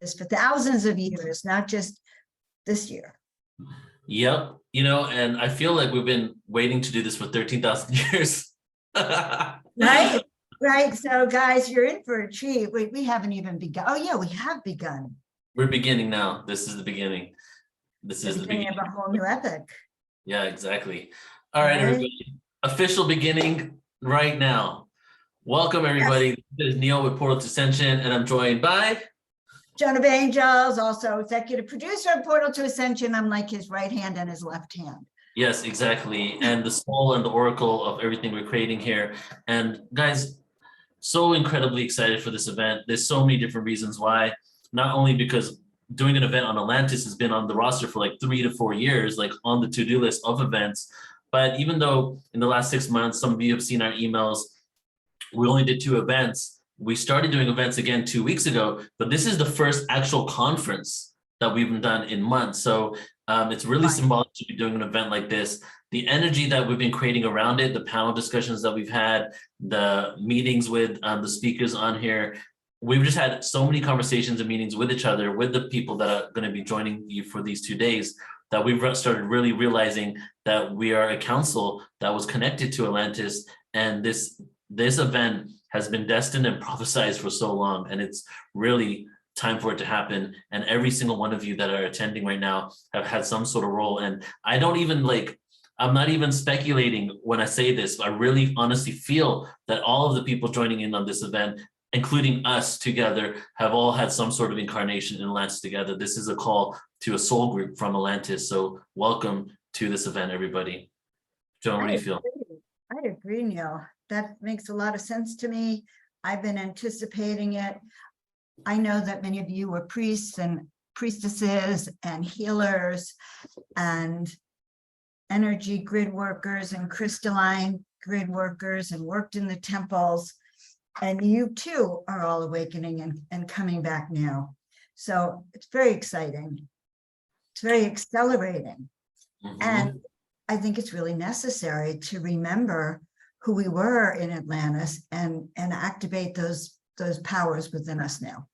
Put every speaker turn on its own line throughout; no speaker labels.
this for thousands of years, not just this year.
Yep. And I feel like we've been waiting to do this for 13,000 years.
Right. Right. So guys, you're in for a treat. We haven't even begun. Oh yeah, we have begun.
We're beginning now. This is the beginning. This is the beginning
of a whole new epic.
Yeah, exactly. All right, everybody. Official beginning right now. Welcome, everybody. Yes. This is Neil with Portal to Ascension, and I'm joined by
John of Angels, also executive producer of Portal to Ascension. I'm like his right hand and his left hand.
Yes, exactly. And the soul and the oracle of everything we're creating here. And guys, so incredibly excited for this event. There's so many different reasons why. Not only because doing an event on Atlantis has been on the roster for like 3 to 4 years, like on the to-do list of events. But even though in the last 6 months, some of you have seen our emails, we only did 2 events. We started doing events again 2 weeks ago, but this is the first actual conference that we've done in months. So it's really symbolic to be doing an event like this. The energy that we've been creating around it, the panel discussions that we've had, the meetings with the speakers on here, we've just had so many conversations and meetings with each other, with the people that are going to be joining you for these 2 days, that we've started really realizing that we are a council that was connected to Atlantis. And this event has been destined and prophesized for so long. And it's really time for it to happen. And every single one of you that are attending right now have had some sort of role. And I don't even I'm not even speculating when I say this. I really honestly feel that all of the people joining in on this event, including us together, have all had some sort of incarnation in Atlantis together. This is a call to a soul group from Atlantis. So welcome to this event, everybody. Joan, what do you feel?
I agree, Neil. That makes a lot of sense to me. I've been anticipating it. I know that many of you were priests and priestesses and healers and energy grid workers and crystalline grid workers and worked in the temples. And you too are all awakening and coming back now. So it's very exciting. It's very accelerating. Mm-hmm. And I think it's really necessary to remember who we were in Atlantis and activate those powers within us now.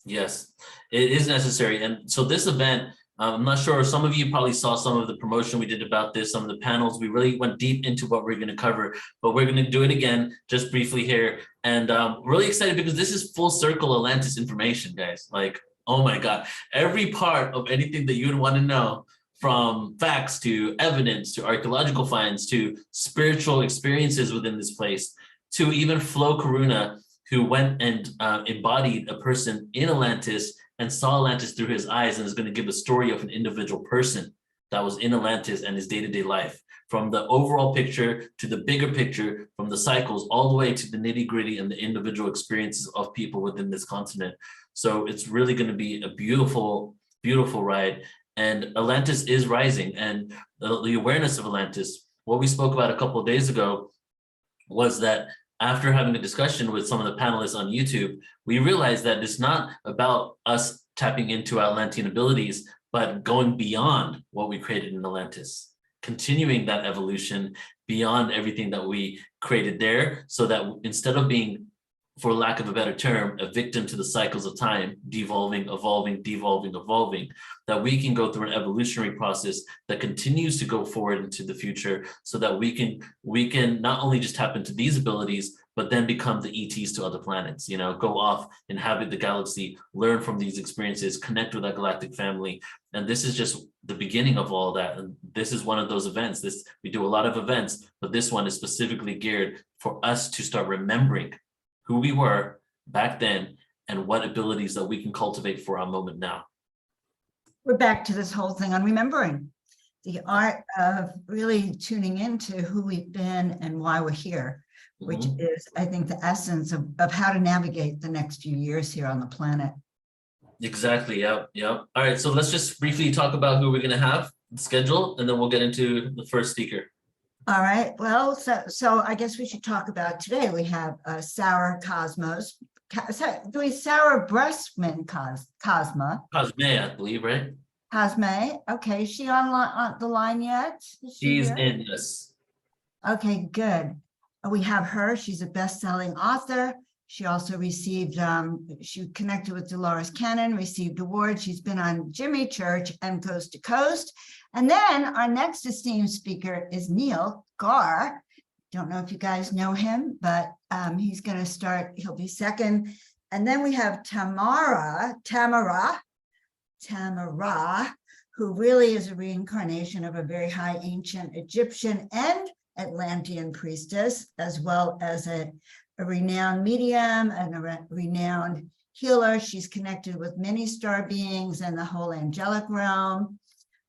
Yes, it is necessary. And so this event, I'm not sure, some of you probably saw some of the promotion we did about this, some of the panels. We really went deep into what we're going to cover, but we're going to do it again just briefly here. And really excited because this is full circle Atlantis information, guys. Like, oh my God, every part of anything that you'd want to know, from facts to evidence to archaeological finds to spiritual experiences within this place, to even Flo Karuna, who went and embodied a person in Atlantis and saw Atlantis through his eyes, and is going to give a story of an individual person that was in Atlantis and his day-to-day life, from the overall picture to the bigger picture, from the cycles all the way to the nitty-gritty and the individual experiences of people within this continent. So it's really going to be a beautiful, beautiful ride. And Atlantis is rising, and the awareness of Atlantis, what we spoke about a couple of days ago was that after having a discussion with some of the panelists on YouTube, we realized that it's not about us tapping into Atlantean abilities, but going beyond what we created in Atlantis, continuing that evolution beyond everything that we created there, so that instead of being, for lack of a better term, a victim to the cycles of time, devolving, evolving, devolving, evolving, that we can go through an evolutionary process that continues to go forward into the future, so that we can not only just tap into these abilities, but then become the ETs to other planets, go off, inhabit the galaxy, learn from these experiences, connect with our galactic family. And this is just the beginning of all that. And this is one of those events. We do a lot of events, but this one is specifically geared for us to start remembering who we were back then and what abilities that we can cultivate for our moment now.
We're back to this whole thing on remembering, the art of really tuning into who we've been and why we're here, which is, I think, the essence of how to navigate the next few years here on the planet.
Exactly. Yep. All right. So let's just briefly talk about who we're going to have, the schedule, and then we'll get into the first speaker.
All right. Well, so I guess we should talk about today. We have Sarah Breskman Cosme.
Cosme, I believe, right?
Cosme. Okay. Is she on the line yet?
She's in this.
Okay, good. We have her. She's a best-selling author. She also received, she connected with Dolores Cannon, received awards. She's been on Jimmy Church and Coast to Coast. And then our next esteemed speaker is Neil Garr. Don't know if you guys know him, but he's going to start. He'll be second. And then we have Tamara, who really is a reincarnation of a very high ancient Egyptian and Atlantean priestess, as well as a renowned medium and a renowned healer. She's connected with many star beings and the whole angelic realm.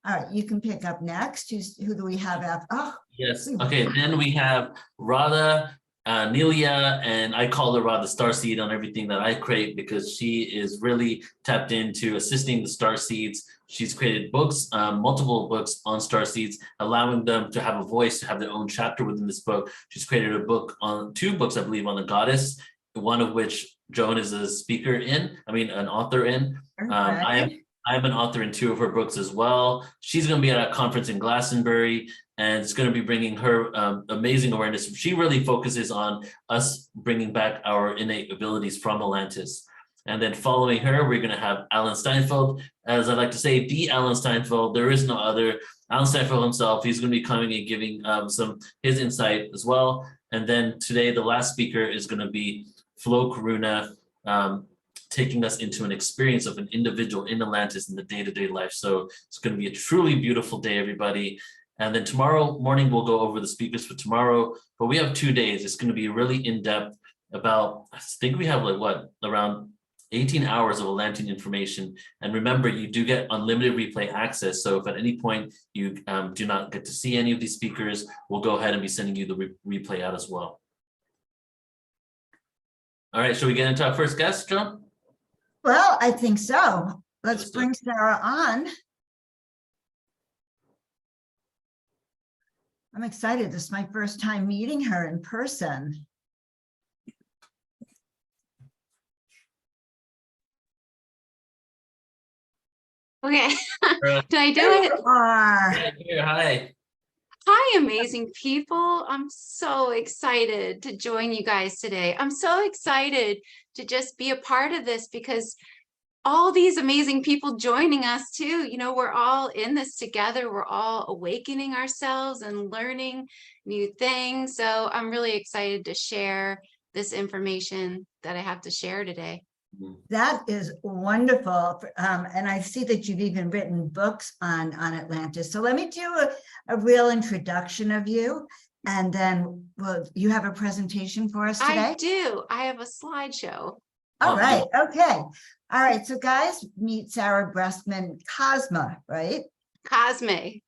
All right, you can pick up next. Who do we have after? Oh,
yes. Okay, then we have Radha, Nelia, and I call her Radha Starseed on everything that I create because she is really tapped into assisting the star seeds. She's created books, multiple books on starseeds, allowing them to have a voice, to have their own chapter within this book. She's created a book on 2 books, I believe, on the goddess, one of which Joan is a speaker in, an author in. I am an author in 2 of her books as well. She's going to be at a conference in Glastonbury, and it's going to be bringing her amazing awareness. She really focuses on us bringing back our innate abilities from Atlantis. And then following her, we're going to have Alan Steinfeld. As I like to say, the Alan Steinfeld, there is no other. Alan Steinfeld himself, he's going to be coming and giving his insight as well. And then today, the last speaker is going to be Flo Karuna, taking us into an experience of an individual in Atlantis in the day-to-day life. So it's going to be a truly beautiful day, everybody. And then tomorrow morning, we'll go over the speakers for tomorrow, but we have 2 days. It's going to be really in-depth about, I think we have around 18 hours of Atlantean information. And remember, you do get unlimited replay access. So if at any point you do not get to see any of these speakers, we'll go ahead and be sending you the replay out as well. All right, shall we get into our first guest, Joan?
well, I think so. Let's bring Sarah on. I'm excited. This is my first time meeting her in person.
Okay,
Sarah.
did I do
There
it?
you are.
Hi.
Hi, amazing people. I'm so excited to join you guys today. I'm so excited to just be a part of this because all these amazing people joining us too, you know, we're all in this together. We're all awakening ourselves and learning new things. So I'm really excited to share this information that I have to share today.
That is wonderful. And I see that you've even written books on Atlantis. So let me do a real introduction of you. And then you have a presentation for us today?
I do. I have a slideshow.
All right. Okay. All right. So guys, meet Sarah Breskman Cosme, right?
Cosme.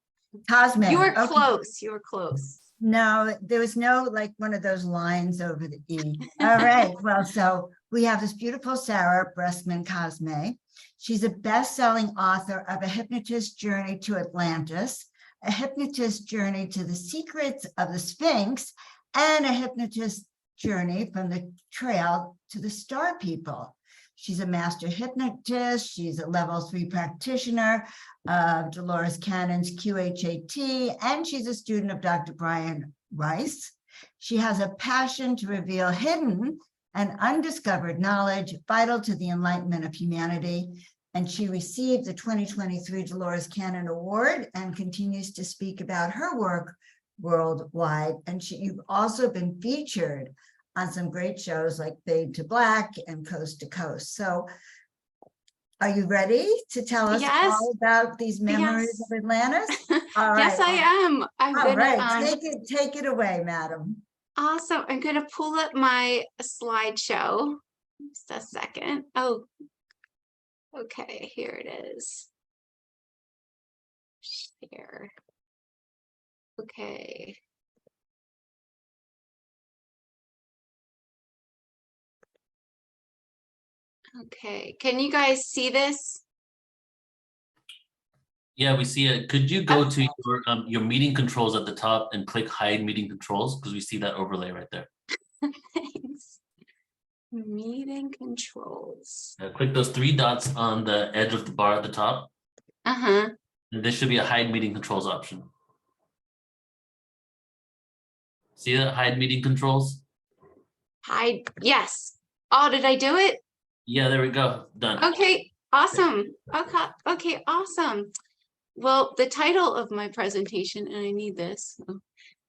Cosme.
You were
Okay.
close. You were close.
No, there was no one of those lines over the E. All right. Well, so we have this beautiful Sarah Breskman Cosme. She's a best-selling author of A Hypnotist's Journey to Atlantis, A Hypnotist's Journey to the Secrets of the Sphinx, and A Hypnotist's Journey from the Trail to the Star People. She's a master hypnotist. She's a level 3 practitioner of Dolores Cannon's QHHT, and she's a student of Dr. Brian Weiss. She has a passion to reveal hidden and undiscovered knowledge vital to the enlightenment of humanity. And she received the 2023 Dolores Cannon Award and continues to speak about her work worldwide. And you've also been featured on some great shows like Fade to Black and Coast to Coast. So are you ready to tell us all about these memories of Atlantis? All right.
Yes, I am. I'm
all
gonna,
right, take it away, madam.
Awesome. I'm gonna pull up my slideshow. Just a second. Oh, okay, here it is. Share. Okay. Okay, can you guys see this?
Yeah, we see it. Could you go to your meeting controls at the top and click hide meeting controls? Because we see that overlay right there.
Thanks. Meeting controls.
Click those 3 dots on the edge of the bar at the top.
Uh-huh.
And there should be a hide meeting controls option. See that hide meeting controls?
Hide, yes. Oh, did I do it?
Yeah, there we go. Done.
Okay, awesome. Okay, okay, awesome. Well, the title of my presentation, and I need this,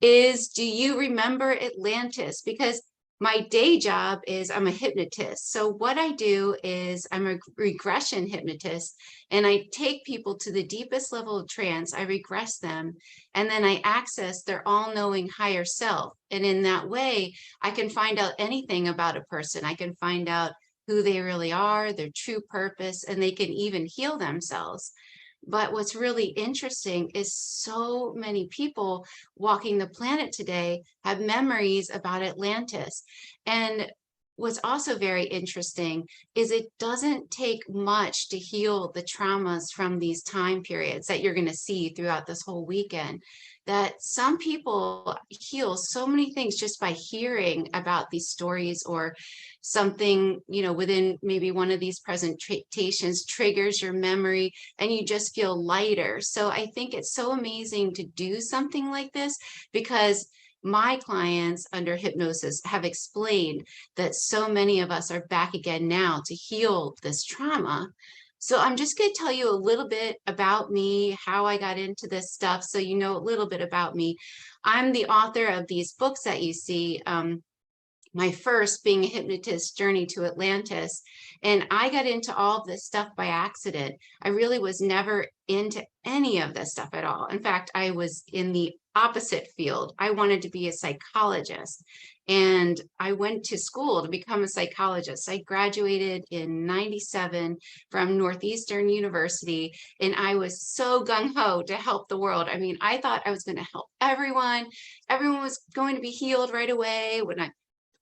is Do You Remember Atlantis? Because my day job is I'm a hypnotist. So what I do is I'm a regression hypnotist, and I take people to the deepest level of trance. I regress them, and then I access their all-knowing higher self. And in that way, I can find out anything about a person. I can find out who they really are, their true purpose, and they can even heal themselves. But what's really interesting is so many people walking the planet today have memories about Atlantis. And what's also very interesting is it doesn't take much to heal the traumas from these time periods that you're going to see throughout this whole weekend. That some people heal so many things just by hearing about these stories, or something, you know, within maybe one of these presentations triggers your memory and you just feel lighter. So I think it's so amazing to do something like this, because my clients under hypnosis have explained that so many of us are back again now to heal this trauma. So I'm just going to tell you a little bit about me, how I got into this stuff, so you know a little bit about me. I'm the author of these books that you see. My first being a hypnotist, Journey to Atlantis. And I got into all of this stuff by accident. I really was never into any of this stuff at all. In fact, I was in the opposite field. I wanted to be a psychologist. And I went to school to become a psychologist. I graduated in '97 from Northeastern University, and I was so gung-ho to help the world. I mean, I thought I was going to help everyone. Everyone was going to be healed right away. When I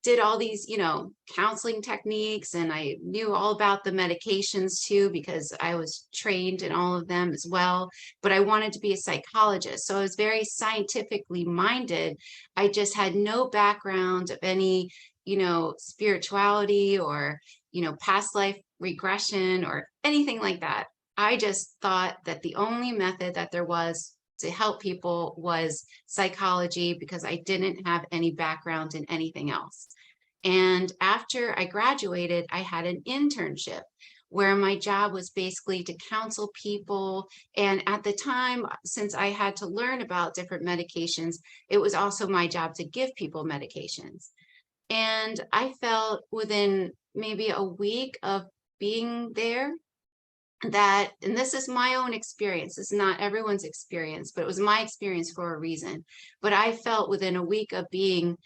did all these, you know, counseling techniques, and I knew all about the medications too, because I was trained in all of them as well. But I wanted to be a psychologist, so I was very scientifically minded. I just had no background of any, you know, spirituality or, you know, past life regression or anything like that. I just thought that the only method that there was to help people was psychology, because I didn't have any background in anything else. And after I graduated, I had an internship where my job was basically to counsel people. And at the time, since I had to learn about different medications, it was also my job to give people medications. And I felt within maybe a week of being there that, and this is my own experience, it's not everyone's experience, but it was my experience for a reason. But I felt within a week of being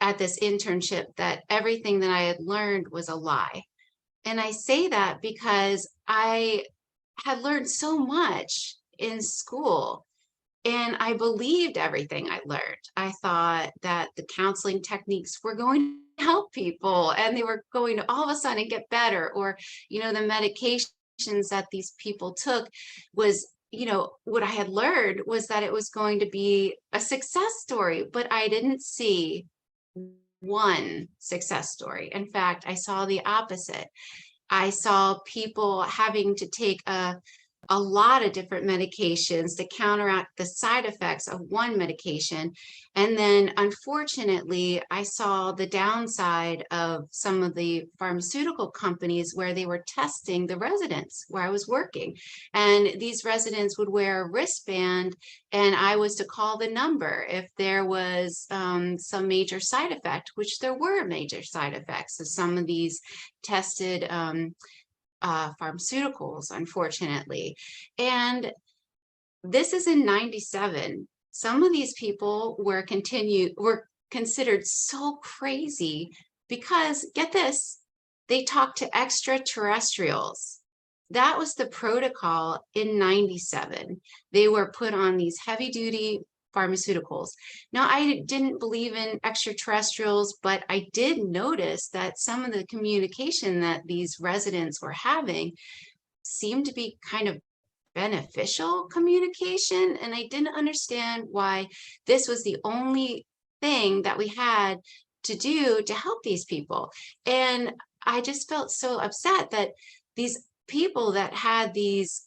at this internship that everything that I had learned was a lie. And I say that because I had learned so much in school, and I believed everything I learned. I thought that the counseling techniques were going to help people, and they were going to all of a sudden get better, or, you know, the medications that these people took was, you know, what I had learned was that it was going to be a success story. But I didn't see one success story. In fact, I saw the opposite. I saw people having to take a lot of different medications to counteract the side effects of one medication. And then unfortunately, I saw the downside of some of the pharmaceutical companies where they were testing the residents where I was working. And these residents would wear a wristband, and I was to call the number if there was some major side effect, which there were major side effects of some of these tested pharmaceuticals, unfortunately. And this is in '97. Some of these people were considered so crazy because, get this, they talked to extraterrestrials. That was the protocol in '97. They were put on these heavy duty pharmaceuticals. Now, I didn't believe in extraterrestrials, but I did notice that some of the communication that these residents were having seemed to be kind of beneficial communication. And I didn't understand why this was the only thing that we had to do to help these people. And I just felt so upset that these people that had these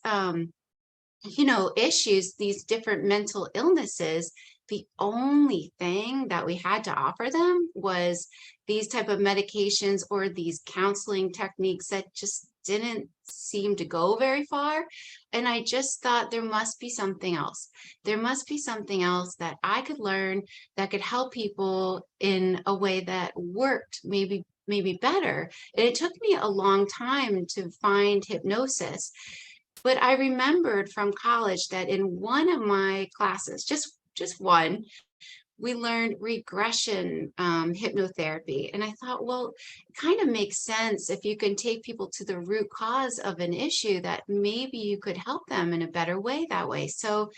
issues, these different mental illnesses, the only thing that we had to offer them was these type of medications or these counseling techniques that just didn't seem to go very far. And I just thought there must be something else. There must be something else that I could learn that could help people in a way that worked maybe better. And it took me a long time to find hypnosis. But I remembered from college that in one of my classes, just one, we learned regression hypnotherapy. And I thought, well, it kind of makes sense if you can take people to the root cause of an issue, that maybe you could help them in a better way that way. So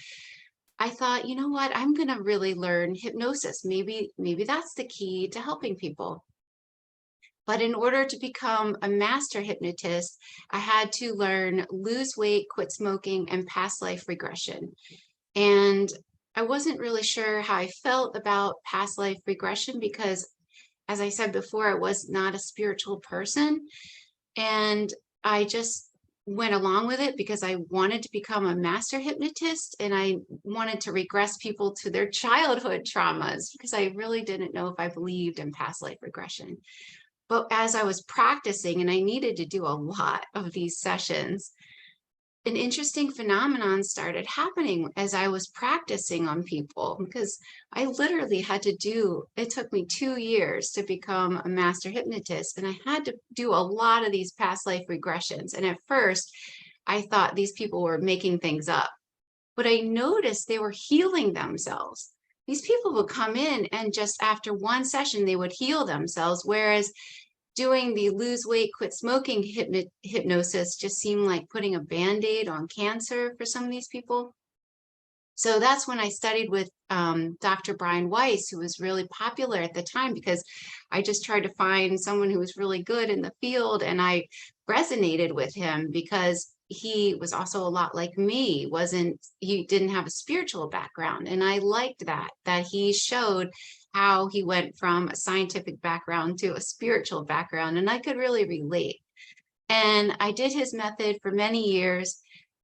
I thought, you know what, I'm going to really learn hypnosis. Maybe that's the key to helping people. But in order to become a master hypnotist, I had to learn lose weight, quit smoking, and past life regression. And I wasn't really sure how I felt about past life regression because, as I said before, I was not a spiritual person. And I just went along with it because I wanted to become a master hypnotist, and I wanted to regress people to their childhood traumas because I really didn't know if I believed in past life regression. But as I was practicing, and I needed to do a lot of these sessions, an interesting phenomenon started happening as I was practicing on people, because I literally had to do, it took me 2 years to become a master hypnotist, and I had to do a lot of these past life regressions. And at first, I thought these people were making things up, but I noticed they were healing themselves. These people would come in and just after one session, they would heal themselves, whereas doing the lose weight, quit smoking hypnosis just seemed like putting a Band-Aid on cancer for some of these people. So that's when I studied with Dr. Brian Weiss, who was really popular at the time, because I just tried to find someone who was really good in the field, and I resonated with him because he was also a lot like me. He didn't have a spiritual background, and I liked that he showed how he went from a scientific background to a spiritual background, and I could really relate. And I did his method for many years,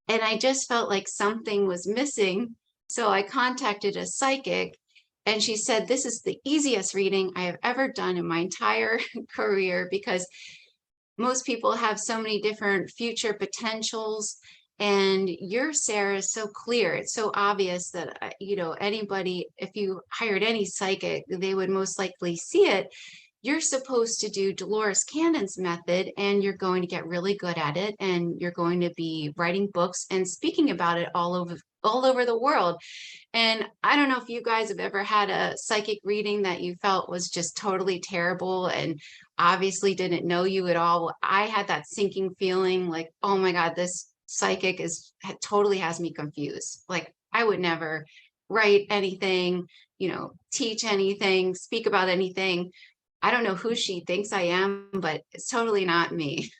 and I just felt like something was missing. So I contacted a psychic, and she said, this is the easiest reading I have ever done in my entire career, because most people have so many different future potentials, and your Sarah is so clear. It's so obvious that, anybody, if you hired any psychic, they would most likely see it. You're supposed to do Dolores Cannon's method, and you're going to get really good at it, and you're going to be writing books and speaking about it all over the world. And I don't know if you guys have ever had a psychic reading that you felt was just totally terrible and obviously didn't know you at all. I had that sinking feeling like, oh my God, this psychic totally has me confused. Like, I would never write anything, teach anything, speak about anything. I don't know who she thinks I am, but it's totally not me.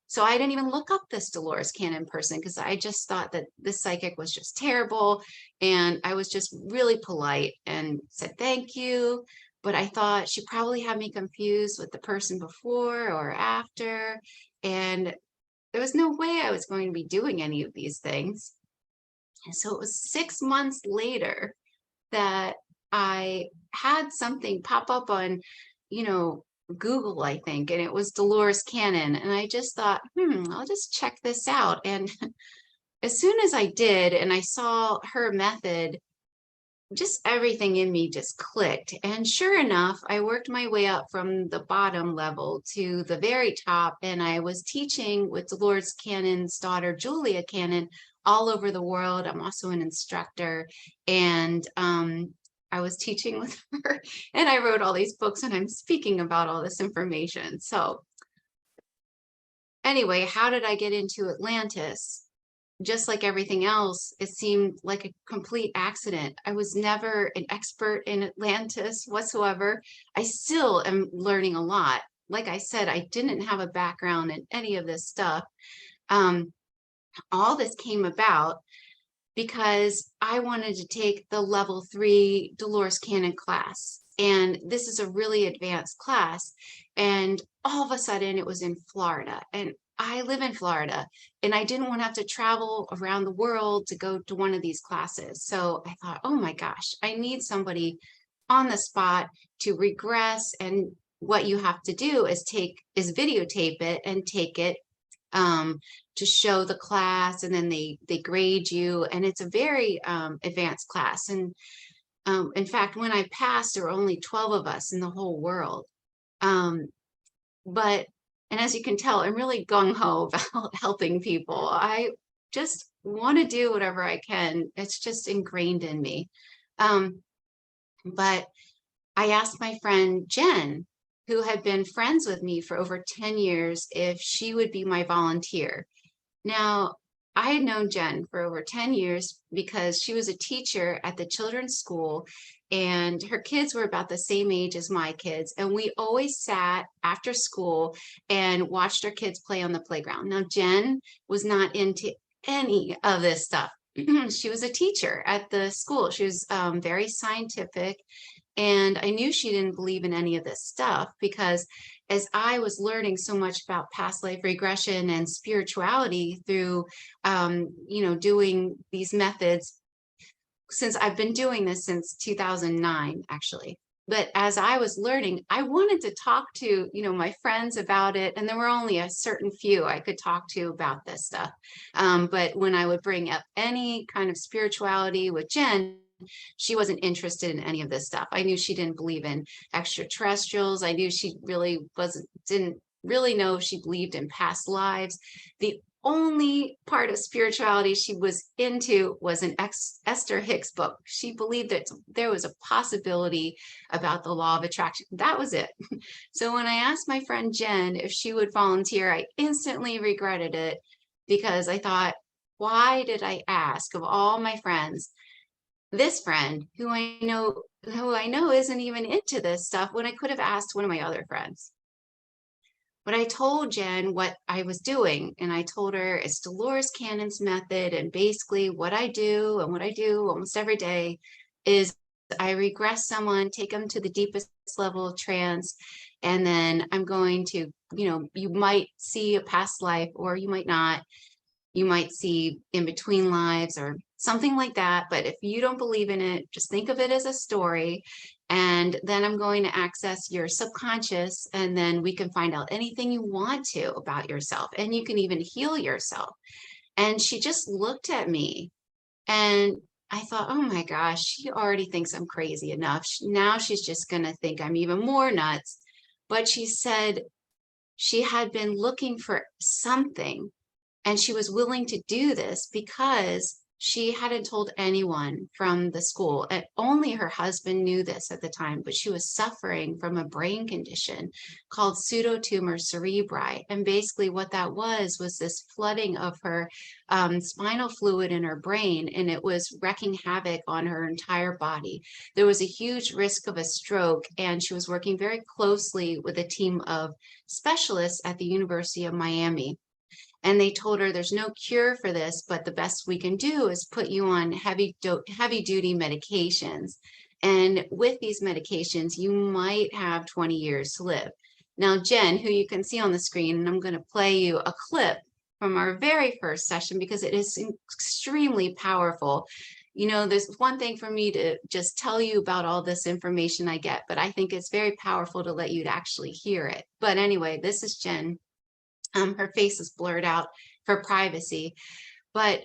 So I didn't even look up this Dolores Cannon person, because I just thought that this psychic was just terrible. And I was just really polite and said, thank you. But I thought she probably had me confused with the person before or after. And there was no way I was going to be doing any of these things. And so it was 6 months later that I had something pop up on, Google, I think, and it was Dolores Cannon. And I just thought, I'll just check this out. And as soon as I did, and I saw her method, just everything in me just clicked. And sure enough, I worked my way up from the bottom level to the very top. And I was teaching with Dolores Cannon's daughter, Julia Cannon, all over the world. I'm also an instructor. And I was teaching with her, and I wrote all these books, and I'm speaking about all this information. So anyway, how did I get into Atlantis? Just like everything else, it seemed like a complete accident. I was never an expert in Atlantis whatsoever. I still am learning a lot. Like I said, I didn't have a background in any of this stuff. All this came about because I wanted to take the level 3 Dolores Cannon class. And this is a really advanced class. And all of a sudden it was in Florida. And I live in Florida and I didn't want to have to travel around the world to go to one of these classes. So I thought, oh my gosh, I need somebody on the spot to regress. And what you have to do is videotape it and take it to show the class, and then they grade you, and it's a very advanced class. And in fact, when I passed, there were only 12 of us in the whole world. And as you can tell, I'm really gung-ho about helping people. I just want to do whatever I can. It's just ingrained in me. But I asked my friend Jen, who had been friends with me for over 10 years, if she would be my volunteer. Now, I had known Jen for over 10 years because she was a teacher at the children's school, and her kids were about the same age as my kids. And we always sat after school and watched our kids play on the playground. Now, Jen was not into any of this stuff. She was a teacher at the school. She was very scientific. And I knew she didn't believe in any of this stuff, because as I was learning so much about past life regression and spirituality through, doing these methods, since I've been doing this since 2009, actually. But as I was learning, I wanted to talk to, my friends about it. And there were only a certain few I could talk to about this stuff. But when I would bring up any kind of spirituality with Jen, she wasn't interested in any of this stuff. I knew she didn't believe in extraterrestrials. I knew she really didn't really know if she believed in past lives. The only part of spirituality she was into was an Esther Hicks book. She believed that there was a possibility about the law of attraction. That was it. So when I asked my friend Jen if she would volunteer, I instantly regretted it, because I thought, why did I ask, of all my friends, this friend who I know isn't even into this stuff, when I could have asked one of my other friends? But I told Jen what I was doing, and I told her it's Dolores Cannon's method. And basically what I do almost every day is I regress someone, take them to the deepest level of trance. And then I'm going to, you might see a past life, or you might not. You might see in between lives or something like that. But if you don't believe in it, just think of it as a story. And then I'm going to access your subconscious, and then we can find out anything you want to about yourself, and you can even heal yourself. And she just looked at me, and I thought, oh my gosh, she already thinks I'm crazy enough. Now she's just going to think I'm even more nuts. But she said she had been looking for something, and she was willing to do this because she hadn't told anyone from the school. And only her husband knew this at the time, but she was suffering from a brain condition called pseudotumor cerebri. And basically what that was this flooding of her spinal fluid in her brain, and it was wreaking havoc on her entire body. There was a huge risk of a stroke, and she was working very closely with a team of specialists at the University of Miami. And they told her there's no cure for this, but the best we can do is put you on heavy duty medications. And with these medications, you might have 20 years to live. Now, Jen, who you can see on the screen, and I'm going to play you a clip from our very first session, because it is extremely powerful. There's one thing for me to just tell you about all this information I get, but I think it's very powerful to let you actually hear it. But anyway, this is Jen. Her face is blurred out for privacy, but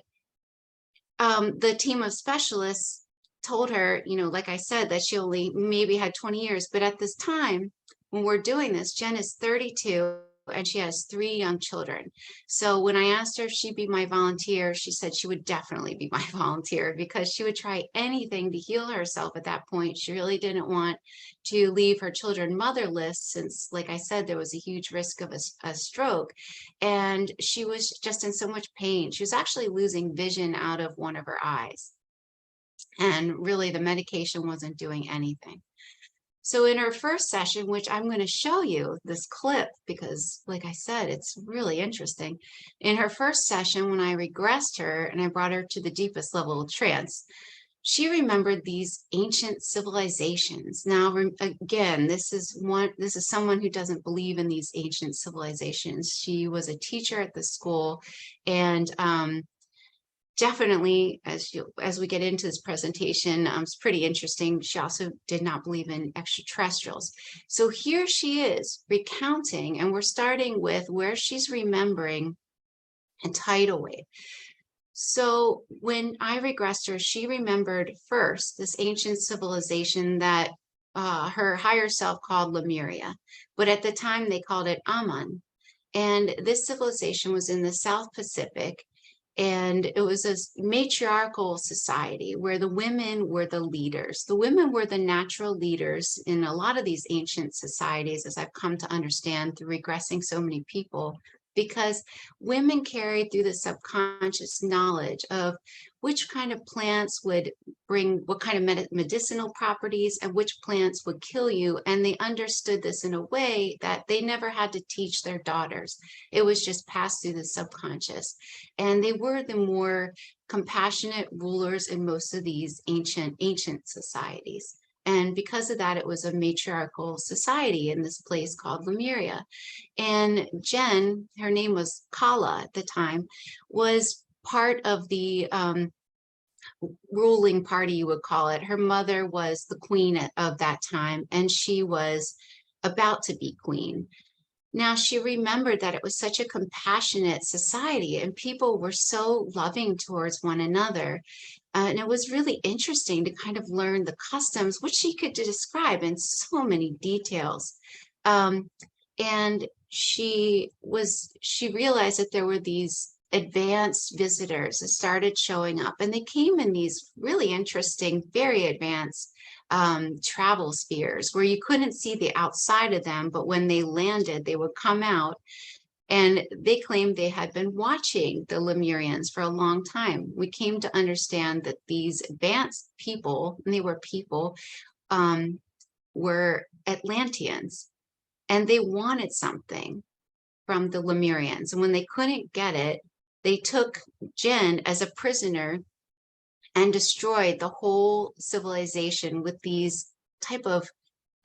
the team of specialists told her, like I said, that she only maybe had 20 years. But at this time, when we're doing this, Jen is 32 and she has 3 young children. So when I asked her if she'd be my volunteer, she said she would definitely be my volunteer, because she would try anything to heal herself at that point. She really didn't want to leave her children motherless, since, like I said, there was a huge risk of a stroke. And she was just in so much pain. She was actually losing vision out of one of her eyes. And really the medication wasn't doing anything. So in her first session, which I'm going to show you this clip because, like I said, it's really interesting. In her first session, when I regressed her and I brought her to the deepest level of trance, she remembered these ancient civilizations. Now, again, this is someone who doesn't believe in these ancient civilizations. She was a teacher at the school, and definitely, as we get into this presentation, it's pretty interesting. She also did not believe in extraterrestrials. So here she is recounting, and we're starting with where she's remembering a tidal wave. So when I regressed her, she remembered first this ancient civilization that her higher self called Lemuria, but at the time they called it Amun. And this civilization was in the South Pacific, and it was a matriarchal society where the women were the leaders. The women were the natural leaders in a lot of these ancient societies, as I've come to understand through regressing so many people, because women carried through the subconscious knowledge of which kind of plants would bring what kind of medicinal properties and which plants would kill you. And they understood this in a way that they never had to teach their daughters. It was just passed through the subconscious. And they were the more compassionate rulers in most of these ancient societies. And because of that, it was a matriarchal society in this place called Lemuria. And Jen, her name was Kala at the time, was part of the ruling party, you would call it. Her mother was the queen of that time, and she was about to be queen. Now, she remembered that it was such a compassionate society, and people were so loving towards one another. And it was really interesting to kind of learn the customs, which she could describe in so many details. And she realized that there were these advanced visitors that started showing up, and they came in these really interesting, very advanced travel spheres where you couldn't see the outside of them, but when they landed, they would come out. And they claimed they had been watching the Lemurians for a long time. We came to understand that these advanced people, and they were people, were Atlanteans, and they wanted something from the Lemurians. And when they couldn't get it, they took Jen as a prisoner and destroyed the whole civilization with these type of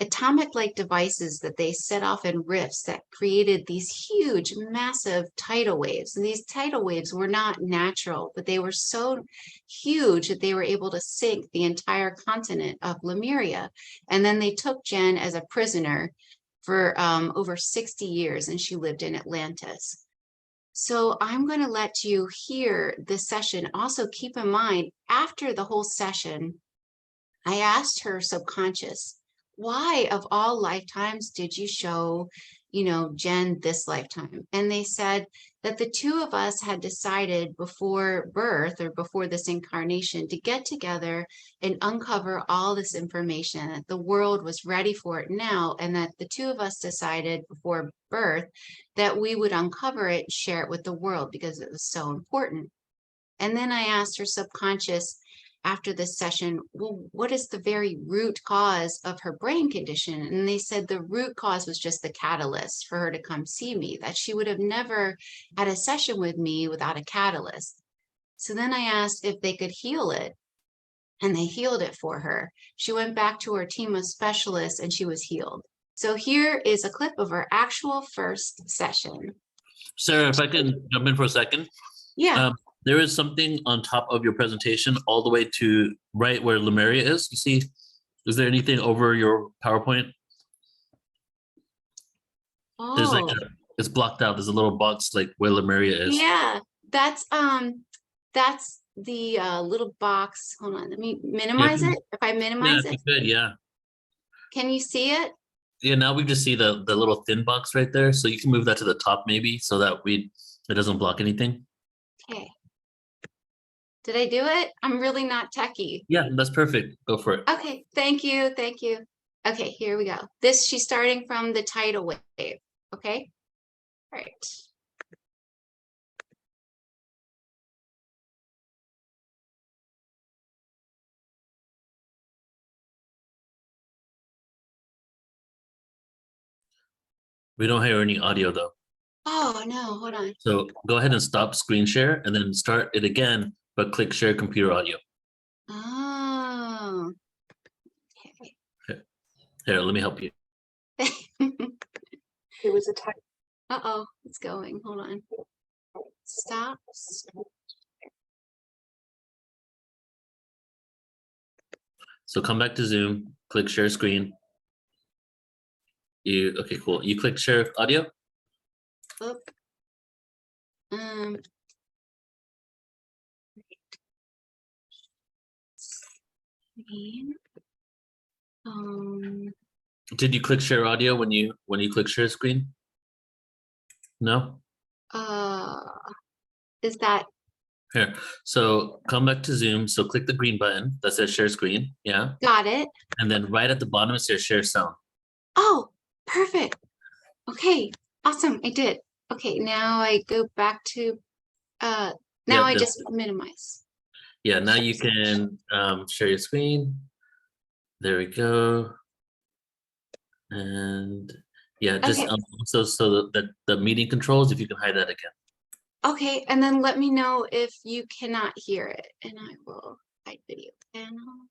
atomic-like devices that they set off in rifts that created these huge, massive tidal waves. And these tidal waves were not natural, but they were so huge that they were able to sink the entire continent of Lemuria. And then they took Jen as a prisoner for over 60 years, and she lived in Atlantis. So I'm going to let you hear this session. Also, keep in mind, after the whole session, I asked her subconscious, why of all lifetimes did you show, Jen this lifetime? And they said that the two of us had decided before birth or before this incarnation to get together and uncover all this information, that the world was ready for it now, and that the two of us decided before birth that we would uncover it and share it with the world because it was so important. And then I asked her subconscious, after this session, well, what is the very root cause of her brain condition? And they said the root cause was just the catalyst for her to come see me, that she would have never had a session with me without a catalyst. So then I asked if they could heal it, and they healed it for her. She went back to her team of specialists and she was healed. So here is a clip of her actual first session.
Sarah, if I can jump in for a second.
Yeah.
There is something on top of your presentation all the way to right where Lemuria is. You see, is there anything over your PowerPoint?
Oh.
There's like it's blocked out. There's a little box like where Lemuria is.
Yeah, that's the little box. Hold on, let me minimize it. If I minimize it,
good. Yeah.
Can you see it?
Yeah. Now we just see the little thin box right there. So you can move that to the top maybe so that it doesn't block anything.
Okay. Did I do it? I'm really not techie.
Yeah, that's perfect. Go for it.
Okay, thank you. Okay, here we go. She's starting from the tidal wave. Okay, all right.
We don't hear any audio though.
Oh no, hold on.
So go ahead and stop screen share and then start it again, but click share computer audio.
Oh.
Here, let me help you.
It was a type.
Uh-oh, it's going. Hold on. Stop.
So come back to Zoom, click share screen. Okay, cool. You click share audio.
Up. Screen.
Did you click share audio when you click share screen? No?
Is that
Here. So come back to Zoom. So click the green button that says share screen. Yeah.
got it?
And then right at the bottom it says share sound.
Oh, perfect. Okay, awesome. I did. Okay, now I go back to now
Yeah,
I
then-
just minimize.
Yeah, now you can share your screen. There we go. And yeah, just
Okay.
so that the meeting controls, if you can hide that again.
Okay, and then let me know if you cannot hear it, and I will hide video panel.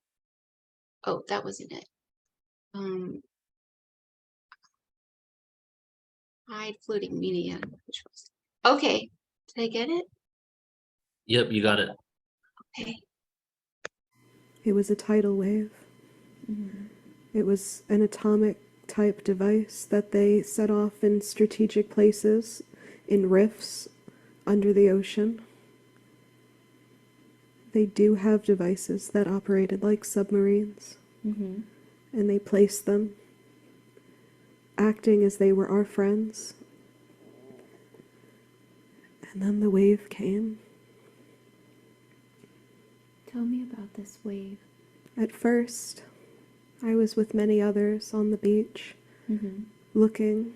Oh, that wasn't it. Hide floating media. Which was okay. Did I get it?
Yep, you got it.
Okay.
It was a tidal wave. It was an atomic type device that they set off in strategic places, in rifts under the ocean. They do have devices that operated like submarines, and they placed them, acting as they were our friends. And then the wave came.
Tell me about this wave.
At first, I was with many others on the beach, looking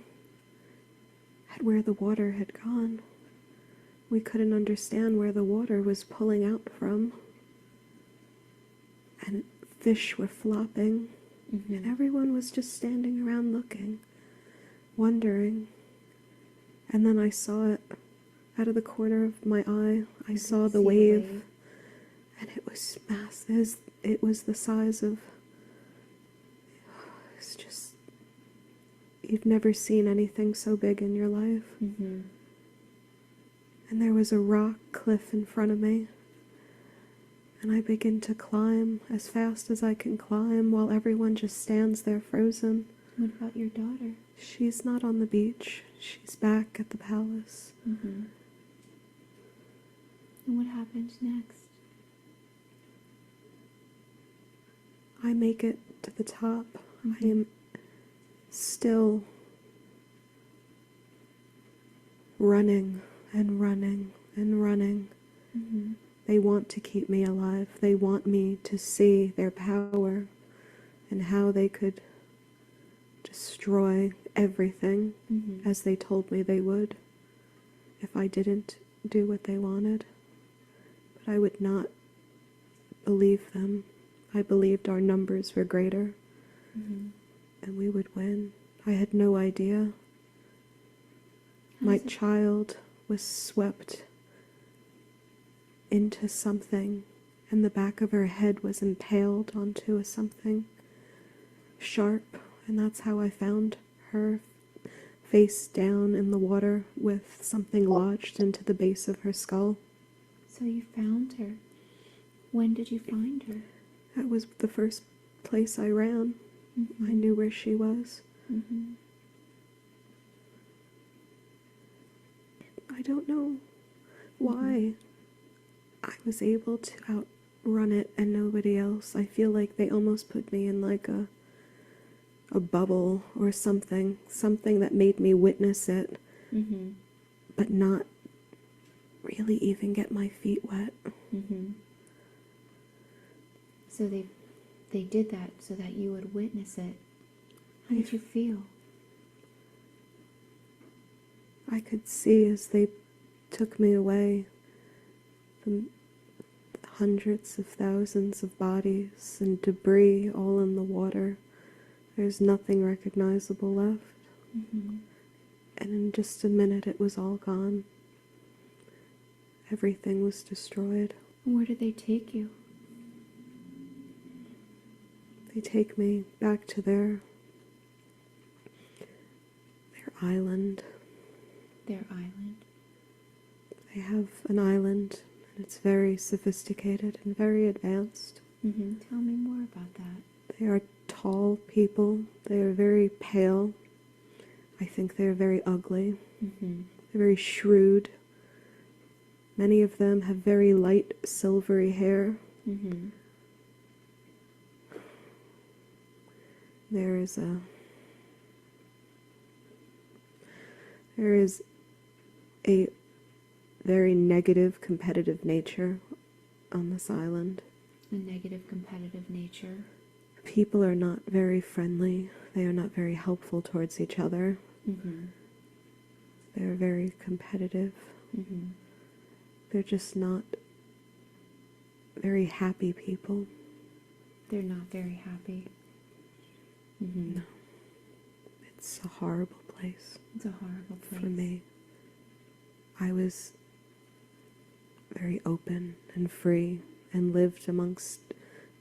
at where the water had gone. We couldn't understand where the water was pulling out from. And fish were flopping, and everyone was just standing around looking, wondering. And then I saw it out of the corner of my eye. I saw the wave, and it was massive. It was the size of... It's just... You've never seen anything so big in your life. And there was a rock cliff in front of me. And I begin to climb as fast as I can climb while everyone just stands there frozen.
What about your daughter?
She's not on the beach. She's back at the palace.
And what happens next?
I make it to the top. I am still running and running and running. They want to keep me alive. They want me to see their power and how they could destroy everything as they told me they would if I didn't do what they wanted. But I would not believe them. I believed our numbers were greater and we would win. I had no idea. My child was swept into something, and the back of her head was impaled onto something sharp, and that's how I found her, face down in the water with something lodged into the base of her skull.
So you found her. When did you find her?
That was the first place I ran. I knew where she was. I don't know why I was able to outrun it and nobody else. I feel like they almost put me in like a bubble or something that made me witness it, but not really even get my feet wet.
So they did that so that you would witness it. How did you feel?
I could see as they took me away the hundreds of thousands of bodies and debris all in the water. There's nothing recognizable left. And in just a minute it was all gone. Everything was destroyed.
Where did they take you?
They take me back to their island.
Their island.
They have an island, and it's very sophisticated and very advanced.
Tell me more about that.
They are tall people. They are very pale. I think they're very ugly. They're very shrewd. Many of them have very light silvery hair. There is a very negative competitive nature on this island.
A negative competitive nature.
People are not very friendly. They are not very helpful towards each other. They're very competitive. They're just not very happy people.
They're not very happy.
No. It's a horrible place.
It's a horrible place.
For me. I was very open and free and lived amongst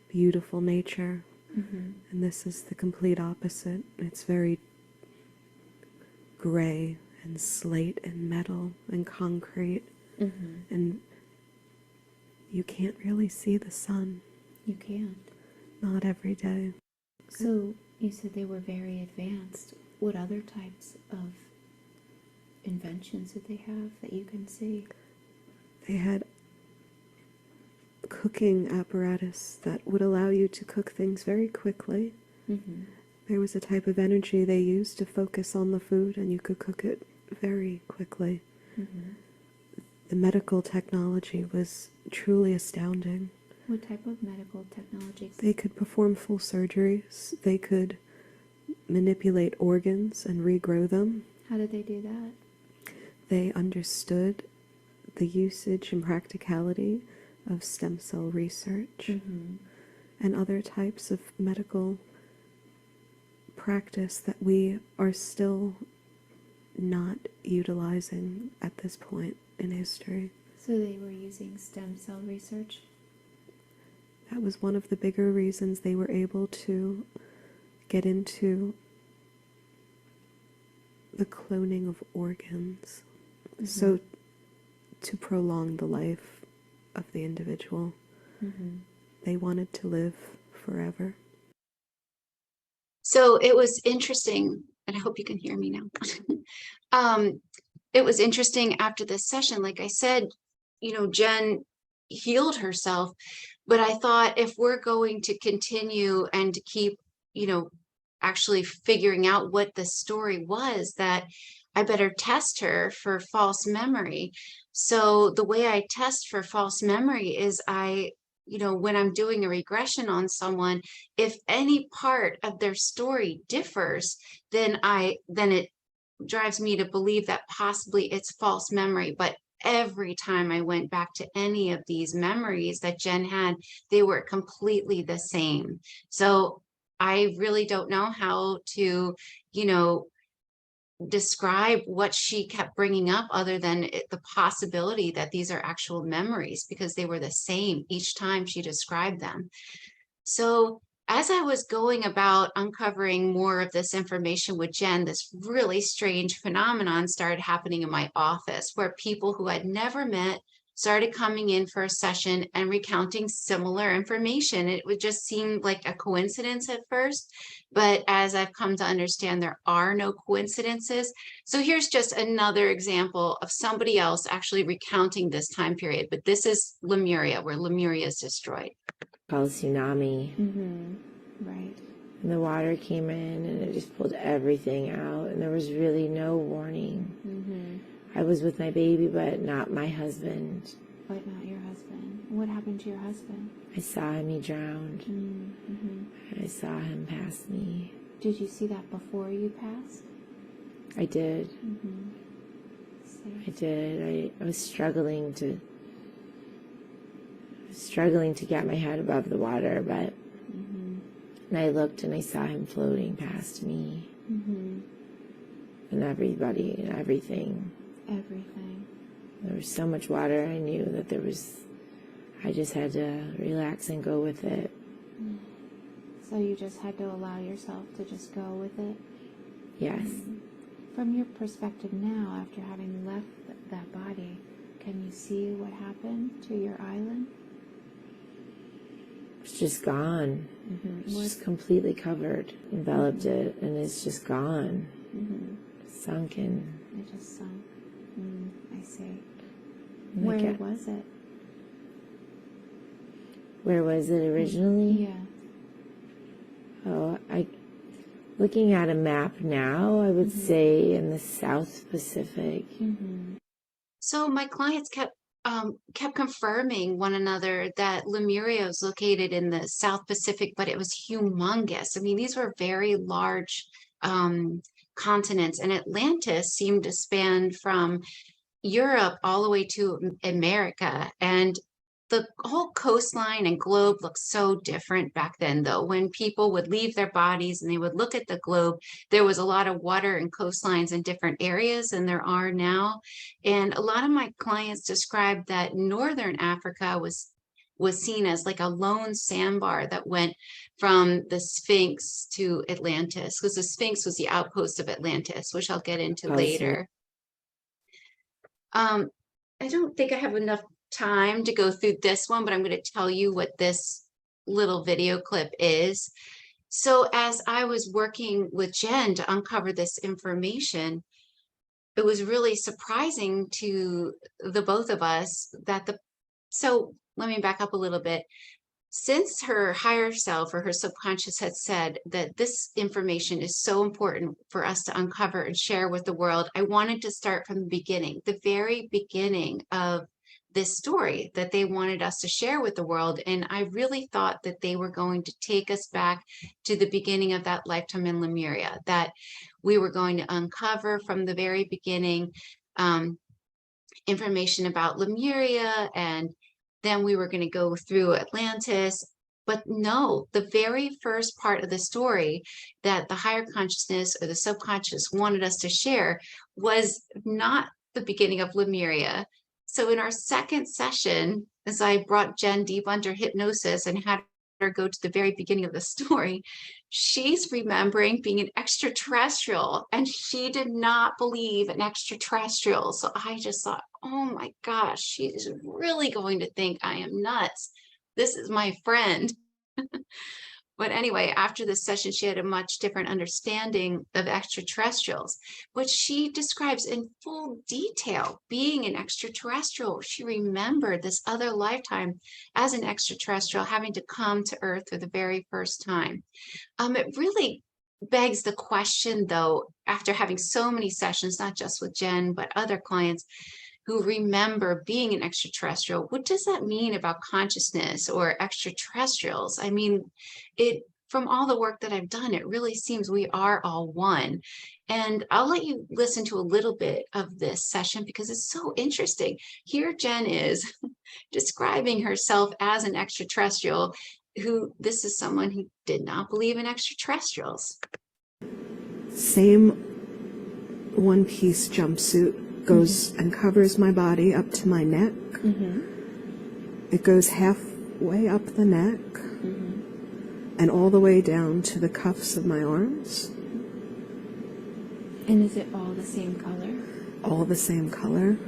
beautiful nature. And this is the complete opposite. It's very gray and slate and metal and concrete. And you can't really see the sun.
You can't.
Not every day.
So you said they were very advanced. What other types of inventions did they have that you can see?
They had cooking apparatus that would allow you to cook things very quickly. There was a type of energy they used to focus on the food, and you could cook it very quickly. The medical technology was truly astounding.
What type of medical technology?
They could perform full surgeries. They could manipulate organs and regrow them.
How did they do that?
They understood the usage and practicality of stem cell research and other types of medical practice that we are still not utilizing at this point in history.
So they were using stem cell research?
That was one of the bigger reasons they were able to get into the cloning of organs. So to prolong the life of the individual. They wanted to live forever.
So it was interesting, and I hope you can hear me now. It was interesting after this session, like I said, Jen healed herself, but I thought if we're going to continue and to keep, actually figuring out what the story was, that I better test her for false memory. So the way I test for false memory is when I'm doing a regression on someone, if any part of their story differs, then it drives me to believe that possibly it's false memory. But every time I went back to any of these memories that Jen had, they were completely the same. So I really don't know how to, describe what she kept bringing up other than the possibility that these are actual memories, because they were the same each time she described them. So as I was going about uncovering more of this information with Jen, this really strange phenomenon started happening in my office, where people who I'd never met started coming in for a session and recounting similar information. It would just seem like a coincidence at first, but as I've come to understand, there are no coincidences. So here's just another example of somebody else actually recounting this time period, but this is Lemuria, where Lemuria is destroyed.
Called tsunami.
Right.
And the water came in and it just pulled everything out, and there was really no warning. I was with my baby, but not my husband.
But not your husband. What happened to your husband?
I saw him, he drowned. I saw him pass me.
Did you see that before you passed?
I did. I did. I was struggling to get my head above the water, but and I looked and I saw him floating past me. And everybody and everything. There was so much water, I knew that I just had to relax and go with it.
So you just had to allow yourself to just go with it?
Yes.
From your perspective now, after having left that body, can you see what happened to your island?
It's just gone. It's just completely covered, enveloped it, and it's just gone. Sunken.
It just sunk. I see.
Like
Where was it?
Where was it originally?
Yeah.
Oh, looking at a map now, I would say in the South Pacific.
So my clients kept confirming one another that Lemuria was located in the South Pacific, but it was humongous. I mean, these were very large continents, and Atlantis seemed to span from Europe all the way to America. And the whole coastline and globe looked so different back then, though. When people would leave their bodies and they would look at the globe, there was a lot of water and coastlines in different areas than there are now. And a lot of my clients described that Northern Africa was seen as like a lone sandbar that went from the Sphinx to Atlantis, because the Sphinx was the outpost of Atlantis, which I'll get into later. I don't think I have enough time to go through this one, but I'm going to tell you what this little video clip is. So as I was working with Jen to uncover this information, it was really surprising to the both of us that so let me back up a little bit. Since her higher self or her subconscious had said that this information is so important for us to uncover and share with the world, I wanted to start from the beginning, the very beginning of this story that they wanted us to share with the world. And I really thought that they were going to take us back to the beginning of that lifetime in Lemuria, that we were going to uncover from the very beginning information about Lemuria, and then we were going to go through Atlantis. But no, the very first part of the story that the higher consciousness or the subconscious wanted us to share was not the beginning of Lemuria. So in our second session, as I brought Jen deep under hypnosis and had her go to the very beginning of the story, she's remembering being an extraterrestrial, and she did not believe in extraterrestrials. So I just thought, oh my gosh, she's really going to think I am nuts. This is my friend. But anyway, after this session, she had a much different understanding of extraterrestrials, but she describes in full detail being an extraterrestrial. She remembered this other lifetime as an extraterrestrial, having to come to Earth for the very first time. It really begs the question, though, after having so many sessions, not just with Jen, but other clients who remember being an extraterrestrial, what does that mean about consciousness or extraterrestrials? I mean, from all the work that I've done, it really seems we are all one. And I'll let you listen to a little bit of this session because it's so interesting. Here Jen is describing herself as an extraterrestrial, this is someone who did not believe in extraterrestrials.
Same one-piece jumpsuit goes and covers my body up to my neck. It goes halfway up the neck and all the way down to the cuffs of my arms.
And is it all the same color?
All the same color.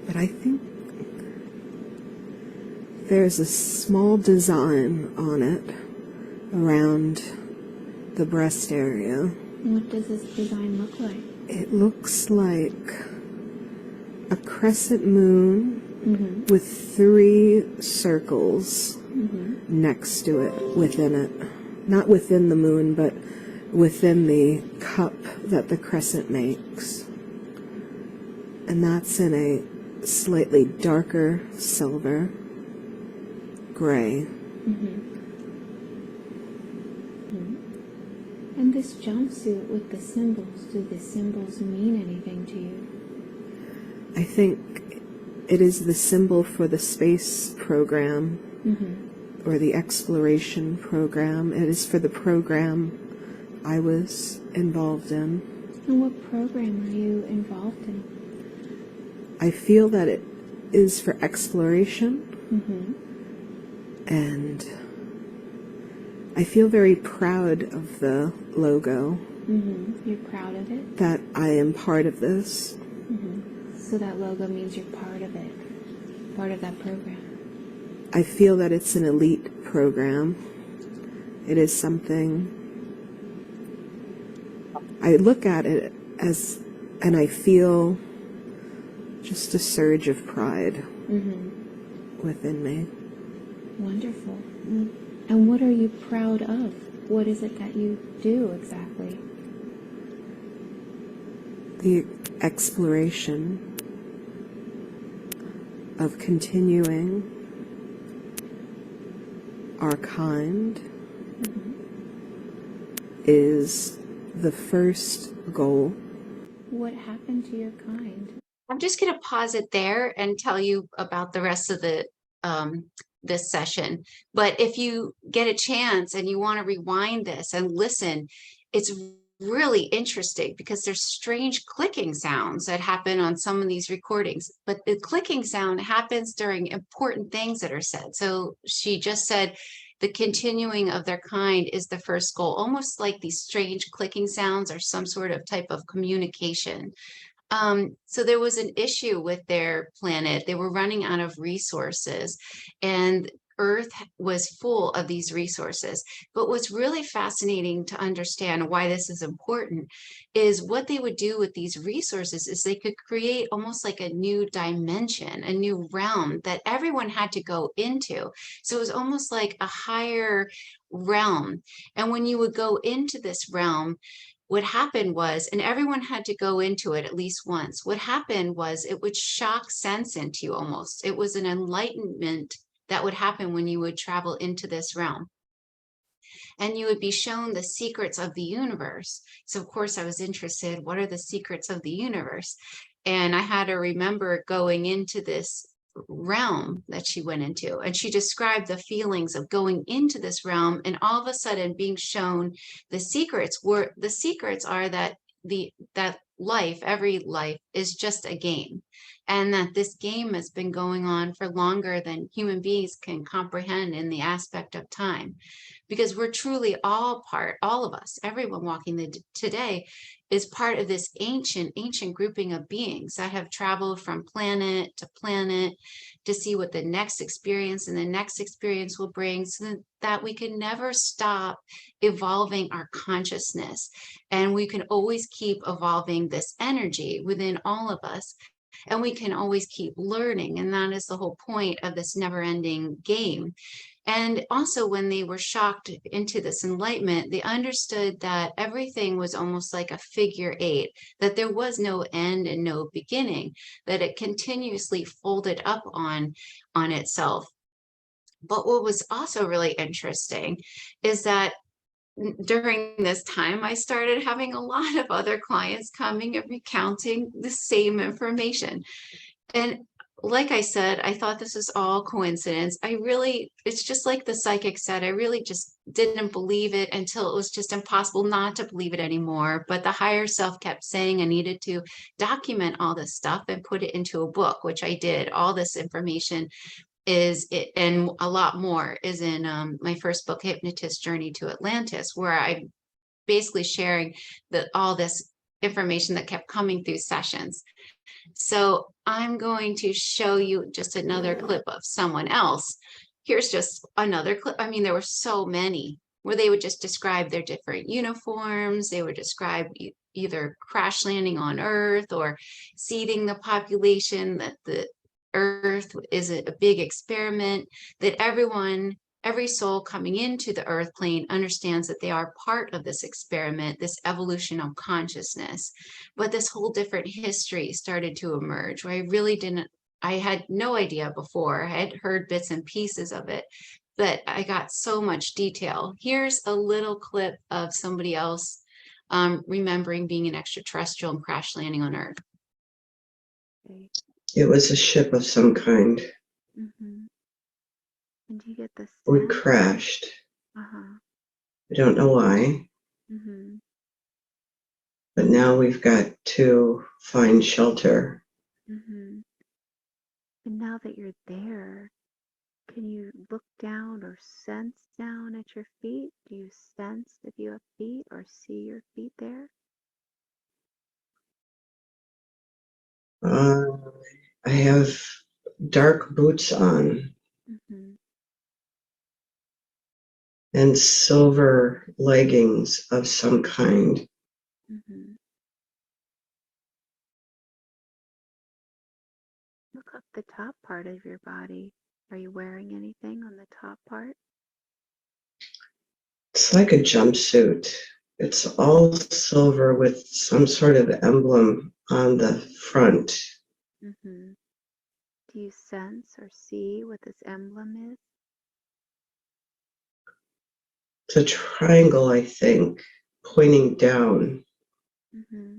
But I think there's a small design on it around the breast area.
What does this design look like?
It looks like a crescent moon with 3 circles next to it, within it. Not within the moon, but within the cup that the crescent makes. And that's in a slightly darker silver gray.
And this jumpsuit with the symbols, do the symbols mean anything to you?
I think it is the symbol for the space program or the exploration program. It is for the program I was involved in.
And what program are you involved in?
I feel that it is for exploration, and I feel very proud of the logo.
You're proud of it?
that I am part of this.
So that logo means you're part of it, part of that program.
I feel that it's an elite program. It is something, I look at it as, and I feel just a surge of pride within me.
Wonderful. And what are you proud of? What is it that you do exactly?
The exploration of continuing our kind is the first goal.
What happened to your kind?
I'm just going to pause it there and tell you about the rest of the this session. But if you get a chance and you want to rewind this and listen, it's really interesting because there's strange clicking sounds that happen on some of these recordings, but the clicking sound happens during important things that are said. So she just said the continuing of their kind is the first goal, almost like these strange clicking sounds are some sort of type of communication. So there was an issue with their planet. They were running out of resources, and Earth was full of these resources. But what's really fascinating to understand why this is important is what they would do with these resources is they could create almost like a new dimension, a new realm that everyone had to go into. So it was almost like a higher realm. And when you would go into this realm, what happened was, and everyone had to go into it at least once, what happened was it would shock sense into you almost. It was an enlightenment that would happen when you would travel into this realm. And you would be shown the secrets of the universe. So of course I was interested, what are the secrets of the universe? And I had to remember going into this realm that she went into, and she described the feelings of going into this realm and all of a sudden being shown the secrets. Were the secrets are that every life is just a game, and that this game has been going on for longer than human beings can comprehend in the aspect of time, because we're truly all of us, everyone walking today is part of this ancient grouping of beings that have traveled from planet to planet to see what the next experience and the next experience will bring, so that we can never stop evolving our consciousness. And we can always keep evolving this energy within all of us. And we can always keep learning. And that is the whole point of this never-ending game. And also when they were shocked into this enlightenment, they understood that everything was almost like a figure eight, that there was no end and no beginning, that it continuously folded up on itself. But what was also really interesting is that during this time, I started having a lot of other clients coming and recounting the same information. And like I said, I thought this is all coincidence. It's just like the psychic said, I really just didn't believe it until it was just impossible not to believe it anymore. But the higher self kept saying I needed to document all this stuff and put it into a book, which I did. All this information and a lot more is in my first book, Hypnotist Journey to Atlantis, where I'm basically sharing all this information that kept coming through sessions. So I'm going to show you just another clip of someone else. Here's just another clip. I mean, there were so many where they would just describe their different uniforms. They would describe either crash landing on Earth or seeding the population, that the Earth is a big experiment, that every soul coming into the earth plane understands that they are part of this experiment, this evolution of consciousness. But this whole different history started to emerge where I had no idea before. I had heard bits and pieces of it, but I got so much detail. Here's a little clip of somebody else remembering being an extraterrestrial and crash landing on Earth.
It was a ship of some kind.
And you get this.
We crashed. I don't know why. But now we've got to find shelter.
And now that you're there,
Can you look down or sense down at your feet? Do you sense if you have feet or see your feet there?
I have dark boots on
Mm-hmm.
and silver leggings of some kind.
Mm-hmm. Look up the top part of your body. Are you wearing anything on the top part?
It's like a jumpsuit. It's all silver with some sort of emblem on the front.
Mm-hmm. Do you sense or see what this emblem is?
It's a triangle, I think, pointing down.
Mm-hmm.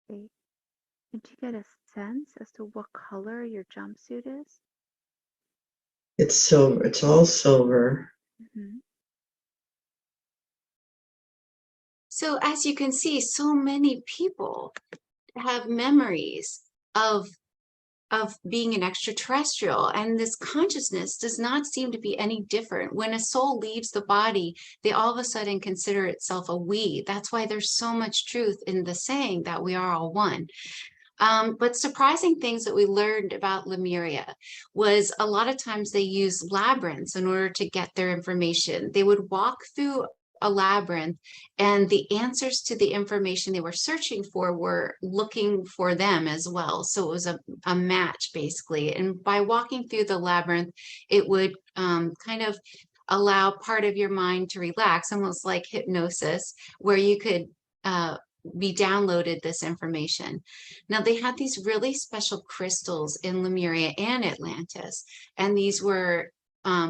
Okay. And do you get a sense as to what color your jumpsuit is?
It's silver. It's all silver.
Mm-hmm.
So as you can see, so many people have memories of being an extraterrestrial, and this consciousness does not seem to be any different. When a soul leaves the body, they all of a sudden consider itself a we. That's why there's so much truth in the saying that we are all one. But surprising things that we learned about Lemuria was a lot of times they used labyrinths in order to get their information. They would walk through a labyrinth, and the answers to the information they were searching for were looking for them as well. So it was a match, basically. And by walking through the labyrinth, it would kind of allow part of your mind to relax, almost like hypnosis, where you could be downloaded this information. Now, they had these really special crystals in Lemuria and Atlantis, and these were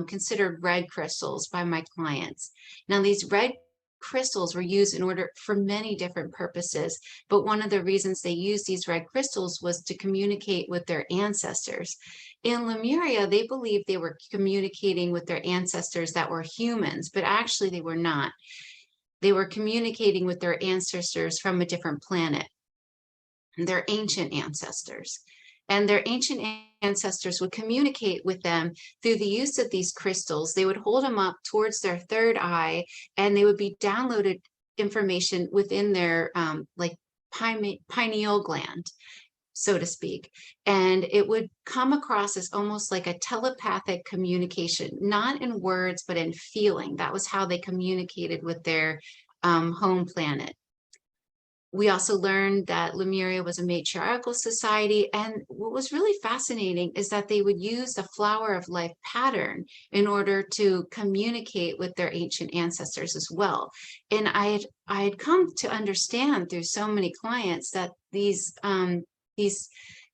considered red crystals by my clients. Now, these red crystals were used in order for many different purposes, but one of the reasons they used these red crystals was to communicate with their ancestors. In Lemuria, they believed they were communicating with their ancestors that were humans, but actually they were not. They were communicating with their ancestors from a different planet, their ancient ancestors. And their ancient ancestors would communicate with them through the use of these crystals. They would hold them up towards their third eye, and they would be downloaded information within their like pineal gland, so to speak. And it would come across as almost like a telepathic communication, not in words, but in feeling. That was how they communicated with their home planet. We also learned that Lemuria was a matriarchal society. And what was really fascinating is that they would use the flower of life pattern in order to communicate with their ancient ancestors as well. And I had come to understand through so many clients that the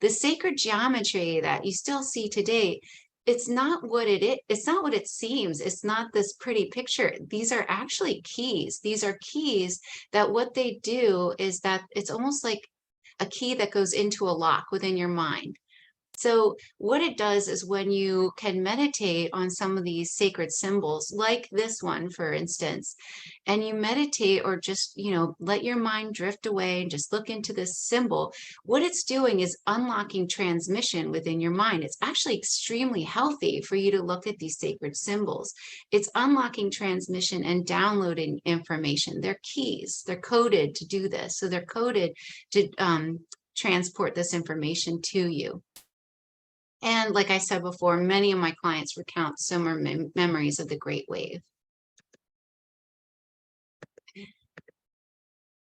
sacred geometry that you still see today, it's not what it is. It's not what it seems. It's not this pretty picture. These are actually keys. These are keys that what they do is that it's almost like a key that goes into a lock within your mind. So what it does is when you can meditate on some of these sacred symbols, like this one, for instance, and you meditate or just, let your mind drift away and just look into this symbol, what it's doing is unlocking transmission within your mind. It's actually extremely healthy for you to look at these sacred symbols. It's unlocking transmission and downloading information. They're keys. They're coded to do this. So they're coded to transport this information to you. And like I said before, many of my clients recount similar memories of the Great Wave.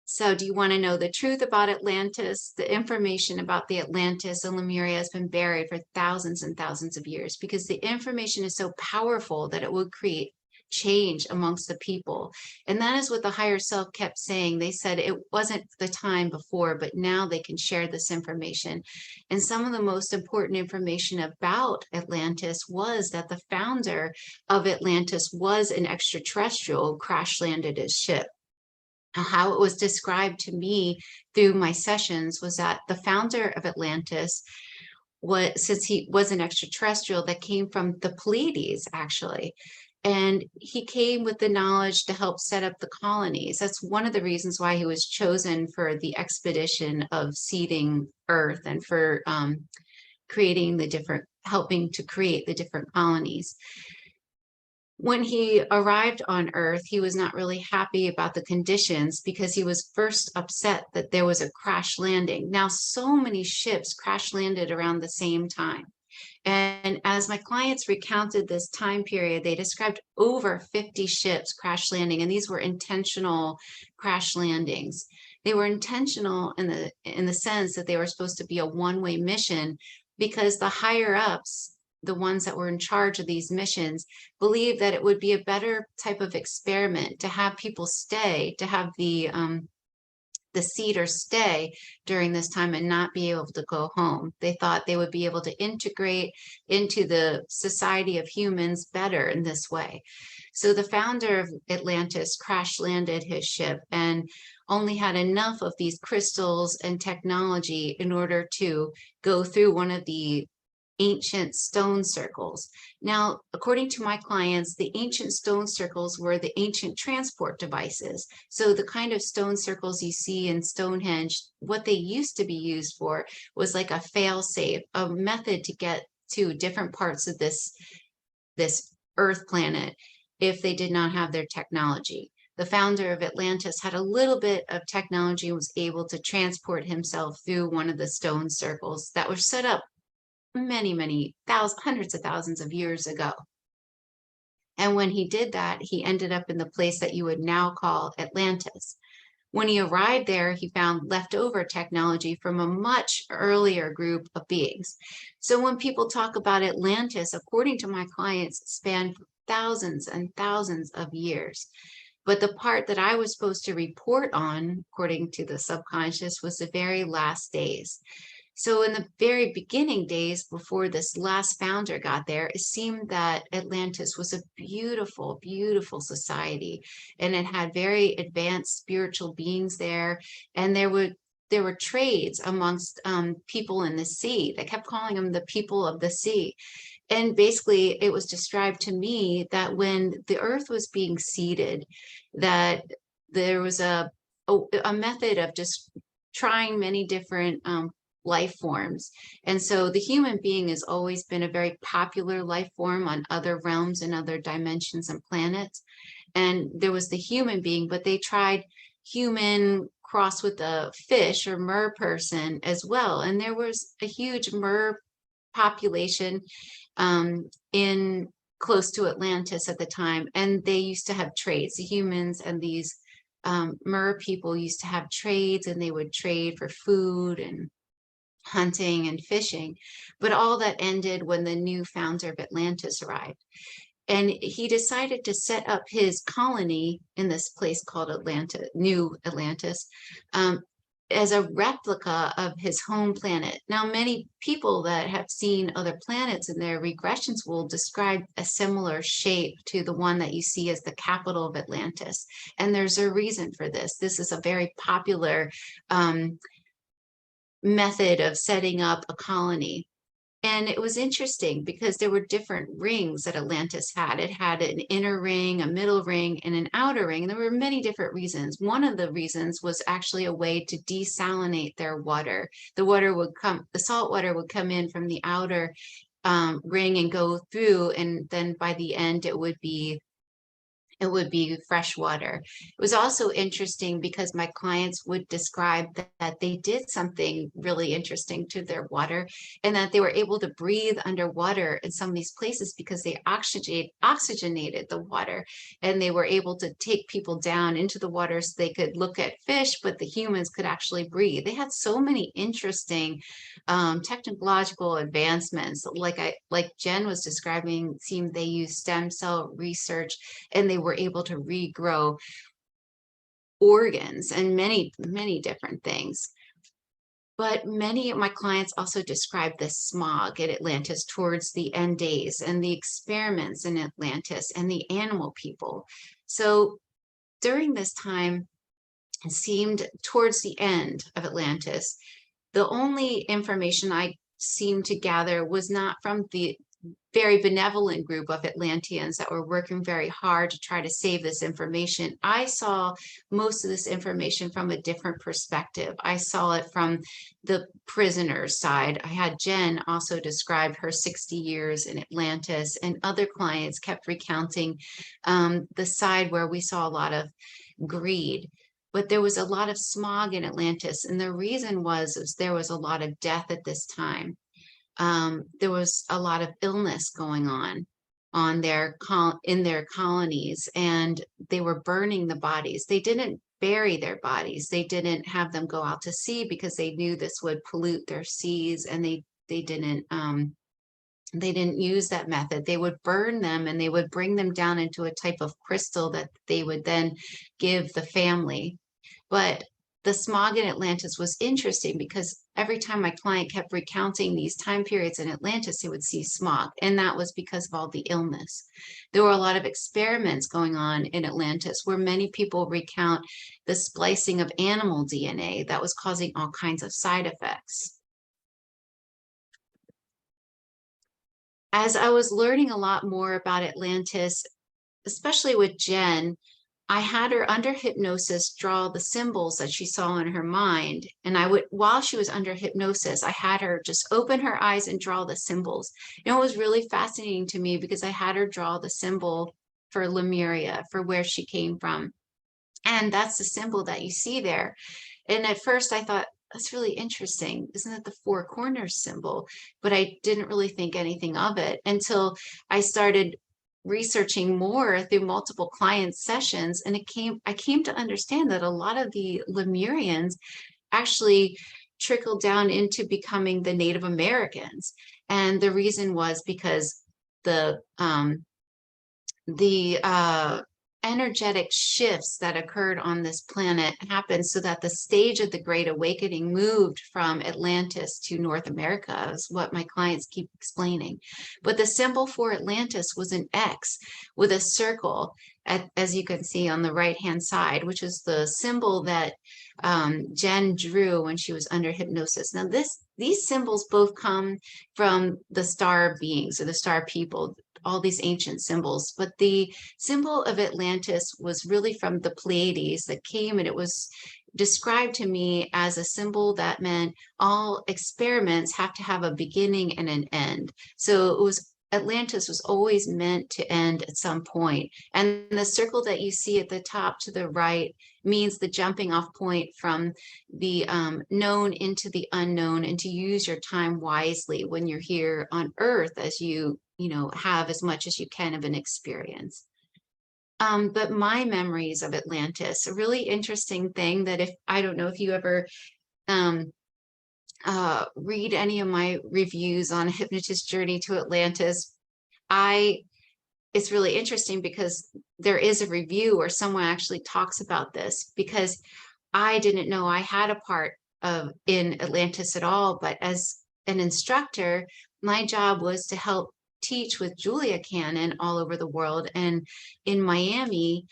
So do you want to know the truth about Atlantis? The information about the Atlantis and Lemuria has been buried for thousands and thousands of years because the information is so powerful that it would create change amongst the people. And that is what the higher self kept saying. They said it wasn't the time before, but now they can share this information. And some of the most important information about Atlantis was that the founder of Atlantis was an extraterrestrial who crash landed his ship. How it was described to me through my sessions was that the founder of Atlantis since he was an extraterrestrial that came from the Pleiades, actually. And he came with the knowledge to help set up the colonies. That's one of the reasons why he was chosen for the expedition of seeding Earth and for creating the different helping to create the different colonies. When he arrived on Earth, he was not really happy about the conditions because he was first upset that there was a crash landing. Now, so many ships crash landed around the same time. And as my clients recounted this time period, they described over 50 ships crash landing, and these were intentional crash landings. They were intentional in the sense that they were supposed to be a one-way mission, because the higher ups, the ones that were in charge of these missions, believed that it would be a better type of experiment to have people stay, to have the seeders stay during this time and not be able to go home. They thought they would be able to integrate into the society of humans better in this way. So the founder of Atlantis crash landed his ship and only had enough of these crystals and technology in order to go through one of the ancient stone circles. Now, according to my clients, the ancient stone circles were the ancient transport devices. So the kind of stone circles you see in Stonehenge, what they used to be used for was like a fail-safe, a method to get to different parts of this Earth planet if they did not have their technology. The founder of Atlantis had a little bit of technology and was able to transport himself through one of the stone circles that were set up many hundreds of thousands of years ago. And when he did that, he ended up in the place that you would now call Atlantis. When he arrived there, he found leftover technology from a much earlier group of beings. So when people talk about Atlantis, according to my clients, it spanned thousands and thousands of years. But the part that I was supposed to report on, according to the subconscious, was the very last days. So in the very beginning days before this last founder got there, it seemed that Atlantis was a beautiful, beautiful society, and it had very advanced spiritual beings there. And there were trades amongst people in the sea. They kept calling them the people of the sea. And basically it was described to me that when the earth was being seeded, that there was a method of just trying many different life forms. And so the human being has always been a very popular life form on other realms and other dimensions and planets. And there was the human being, but they tried human cross with a fish or mer person as well. And there was a huge mer population in close to Atlantis at the time. And they used to have trades. The humans and these mer people used to have trades, and they would trade for food and hunting and fishing. But all that ended when the new founder of Atlantis arrived. And he decided to set up his colony in this place called Atlantis, New Atlantis, as a replica of his home planet. Now, many people that have seen other planets in their regressions will describe a similar shape to the one that you see as the capital of Atlantis. And there's a reason for this. This is a very popular method of setting up a colony. And it was interesting because there were different rings that Atlantis had. It had an inner ring, a middle ring, and an outer ring. And there were many different reasons. One of the reasons was actually a way to desalinate their water. The salt water would come in from the outer ring and go through, and then by the end it would be fresh water. It was also interesting because my clients would describe that they did something really interesting to their water, and that they were able to breathe underwater in some of these places because they oxygenated the water, and they were able to take people down into the water so they could look at fish, but the humans could actually breathe. They had so many interesting technological advancements. Like Jen was describing, seemed they used stem cell research, and they were able to regrow organs and many different things. But many of my clients also described the smog at Atlantis towards the end days, and the experiments in Atlantis, and the animal people. So during this time, it seemed towards the end of Atlantis, the only information I seemed to gather was not from the very benevolent group of Atlanteans that were working very hard to try to save this information. I saw most of this information from a different perspective. I saw it from the prisoner's side. I had Jen also describe her 60 years in Atlantis, and other clients kept recounting the side where we saw a lot of greed. But there was a lot of smog in Atlantis, and the reason was there was a lot of death at this time. There was a lot of illness going on in their colonies, and they were burning the bodies. They didn't bury their bodies. They didn't have them go out to sea because they knew this would pollute their seas, and they didn't use that method. They would burn them, and they would bring them down into a type of crystal that they would then give the family. But the smog in Atlantis was interesting because every time my client kept recounting these time periods in Atlantis, they would see smog. And that was because of all the illness. There were a lot of experiments going on in Atlantis where many people recount the splicing of animal DNA that was causing all kinds of side effects. As I was learning a lot more about Atlantis, especially with Jen, I had her under hypnosis draw the symbols that she saw in her mind. And while she was under hypnosis, I had her just open her eyes and draw the symbols. It was really fascinating to me because I had her draw the symbol for Lemuria, for where she came from. And that's the symbol that you see there. And at first I thought, that's really interesting. Isn't it the four corners symbol? But I didn't really think anything of it until I started researching more through multiple client sessions, and I came to understand that a lot of the Lemurians actually trickled down into becoming the Native Americans, and the reason was because the energetic shifts that occurred on this planet happened so that the stage of the Great Awakening moved from Atlantis to North America, is what my clients keep explaining. But the symbol for Atlantis was an X with a circle, as you can see on the right-hand side, which is the symbol that Jen drew when she was under hypnosis. Now, these symbols both come from the star beings or the star people, all these ancient symbols, but the symbol of Atlantis was really from the Pleiades that came, and it was described to me as a symbol that meant all experiments have to have a beginning and an end. So Atlantis was always meant to end at some point. And the circle that you see at the top to the right means the jumping off point from the known into the unknown, and to use your time wisely when you're here on Earth, as you have as much as you can of an experience. But my memories of Atlantis, a really interesting thing that I don't know if you ever read any of my reviews on Hypnotist Journey to Atlantis, it's really interesting because there is a review where someone actually talks about this, because I didn't know I had a part in Atlantis at all. But as an instructor, my job was to help teach with Julia Cannon all over the world. And in Miami,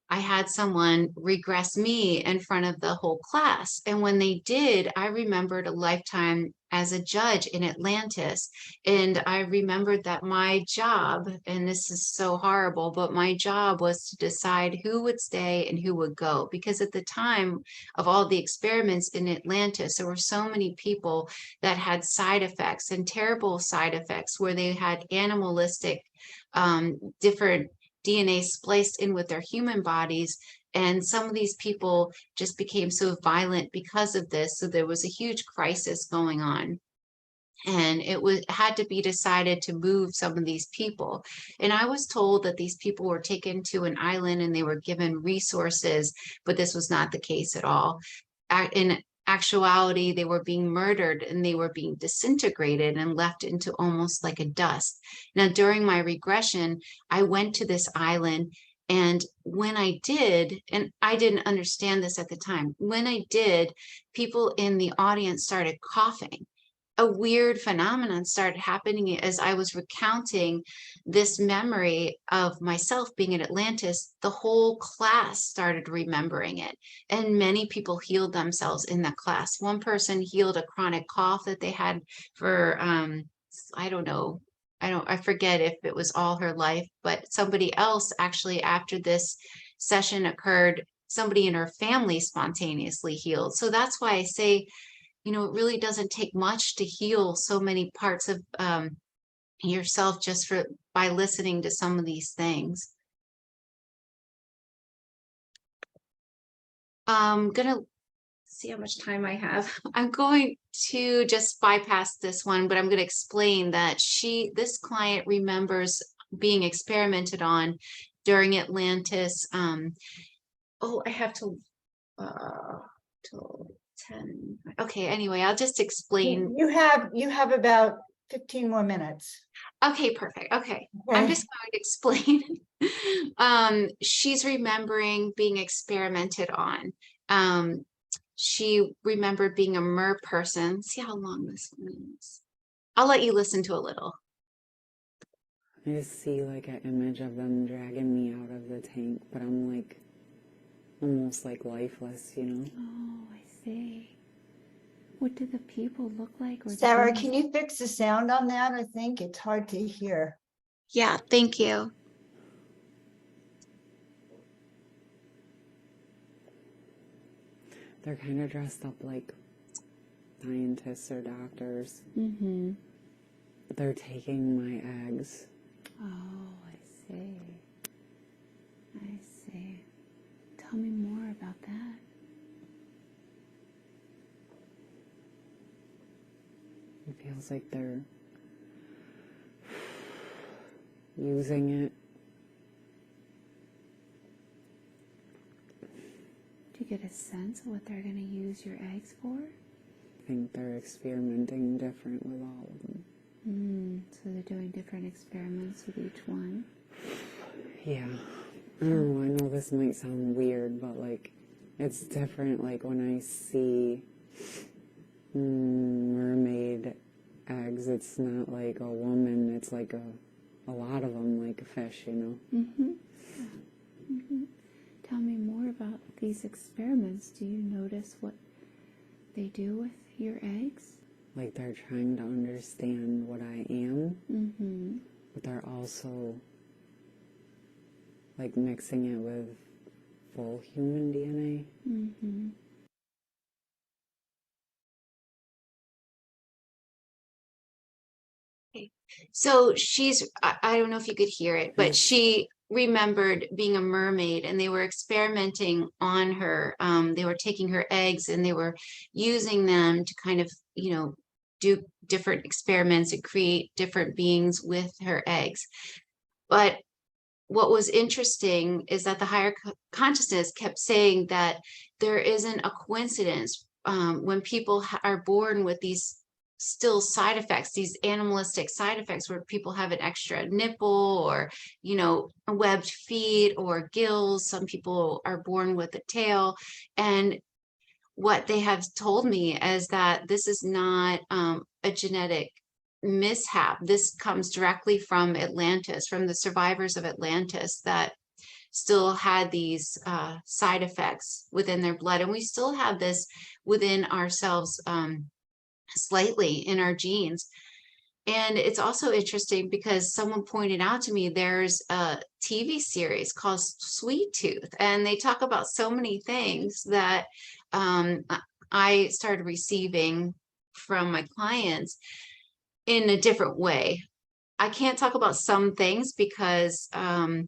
I had someone regress me in front of the whole class. And when they did, I remembered a lifetime as a judge in Atlantis. And I remembered that my job, and this is so horrible, but my job was to decide who would stay and who would go. Because at the time of all the experiments in Atlantis, there were so many people that had side effects, and terrible side effects, where they had animalistic, different DNA spliced in with their human bodies. And some of these people just became so violent because of this. So there was a huge crisis going on. And it had to be decided to move some of these people. And I was told that these people were taken to an island and they were given resources, but this was not the case at all. In actuality, they were being murdered and they were being disintegrated and left into almost like a dust. Now, during my regression, I went to this island, and when I did, and I didn't understand this at the time, when I did, people in the audience started coughing. A weird phenomenon started happening as I was recounting this memory of myself being in Atlantis. The whole class started remembering it, and many people healed themselves in that class. One person healed a chronic cough that they had for, I don't know, I forget if it was all her life, but somebody else actually, after this session occurred, somebody in her family spontaneously healed. So that's why I say, you know, it really doesn't take much to heal so many parts of yourself just by listening to some of these things. I'm gonna see how much time I have. I'm going to just bypass this one, but I'm going to explain that this client remembers being experimented on during Atlantis. Oh, I have to till 10. Okay, anyway, I'll just explain.
You have about 15 more minutes.
Okay, perfect. Okay. I'm just going to explain. She's remembering being experimented on. She remembered being a mer person. See how long this one is. I'll let you listen to a little.
I just see like an image of them dragging me out of the tank, but I'm like almost like lifeless, you know?
Oh, I see. What do the people look like? Or
Sarah, can you fix the sound on that? I think it's hard to hear.
Yeah, thank you.
They're kind of dressed up like scientists or doctors.
Mm-hmm.
They're taking my eggs.
Oh, I see. I see. Tell me more about that.
It feels like they're using it.
Do you get a sense of what they're going to use your eggs for?
I think they're experimenting different with all of them.
So they're doing different experiments with each one.
Yeah. I don't know, I know this might sound weird, but like it's different like when I see mermaid eggs, it's not like a woman, it's like a lot of them, like a fish, you know?
Mm-hmm. Mm-hmm. Tell me more about these experiments. Do you notice what they do with your eggs?
Like they're trying to understand what I am,
Mm-hmm.
but they're also like mixing it with full human DNA.
Mm-hmm.
So I don't know if you could hear it, but she remembered being a mermaid and they were experimenting on her. They were taking her eggs and they were using them to kind of, you know, do different experiments and create different beings with her eggs. But what was interesting is that the higher consciousness kept saying that there isn't a coincidence when people are born with these still side effects, these animalistic side effects where people have an extra nipple or, you know, webbed feet or gills. Some people are born with a tail. And what they have told me is that this is not a genetic mishap. This comes directly from Atlantis, from the survivors of Atlantis that still had these side effects within their blood. And we still have this within ourselves slightly in our genes. And it's also interesting because someone pointed out to me there's a TV series called Sweet Tooth, and they talk about so many things that I started receiving from my clients in a different way. I can't talk about some things because I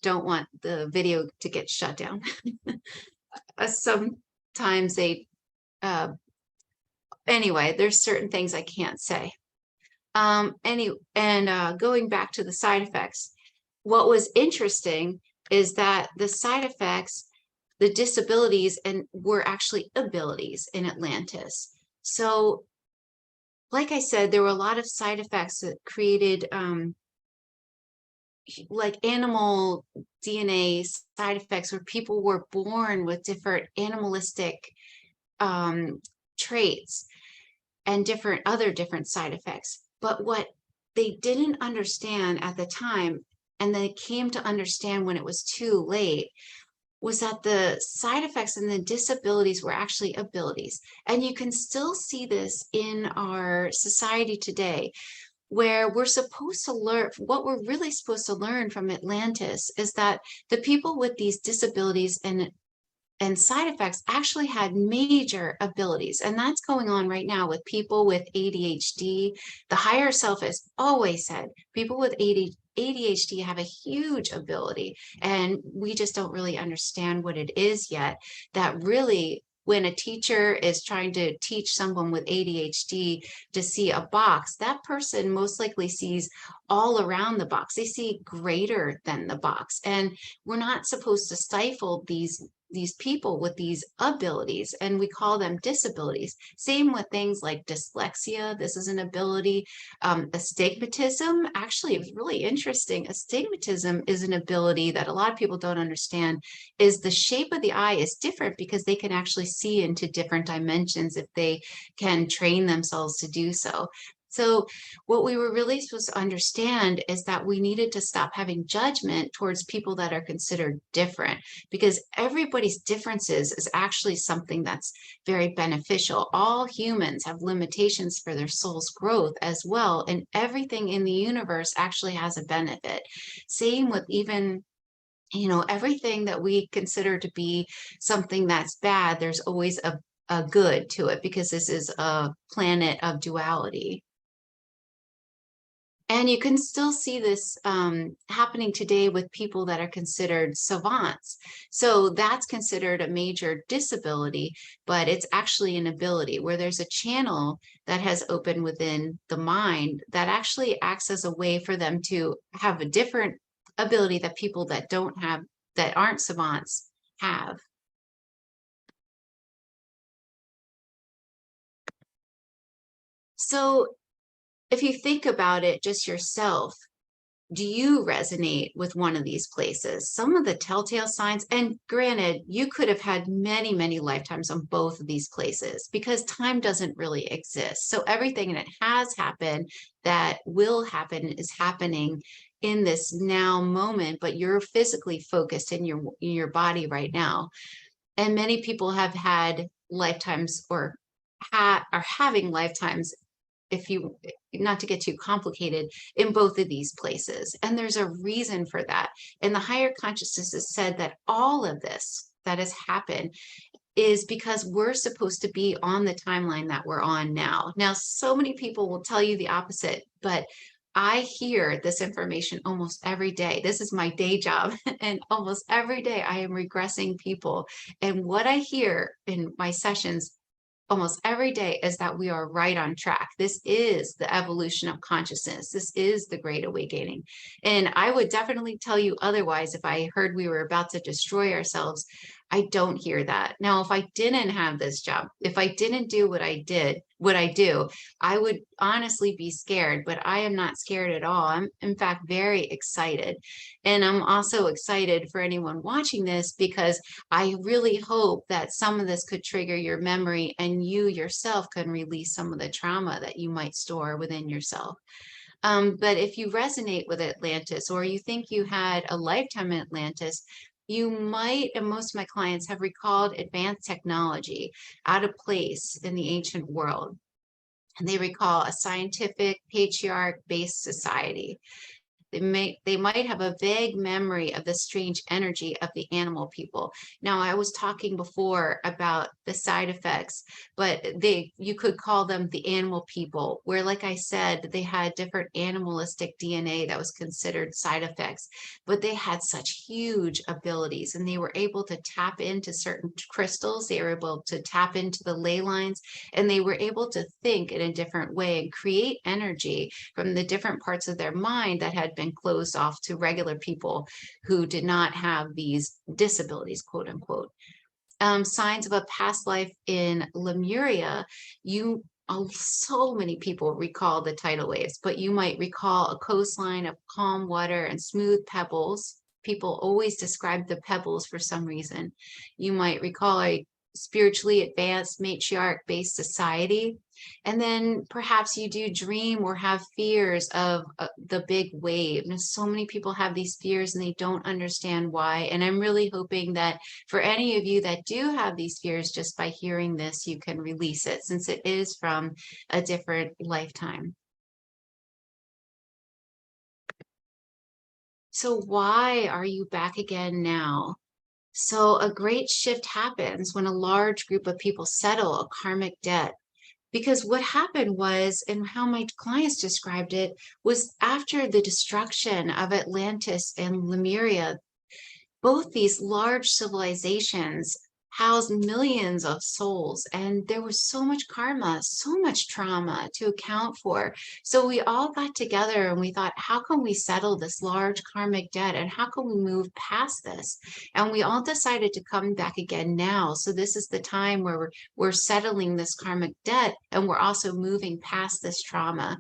don't want the video to get shut down. Sometimes they anyway, there's certain things I can't say. Going back to the side effects, what was interesting is that the side effects, the disabilities, and were actually abilities in Atlantis. So, like I said, there were a lot of side effects that created like animal DNA side effects where people were born with different animalistic traits and different side effects. But what they didn't understand at the time, and they came to understand when it was too late, was that the side effects and the disabilities were actually abilities. And you can still see this in our society today, where we're supposed to learn, what we're really supposed to learn from Atlantis is that the people with these disabilities and side effects actually had major abilities. And that's going on right now with people with ADHD. The higher self has always said people with ADHD have a huge ability, and we just don't really understand what it is yet. That really, when a teacher is trying to teach someone with ADHD to see a box, that person most likely sees all around the box. They see greater than the box. And we're not supposed to stifle these people with these abilities, and we call them disabilities. Same with things like dyslexia. This is an ability. Astigmatism, actually, it was really interesting. Astigmatism is an ability that a lot of people don't understand, is the shape of the eye is different because they can actually see into different dimensions if they can train themselves to do so. So what we were really supposed to understand is that we needed to stop having judgment towards people that are considered different, because everybody's differences is actually something that's very beneficial. All humans have limitations for their soul's growth as well, and everything in the universe actually has a benefit. Same with even, you know, everything that we consider to be something that's bad, there's always a good to it, because this is a planet of duality. And you can still see this happening today with people that are considered savants. So that's considered a major disability, but it's actually an ability where there's a channel that has opened within the mind that actually acts as a way for them to have a different ability that people that don't have, that aren't savants, have. So if you think about it just yourself, do you resonate with one of these places? Some of the telltale signs, and granted, you could have had many, many lifetimes on both of these places because time doesn't really exist. So everything that has happened, that will happen, is happening in this now moment, but you're physically focused in your body right now. And many people have had lifetimes or are having lifetimes, if you, not to get too complicated, in both of these places. And there's a reason for that. And the higher consciousness has said that all of this that has happened is because we're supposed to be on the timeline that we're on now. Now, so many people will tell you the opposite, but I hear this information almost every day. This is my day job. And almost every day I am regressing people. And what I hear in my sessions almost every day is that we are right on track. This is the evolution of consciousness. This is the great awakening. And I would definitely tell you otherwise if I heard we were about to destroy ourselves. I don't hear that. Now, if I didn't have this job, if I didn't do what I do, I would honestly be scared, but I am not scared at all. I'm in fact very excited. And I'm also excited for anyone watching this because I really hope that some of this could trigger your memory and you yourself can release some of the trauma that you might store within yourself. But if you resonate with Atlantis, or you think you had a lifetime in Atlantis, you might, and most of my clients have recalled advanced technology out of place in the ancient world. And they recall a scientific, patriarch-based society. They might have a vague memory of the strange energy of the animal people. Now, I was talking before about the side effects, but you could call them the animal people, where, like I said, they had different animalistic DNA that was considered side effects, but they had such huge abilities, and they were able to tap into certain crystals. They were able to tap into the ley lines, and they were able to think in a different way and create energy from the different parts of their mind that had been closed off to regular people who did not have these disabilities, quote unquote. Signs of a past life in Lemuria, so many people recall the tidal waves, but you might recall a coastline of calm water and smooth pebbles. People always describe the pebbles for some reason. You might recall a spiritually advanced matriarch-based society. And then perhaps you do dream or have fears of the big wave. And so many people have these fears and they don't understand why. And I'm really hoping that for any of you that do have these fears, just by hearing this, you can release it, since it is from a different lifetime. So why are you back again now? So a great shift happens when a large group of people settle a karmic debt. Because what happened was, and how my clients described it, was after the destruction of Atlantis and Lemuria, both these large civilizations housed millions of souls, and there was so much karma, so much trauma to account for. So we all got together and we thought, how can we settle this large karmic debt, and how can we move past this? And we all decided to come back again now. So this is the time where we're settling this karmic debt, and we're also moving past this trauma.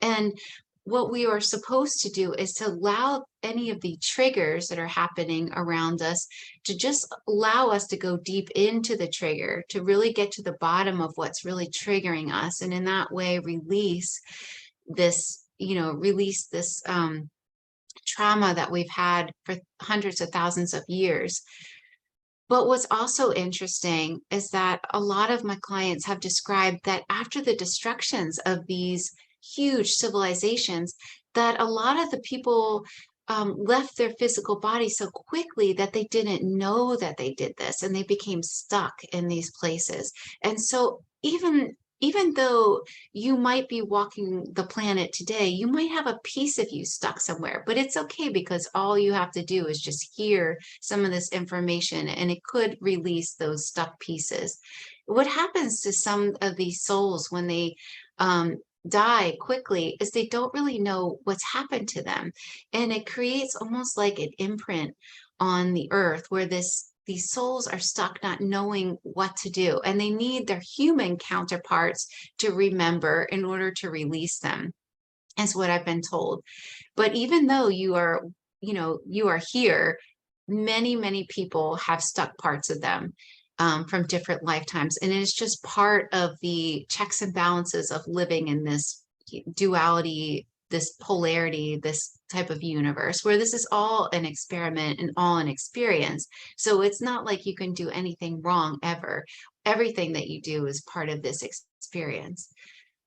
And what we are supposed to do is to allow any of the triggers that are happening around us to just allow us to go deep into the trigger, to really get to the bottom of what's really triggering us. And in that way, release this, trauma that we've had for hundreds of thousands of years. But what's also interesting is that a lot of my clients have described that after the destructions of these huge civilizations, that a lot of the people left their physical body so quickly that they didn't know that they did this, and they became stuck in these places. And so even though you might be walking the planet today, you might have a piece of you stuck somewhere, but it's okay, because all you have to do is just hear some of this information and it could release those stuck pieces. What happens to some of these souls when they die quickly is they don't really know what's happened to them, and it creates almost like an imprint on the earth where these souls are stuck not knowing what to do, and they need their human counterparts to remember in order to release them, is what I've been told. But even though you are here, many people have stuck parts of them from different lifetimes. And it's just part of the checks and balances of living in this duality, this polarity, this type of universe, where this is all an experiment and all an experience. So it's not like you can do anything wrong ever. Everything that you do is part of this experience.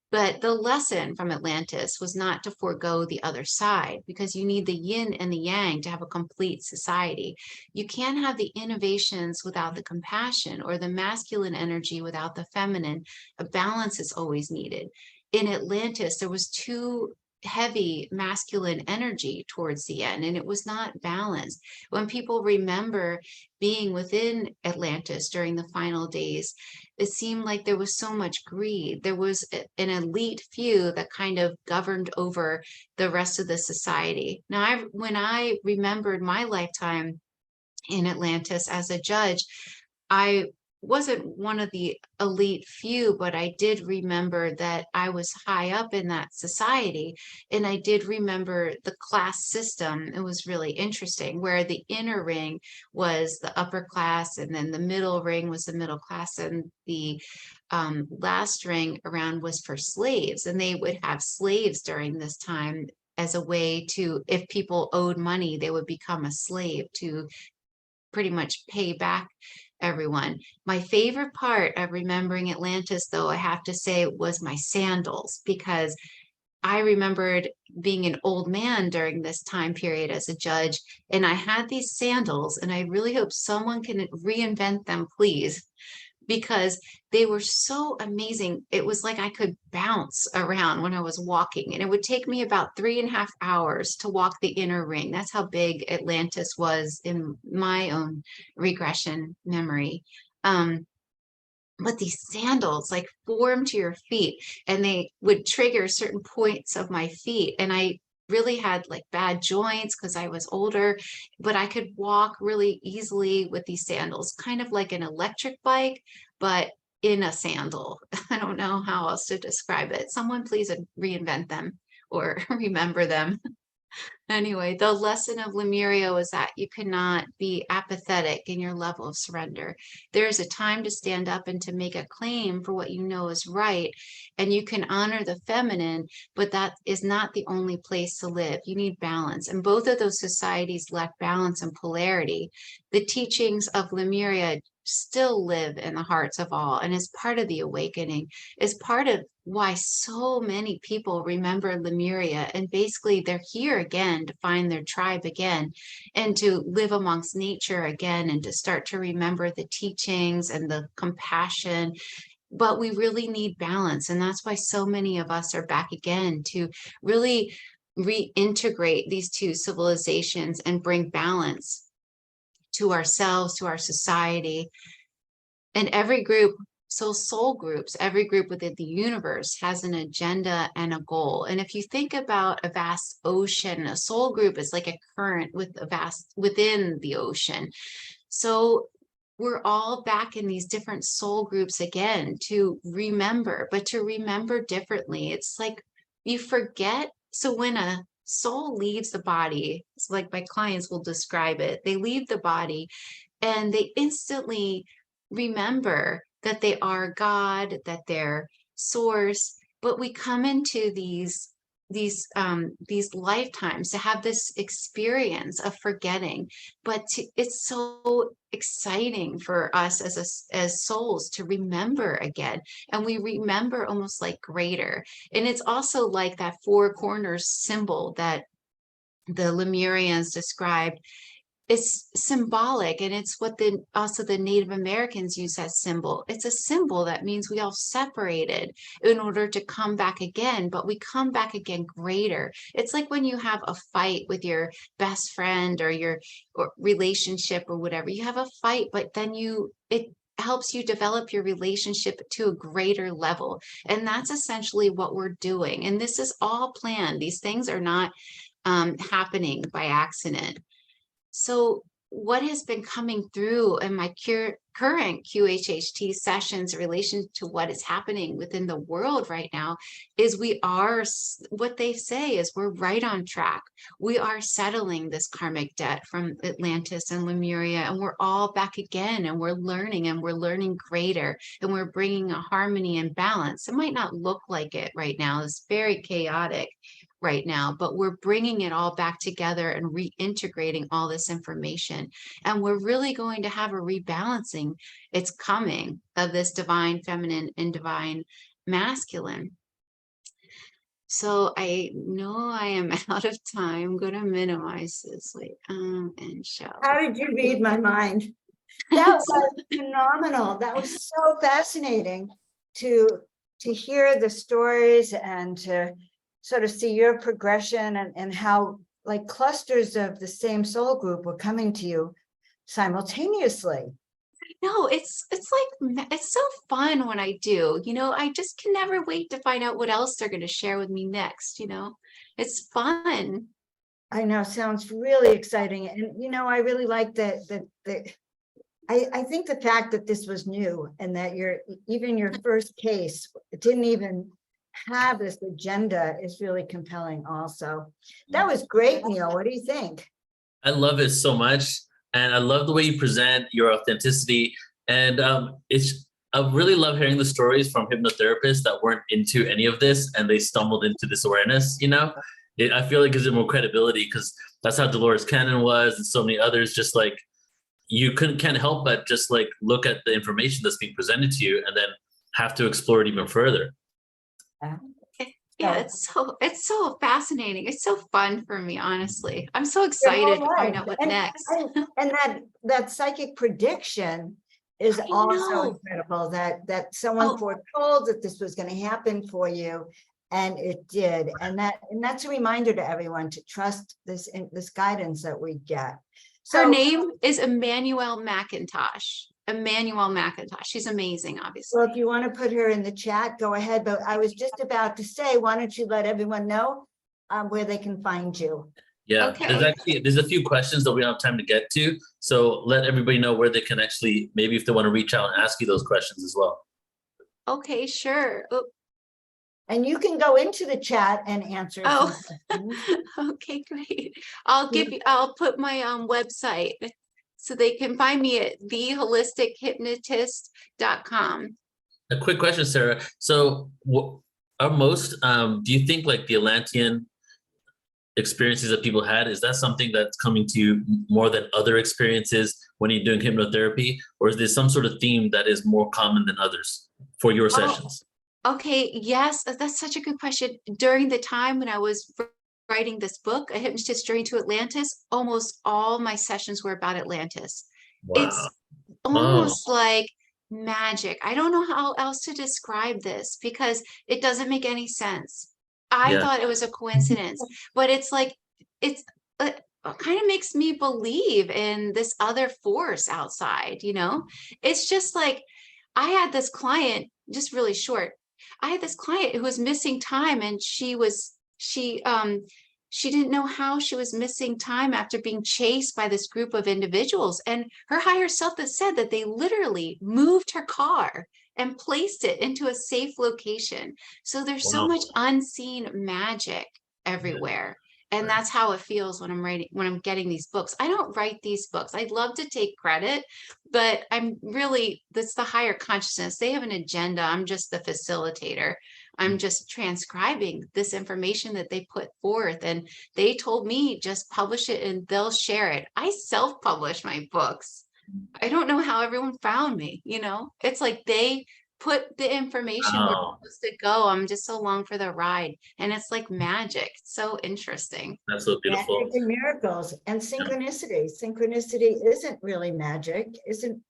But the lesson from Atlantis was not to forego the other side, because you need the yin and the yang to have a complete society. You can't have the innovations without the compassion, or the masculine energy without the feminine. A balance is always needed. In Atlantis, there was too heavy masculine energy towards the end, and it was not balanced. When people remember being within Atlantis during the final days, it seemed like there was so much greed. There was an elite few that kind of governed over the rest of the society. Now, when I remembered my lifetime in Atlantis as a judge, I wasn't one of the elite few, but I did remember that I was high up in that society. And I did remember the class system. It was really interesting, where the inner ring was the upper class, and then the middle ring was the middle class, and the last ring around was for slaves. And they would have slaves during this time as a way to, if people owed money, they would become a slave to pretty much pay back everyone. My favorite part of remembering Atlantis, though, I have to say, was my sandals, because I remembered being an old man during this time period as a judge, and I had these sandals, and I really hope someone can reinvent them, please, because they were so amazing. It was like I could bounce around when I was walking, and it would take me about 3.5 hours to walk the inner ring. That's how big Atlantis was in my own regression memory. But these sandals like form to your feet, and they would trigger certain points of my feet. And I really had like bad joints because I was older, but I could walk really easily with these sandals, kind of like an electric bike, but in a sandal. I don't know how else to describe it. Someone please reinvent them or remember them. Anyway, the lesson of Lemuria was that you cannot be apathetic in your level of surrender. There's a time to stand up and to make a claim for what you know is right. And you can honor the feminine, but that is not the only place to live. You need balance. And both of those societies lack balance and polarity. The teachings of Lemuria still live in the hearts of all, and is part of the awakening, is part of why so many people remember Lemuria, and basically they're here again to find their tribe again and to live amongst nature again and to start to remember the teachings and the compassion. But we really need balance, and that's why so many of us are back again to really reintegrate these two civilizations and bring balance to ourselves, to our society. And every group, so soul groups, every group within the universe has an agenda and a goal. And if you think about a vast ocean, a soul group is like a current with a vast within the ocean. So we're all back in these different soul groups again to remember, but to remember differently. It's like you forget. So when a soul leaves the body, it's like my clients will describe it, they leave the body and they instantly remember that they are God, that they're source. But we come into these lifetimes to have this experience of forgetting. But it's so exciting for us as souls to remember again, and we remember almost like greater. And it's also like that four corners symbol that the Lemurians described. It's symbolic, and it's what also the Native Americans use as symbol. It's a symbol that means we all separated in order to come back again, but we come back again greater. It's like when you have a fight with your best friend or your relationship or whatever. You have a fight, but then it helps you develop your relationship to a greater level. And that's essentially what we're doing. And this is all planned. These things are not happening by accident. So what has been coming through in my current QHHT sessions in relation to what is happening within the world right now is we are, what they say is we're right on track. We are settling this karmic debt from Atlantis and Lemuria, and we're all back again, and we're learning greater, and we're bringing a harmony and balance. It might not look like it right now. It's very chaotic right now, but we're bringing it all back together and reintegrating all this information. And we're really going to have a rebalancing. It's coming of this divine feminine and divine masculine. So I know I am out of time. I'm going to minimize this and show.
How did you read my mind? That was phenomenal. That was so fascinating to hear the stories and to sort of see your progression and how like clusters of the same soul group were coming to you simultaneously.
No, it's like, it's so fun when I do, I just can never wait to find out what else they're going to share with me next, it's fun.
I know, sounds really exciting. And, I really like that I think the fact that this was new and that even your first case didn't even have this agenda is really compelling also. That was great, Neil. What do you think?
I love it so much. And I love the way you present your authenticity. And I really love hearing the stories from hypnotherapists that weren't into any of this and they stumbled into this awareness, I feel like it gives it more credibility because that's how Dolores Cannon was and so many others. Just like you can't help but just like look at the information that's being presented to you and then have to explore it even further.
Yeah, it's so fascinating. It's so fun for me, honestly. I'm so excited to find out what's next.
And that psychic prediction is also incredible, that someone foretold that this was going to happen for you, and it did. And that's a reminder to everyone to trust this guidance that we get. So
her name is Emmanuel McIntosh. Emmanuel McIntosh. She's amazing, obviously.
Well, if you want to put her in the chat, go ahead. But I was just about to say, why don't you let everyone know where they can find you?
Yeah,
okay.
There's a few questions that we don't have time to get to. So let everybody know where they can actually, maybe if they want to reach out and ask you those questions as well.
Okay, sure.
And you can go into the chat and answer.
Oh,
some questions.
okay, great. I'll put my website so they can find me at theholistichypnotist.com.
A quick question, Sarah. So are most, do you think like the Atlantean experiences that people had, is that something that's coming to you more than other experiences when you're doing hypnotherapy? Or is there some sort of theme that is more common than others for your sessions?
Okay, yes, that's such a good question. During the time when I was writing this book, A Hypnotist's Journey to Atlantis, almost all my sessions were about Atlantis.
Wow.
It's almost like magic. I don't know how else to describe this because it doesn't make any sense. I thought it was a coincidence, but it's like, it kind of makes me believe in this other force outside, you know? It's just like, I had this client, just really short. I had this client who was missing time, and she didn't know how she was missing time after being chased by this group of individuals. And her higher self has said that they literally moved her car and placed it into a safe location. So there's so much unseen magic everywhere. And that's how it feels when I'm getting these books. I don't write these books. I'd love to take credit, but that's the higher consciousness. They have an agenda. I'm just the facilitator. I'm just transcribing this information that they put forth. And they told me just publish it and they'll share it. I self-publish my books. I don't know how everyone found me, you know? It's like they put the information where it's supposed to go. I'm just along for the ride. And it's like magic. It's so interesting.
That's so beautiful.
Magic and miracles and synchronicity. Synchronicity isn't really magic. It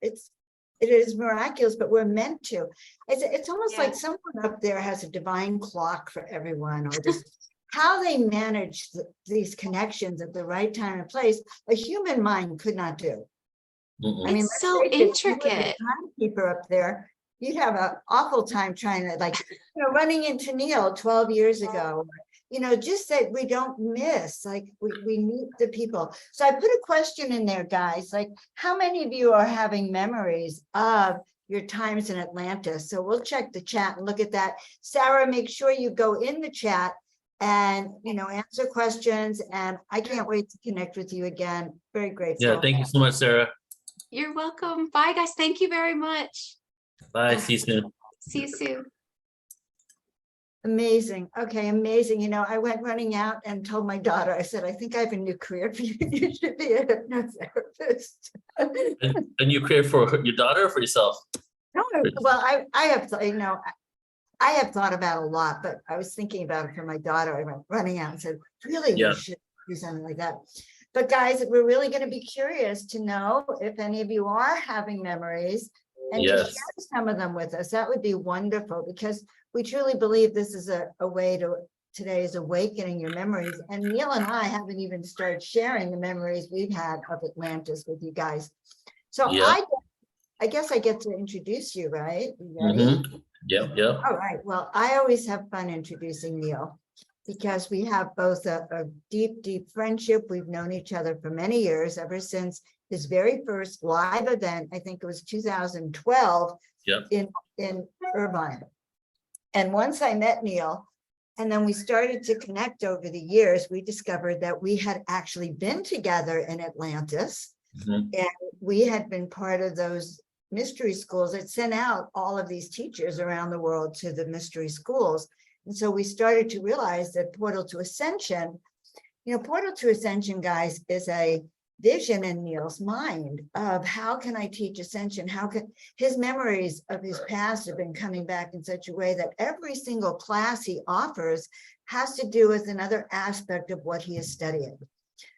is miraculous, but we're meant to. It's almost like someone up there has a divine clock for everyone, or just how they manage these connections at the right time and place. A human mind could not do. I mean,
it's so intricate.
Timekeeper up there, you'd have an awful time trying to, running into Neil 12 years ago. Just that we don't miss, we meet the people. So I put a question in there, guys, how many of you are having memories of your times in Atlantis? So we'll check the chat and look at that. Sarah, make sure you go in the chat and, answer questions. And I can't wait to connect with you again. Very grateful.
Yeah, thank you so much, Sarah.
You're welcome. Bye, guys. Thank you very much.
Bye. See you soon.
See you soon.
Amazing. Okay, amazing. I went running out and told my daughter, I said, I think I have a new career for you. You should be a hypnotherapist.
A new career for your daughter or for yourself?
No, well, I have, I have thought about a lot, but I was thinking about it for my daughter. I went running out and said, really, you should do something like that. But guys, we're really going to be curious to know if any of you are having memories and to share some of them with us. That would be wonderful, because we truly believe this is a way to, today is awakening your memories. And Neil and I haven't even started sharing the memories we've had of Atlantis with you guys. So I guess I get to introduce you, right? You ready?
Yep.
All right. Well, I always have fun introducing Neil, because we have both a deep, deep friendship. We've known each other for many years, ever since his very first live event. I think it was 2012 in Irvine. And once I met Neil, and then we started to connect over the years, we discovered that we had actually been together in Atlantis. And we had been part of those mystery schools that sent out all of these teachers around the world to the mystery schools. And so we started to realize that Portal to Ascension, Portal to Ascension, guys, is a vision in Neil's mind of how can I teach Ascension? How can his memories of his past have been coming back in such a way that every single class he offers has to do with another aspect of what he is studying.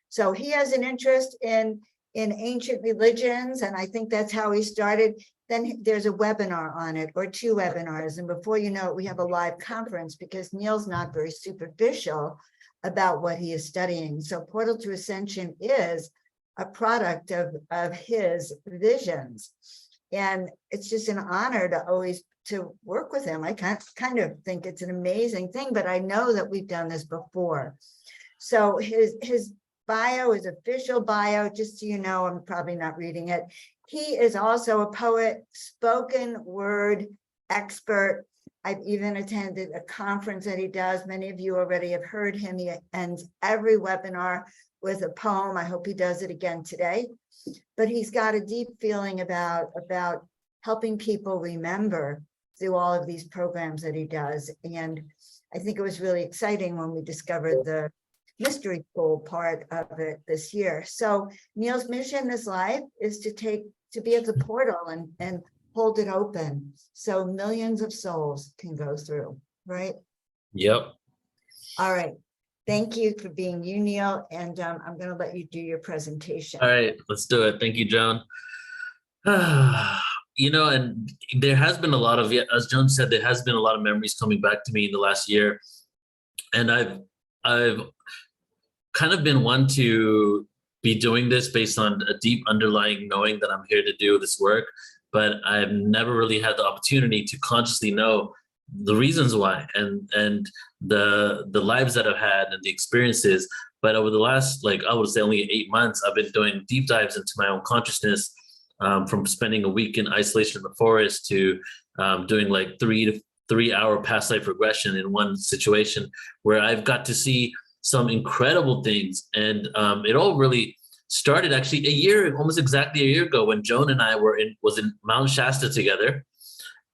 So he has an interest in ancient religions, and I think that's how he started. Then there's a webinar on it, or 2 webinars, and before you know it, we have a live conference, because Neil's not very superficial about what he is studying. So Portal to Ascension is a product of his visions, and it's just an honor to always to work with him. I kind of think it's an amazing thing, but I know that we've done this before. So his bio is official bio, just so you know. I'm probably not reading it. He is also a poet, spoken word expert, I've even attended a conference that he does. Many of you already have heard him. He ends every webinar with a poem. I hope he does it again today. But he's got a deep feeling about helping people remember through all of these programs that he does. And I think it was really exciting when we discovered the mystery school part of it this year. So Neil's mission in this life is to be at the portal and hold it open so millions of souls can go through, right?
Yep.
All right. Thank you for being you, Neil. And I'm going to let you do your presentation.
All right, let's do it. Thank you, Joan. You know, and there has been a lot of, as Joan said, there has been a lot of memories coming back to me in the last year. And I've kind of been one to be doing this based on a deep underlying knowing that I'm here to do this work, but I've never really had the opportunity to consciously know the reasons why and the lives that I've had and the experiences. But over the last, like, I would say only 8 months, I've been doing deep dives into my own consciousness, from spending a week in isolation in the forest to doing like 3 hour past life regression in one situation where I've got to see some incredible things. And it all really started actually almost exactly a year ago when Joan and I was in Mount Shasta together.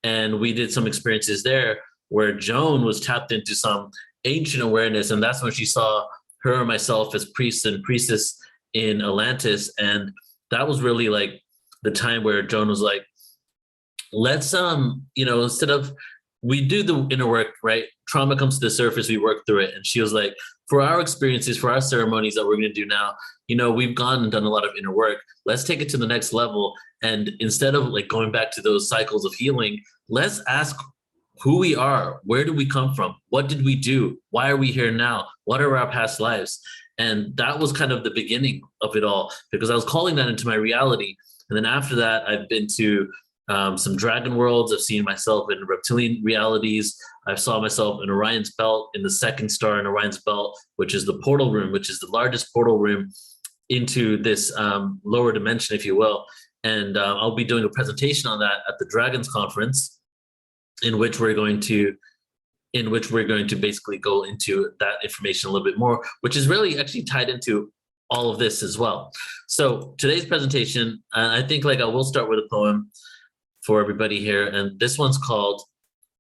And we did some experiences there where Joan was tapped into some ancient awareness. And that's when she saw her and myself as priests and priestess in Atlantis. And that was really like the time where Joan was like, let's, instead of, we do the inner work, right? Trauma comes to the surface, we work through it. And she was like, for our experiences, for our ceremonies that we're going to do now, we've gone and done a lot of inner work. Let's take it to the next level. And instead of like going back to those cycles of healing, let's ask who we are. Where do we come from? What did we do? Why are we here now? What are our past lives? And that was kind of the beginning of it all, because I was calling that into my reality. And then after that, I've been to some dragon worlds. I've seen myself in reptilian realities. I saw myself in Orion's belt, in the second star in Orion's belt, which is the portal room, which is the largest portal room into this lower dimension, if you will. And I'll be doing a presentation on that at the Dragons Conference, in which we're going to basically go into that information a little bit more, which is really actually tied into all of this as well. So today's presentation, I think I will start with a poem for everybody here. And this one's called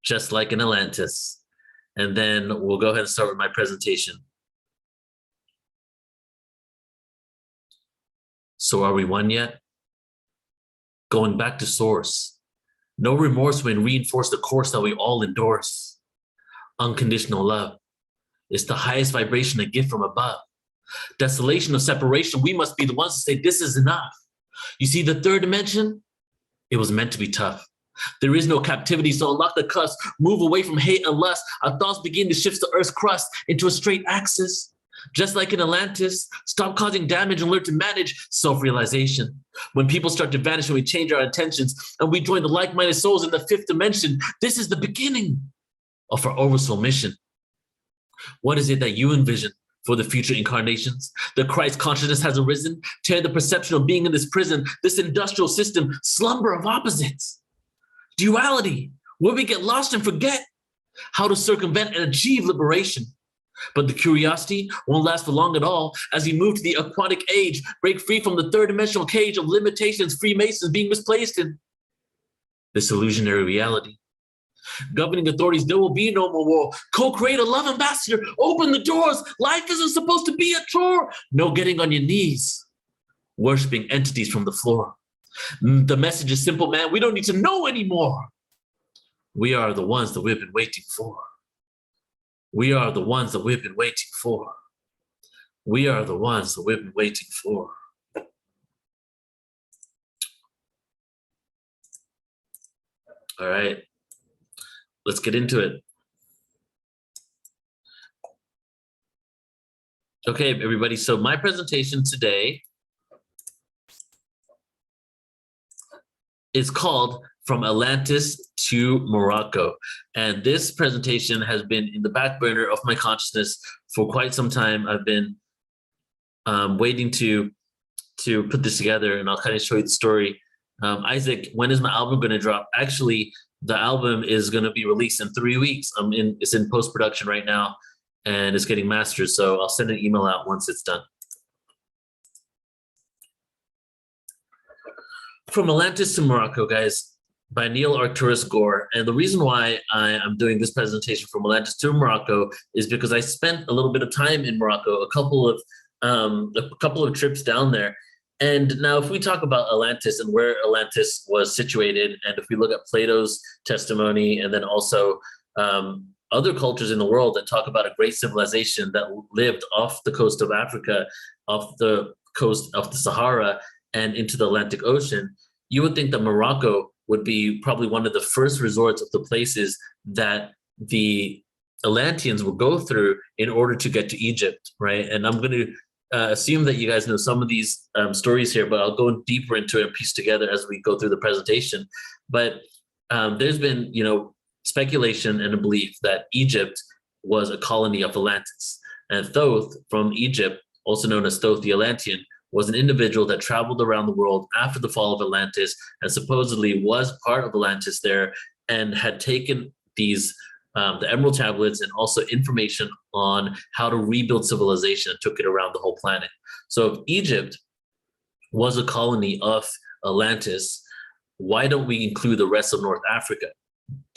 Just Like an Atlantis. And then we'll go ahead and start with my presentation. So are we one yet? Going back to source. No remorse when reinforce the course that we all endorse. Unconditional love. It's the highest vibration, a gift from above. Desolation of separation, we must be the ones to say this is enough. You see, the third dimension, it was meant to be tough. There is no captivity, so unlock the cusp, move away from hate and lust. Our thoughts begin to shift the earth's crust into a straight axis. Just like in Atlantis, stop causing damage and learn to manage self-realization. When people start to vanish and we change our intentions and we join the like-minded souls in the fifth dimension, this is the beginning of our oversoul mission. What is it that you envision for the future incarnations? The Christ consciousness has arisen, tear the perception of being in this prison, this industrial system, slumber of opposites. Duality, where we get lost and forget how to circumvent and achieve liberation. But the curiosity won't last for long at all as we move to the aquatic age, break free from the third dimensional cage of limitations, Freemasons being misplaced in this illusionary reality. Governing authorities, there will be no more war. Co-create a love ambassador, open the doors. Life isn't supposed to be a chore. No getting on your knees, worshiping entities from the floor. The message is simple, man. We don't need to know anymore. We are the ones that we've been waiting for. We are the ones that we've been waiting for. We are the ones that we've been waiting for. All right, let's get into it. Okay, everybody, so my presentation today is called From Atlantis to Morocco. And this presentation has been in the back burner of my consciousness for quite some time. I've been waiting to put this together, and I'll kind of show you the story. Isaac, when is my album going to drop? Actually, the album is going to be released in 3 weeks. It's in post-production right now, and it's getting mastered. So I'll send an email out once it's done. From Atlantis to Morocco, guys, by Neil Arcturus Gore. And the reason why I'm doing this presentation from Atlantis to Morocco is because I spent a little bit of time in Morocco, a couple of trips down there. And now if we talk about Atlantis and where Atlantis was situated, and if we look at Plato's testimony, and then also other cultures in the world that talk about a great civilization that lived off the coast of Africa, off the coast of the Sahara, and into the Atlantic Ocean, you would think that Morocco would be probably one of the first resorts of the places that the Atlanteans will go through in order to get to Egypt, right? And I'm going to assume that you guys know some of these stories here, but I'll go deeper into it and piece together as we go through the presentation. But there's been, speculation and a belief that Egypt was a colony of Atlantis. And Thoth from Egypt, also known as Thoth the Atlantean, was an individual that traveled around the world after the fall of Atlantis and supposedly was part of Atlantis there and had taken these the Emerald Tablets and also information on how to rebuild civilization and took it around the whole planet. So if Egypt was a colony of Atlantis, why don't we include the rest of North Africa?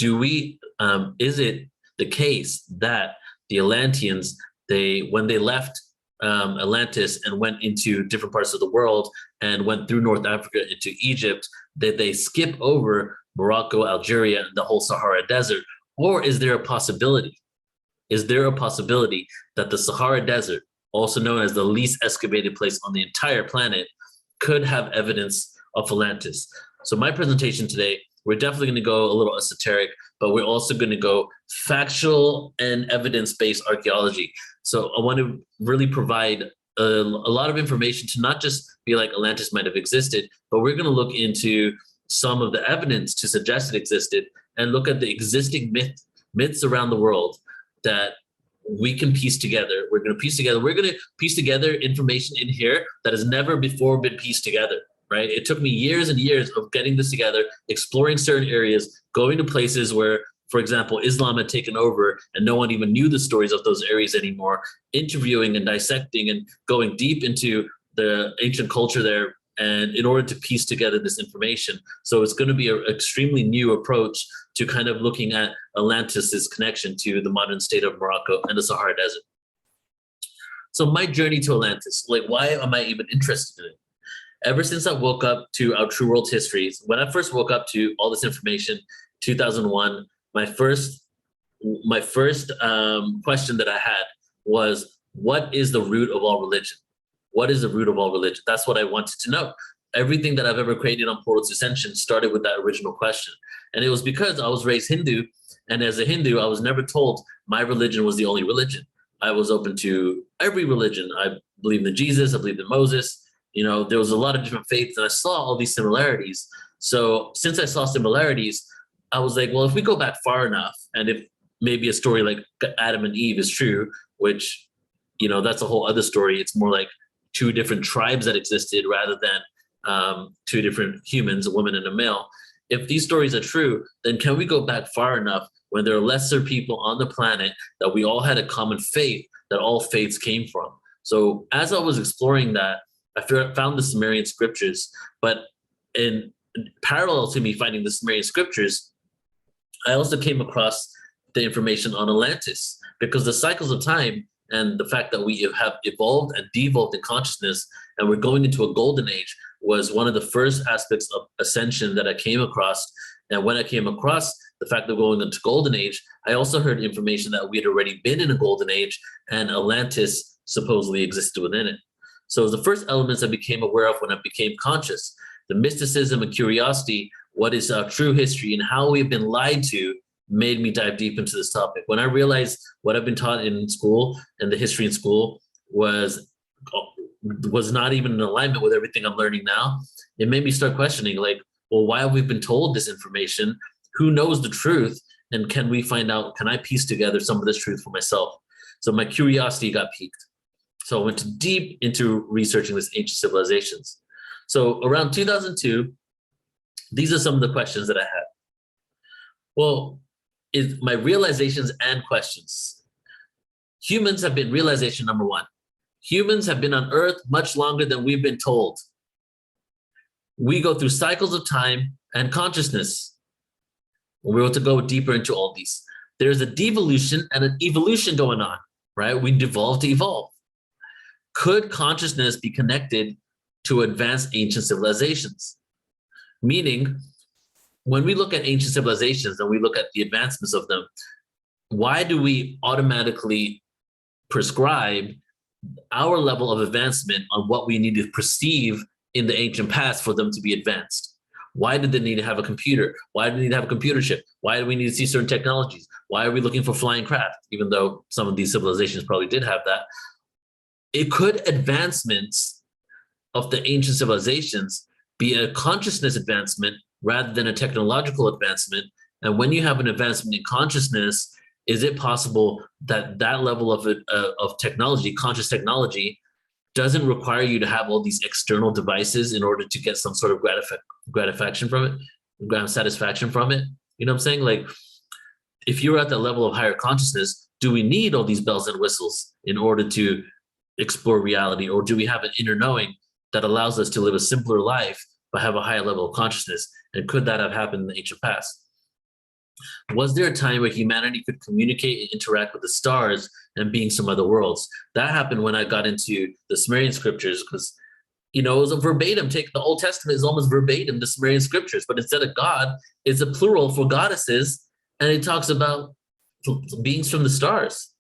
Is it the case that the Atlanteans, when they left Atlantis and went into different parts of the world and went through North Africa into Egypt, that they skip over Morocco, Algeria, and the whole Sahara Desert? Or is there a possibility? Is there a possibility that the Sahara Desert, also known as the least excavated place on the entire planet, could have evidence of Atlantis? So my presentation today, we're definitely going to go a little esoteric, but we're also going to go factual and evidence-based archaeology. So I want to really provide a lot of information to not just be like Atlantis might have existed, but we're going to look into some of the evidence to suggest it existed and look at the existing myths around the world that we can piece together. We're going to piece together information in here that has never before been pieced together, right? It took me years and years of getting this together, exploring certain areas, going to places where, for example, Islam had taken over and no one even knew the stories of those areas anymore, interviewing and dissecting and going deep into the ancient culture there, and in order to piece together this information. So it's going to be an extremely new approach to kind of looking at Atlantis's connection to the modern state of Morocco and the Sahara Desert. So my journey to Atlantis, like, why am I even interested in it? Ever since I woke up to our True World Histories, when I first woke up to all this information, 2001, my first question that I had was, what is the root of all religion? What is the root of all religion? That's what I wanted to know. Everything that I've ever created on Portal to Ascension started with that original question. And it was because I was raised Hindu, and as a Hindu, I was never told my religion was the only religion. I was open to every religion. I believed in Jesus, I believed in Moses. There was a lot of different faiths, and I saw all these similarities. So since I saw similarities, I was like, well, if we go back far enough, and if maybe a story like Adam and Eve is true, which, that's a whole other story. It's more like two different tribes that existed rather than two different humans, a woman and a male. If these stories are true, then can we go back far enough when there are lesser people on the planet that we all had a common faith that all faiths came from? So as I was exploring that, I found the Sumerian scriptures, but in parallel to me finding the Sumerian scriptures, I also came across the information on Atlantis, because the cycles of time and the fact that we have evolved and devolved in consciousness and we're going into a golden age was one of the first aspects of ascension that I came across. And when I came across the fact of going into golden age, I also heard information that we had already been in a golden age and Atlantis supposedly existed within it. So it was the first elements I became aware of when I became conscious. The mysticism and curiosity, what is our true history and how we've been lied to, made me dive deep into this topic. When I realized what I've been taught in school and the history in school was not even in alignment with everything I'm learning now, it made me start questioning, like, well, why have we been told this information? Who knows the truth? And can we find out, can I piece together some of this truth for myself? So my curiosity got piqued. So I went deep into researching this ancient civilizations. So around 2002, these are some of the questions that I had. Well, is my realizations and questions. Humans have been realization number one. Humans have been on Earth much longer than we've been told. We go through cycles of time and consciousness. We're able to go deeper into all these. There's a devolution and an evolution going on, right? We devolve to evolve. Could consciousness be connected to advanced ancient civilizations? Meaning, when we look at ancient civilizations and we look at the advancements of them, why do we automatically prescribe our level of advancement on what we need to perceive in the ancient past for them to be advanced? Why did they need to have a computer? Why do they need to have a computer chip? Why do we need to see certain technologies? Why are we looking for flying craft? Even though some of these civilizations probably did have that. It could advancements of the ancient civilizations be a consciousness advancement rather than a technological advancement. And when you have an advancement in consciousness, is it possible that that level of technology, conscious technology, doesn't require you to have all these external devices in order to get some sort of gratification from it, satisfaction from it? You know what I'm saying? Like, if you're at the level of higher consciousness, do we need all these bells and whistles in order to explore reality? Or do we have an inner knowing that allows us to live a simpler life but have a higher level of consciousness? And could that have happened in the ancient past? Was there a time where humanity could communicate and interact with the stars and beings from other worlds? That happened when I got into the Sumerian scriptures, because, you know, it was a verbatim take. The Old Testament is almost verbatim the Sumerian scriptures, but instead of God, it's a plural for goddesses, and it talks about beings from the stars.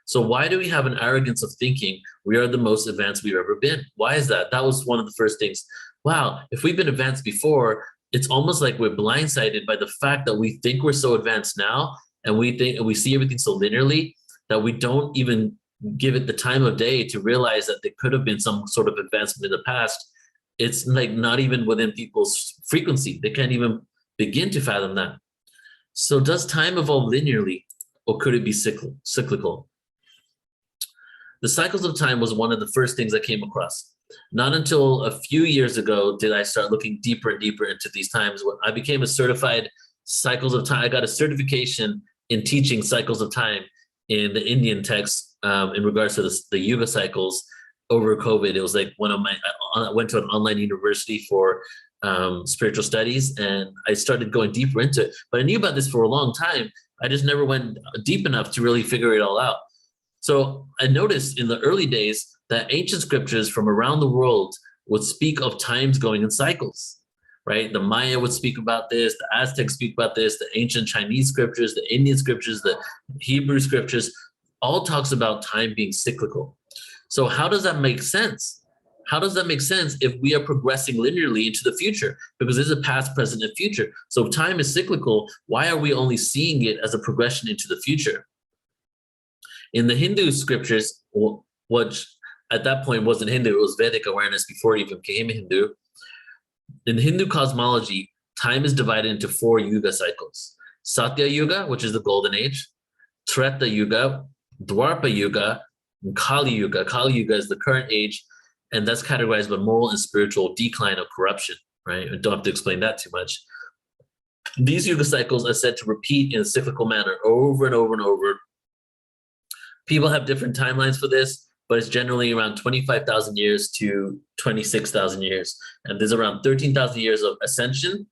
So why do we have an arrogance of thinking we are the most advanced we've ever been? Why is that? That was one of the first things. Wow, if we've been advanced before, it's almost like we're blindsided by the fact that we think we're so advanced now, and we see everything so linearly that we don't even give it the time of day to realize that there could have been some sort of advancement in the past. It's like not even within people's frequency. They can't even begin to fathom that. So does time evolve linearly, or could it be cyclical? The cycles of time was one of the first things I came across. Not until a few years ago did I start looking deeper and deeper into these times. When I became a certified cycles of time, I got a certification in teaching cycles of time in the Indian text in regards to the Yuga cycles over COVID. It was like I went to an online university for spiritual studies, and I started going deeper into it. But I knew about this for a long time. I just never went deep enough to really figure it all out. So I noticed in the early days that ancient scriptures from around the world would speak of times going in cycles, right? The Maya would speak about this, the Aztecs speak about this, the ancient Chinese scriptures, the Indian scriptures, the Hebrew scriptures, all talks about time being cyclical. So how does that make sense? How does that make sense if we are progressing linearly into the future? Because there's a past, present, and future. So if time is cyclical, why are we only seeing it as a progression into the future? In the Hindu scriptures, which at that point wasn't Hindu, it was Vedic awareness before it even became Hindu. In Hindu cosmology, time is divided into 4 yuga cycles. Satya Yuga, which is the golden age, Treta Yuga, Dwapara Yuga, and Kali Yuga. Kali Yuga is the current age, and that's categorized by moral and spiritual decline of corruption, right? I don't have to explain that too much. These yuga cycles are said to repeat in a cyclical manner over and over and over. People have different timelines for this, but it's generally around 25,000 years to 26,000 years. And there's around 13,000 years of ascension,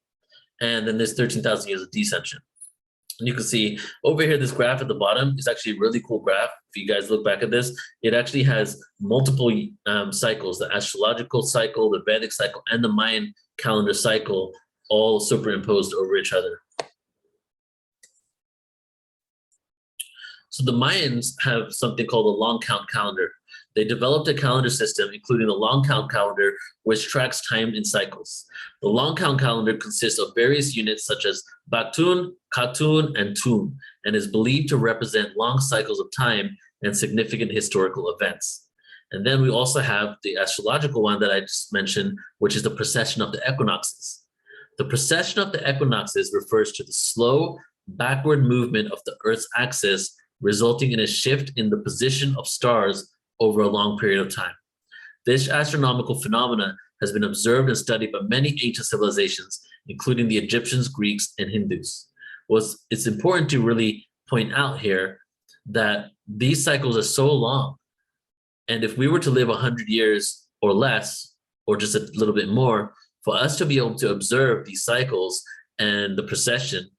and then there's 13,000 years of descension. And you can see over here, this graph at the bottom is actually a really cool graph. If you guys look back at this, it actually has multiple cycles, the astrological cycle, the Vedic cycle, and the Mayan calendar cycle, all superimposed over each other. So the Mayans have something called a long count calendar. They developed a calendar system, including the long count calendar, which tracks time in cycles. The long count calendar consists of various units such as Batun, Katun, and Tun, and is believed to represent long cycles of time and significant historical events. And then we also have the astrological one that I just mentioned, which is the precession of the equinoxes. The precession of the equinoxes refers to the slow backward movement of the Earth's axis, resulting in a shift in the position of stars over a long period of time. This astronomical phenomena has been observed and studied by many ancient civilizations, including the Egyptians, Greeks, and Hindus. it's important to really point out here that these cycles are so long. And if we were to live 100 years or less, or just a little bit more, for us to be able to observe these cycles and the procession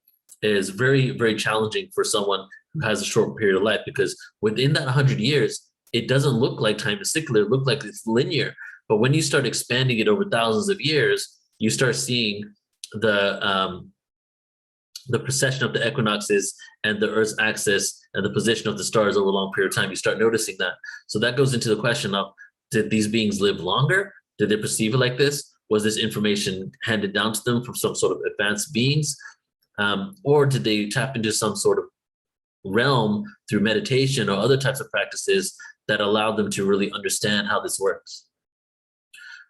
is very, very challenging for someone who has a short period of life, because within that 100 years, it doesn't look like time is cyclic, it looks like it's linear. But when you start expanding it over thousands of years, you start seeing the precession of the equinoxes and the Earth's axis and the position of the stars over a long period of time. You start noticing that. So that goes into the question of, did these beings live longer? Did they perceive it like this? Was this information handed down to them from some sort of advanced beings? Or did they tap into some sort of realm through meditation or other types of practices that allowed them to really understand how this works?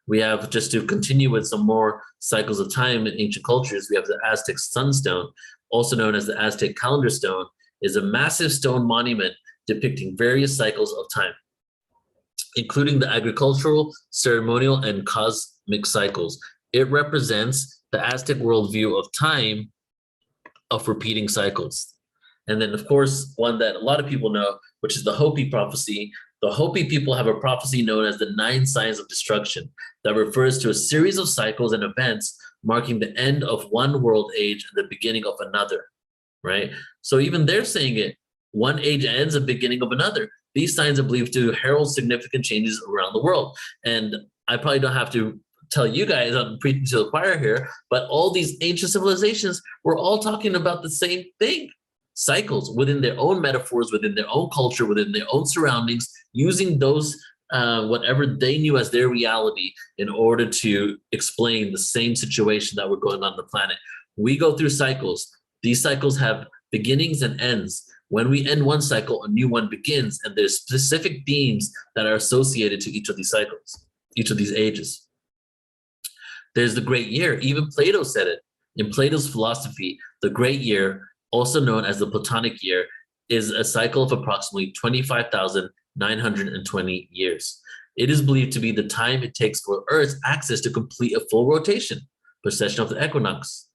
We have, just to continue with some more cycles of time in ancient cultures, we have the Aztec sunstone, also known as the Aztec calendar stone, is a massive stone monument depicting various cycles of time, including the agricultural, ceremonial, and cosmic cycles. It represents the Aztec worldview of time, of repeating cycles. And then, of course, one that a lot of people know, which is the Hopi prophecy. The Hopi people have a prophecy known as the 9 signs of destruction that refers to a series of cycles and events marking the end of one world age and the beginning of another, right? So even they're saying it, one age ends, the beginning of another. These signs are believed to herald significant changes around the world. And I probably don't have to tell you guys, I'm preaching to the choir here, but all these ancient civilizations were all talking about the same thing. Cycles within their own metaphors, within their own culture, within their own surroundings, using those, whatever they knew as their reality in order to explain the same situation that were going on the planet. We go through cycles. These cycles have beginnings and ends. When we end one cycle, a new one begins, and there's specific themes that are associated to each of these cycles, each of these ages. There's the great year. Even Plato said it. In Plato's philosophy, the great year, also known as the Platonic year, is a cycle of approximately 25,920 years. It is believed to be the time it takes for Earth's axis to complete a full rotation, precession of the equinox.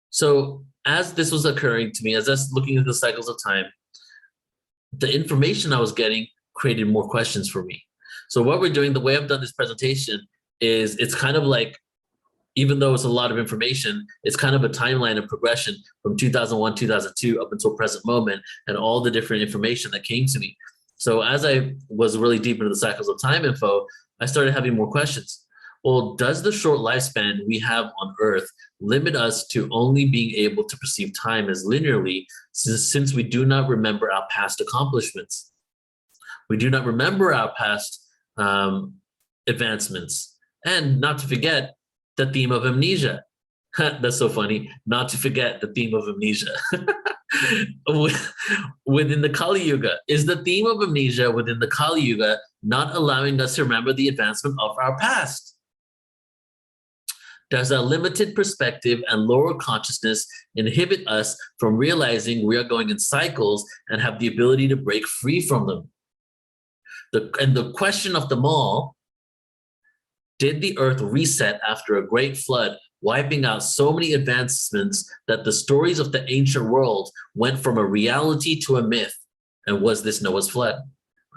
So as this was occurring to me, as I was looking at the cycles of time, the information I was getting created more questions for me. So what we're doing, the way I've done this presentation is, it's kind of like, even though it's a lot of information, it's kind of a timeline of progression from 2001, 2002 up until present moment, and all the different information that came to me. So as I was really deep into the cycles of time info, I started having more questions. Well, does the short lifespan we have on Earth limit us to only being able to perceive time as linearly, since we do not remember our past accomplishments? We do not remember our past advancements. And not to forget, the theme of amnesia. That's so funny. Not to forget the theme of amnesia. Within the Kali Yuga, is the theme of amnesia within the Kali Yuga not allowing us to remember the advancement of our past? Does our limited perspective and lower consciousness inhibit us from realizing we are going in cycles and have the ability to break free from them? And the question of them all, did the Earth reset after a great flood, wiping out so many advancements that the stories of the ancient world went from a reality to a myth? And was this Noah's flood,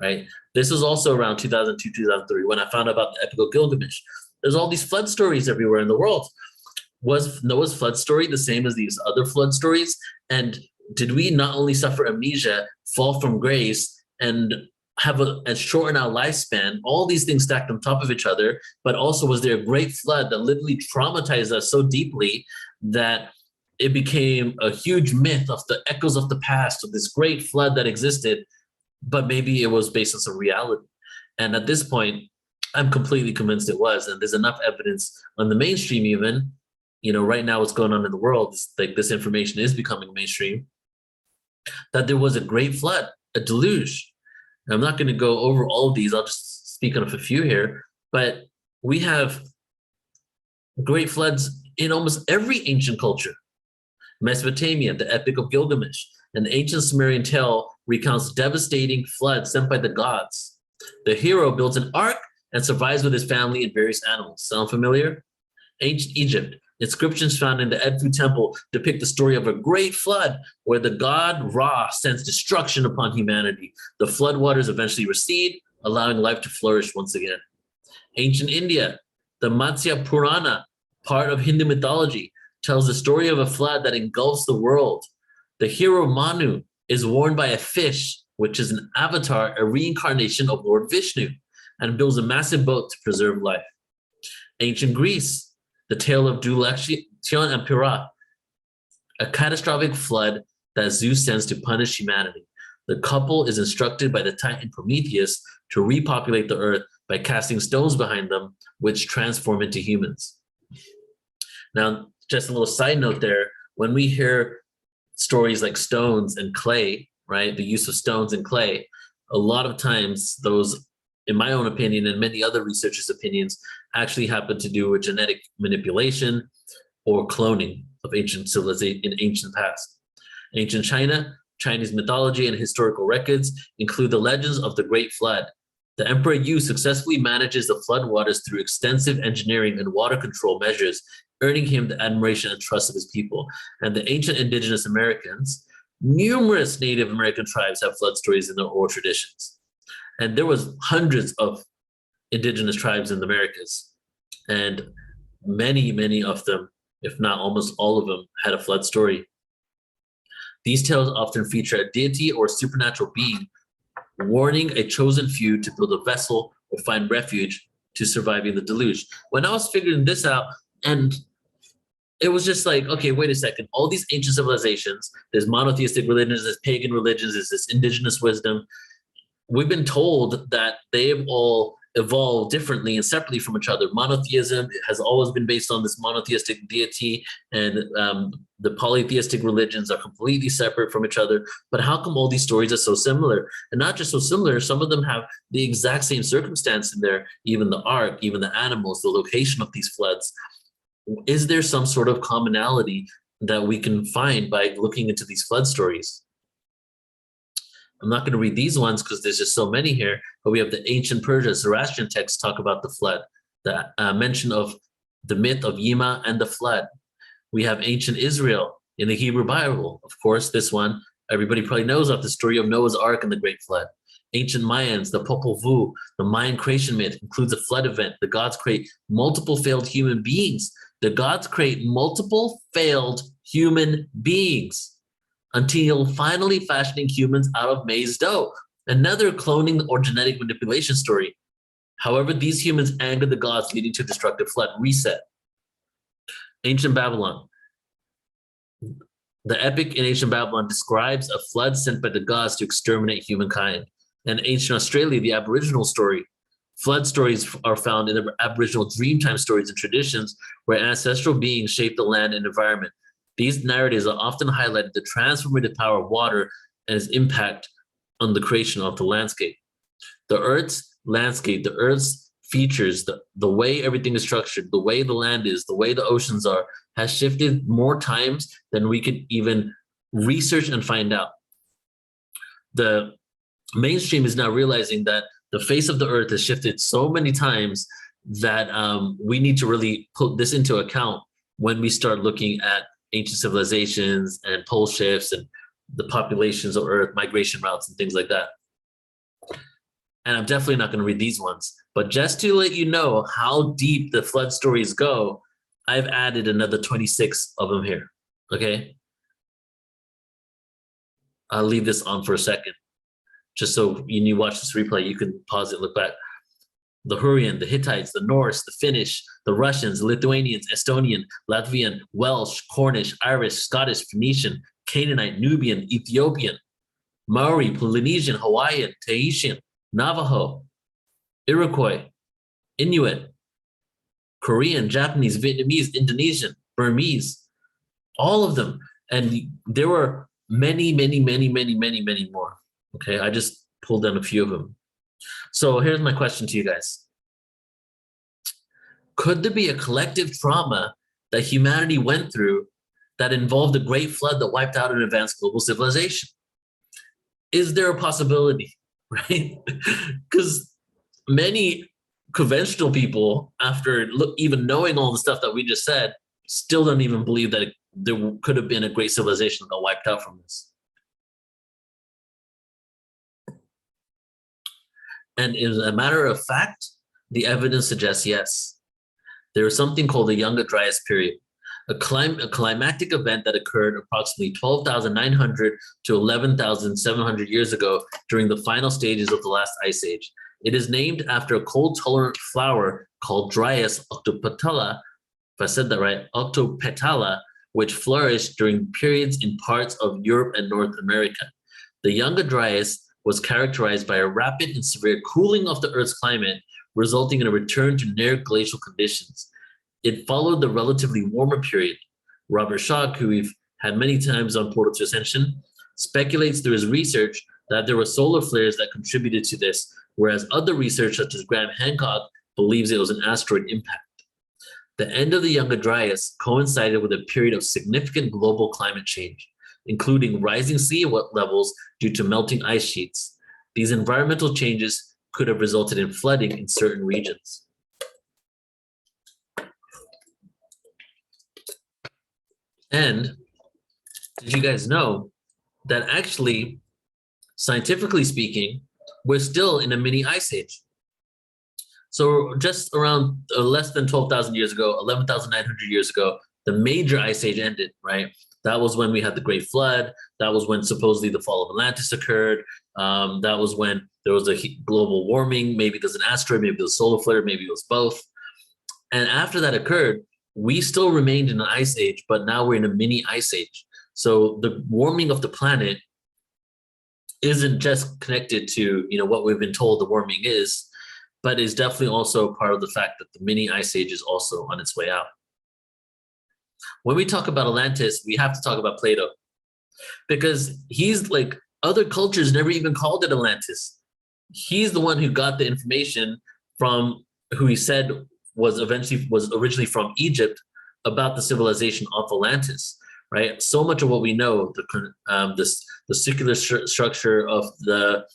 right? This was also around 2002, 2003, when I found out about the Epic of Gilgamesh. There's all these flood stories everywhere in the world. Was Noah's flood story the same as these other flood stories? And did we not only suffer amnesia, fall from grace, and have a shorten our lifespan, all these things stacked on top of each other, but also was there a great flood that literally traumatized us so deeply that it became a huge myth of the echoes of the past, of this great flood that existed, but maybe it was based on some reality. And at this point, I'm completely convinced it was, and there's enough evidence on the mainstream even, you know, right now what's going on in the world, like this information is becoming mainstream, that there was a great flood, a deluge. I'm not going to go over all of these. I'll just speak on a few here. But we have great floods in almost every ancient culture. Mesopotamia, the Epic of Gilgamesh, an ancient Sumerian tale recounts devastating floods sent by the gods. The hero builds an ark and survives with his family and various animals. Sound familiar? Ancient Egypt, Inscriptions found in the Edfu temple depict the story of a great flood where the god Ra sends destruction upon humanity. The flood waters eventually recede, allowing life to flourish once again. Ancient India, the Matsya Purana, part of Hindu mythology, tells the story of a flood that engulfs the world. The hero Manu is warned by a fish, which is an avatar, a reincarnation of Lord Vishnu, and builds a massive boat to preserve life. Ancient Greece, the tale of Dulation and Pyrrha, a catastrophic flood that Zeus sends to punish humanity. The couple is instructed by the Titan Prometheus to repopulate the earth by casting stones behind them, which transform into humans. Now, just a little side note there, when we hear stories like stones and clay, right, the use of stones and clay, a lot of times those, in my own opinion and many other researchers' opinions, actually happen to do with genetic manipulation or cloning of ancient civilization in ancient past. Ancient China, Chinese mythology and historical records include the legends of the Great Flood. The Emperor Yu successfully manages the flood waters through extensive engineering and water control measures, earning him the admiration and trust of his people. And the ancient indigenous Americans, numerous Native American tribes have flood stories in their oral traditions. And there was hundreds of indigenous tribes in the Americas. And many, many of them, if not almost all of them, had a flood story. These tales often feature a deity or supernatural being warning a chosen few to build a vessel or find refuge to surviving the deluge. When I was figuring this out, and it was just like, okay, wait a second. All these ancient civilizations, there's monotheistic religions, there's pagan religions, there's this indigenous wisdom. We've been told that they've all evolved differently and separately from each other. Monotheism has always been based on this monotheistic deity, and the polytheistic religions are completely separate from each other. But how come all these stories are so similar? And not just so similar, some of them have the exact same circumstance in there, even the ark, even the animals, the location of these floods. Is there some sort of commonality that we can find by looking into these flood stories? I'm not going to read these ones because there's just so many here, but we have the ancient Persia, Zoroastrian texts talk about the flood, the mention of the myth of Yima and the flood. We have ancient Israel in the Hebrew Bible. Of course, this one, everybody probably knows of the story of Noah's Ark and the Great Flood. Ancient Mayans, the Popol Vuh, the Mayan creation myth includes a flood event. The gods create multiple failed human beings. The gods create multiple failed human beings until finally fashioning humans out of maize dough. Another cloning or genetic manipulation story. However, these humans angered the gods, leading to a destructive flood. Reset. Ancient Babylon. The epic in ancient Babylon describes a flood sent by the gods to exterminate humankind. And ancient Australia, the Aboriginal story. Flood stories are found in the Aboriginal Dreamtime stories and traditions where ancestral beings shape the land and environment. These narratives are often highlighted the transformative power of water and its impact on the creation of the landscape. The Earth's landscape, the Earth's features, the way everything is structured, the way the land is, the way the oceans are, has shifted more times than we could even research and find out. The mainstream is now realizing that the face of the Earth has shifted so many times that we need to really put this into account when we start looking at ancient civilizations and pole shifts and the populations of Earth, migration routes and things like that. And I'm definitely not going to read these ones, but just to let you know how deep the flood stories go, I've added another 26 of them here, okay? I'll leave this on for a second, just so when you watch this replay, you can pause it, look back. The Hurrian, the Hittites, the Norse, the Finnish, the Russians, the Lithuanians, Estonian, Latvian, Welsh, Cornish, Irish, Scottish, Phoenician, Canaanite, Nubian, Ethiopian, Maori, Polynesian, Hawaiian, Tahitian, Navajo, Iroquois, Inuit, Korean, Japanese, Vietnamese, Indonesian, Burmese, all of them. And there were many, many, many, many, many, many more. Okay, I just pulled down a few of them. So here's my question to you guys. Could there be a collective trauma that humanity went through that involved a great flood that wiped out an advanced global civilization? Is there a possibility, right? Because many conventional people, after even knowing all the stuff that we just said, still don't even believe that there could have been a great civilization that got wiped out from this. And as a matter of fact, the evidence suggests yes. There is something called the Younger Dryas period, a climatic event that occurred approximately 12,900 to 11,700 years ago during the final stages of the last ice age. It is named after a cold-tolerant flower called Dryas octopetala, if I said that right, octopetala, which flourished during periods in parts of Europe and North America. The Younger Dryas was characterized by a rapid and severe cooling of the Earth's climate, resulting in a return to near glacial conditions. It followed the relatively warmer period. Robert Schoch, who we've had many times on Portal to Ascension, speculates through his research that there were solar flares that contributed to this, whereas other research, such as Graham Hancock, believes it was an asteroid impact. The end of the Younger Dryas coincided with a period of significant global climate change, including rising sea levels due to melting ice sheets. These environmental changes could have resulted in flooding in certain regions. And did you guys know that actually, scientifically speaking, we're still in a mini ice age? So just around less than 12,000 years ago, 11,900 years ago, the major ice age ended, right? That was when we had the Great Flood. That was when supposedly the fall of Atlantis occurred. That was when there was a global warming. Maybe there's an asteroid, maybe there's a solar flare, maybe it was both. And after that occurred, we still remained in an ice age, but now we're in a mini ice age. So the warming of the planet isn't just connected to, you know, what we've been told the warming is, but is definitely also part of the fact that the mini ice age is also on its way out. When we talk about Atlantis, we have to talk about Plato, because he's like, other cultures never even called it Atlantis. He's the one who got the information from who he said was originally from Egypt about the civilization of Atlantis, right? So much of what we know, the circular structure of the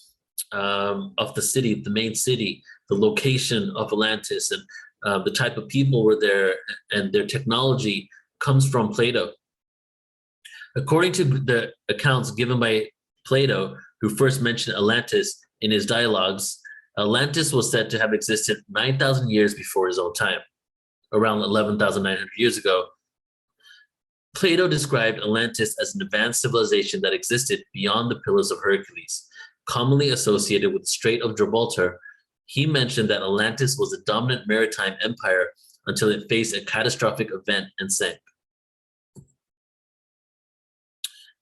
city, the main city, the location of Atlantis, and the type of people were there, and their technology comes from Plato. According to the accounts given by Plato, who first mentioned Atlantis in his dialogues, Atlantis was said to have existed 9,000 years before his own time, around 11,900 years ago. Plato described Atlantis as an advanced civilization that existed beyond the Pillars of Hercules, commonly associated with the Strait of Gibraltar. He mentioned that Atlantis was a dominant maritime empire until it faced a catastrophic event and sank.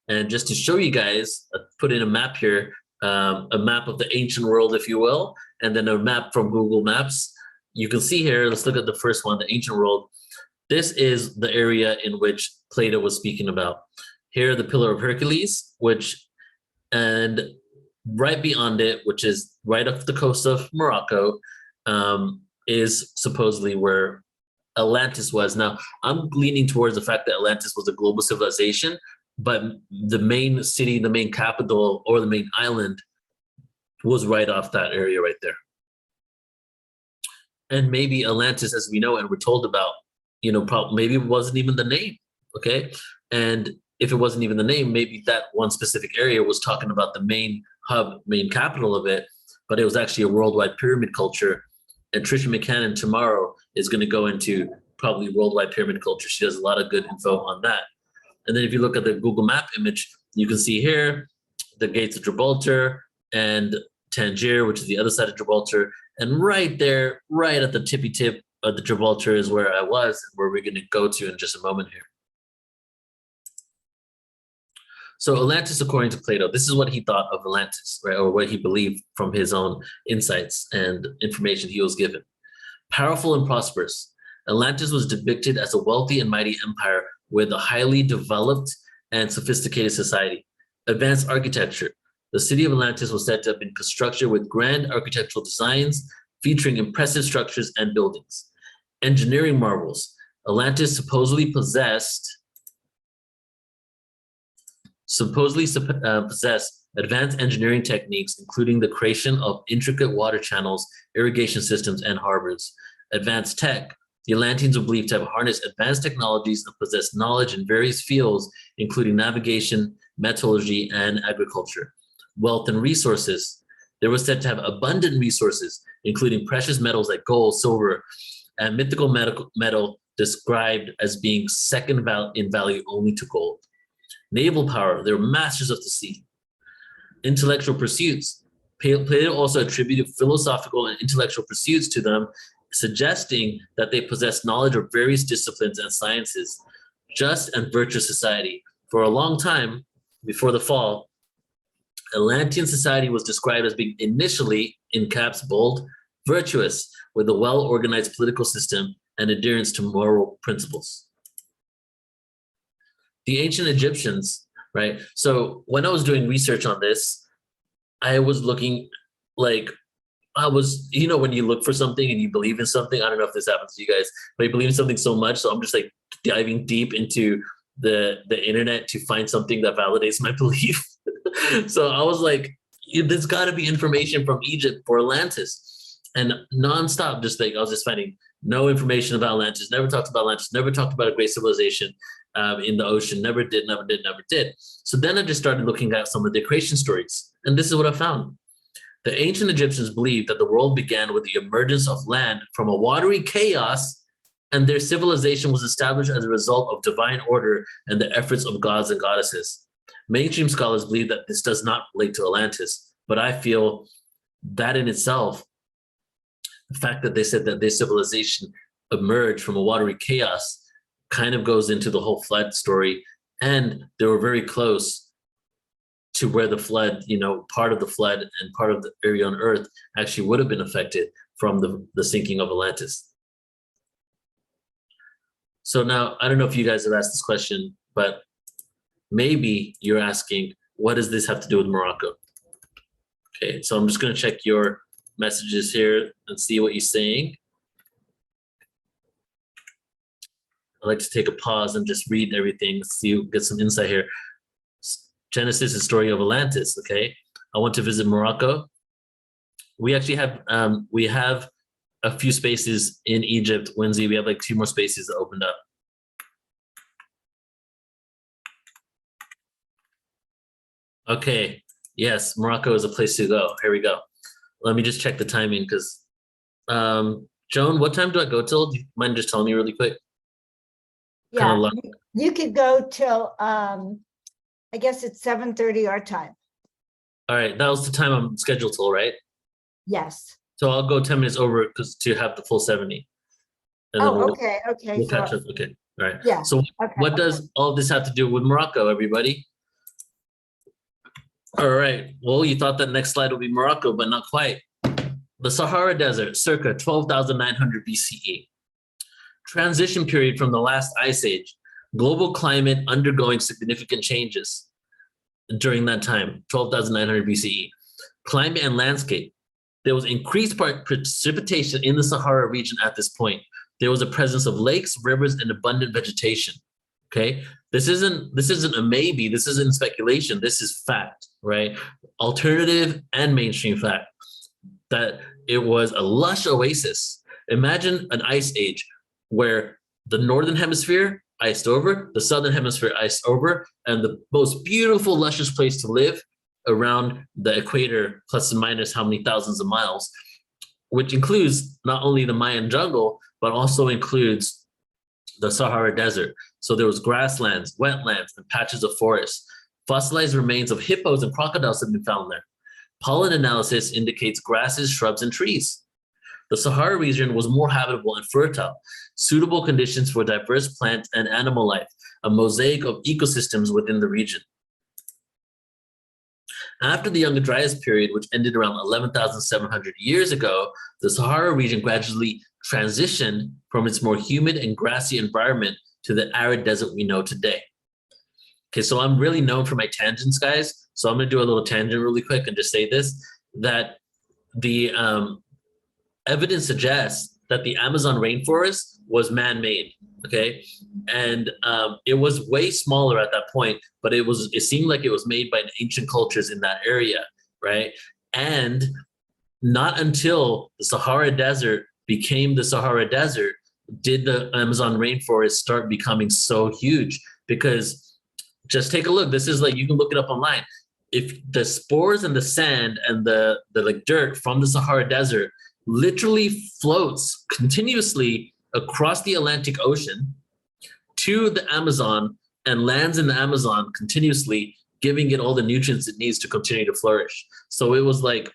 And just to show you guys, I put in a map here, a map of the ancient world, if you will, and then a map from Google Maps. You can see here, let's look at the first one, the ancient world. This is the area in which Plato was speaking about. Here, the Pillar of Hercules, and right beyond it, which is right off the coast of Morocco, is supposedly where Atlantis was. Now, I'm leaning towards the fact that Atlantis was a global civilization, but the main city, the main capital, or the main island was right off that area right there. And maybe Atlantis, as we know and we're told about, you know, maybe it wasn't even the name, okay? And if it wasn't even the name, maybe that one specific area was talking about the main hub, main capital of it, but it was actually a worldwide pyramid culture. And Tricia McCann tomorrow is going to go into probably worldwide pyramid culture. She has a lot of good info on that. And then if you look at the Google map image, you can see here the gates of Gibraltar and Tangier, which is the other side of Gibraltar. And right there, right at the tippy tip of the Gibraltar is where I was, and where we're going to go to in just a moment here. So Atlantis, according to Plato, this is what he thought of Atlantis, right? Or what he believed from his own insights and information he was given. Powerful and prosperous, Atlantis was depicted as a wealthy and mighty empire with a highly developed and sophisticated society. Advanced architecture. The city of Atlantis was said to have been constructed with grand architectural designs featuring impressive structures and buildings. Engineering marvels. Atlantis supposedly possessed advanced engineering techniques, including the creation of intricate water channels, irrigation systems, and harbors. Advanced tech. The Atlanteans were believed to have harnessed advanced technologies and possessed knowledge in various fields, including navigation, metallurgy, and agriculture. Wealth and resources. They were said to have abundant resources, including precious metals like gold, silver, and mythical metal described as being second in value only to gold. Naval power. They were masters of the sea. Intellectual pursuits. Plato also attributed philosophical and intellectual pursuits to them, suggesting that they possessed knowledge of various disciplines and sciences. Just and virtuous society. For a long time, before the fall, Atlantean society was described as being initially, in caps bold, virtuous, with a well-organized political system and adherence to moral principles. The ancient Egyptians, right? So when I was doing research on this, I was looking like, you know, when you look for something and you believe in something, I don't know if this happens to you guys, but you believe in something so much, so I'm just like diving deep into the internet to find something that validates my belief. So I was like, there's got to be information from Egypt for Atlantis, and nonstop, just like I was just finding no information about Atlantis. Never talked about Atlantis. Never talked about a great civilization in the ocean. Never did. So then I just started looking at some of the creation stories, and this is what I found. The ancient Egyptians believed that the world began with the emergence of land from a watery chaos, and their civilization was established as a result of divine order and the efforts of gods and goddesses. Mainstream scholars believe that this does not relate to Atlantis, but I feel that in itself, the fact that they said that their civilization emerged from a watery chaos kind of goes into the whole flood story, and they were very close to where the flood, you know, part of the flood and part of the area on Earth actually would have been affected from the sinking of Atlantis. So now, I don't know if you guys have asked this question, but maybe you're asking, what does this have to do with Morocco? Okay, so I'm just going to check your messages here and see what you're saying. I like to take a pause and just read everything, see, get some insight here. Genesis is story of Atlantis. Okay, I want to visit Morocco. We actually have a few spaces in Egypt. Wednesday, we have like 2 more spaces that opened up. Okay, yes, Morocco is a place to go. Here we go. Let me just check the timing because, Joan, what time do I go till? Do you mind just telling me really quick?
Yeah, you could go till, I guess it's 7:30 our time.
All right, that was the time I'm scheduled till, right?
Yes.
So I'll go 10 minutes over because to have the full 70. And then
Okay.
we'll catch up. Okay, all right.
Yeah.
So
Okay.
what does all this have to do with Morocco, everybody? All right, well, you thought that next slide would be Morocco, but not quite. The Sahara Desert, circa 12,900 BCE. Transition period from the last ice age. Global climate undergoing significant changes during that time, 12,900 BCE. Climate and landscape. There was increased precipitation in the Sahara region at this point. There was a presence of lakes, rivers, and abundant vegetation. Okay, this isn't a maybe. This isn't speculation. This is fact, right? Alternative and mainstream fact that it was a lush oasis. Imagine an ice age where the northern hemisphere iced over, the southern hemisphere iced over, and the most beautiful, luscious place to live around the equator, plus and minus how many thousands of miles, which includes not only the Mayan jungle, but also includes the Sahara Desert. So there was grasslands, wetlands, and patches of forest. Fossilized remains of hippos and crocodiles have been found there. Pollen analysis indicates grasses, shrubs, and trees. The Sahara region was more habitable and fertile, suitable conditions for diverse plant and animal life, a mosaic of ecosystems within the region. After the Younger Dryas period, which ended around 11,700 years ago, the Sahara region gradually transitioned from its more humid and grassy environment to the arid desert we know today. Okay, so I'm really known for my tangents, guys. So I'm gonna do a little tangent really quick and just say this, that the evidence suggests that the Amazon rainforest was man-made, okay? And it was way smaller at that point, but it seemed like it was made by ancient cultures in that area, right? And not until the Sahara Desert became the Sahara Desert did the Amazon rainforest start becoming so huge? Because just take a look. This is like, you can look it up online. If the spores and the sand and the like dirt from the Sahara Desert literally floats continuously across the Atlantic Ocean to the Amazon and lands in the Amazon continuously, giving it all the nutrients it needs to continue to flourish. So it was like,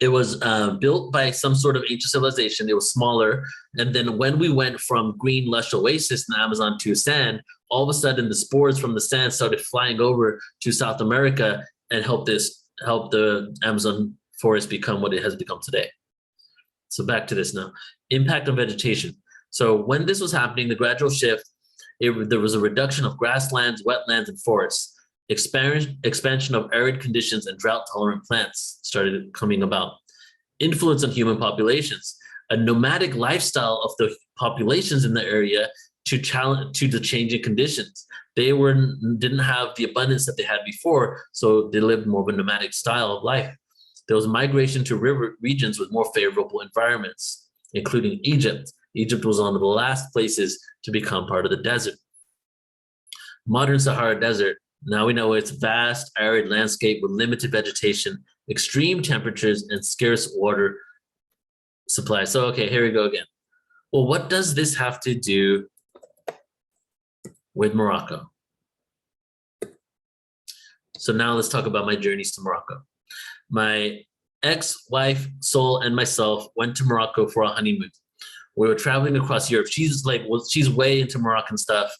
it was built by some sort of ancient civilization. It was smaller. And then when we went from green, lush oasis in the Amazon to sand, all of a sudden the spores from the sand started flying over to South America and helped the Amazon forest become what it has become today. So back to this now. Impact on vegetation. So when this was happening, the gradual shift, there was a reduction of grasslands, wetlands, and forests. Expansion of arid conditions and drought-tolerant plants started coming about. Influence on human populations. A nomadic lifestyle of the populations in the area to the changing conditions. They didn't have the abundance that they had before, so they lived more of a nomadic style of life. There was migration to river regions with more favorable environments, including Egypt. Egypt was one of the last places to become part of the desert. Modern Sahara Desert. Now we know it's a vast, arid landscape with limited vegetation, extreme temperatures, and scarce water supply. So, okay, here we go again. Well, what does this have to do with Morocco? So now let's talk about my journeys to Morocco. My ex-wife, Sol, and myself went to Morocco for a honeymoon. We were traveling across Europe. She's way into Moroccan stuff.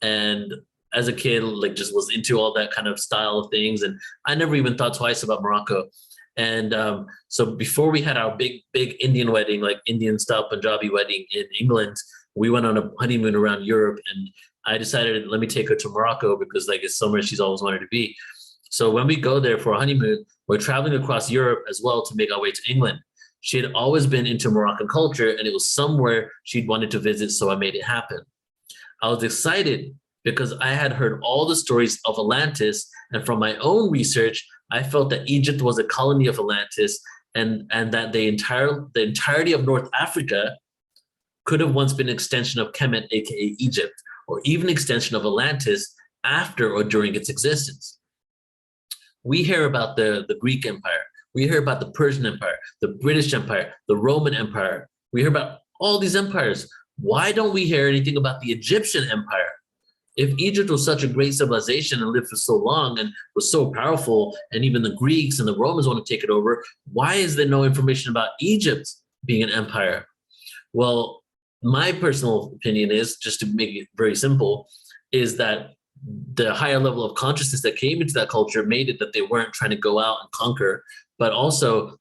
And as a kid, like just was into all that kind of style of things. And I never even thought twice about Morocco. And so before we had our big Indian wedding, like Indian style Punjabi wedding in England, we went on a honeymoon around Europe, and I decided, let me take her to Morocco because like it's somewhere she's always wanted to be. So when we go there for a honeymoon, we're traveling across Europe as well to make our way to England. She had always been into Moroccan culture, and it was somewhere she'd wanted to visit, so I made it happen. I was excited because I had heard all the stories of Atlantis, and from my own research, I felt that Egypt was a colony of Atlantis, and that the entirety of North Africa could have once been an extension of Kemet, aka Egypt, or even extension of Atlantis after or during its existence. We hear about the Greek Empire, we hear about the Persian Empire, the British Empire, the Roman Empire. We hear about all these empires. Why don't we hear anything about the Egyptian Empire? If Egypt was such a great civilization and lived for so long and was so powerful, and even the Greeks and the Romans want to take it over, why is there no information about Egypt being an empire? Well, my personal opinion is, just to make it very simple, is that the higher level of consciousness that came into that culture made it that they weren't trying to go out and conquer, but also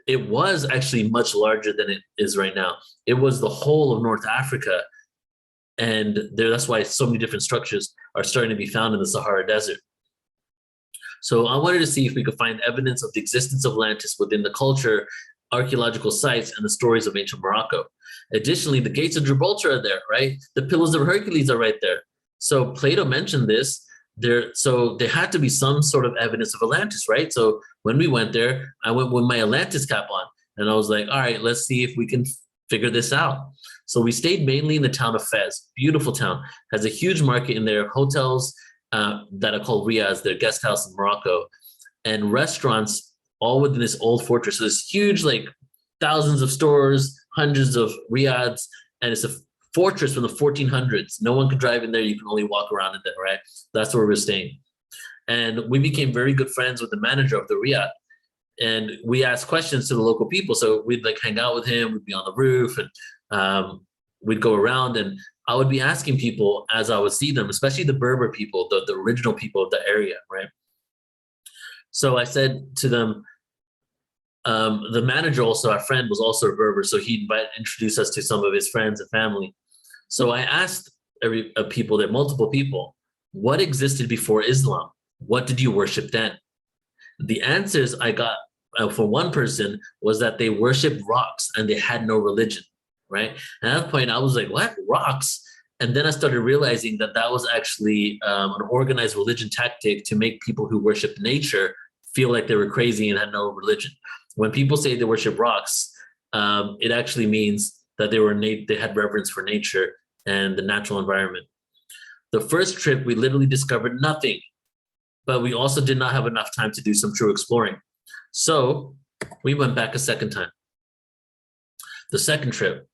it was actually much larger than it is right now. It was the whole of North Africa. And that's why so many different structures are starting to be found in the Sahara Desert. So I wanted to see if we could find evidence of the existence of Atlantis within the culture, archaeological sites, and the stories of ancient Morocco. Additionally, the gates of Gibraltar are there, right? The Pillars of Hercules are right there. So Plato mentioned this. So there had to be some sort of evidence of Atlantis, right? So when we went there, I went with my Atlantis cap on, and I was like, all right, let's see if we can figure this out. So we stayed mainly in the town of Fez, beautiful town, has a huge market in there, hotels that are called riads, they're guest house in Morocco, and restaurants all within this old fortress. So this huge, like thousands of stores, hundreds of riads, and it's a fortress from the 1400s. No one could drive in there. You can only walk around in there, right? That's where we're staying. And we became very good friends with the manager of the riad. And we asked questions to the local people. So we'd like hang out with him, we'd be on the roof, and we'd go around, and I would be asking people as I would see them, especially the Berber people, the original people of the area, right? So I said to them, the manager, also our friend, was also a Berber, so he'd introduce us to some of his friends and family. So I asked people there, multiple people, what existed before Islam? What did you worship then? The answers I got for one person was that they worshiped rocks and they had no religion, right? And at that point, I was like, what? Rocks? And then I started realizing that that was actually an organized religion tactic to make people who worship nature feel like they were crazy and had no religion. When people say they worship rocks, it actually means that they had reverence for nature and the natural environment. The first trip, we literally discovered nothing, but we also did not have enough time to do some true exploring. So we went back a second time. The second trip.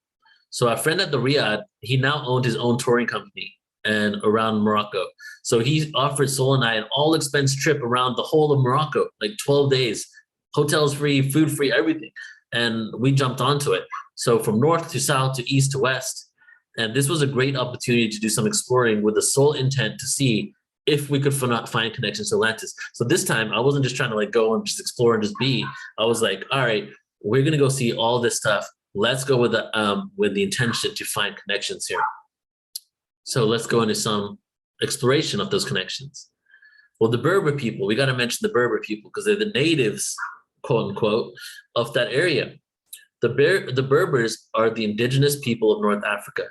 So our friend at the Riyadh, he now owned his own touring company and around Morocco. So he offered Sol and I an all expense trip around the whole of Morocco, like 12 days, hotels free, food free, everything. And we jumped onto it. So from north to south to east to west. And this was a great opportunity to do some exploring with the sole intent to see if we could find connections to Atlantis. So this time I wasn't just trying to like go and just explore and just be. I was like, all right, we're gonna go see all this stuff. Let's go with the intention to find connections here. So let's go into some exploration of those connections. Well, the Berber people, we got to mention the Berber people because they're the natives, quote unquote, of that area. The Berbers are the indigenous people of North Africa,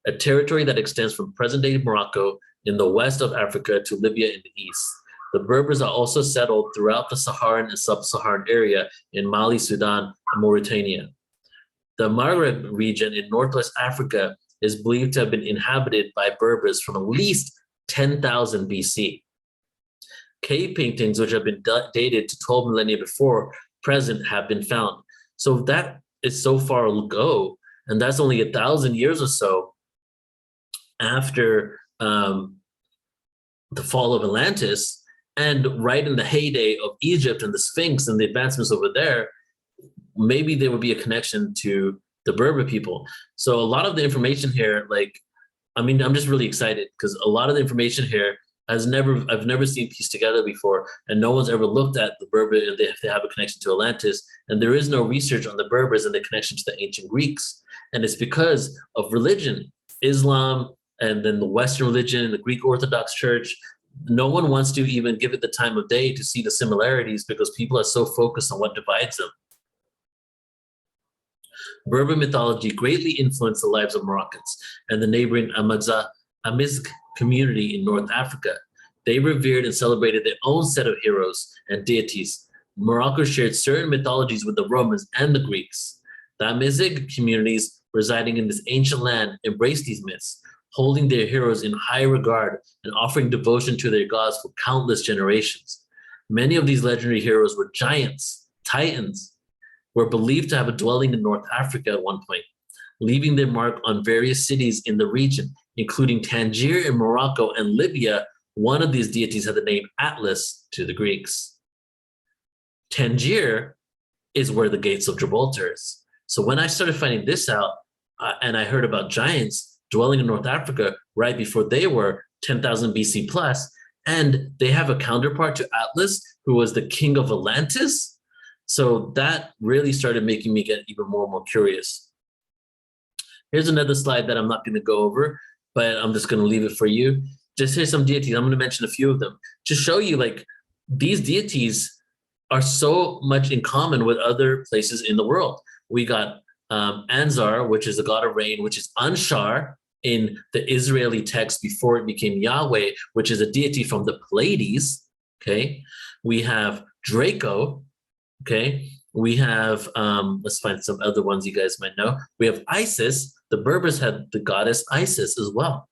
a territory that extends from present-day Morocco in the west of Africa to Libya in the east. The Berbers are also settled throughout the Saharan and sub-Saharan area in Mali, Sudan, and Mauritania. The Maghreb region in Northwest Africa is believed to have been inhabited by Berbers from at least 10,000 BC. Cave paintings, which have been dated to 12 millennia before present, have been found. So that is so far ago, and that's only 1,000 years or so after the fall of Atlantis, and right in the heyday of Egypt and the Sphinx and the advancements over there. Maybe there would be a connection to the Berber people. So a lot of the information here, I'm just really excited because a lot of the information here I've never seen pieced together before, and no one's ever looked at the Berber and if they have a connection to Atlantis, and there is no research on the Berbers and the connection to the ancient Greeks. And it's because of religion, Islam, and then the Western religion, the Greek Orthodox Church. No one wants to even give it the time of day to see the similarities because people are so focused on what divides them. Berber mythology greatly influenced the lives of Moroccans and the neighboring Amazigh community in North Africa. They revered and celebrated their own set of heroes and deities. Morocco shared certain mythologies with the Romans and the Greeks. The Amazigh communities residing in this ancient land embraced these myths, holding their heroes in high regard and offering devotion to their gods for countless generations. Many of these legendary heroes were giants, titans, were believed to have a dwelling in North Africa at one point, leaving their mark on various cities in the region, including Tangier in Morocco and Libya. One of these deities had the name Atlas to the Greeks. Tangier is where the gates of Gibraltar is. So when I started finding this out, and I heard about giants dwelling in North Africa right before they were 10,000 BC plus, and they have a counterpart to Atlas, who was the king of Atlantis. So that really started making me get even more and more curious. Here's another slide that I'm not going to go over, but I'm just going to leave it for you. Just here's some deities. I'm going to mention a few of them to show you these deities are so much in common with other places in the world. We got Anzar, which is the god of rain, which is Anshar in the Israeli text before it became Yahweh, which is a deity from the Pleiades. Okay, we have Draco. Okay, we have, let's find some other ones you guys might know. We have Isis. The Berbers had the goddess Isis as well.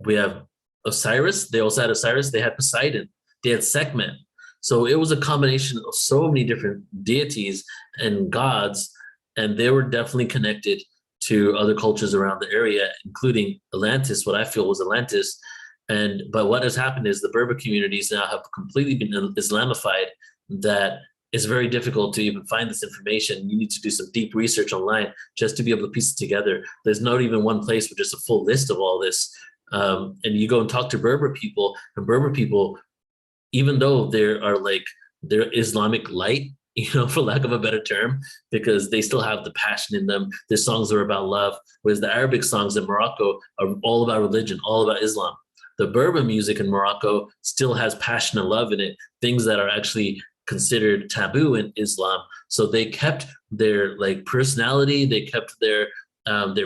We have Osiris. They also had Osiris. They had Poseidon. They had Sekhmet. So it was a combination of so many different deities and gods, and they were definitely connected to other cultures around the area, including Atlantis, what I feel was Atlantis. But what has happened is the Berber communities now have completely been Islamified, that it's very difficult to even find this information. You need to do some deep research online just to be able to piece it together. There's not even one place with just a full list of all this. And you go and talk to Berber people, and Berber people, even though they're Islamic light, for lack of a better term, because they still have the passion in them. Their songs are about love, whereas the Arabic songs in Morocco are all about religion, all about Islam. The Berber music in Morocco still has passion and love in it, things that are actually considered taboo in Islam. So they kept their personality, they kept their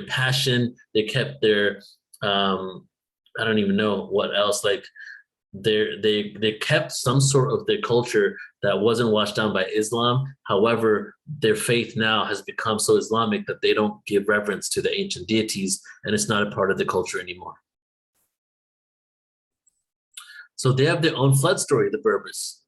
passion, they kept their I don't even know what else, they kept some sort of their culture that wasn't washed down by Islam. However, their faith now has become so Islamic that they don't give reverence to the ancient deities, and it's not a part of the culture anymore. So they have their own flood story, the Berbers.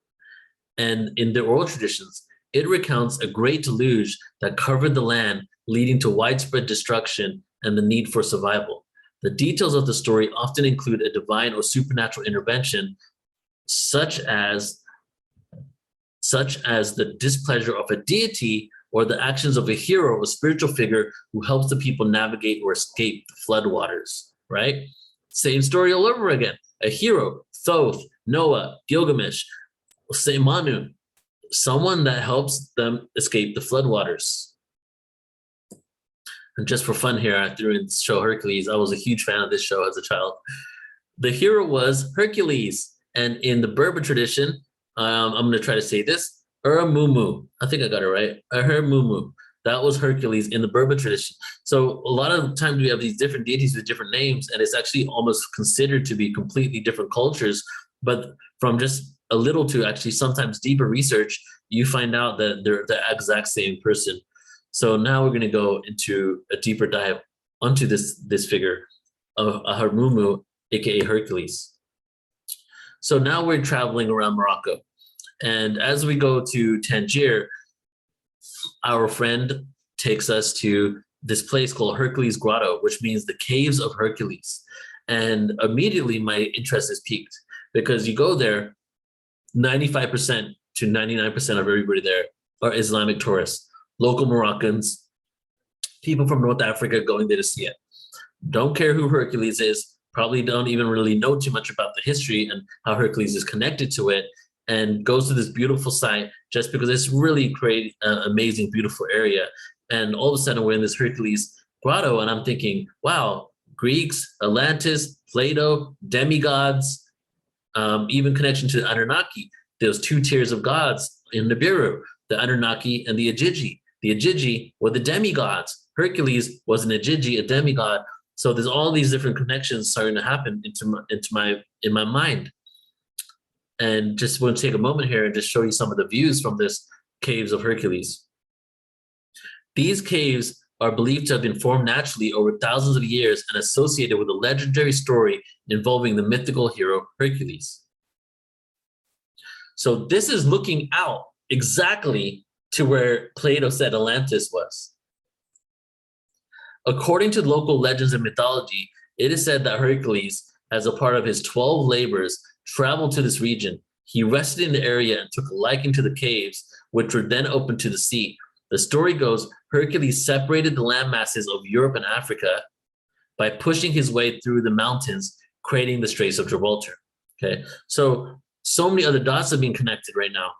And in their oral traditions, it recounts a great deluge that covered the land, leading to widespread destruction and the need for survival. The details of the story often include a divine or supernatural intervention, such as the displeasure of a deity or the actions of a hero or spiritual figure who helps the people navigate or escape the floodwaters, right? Same story all over again. A hero, Thoth, Noah, Gilgamesh, say Manu, someone that helps them escape the floodwaters. And just for fun here, I threw in the show Hercules. I was a huge fan of this show as a child. The hero was Hercules. And in the Berber tradition, I'm going to try to say this, Ur-Mumu. I think I got it right. Ur-Mumu. That was Hercules in the Berber tradition. So a lot of times we have these different deities with different names, and it's actually almost considered to be completely different cultures. But from just a little to actually sometimes deeper research, you find out that they're the exact same person. So now we're going to go into a deeper dive onto this figure of Ur-Mumu, aka Hercules. So now we're traveling around Morocco. And as we go to Tangier, our friend takes us to this place called Hercules Grotto, which means the caves of Hercules. And immediately my interest is piqued because you go there, 95% to 99% of everybody there are Islamic tourists, local Moroccans, people from North Africa going there to see it. Don't care who Hercules is, probably don't even really know too much about the history and how Hercules is connected to it, and goes to this beautiful site just because it's really great, amazing, beautiful area. And all of a sudden we're in this Hercules grotto and I'm thinking, wow, Greeks, Atlantis, Plato, demigods, even connection to the Anunnaki. There's two tiers of gods in Nibiru, the Anunnaki and the Igigi. The Igigi were the demigods. Hercules was an Igigi, a demigod. So there's all these different connections starting to happen in my mind. And just want to take a moment here and just show you some of the views from this caves of Hercules. These caves are believed to have been formed naturally over thousands of years and associated with a legendary story involving the mythical hero Hercules. So this is looking out exactly to where Plato said Atlantis was. According to local legends and mythology, it is said that Hercules, as a part of his 12 labors, traveled to this region. He rested in the area and took a liking to the caves, which were then opened to the sea. The story goes, Hercules separated the land masses of Europe and Africa by pushing his way through the mountains, creating the Straits of Gibraltar. Okay, so many other dots have been connected right now.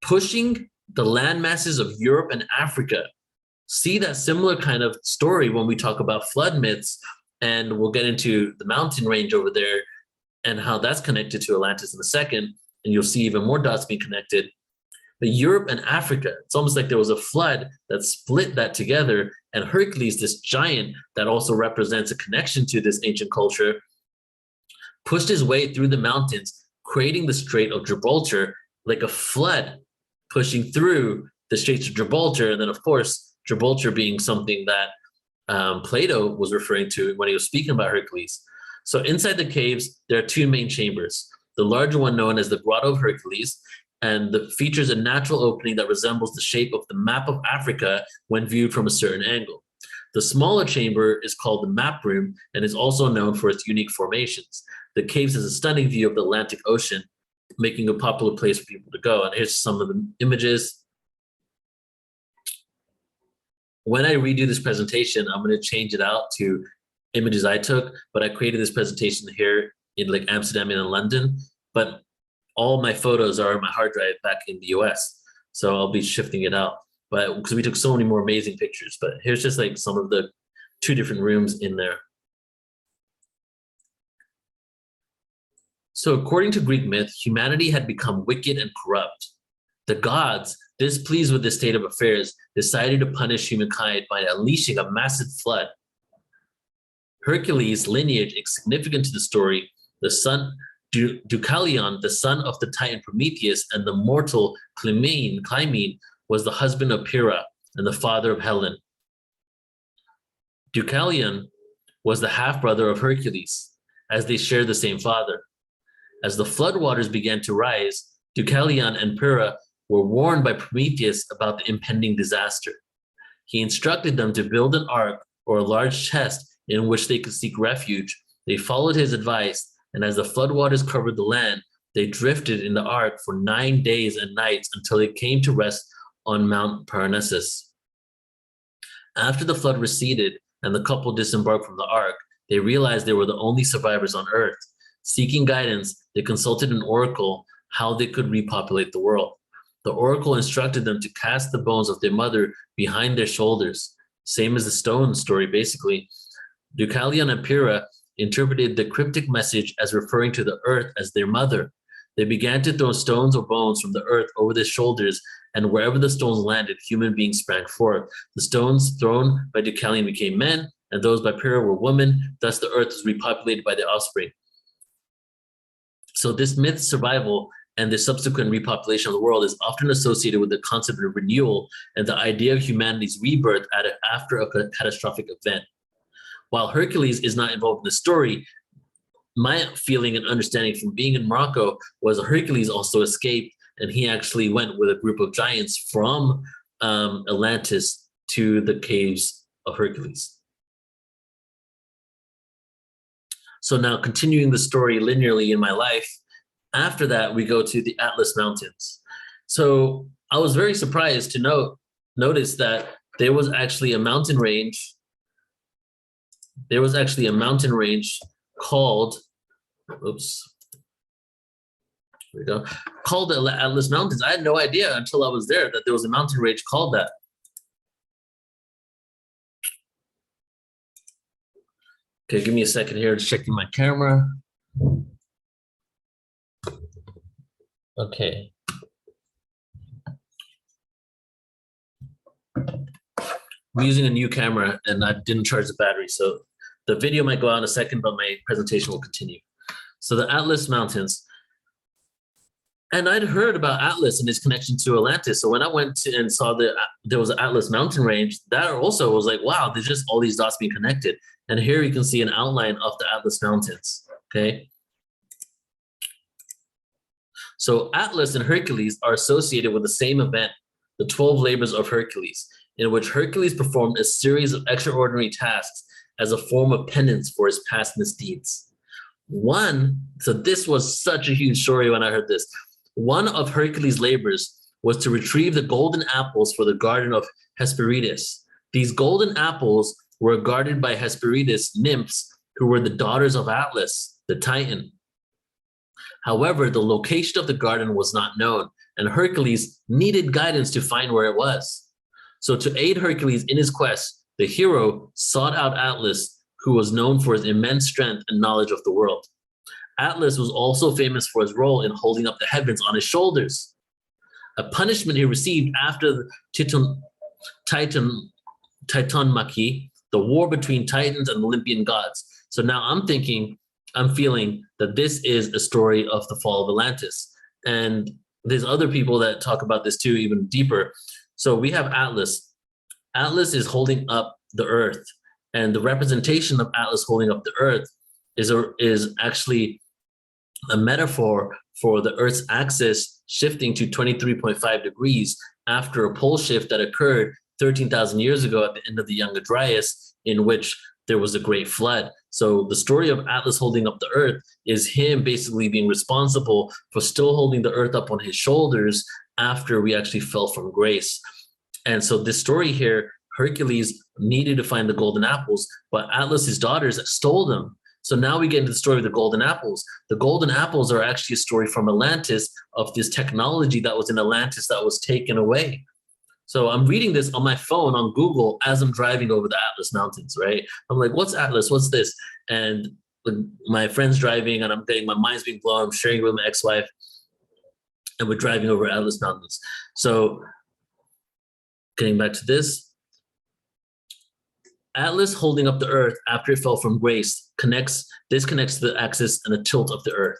Pushing the land masses of Europe and Africa. See that similar kind of story when we talk about flood myths, and we'll get into the mountain range over there and how that's connected to Atlantis in a second, and you'll see even more dots being connected. But Europe and Africa, it's almost like there was a flood that split that together, and Hercules, this giant that also represents a connection to this ancient culture, pushed his way through the mountains, creating the Strait of Gibraltar, like a flood pushing through the Straits of Gibraltar. And then, of course, Gibraltar being something that Plato was referring to when he was speaking about Hercules. So inside the caves, there are two main chambers. The larger one known as the Grotto of Hercules, and that features a natural opening that resembles the shape of the map of Africa when viewed from a certain angle. The smaller chamber is called the map room and is also known for its unique formations. The caves has a stunning view of the Atlantic Ocean, making a popular place for people to go. And here's some of the images. When I redo this presentation, I'm going to change it out to images I took, but I created this presentation here in like Amsterdam and in London, but all my photos are on my hard drive back in the US. So I'll be shifting it out, but because we took so many more amazing pictures. But here's just like some of the two different rooms in there. So according to Greek myth, humanity had become wicked and corrupt. The gods, displeased with this state of affairs, decided to punish humankind by unleashing a massive flood. Hercules' lineage is significant to the story. The son, Deucalion, the son of the Titan Prometheus, and the mortal Clymene was the husband of Pyrrha and the father of Helen. Deucalion was the half-brother of Hercules, as they shared the same father. As the floodwaters began to rise, Deucalion and Pyrrha were warned by Prometheus about the impending disaster. He instructed them to build an ark or a large chest in which they could seek refuge. They followed his advice, and as the floodwaters covered the land, they drifted in the ark for 9 days and nights until it came to rest on Mount Parnassus. After the flood receded and the couple disembarked from the ark, they realized they were the only survivors on Earth. Seeking guidance, they consulted an oracle how they could repopulate the world. The oracle instructed them to cast the bones of their mother behind their shoulders. Same as the stone story, basically. Deucalion and Pyrrha interpreted the cryptic message as referring to the earth as their mother. They began to throw stones or bones from the earth over their shoulders, and wherever the stones landed, human beings sprang forth. The stones thrown by Deucalion became men, and those by Pyrrha were women. Thus, the earth was repopulated by their offspring. So this myth's survival and the subsequent repopulation of the world is often associated with the concept of renewal and the idea of humanity's rebirth after a catastrophic event. While Hercules is not involved in the story, my feeling and understanding from being in Morocco was Hercules also escaped, and he actually went with a group of giants from Atlantis to the caves of Hercules. So now continuing the story linearly in my life, after that we go to the Atlas Mountains. So I was very surprised to notice that there was actually a mountain range. There was actually a mountain range called, oops, here we go, called the Atlas Mountains. I had no idea until I was there that there was a mountain range called that. Okay, give me a second here, just checking my camera. Okay. I'm using a new camera and I didn't charge the battery, so the video might go out in a second, but my presentation will continue. So the Atlas Mountains. And I'd heard about Atlas and its connection to Atlantis. So when I went to and saw that there was an Atlas mountain range, that also was like, wow, there's just all these dots being connected. And here you can see an outline of the Atlas Mountains, okay? So Atlas and Hercules are associated with the same event, the 12 labors of Hercules, in which Hercules performed a series of extraordinary tasks as a form of penance for his past misdeeds. So this was such a huge story when I heard this. One of Hercules' labors was to retrieve the golden apples for the garden of Hesperides. These golden apples were guarded by Hesperides' nymphs, who were the daughters of Atlas, the Titan. However, the location of the garden was not known, and Hercules needed guidance to find where it was. So to aid Hercules in his quest, the hero sought out Atlas, who was known for his immense strength and knowledge of the world. Atlas was also famous for his role in holding up the heavens on his shoulders, a punishment he received after the Titanmachy, the war between Titans and Olympian gods. So now I'm feeling that this is a story of the fall of Atlantis. And there's other people that talk about this too, even deeper. So we have Atlas. Atlas is holding up the earth, and the representation of Atlas holding up the earth is actually a metaphor for the Earth's axis shifting to 23.5 degrees after a pole shift that occurred 13,000 years ago at the end of the Younger Dryas, in which there was a great flood. So the story of Atlas holding up the earth is him basically being responsible for still holding the earth up on his shoulders after we actually fell from grace. And so this story here, Hercules needed to find the golden apples, but Atlas's daughters stole them. So now we get into the story of the golden apples. The golden apples are actually a story from Atlantis of this technology that was in Atlantis that was taken away. So I'm reading this on my phone on Google as I'm driving over the Atlas Mountains, right? I'm like, what's Atlas? What's this? And my friend's driving and my mind's being blown. I'm sharing it with my ex-wife and we're driving over Atlas Mountains. So getting back to this, Atlas holding up the earth after it fell from grace disconnects the axis and the tilt of the earth.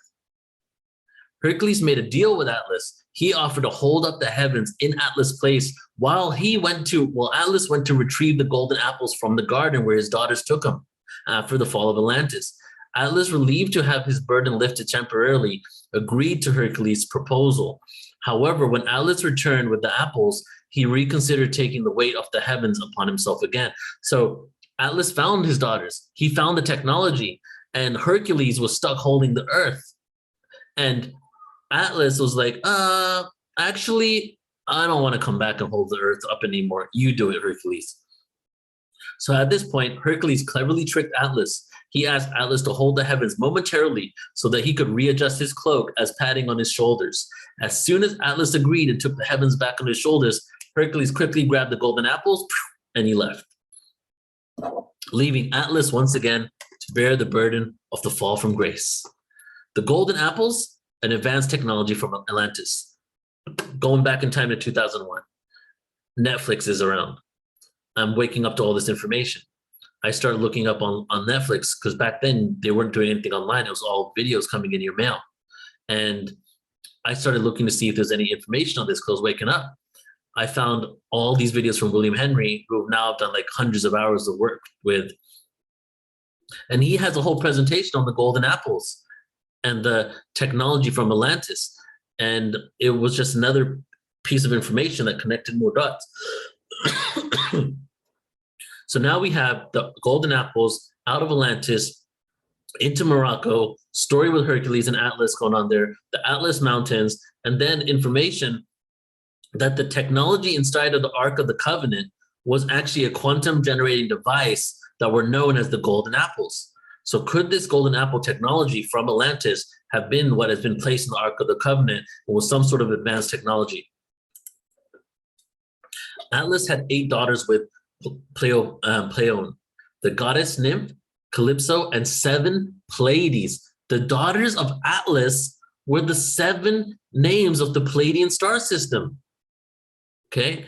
Hercules made a deal with Atlas. He offered to hold up the heavens in Atlas' place while Atlas went to retrieve the golden apples from the garden where his daughters took him after the fall of Atlantis. Atlas, relieved to have his burden lifted temporarily, agreed to Hercules' proposal. However, when Atlas returned with the apples, he reconsidered taking the weight of the heavens upon himself again. So Atlas found his daughters. He found the technology, and Hercules was stuck holding the earth. And Atlas was like, actually, I don't want to come back and hold the earth up anymore. You do it, Hercules. So at this point, Hercules cleverly tricked Atlas. He asked Atlas to hold the heavens momentarily so that he could readjust his cloak as padding on his shoulders. As soon as Atlas agreed and took the heavens back on his shoulders, Hercules quickly grabbed the golden apples and he left, leaving Atlas once again to bear the burden of the fall from grace. The golden apples, an advanced technology from Atlantis. Going back in time to 2001, Netflix is around. I'm waking up to all this information. I started looking up on Netflix because back then they weren't doing anything online. It was all videos coming in your mail. And I started looking to see if there's any information on this because I was waking up. I found all these videos from William Henry, who have now done like hundreds of hours of work with. And he has a whole presentation on the golden apples and the technology from Atlantis. And it was just another piece of information that connected more dots. So now we have the golden apples out of Atlantis into Morocco, story with Hercules and Atlas going on there, the Atlas Mountains, and then information that the technology inside of the Ark of the Covenant was actually a quantum generating device that were known as the golden apples. So could this golden apple technology from Atlantis have been what has been placed in the Ark of the Covenant and was some sort of advanced technology? Atlas had 8 daughters with Pleione, the goddess nymph, Calypso, and 7 Pleiades. The daughters of Atlas were the 7 names of the Pleiadian star system. Okay,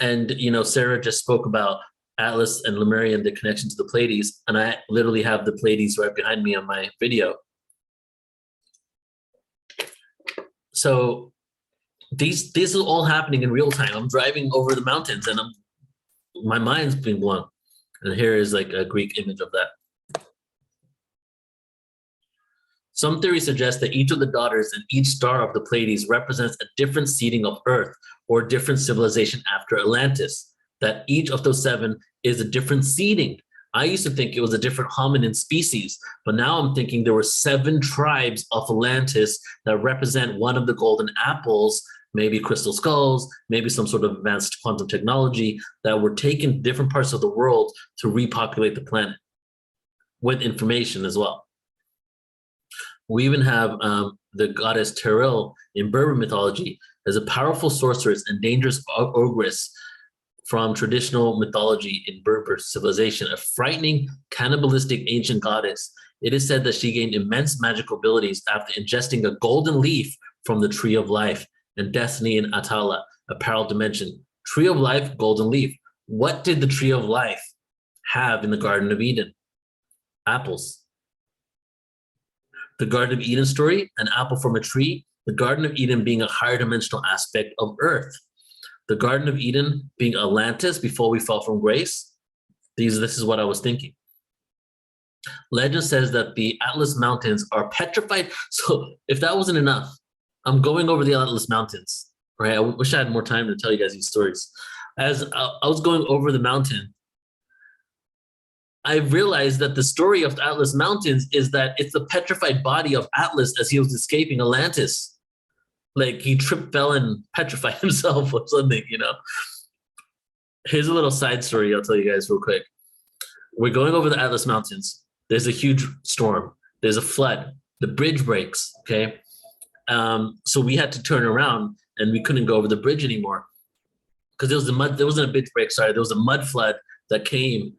and Sarah just spoke about Atlas and Lemurian, the connection to the Pleiades, and I literally have the Pleiades right behind me on my video. So this is all happening in real time. I'm driving over the mountains and my mind's being blown. And here is like a Greek image of that. Some theories suggest that each of the daughters and each star of the Pleiades represents a different seeding of Earth or a different civilization after Atlantis, that each of those 7 is a different seeding. I used to think it was a different hominin species, but now I'm thinking there were 7 tribes of Atlantis that represent one of the golden apples, maybe crystal skulls, maybe some sort of advanced quantum technology that were taken to different parts of the world to repopulate the planet with information as well. We even have the goddess Teril in Berber mythology as a powerful sorceress and dangerous ogress from traditional mythology in Berber civilization, a frightening, cannibalistic ancient goddess. It is said that she gained immense magical abilities after ingesting a golden leaf from the Tree of Life and Destiny in Atala, a parallel dimension. Tree of Life, golden leaf. What did the Tree of Life have in the Garden of Eden? Apples. The Garden of Eden story, an apple from a tree, the Garden of Eden being a higher dimensional aspect of Earth. The Garden of Eden being Atlantis before we fell from grace. This is what I was thinking. Legend says that the Atlas Mountains are petrified. So if that wasn't enough, I'm going over the Atlas Mountains, right? I wish I had more time to tell you guys these stories. As I was going over the mountain, I realized that the story of the Atlas Mountains is that it's the petrified body of Atlas as he was escaping Atlantis. Like he tripped, fell, and petrified himself or something, Here's a little side story I'll tell you guys real quick. We're going over the Atlas Mountains. There's a huge storm. There's a flood. The bridge breaks, okay? So we had to turn around and we couldn't go over the bridge anymore because there wasn't a bridge break, sorry. There was a mud flood that came,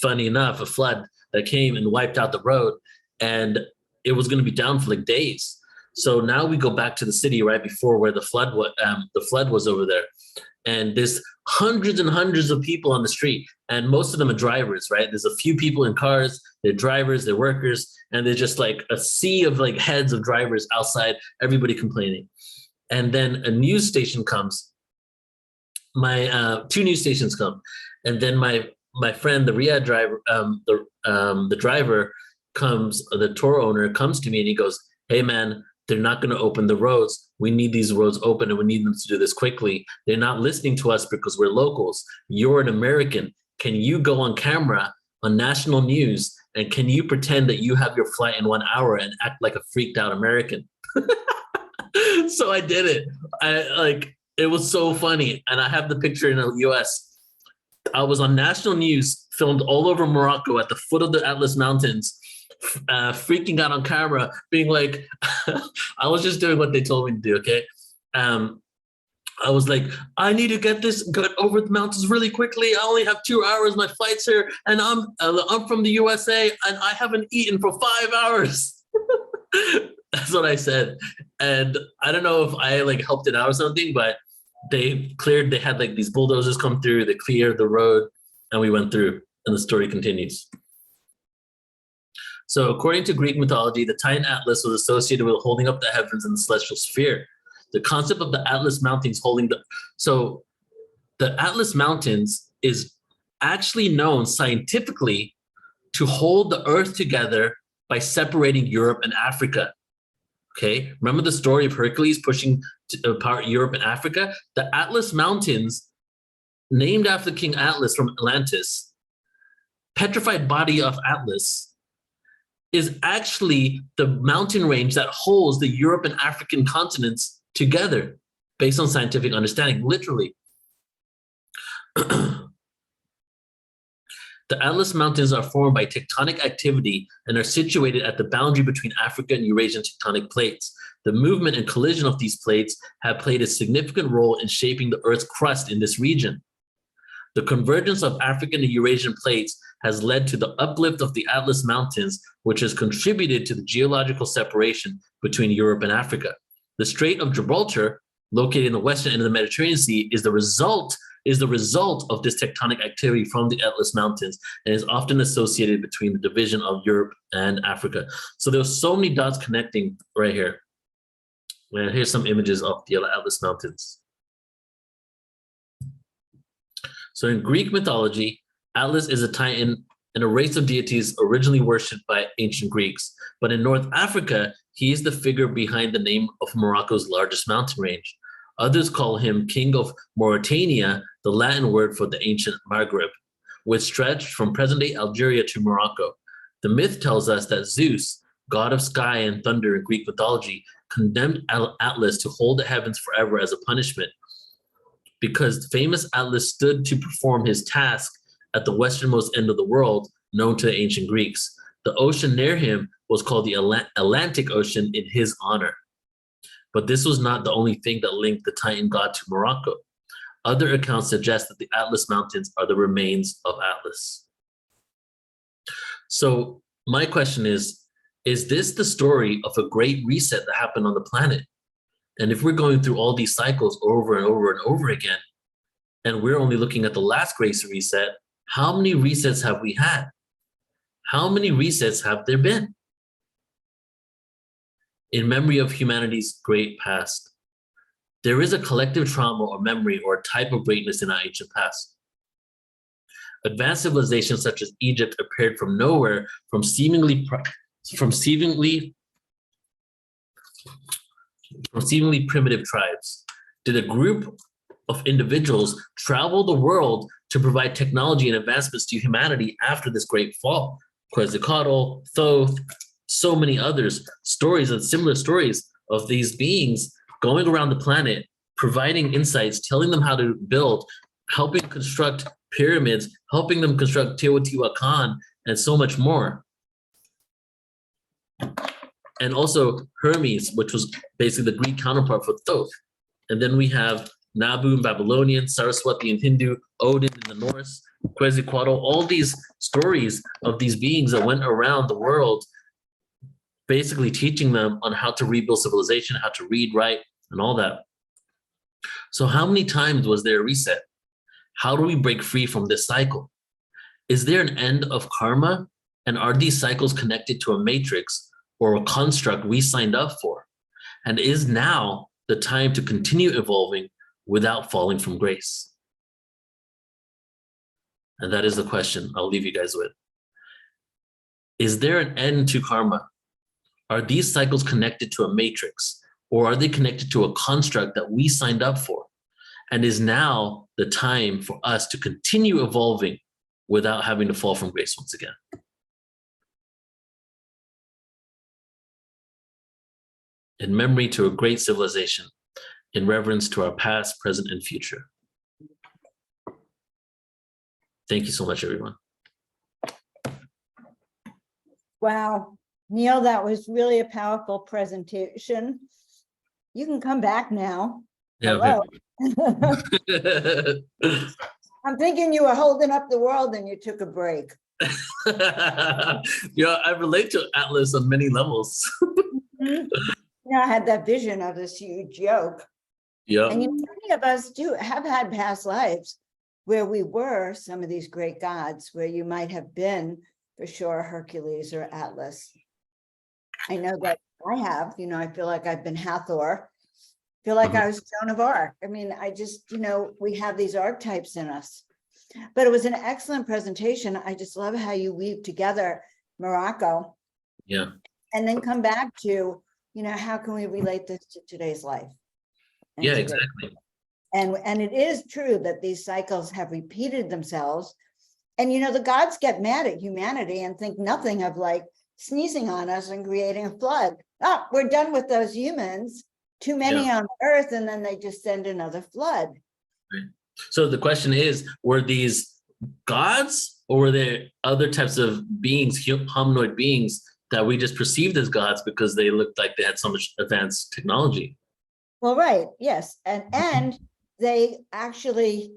funny enough, a flood that came and wiped out the road, and it was going to be down for like days. So now we go back to the city right before where the flood was over there. and there's hundreds and hundreds of people on the street, and most of them are drivers, right? There's a few people in cars, they're drivers, they're workers, and they're just like a sea of like heads of drivers outside, everybody complaining. And then a news station comes, two news stations come, and then my friend, the Riyadh driver, the driver comes, the tour owner comes to me and he goes, "Hey man, they're not going to open the roads. We need these roads open and we need them to do this quickly. They're not listening to us because we're locals. You're an American. Can you go on camera on national news and can you pretend that you have your flight in 1 hour and act like a freaked out American?" So I did it. It was so funny. And I have the picture in the US. I was on national news, filmed all over Morocco at the foot of the Atlas Mountains, freaking out on camera, being like, I was just doing what they told me to do, okay? I was like, I need to get over the mountains really quickly. I only have 2 hours, my flight's here, and I'm from the USA, and I haven't eaten for 5 hours. That's what I said. And I don't know if I like helped it out or something, but they had like these bulldozers come through, they cleared the road, and we went through, and the story continues. So according to Greek mythology, the Titan Atlas was associated with holding up the heavens and the celestial sphere. The concept of the Atlas Mountains so the Atlas Mountains is actually known scientifically to hold the earth together by separating Europe and Africa. Okay, remember the story of Hercules pushing apart Europe and Africa? The Atlas Mountains, named after King Atlas from Atlantis, petrified body of Atlas, is actually the mountain range that holds the Europe and African continents together based on scientific understanding, literally. The Atlas Mountains are formed by tectonic activity and are situated at the boundary between Africa and Eurasian tectonic plates. The movement and collision of these plates have played a significant role in shaping the Earth's crust in this region. The convergence of African and Eurasian plates has led to the uplift of the Atlas Mountains, which has contributed to the geological separation between Europe and Africa. The Strait of Gibraltar, located in the western end of the Mediterranean Sea, is the result of this tectonic activity from the Atlas Mountains and is often associated between the division of Europe and Africa. So there's so many dots connecting right here. And here's some images of the Atlas Mountains. So in Greek mythology, Atlas is a Titan and a race of deities originally worshipped by ancient Greeks. But in North Africa, he is the figure behind the name of Morocco's largest mountain range. Others call him King of Mauritania, the Latin word for the ancient Maghreb, which stretched from present-day Algeria to Morocco. The myth tells us that Zeus, god of sky and thunder in Greek mythology, condemned Atlas to hold the heavens forever as a punishment, because the famous Atlas stood to perform his task at the westernmost end of the world, known to the ancient Greeks. The ocean near him was called the Atlantic Ocean in his honor. But this was not the only thing that linked the Titan god to Morocco. Other accounts suggest that the Atlas Mountains are the remains of Atlas. So my question is this the story of a great reset that happened on the planet? And if we're going through all these cycles over and over and over again, and we're only looking at the last great reset, how many resets have we had? How many resets have there been? In memory of humanity's great past, there is a collective trauma or memory or a type of greatness in our ancient past. Advanced civilizations such as Egypt appeared from nowhere, from seemingly primitive tribes. Did a group of individuals travel the world to provide technology and advancements to humanity after this great fall? Quetzalcoatl, Thoth, so many others, stories and similar stories of these beings going around the planet, providing insights, telling them how to build, helping construct pyramids, helping them construct Teotihuacan, and so much more. And also Hermes, which was basically the Greek counterpart for Thoth. And then we have Nabu in Babylonian, Saraswati in Hindu, Odin in the Norse, Quetzalcoatl, all these stories of these beings that went around the world, basically teaching them on how to rebuild civilization, how to read, write, and all that. So how many times was there a reset? How do we break free from this cycle? Is there an end of karma? And are these cycles connected to a matrix or a construct we signed up for? And is now the time to continue evolving without falling from grace? And that is the question I'll leave you guys with. Is there an end to karma? Are these cycles connected to a matrix, or are they connected to a construct that we signed up for? And is now the time for us to continue evolving without having to fall from grace once again? In memory to a great civilization, in reverence to our past, present, and future. Thank you so much, everyone.
Wow, Neil, that was really a powerful presentation. You can come back now.
Yeah.
Hello. I'm thinking you were holding up the world and you took a break.
Yeah, I relate to Atlas on many levels.
Yeah, I had that vision of this huge yoke.
Yeah.
And many of us have had past lives where we were some of these great gods, where you might have been for sure Hercules or Atlas. I know that I have, I feel like I've been Hathor, feel like I was Joan of Arc. I mean, I just, we have these archetypes in us. But it was an excellent presentation. I just love how you weave together Morocco.
Yeah.
And then come back to, how can we relate this to today's life? And
Yeah,
today.
exactly.
And it is true that these cycles have repeated themselves. And, the gods get mad at humanity and think nothing of like sneezing on us and creating a flood. Oh, we're done with those humans, too many on earth, and then they just send another flood.
Right. So the question is, were these gods or were there other types of beings, humanoid beings that we just perceived as gods because they looked like they had so much advanced technology?
Well, right, yes. And they actually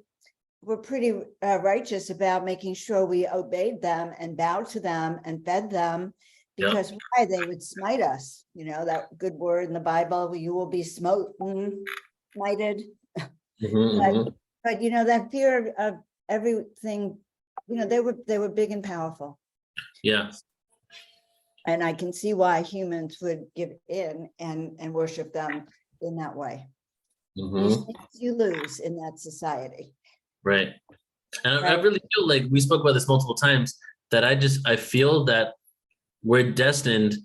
were pretty righteous about making sure we obeyed them and bowed to them and fed them, because why? They would smite us. That good word in the Bible, you will be smited. But that fear of everything, they were big and powerful.
Yeah.
And I can see why humans would give in and worship them in that way. You lose in that society.
Right. And I really feel like we spoke about this multiple times, that I feel that we're destined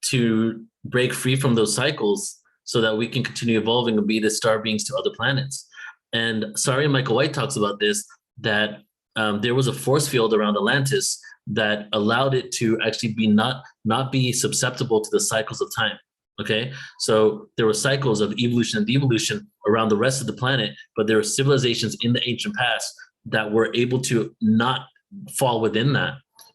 to break free from those cycles so that we can continue evolving and be the star beings to other planets. And Sari and Michael White talks about this, that there was a force field around Atlantis that allowed it to actually be not be susceptible to the cycles of time. Okay, so there were cycles of evolution and devolution around the rest of the planet, but there were civilizations in the ancient past that were able to not fall within that.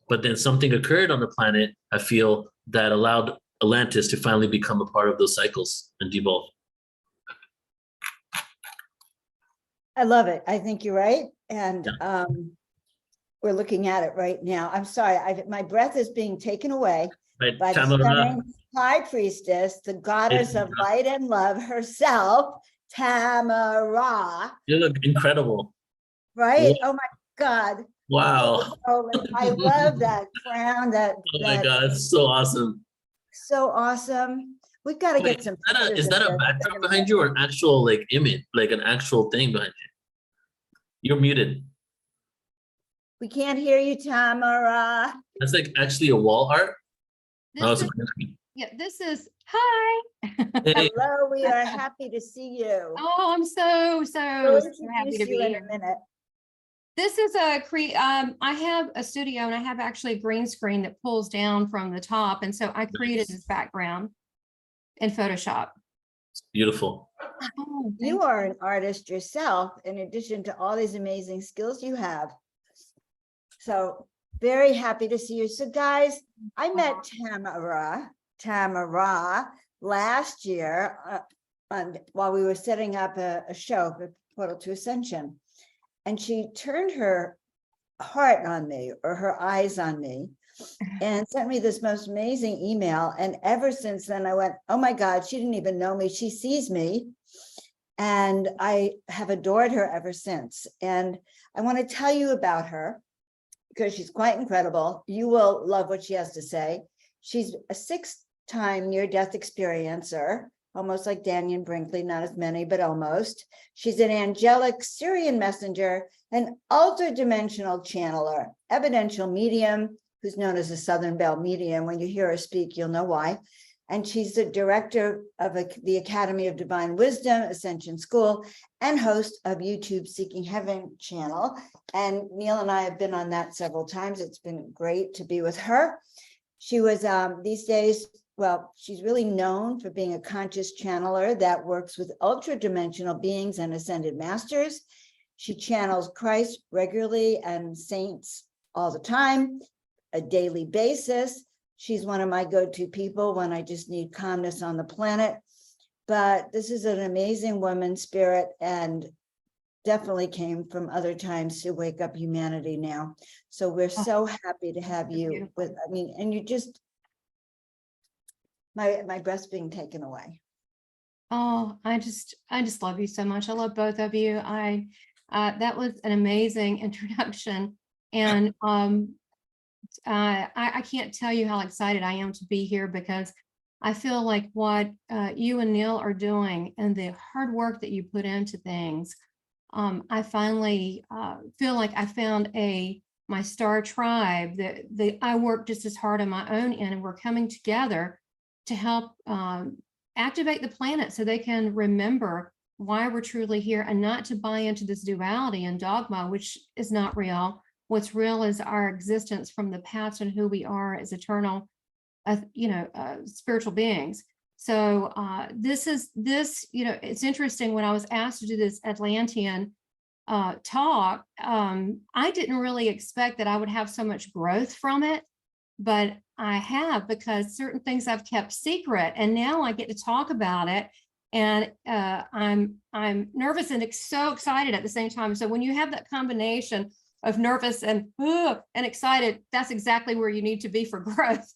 But then something occurred on the planet, I feel, that allowed Atlantis to finally become a part of those cycles and devolve.
I love it. I think you're right. And we're looking at it right now. I'm sorry, my breath is being taken away by the stunning high priestess, the goddess of light and love herself, Tamara.
You look incredible.
Right? Oh my God.
Wow.
I love that crown. Oh
my God, it's so awesome.
So awesome. We've got to get some.
Is that a background behind you or an actual image, like an actual thing behind you? You're muted.
We can't hear you, Tamara.
That's actually a wall art.
This is hi.
Hey.
Hello, we are happy to see you.
Oh, I'm so happy to be here.
In a minute.
This is I have a studio and I have actually a green screen that pulls down from the top, and so I created this background in Photoshop.
It's beautiful.
Oh,
you are an artist yourself, in addition to all these amazing skills you have. So very happy to see you. So guys, I met Tamara last year while we were setting up a show for Portal to Ascension. And she turned her heart on me, or her eyes on me, and sent me this most amazing email. And ever since then I went, oh my God, she didn't even know me. She sees me. And I have adored her ever since. And I want to tell you about her because she's quite incredible. You will love what she has to say. She's a 6-time near-death experiencer, almost like Daniel Brinkley, not as many, but almost. She's an angelic Syrian messenger, an ultra-dimensional channeler, evidential medium, who's known as a Southern Belle medium. When you hear her speak, you'll know why. And she's the director of the Academy of Divine Wisdom, Ascension School, and host of YouTube Seeking Heaven channel. And Neil and I have been on that several times. It's been great to be with her. She was these days, well, she's really known for being a conscious channeler that works with ultra-dimensional beings and ascended masters. She channels Christ regularly and saints all the time, a daily basis. She's one of my go-to people when I just need calmness on the planet. But this is an amazing woman spirit and definitely came from other times to wake up humanity now. So we're so happy to have you with, I mean, and you just, my breath's being taken away.
Oh, I just love you so much. I love both of you. That was an amazing introduction. And I can't tell you how excited I am to be here, because I feel like what you and Neil are doing and the hard work that you put into things, I finally feel like I found my star tribe that I work just as hard on my own end, and we're coming together to help activate the planet so they can remember why we're truly here, and not to buy into this duality and dogma, which is not real. What's real is our existence from the past and who we are as eternal, spiritual beings. So this, it's interesting. When I was asked to do this Atlantean talk, I didn't really expect that I would have so much growth from it, but I have, because certain things I've kept secret, and now I get to talk about it. And I'm nervous and so excited at the same time. So when you have that combination of nervous and excited, that's exactly where you need to be for growth.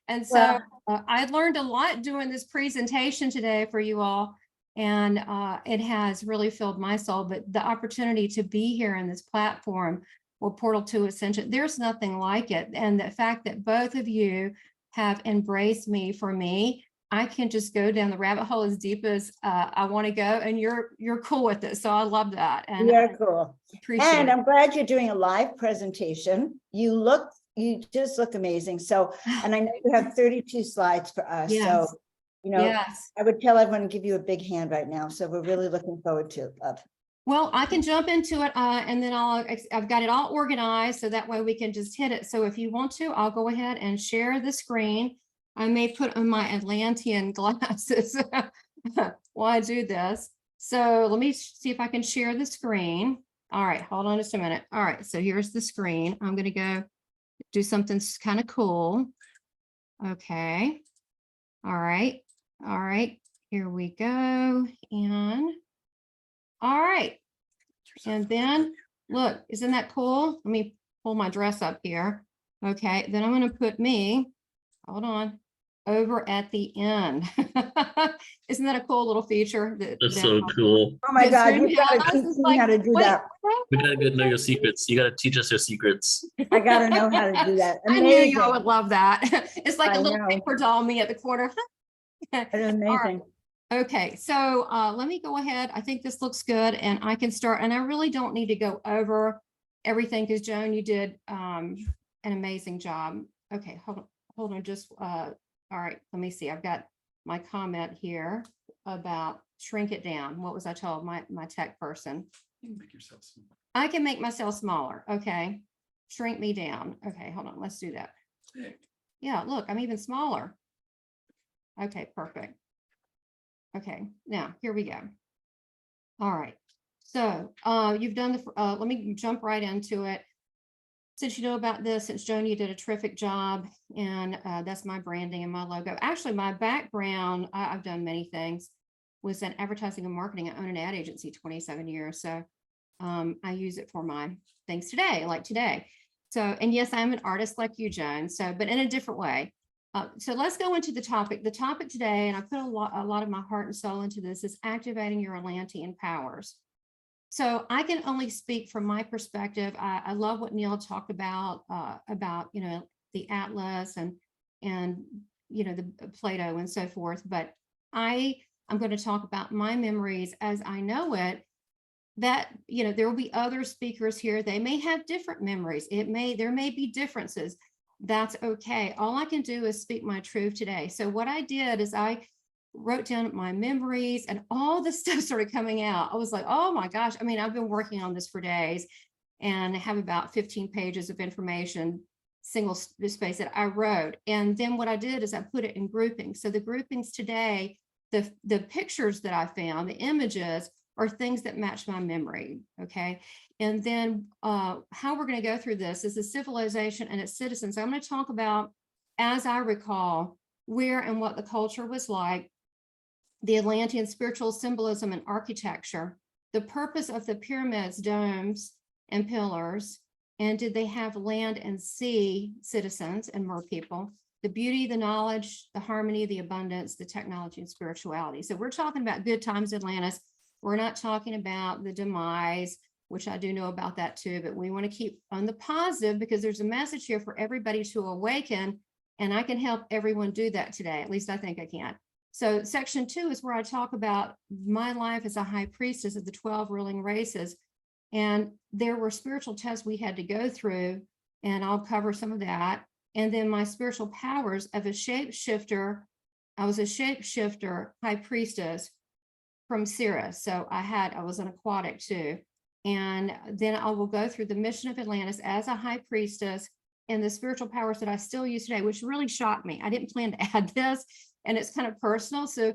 And so I learned a lot doing this presentation today for you all, and it has really filled my soul. But the opportunity to be here in this platform, or Portal to Ascension, there's nothing like it. And the fact that both of you have embraced me for me, I can just go down the rabbit hole as deep as I want to go, and you're cool with it. So I love that. And
you're cool.
Appreciate
And
it.
I'm glad you're doing a live presentation. You just look amazing. So, and I know you have 32 slides for us.
Yes.
So,
Yes.
I would tell everyone to give you a big hand right now. So we're really looking forward to it, love.
Well, I can jump into it and then I've got it all organized, so that way we can just hit it. So if you want to, I'll go ahead and share the screen. I may put on my Atlantean glasses while I do this. So let me see if I can share the screen. All right, hold on just a minute. All right, so here's the screen. I'm going to go do something kind of cool. Okay. All right. All right. Here we go. And all right. And then look, isn't that cool? Let me pull my dress up here. Okay. Then I'm going to put me, hold on, over at the end. Isn't that a cool little feature?
That's so cool.
Oh my God, you
Yeah,
gotta teach
it's
me
like,
how to do
wait,
that.
We gotta get know your secrets. You gotta teach us your secrets.
I gotta know how to do that.
I knew
Amazing.
y'all would love that. It's like
I
a little
know.
paper doll me at the corner.
It's amazing.
Okay, so let me go ahead. I think this looks good, and I can start. And I really don't need to go over everything, because Joan, you did an amazing job. Okay, hold on. Just all right. Let me see. I've got my comment here about shrink it down. What was I told my tech person?
You can make yourself small.
I can make myself smaller. Okay, shrink me down. Okay, hold on. Let's do that. Yeah, look, I'm even smaller. Okay, perfect. Okay, now here we go. All right, so you've done the, let me jump right into it. Since you know about this, since Joan, you did a terrific job, and that's my branding and my logo. Actually, my background, I've done many things, was in advertising and marketing. I own an ad agency 27 years. So I use it for my things today, like today. So, and yes, I'm an artist like you, Joan. So, but in a different way. So let's go into the topic. The topic today, and I put a lot of my heart and soul into this, is activating your Atlantean powers. So I can only speak from my perspective. I love what Neil talked about, you know, the Atlas and you know, the Plato and so forth. But I'm going to talk about my memories as I know it. That, you know, there will be other speakers here. They may have different memories. There may be differences. That's okay. All I can do is speak my truth today. So what I did is I wrote down my memories and all the stuff started coming out. I was like, oh my gosh. I mean, I've been working on this for days and I have about 15 pages of information, single space that I wrote. And then what I did is I put it in groupings. So the groupings today, the pictures that I found, the images, are things that match my memory, okay? And then how we're gonna go through this is the civilization and its citizens. I'm gonna talk about, as I recall, where and what the culture was like, the Atlantean spiritual symbolism and architecture, the purpose of the pyramids, domes, and pillars, and did they have land and sea citizens and mer people, the beauty, the knowledge, the harmony, the abundance, the technology, and spirituality. So we're talking about good times Atlantis. We're not talking about the demise, which I do know about that too, but we want to keep on the positive because there's a message here for everybody to awaken, and I can help everyone do that today. At least I think I can. So section 2 is where I talk about my life as a high priestess of the 12 ruling races. And there were spiritual tests we had to go through, and I'll cover some of that. And then my spiritual powers of a shapeshifter. I was a shapeshifter high priestess from Sirius. So I was an aquatic too. And then I will go through the mission of Atlantis as a high priestess and the spiritual powers that I still use today, which really shocked me. I didn't plan to add this, and it's kind of personal. So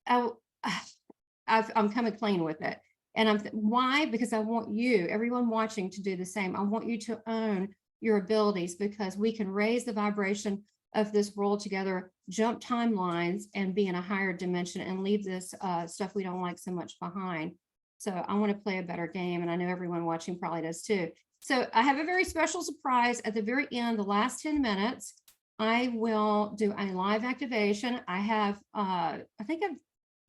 I'm coming clean with it. And why? Because I want you, everyone watching, to do the same. I want you to own your abilities because we can raise the vibration of this world together, jump timelines, and be in a higher dimension and leave this stuff we don't like so much behind. So I want to play a better game, and I know everyone watching probably does too. So I have a very special surprise at the very end, the last 10 minutes. I will do a live activation. I have, I think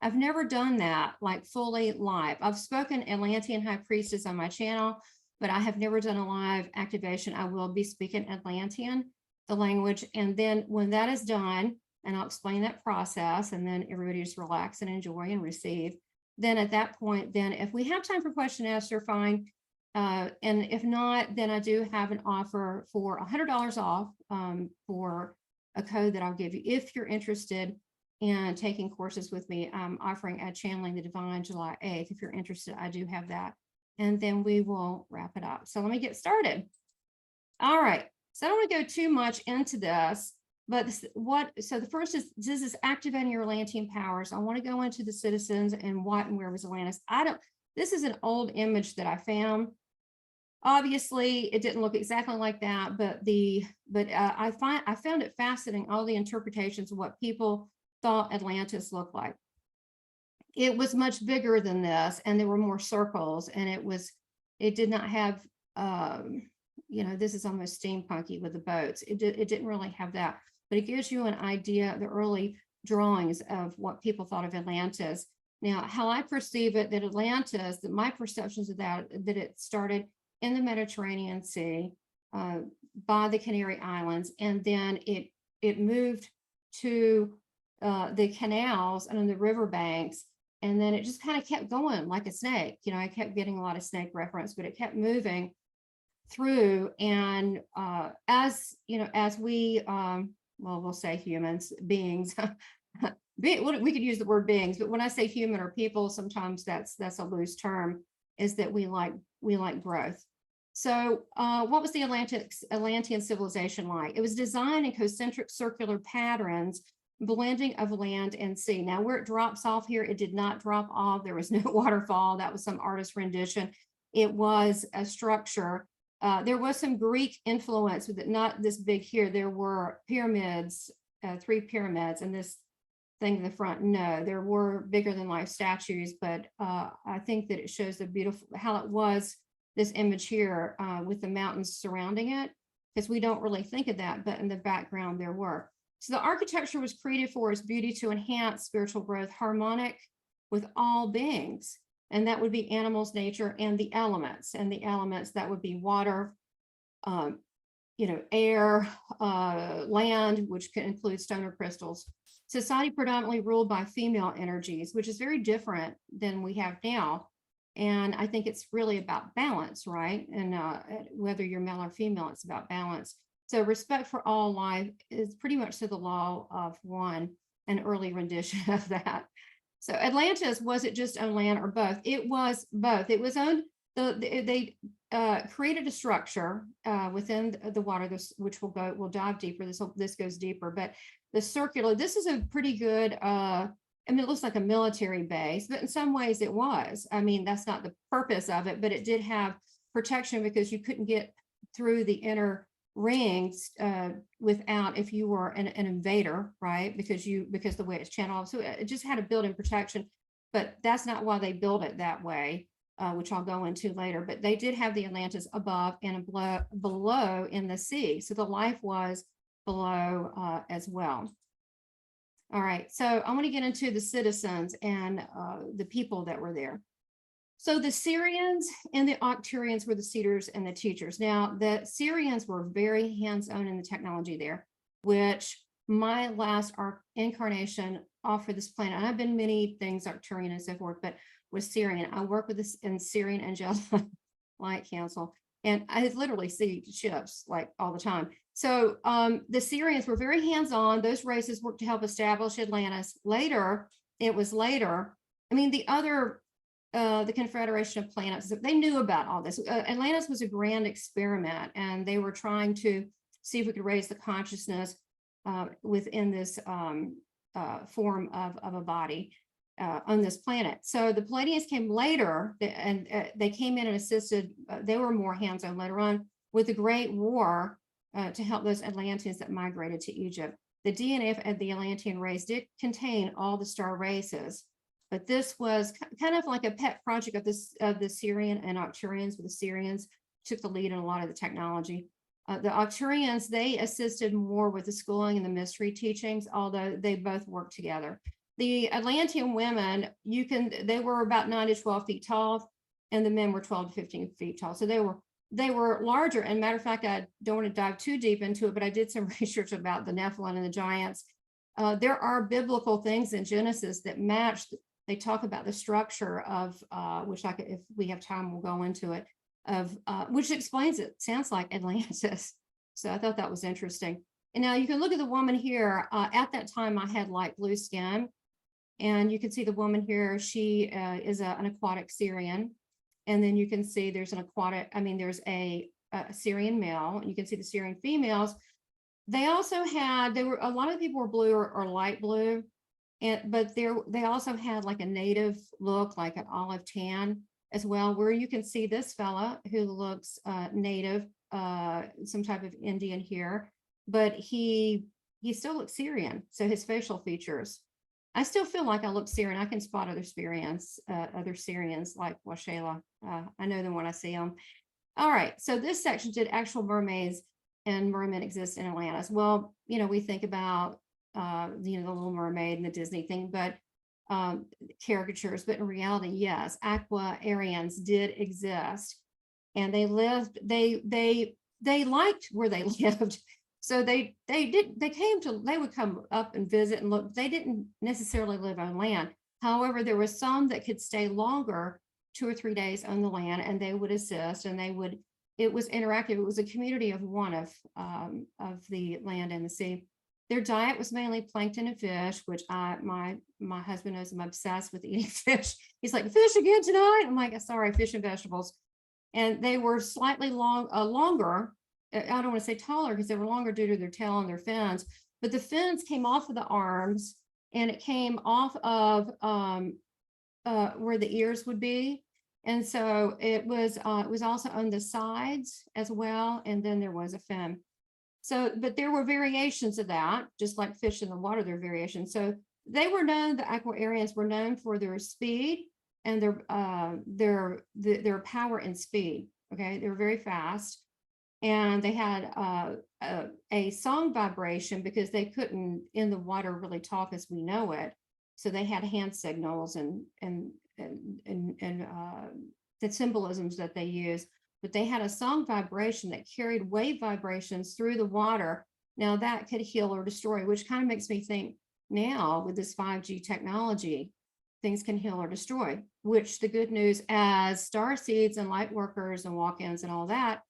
I've never done that like fully live. I've spoken Atlantean High Priestess on my channel, but I have never done a live activation. I will be speaking Atlantean, the language. And then when that is done, and I'll explain that process, and then everybody just relax and enjoy and receive. Then at that point, then if we have time for question and answer, fine. And if not, then I do have an offer for $100 off for a code that I'll give you if you're interested in taking courses with me. I'm offering at Channeling the Divine July 8th. If you're interested, I do have that. And then we will wrap it up. So let me get started. All right. So I don't want to go too much into this, but so the first is, this is activating your Atlantean powers. I want to go into the citizens and what and where was Atlantis. This is an old image that I found. Obviously, it didn't look exactly like that, but I found it fascinating, all the interpretations of what people thought Atlantis looked like. It was much bigger than this, and there were more circles, and it did not have, you know, this is almost steampunky with the boats. It didn't really have that, but it gives you an idea of the early drawings of what people thought of Atlantis. Now, how I perceive it, that Atlantis, that my perceptions of that it started in the Mediterranean Sea by the Canary Islands, and then it moved to the canals and on the riverbanks, and then it just kind of kept going like a snake. You know, I kept getting a lot of snake reference, but it kept moving through. And as you know, as we well, we'll say humans, beings. We could use the word beings, but when I say human or people, sometimes that's a loose term. Is that we like growth. So what was the Atlantean civilization like? It was designed in concentric circular patterns, blending of land and sea. Now where it drops off here, it did not drop off. There was no waterfall. That was some artist rendition. It was a structure. There was some Greek influence with it, not this big here. There were pyramids, 3 pyramids, and this thing in the front. No, there were bigger than life statues, but I think that it shows the beautiful, how it was, this image here with the mountains surrounding it. because we don't really think of that, but in the background there were. So the architecture was created for its beauty to enhance spiritual growth, harmonic with all beings. And that would be animals, nature, and the elements. And the elements that would be water, air, land, which can include stone or crystals. Society predominantly ruled by female energies, which is very different than we have now. And I think it's really about balance, right? And whether you're male or female, it's about balance. So respect for all life is pretty much to the law of one, an early rendition of that. So Atlantis, was it just on land or both? It was both. It was on they created a structure within the water, which we'll dive deeper. This goes deeper, but the circular, this is a pretty good, I mean, it looks like a military base, but in some ways it was. I mean, that's not the purpose of it, but it did have protection because you couldn't get through the inner rings without, if you were an invader, right? Because the way it's channeled. So it just had a built-in protection, but that's not why they built it that way, which I'll go into later. But they did have the Atlantis above and below in the sea. So the life was below as well. All right, so I want to get into the citizens and the people that were there. So the Syrians and the Octurians were the seers and the teachers. Now, the Syrians were very hands-on in the technology there, which my last incarnation offered this planet, and I've been many things, Arcturian and so forth, but with Syrian, I work with this in Syrian Angelic Light Council, and I literally see ships like all the time. So the Syrians were very hands-on. Those races worked to help establish Atlantis. Later, I mean, the Confederation of Planets, they knew about all this. Atlantis was a grand experiment, and they were trying to see if we could raise the consciousness within this form of a body on this planet. So the Palladians came later, and they came in and assisted. They were more hands-on later on with the Great War to help those Atlanteans that migrated to Egypt. The DNA of the Atlantean race did contain all the star races, but this was kind of like a pet project of the Syrian and Arcturians, where the Syrians took the lead in a lot of the technology. The Arcturians, they assisted more with the schooling and the mystery teachings, although they both worked together. The Atlantean women, they were about 9 to 12 feet tall, and the men were 12 to 15 feet tall. So they were larger. And matter of fact, I don't want to dive too deep into it, but I did some research about the Nephilim and the giants. There are biblical things in Genesis that match. They talk about the structure of, which if we have time, we'll go into it, which explains it. Sounds like Atlantis. So I thought that was interesting. And now you can look at the woman here. At that time, I had light blue skin. And you can see the woman here. She is an aquatic Syrian. And then you can see there's there's a Syrian male. And you can see the Syrian females. They also had, a lot of people were blue or light blue. But they also had like a native look, like an olive tan as well, where you can see this fella who looks native, some type of Indian here, but he still looks Syrian. So his facial features, I still feel like I look Syrian. I can spot other Syrians like Washela. I know them when I see them. All right, so this section, did actual mermaids and mermen exist in Atlantis? Well, we think about the Little Mermaid and the Disney thing, but caricatures, but in reality, yes, Aqua Aryans did exist, and they lived, they liked where they lived. So they would come up and visit and look. They didn't necessarily live on land. However, there were some that could stay longer, 2 or 3 days on the land, and they would assist, and it was interactive. It was a community of one of the land and the sea. Their diet was mainly plankton and fish, which my husband knows I'm obsessed with eating fish. He's like, fish again tonight? I'm like, sorry, fish and vegetables. And they were slightly longer. I don't want to say taller, because they were longer due to their tail and their fins, but the fins came off of the arms, and it came off of where the ears would be. And so it was also on the sides as well. And then there was a fin. So, but there were variations of that, just like fish in the water, there are variations. So they were known, the Aquarians were known for their speed and their power and speed. Okay, they were very fast. and they had a song vibration because they couldn't in the water really talk as we know it. So they had hand signals and the symbolisms that they use, but they had a song vibration that carried wave vibrations through the water. Now that could heal or destroy, which kind of makes me think now with this 5G technology, things can heal or destroy, which the good news as star seeds and light workers and walk-ins and all that,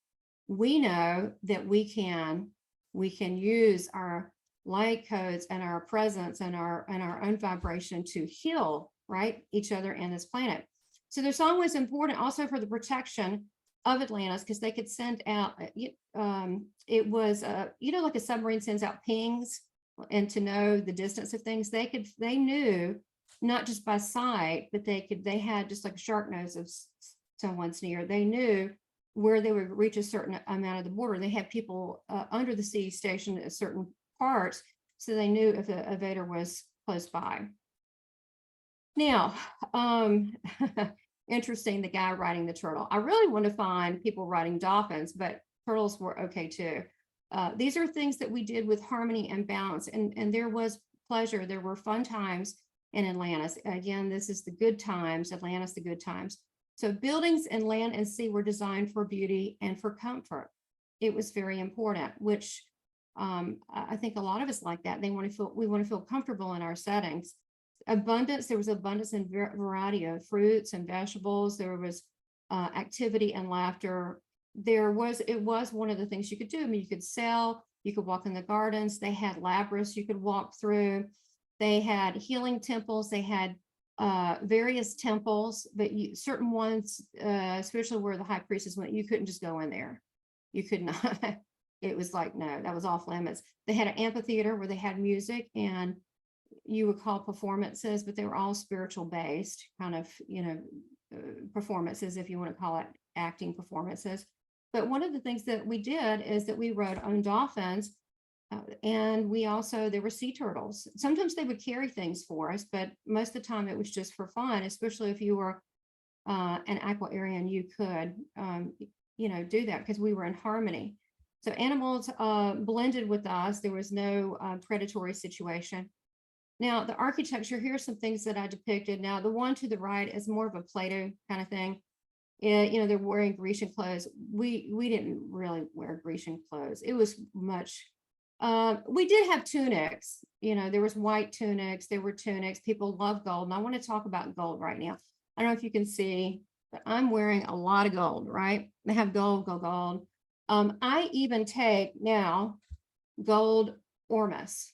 we know that we can use our light codes and our presence and our own vibration to heal, right, each other and this planet. So their song was important also for the protection of Atlantis, because they could send out, it was, like a submarine sends out pings, and to know the distance of things, they knew not just by sight, but they had just like a shark nose of someone's near. They knew where they would reach a certain amount of the border. They had people under the sea stationed at certain parts, so they knew if a invader was close by. Now, interesting, the guy riding the turtle. I really want to find people riding dolphins, but turtles were okay too. These are things that we did with harmony and balance, and there was pleasure. There were fun times in Atlantis. Again, this is the good times, Atlantis, the good times. So buildings and land and sea were designed for beauty and for comfort. It was very important, which I think a lot of us like that. We want to feel comfortable in our settings. Abundance, there was abundance in variety of fruits and vegetables. There was activity and laughter. It was one of the things you could do. I mean, you could sell, you could walk in the gardens. They had labyrinths you could walk through. They had healing temples. They had various temples, but certain ones, especially where the high priestess went, you couldn't just go in there. You could not. It was like, no, that was off limits. They had an amphitheater where they had music, and you would call performances, but they were all spiritual based kind of, performances, if you want to call it acting performances. But one of the things that we did is that we rode on dolphins, and there were sea turtles. Sometimes they would carry things for us, but most of the time it was just for fun, especially if you were an aquarian, you could, do that because we were in harmony. So animals blended with us. There was no predatory situation. Now, the architecture, here's some things that I depicted. Now, the one to the right is more of a Plato kind of thing. They're wearing Grecian clothes. We didn't really wear Grecian clothes. It was much. We did have tunics. There was white tunics. There were tunics. People love gold. And I want to talk about gold right now. I don't know if you can see, but I'm wearing a lot of gold, right? They have gold. I even take now gold ormus.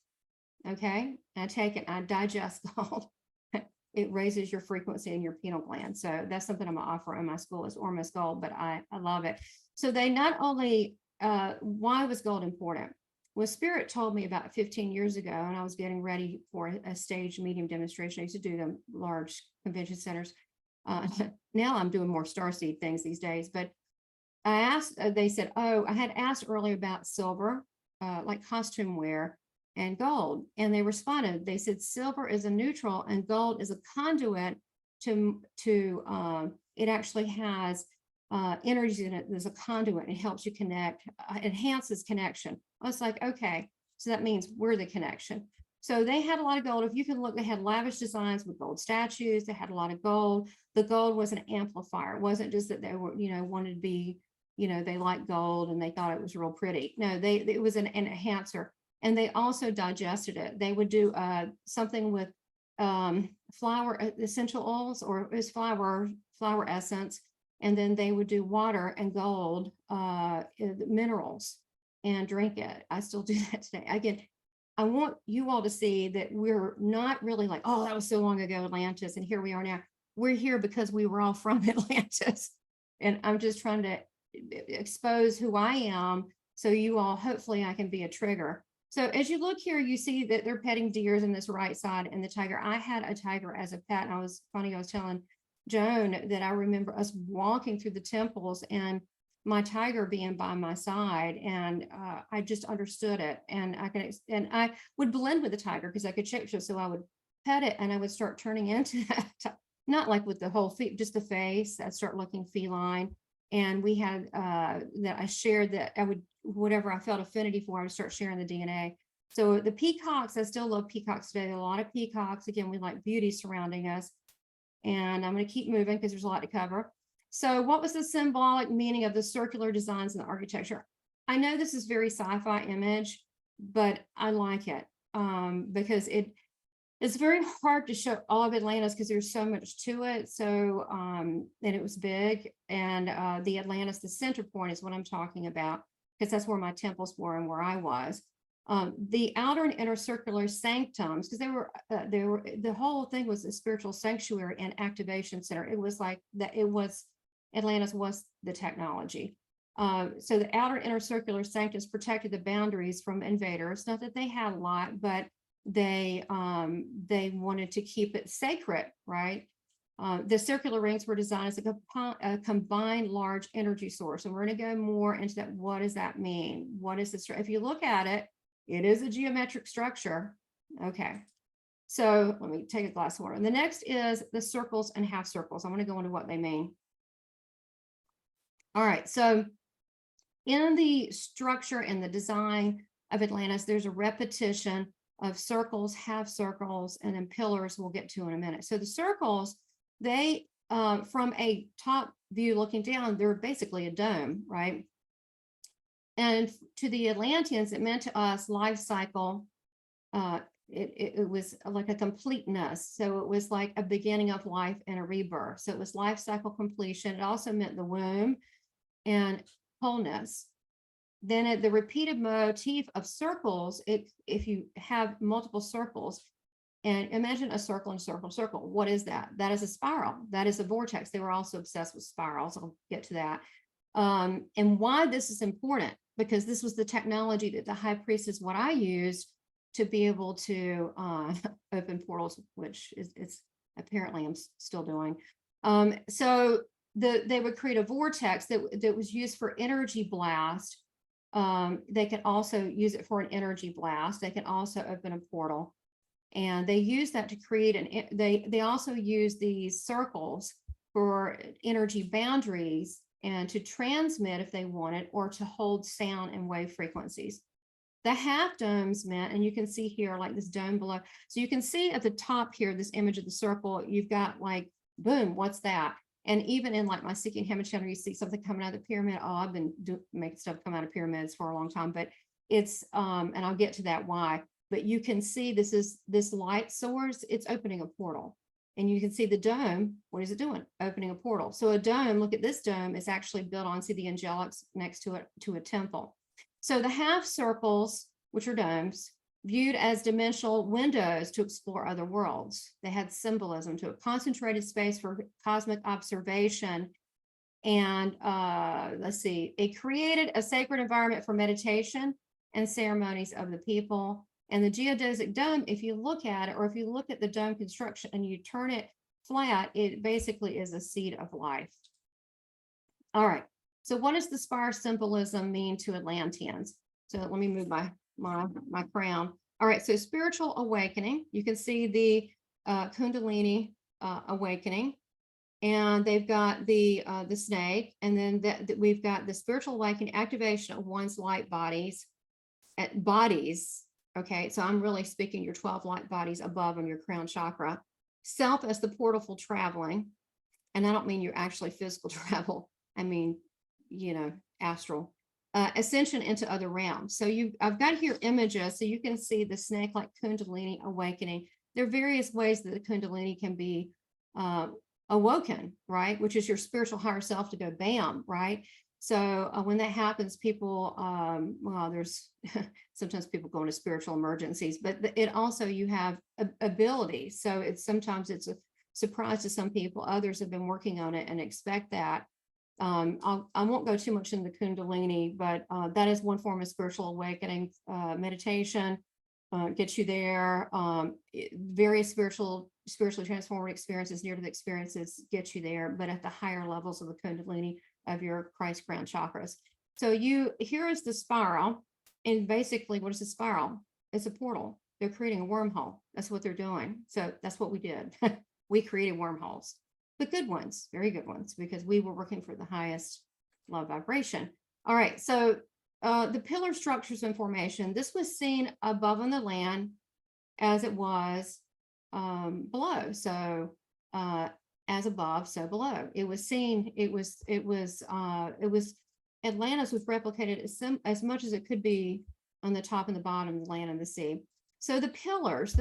Okay, I take it, I digest gold. It raises your frequency in your pineal gland. So that's something I'm gonna offer in my school is ormus gold, but I love it. So they not only, why was gold important? Well, Spirit told me about 15 years ago, and I was getting ready for a stage medium demonstration. I used to do them large convention centers. Now I'm doing more starseed things these days, but I asked, they said, I had asked earlier about silver, like costume wear, and gold, and they responded. They said silver is a neutral and gold is a conduit to it actually has energy in it. There's a conduit. It helps you connect, enhances connection. I was like, okay, so that means we're the connection. So they had a lot of gold. If you can look, they had lavish designs with gold statues. They had a lot of gold. The gold was an amplifier. It wasn't just that they were, wanted to be, they liked gold and they thought it was real pretty. No, it was an enhancer. And they also digested it. They would do something with flower essential oils, or it was flower essence. And then they would do water and gold minerals and drink it. I still do that today. Again, I want you all to see that we're not really like, oh, that was so long ago, Atlantis, and here we are now. We're here because we were all from Atlantis. And I'm just trying to expose who I am. So you all, hopefully I can be a trigger. So as you look here, you see that they're petting deers in this right side and the tiger. I had a tiger as a pet, and I was telling Joan that I remember us walking through the temples and my tiger being by my side, and I just understood it. And I would blend with the tiger because I could shapeshift. So I would pet it and I would start turning into that, not like with the whole feet, just the face. I'd start looking feline. And we had that I shared that I would, whatever I felt affinity for, I would start sharing the DNA. So the peacocks, I still love peacocks today. A lot of peacocks. Again, we like beauty surrounding us. And I'm going to keep moving because there's a lot to cover. So what was the symbolic meaning of the circular designs in the architecture? I know this is very sci-fi image, but I like it because it's very hard to show all of Atlantis because there's so much to it. So, and it was big. And the Atlantis, the center point is what I'm talking about, because that's where my temples were and where I was. The outer and inner circular sanctums, because they were, the whole thing was a spiritual sanctuary and activation center. It was like that, Atlantis was the technology. So the outer inner circular sanctums protected the boundaries from invaders. Not that they had a lot, but they wanted to keep it sacred, right? The circular rings were designed as a combined large energy source. And we're going to go more into that. What does that mean? What is this? If you look at it, it is a geometric structure. Okay. So let me take a glass of water. And the next is the circles and half circles. I'm going to go into what they mean. All right. So in the structure and the design of Atlantis, there's a repetition of circles, half circles, and then pillars we'll get to in a minute. So the circles, they, from a top view looking down, they're basically a dome, right? And to the Atlanteans, it meant to us life cycle. It was like a completeness. So it was like a beginning of life and a rebirth. So it was life cycle completion. It also meant the womb and wholeness. Then at the repeated motif of circles, if you have multiple circles, and imagine a circle and circle, circle, what is that? That is a spiral. That is a vortex. They were also obsessed with spirals. I'll get to that. And why this is important, because this was the technology that the high priestess, what I used to be able to open portals, which it's apparently I'm still doing. So they would create a vortex that was used for energy blast. They can also use it for an energy blast. They can also open a portal, and they use that to create they also use these circles for energy boundaries and to transmit if they wanted, or to hold sound and wave frequencies. The half domes meant, and you can see here like this dome below. So you can see at the top here, this image of the circle, you've got like, boom, what's that? And even in like my Seeking Heaven channel, you see something coming out of the pyramid. Oh, I've been making stuff come out of pyramids for a long time, but it's, and I'll get to that why, but you can see this light source, it's opening a portal. And you can see the dome, what is it doing? Opening a portal. So a dome, look at this dome, is actually built on, see the angelics next to it, to a temple. So the half circles, which are domes, viewed as dimensional windows to explore other worlds. They had symbolism to a concentrated space for cosmic observation. And let's see, it created a sacred environment for meditation and ceremonies of the people. And the geodesic dome, if you look at it, or if you look at the dome construction and you turn it flat, it basically is a seed of life. All right. So what does the spire symbolism mean to Atlanteans? So let me move my crown. All right. So spiritual awakening. You can see the Kundalini awakening, and they've got the snake, and then we've got the spiritual awakening, activation of one's light bodies. Okay, so I'm really speaking your 12 light bodies above on your crown chakra. Self as the portal for traveling. And I don't mean your actually physical travel. I mean, you know, astral. Ascension into other realms. So I've got here images so you can see the snake like Kundalini awakening. There are various ways that the Kundalini can be awoken, right? Which is your spiritual higher self to go bam, right? So when that happens, people, well, there's sometimes people go into spiritual emergencies, but it also, you have ability. So sometimes it's a surprise to some people. Others have been working on it and expect that. I won't go too much into Kundalini, but that is one form of spiritual awakening. Meditation gets you there. Various spiritually transformative experiences, near-death experiences get you there, but at the higher levels of the Kundalini of your Christ crown chakras. So here is the spiral. And basically, what is a spiral? It's a portal. They're creating a wormhole. That's what they're doing. So that's what we did. We created wormholes, but good ones, very good ones, because we were working for the highest low vibration. All right, so the pillar structures and formation, this was seen above on the land as it was below. So as above, so below. It was seen, Atlantis was replicated as much as it could be on the top and the bottom, the land and the sea. So the pillars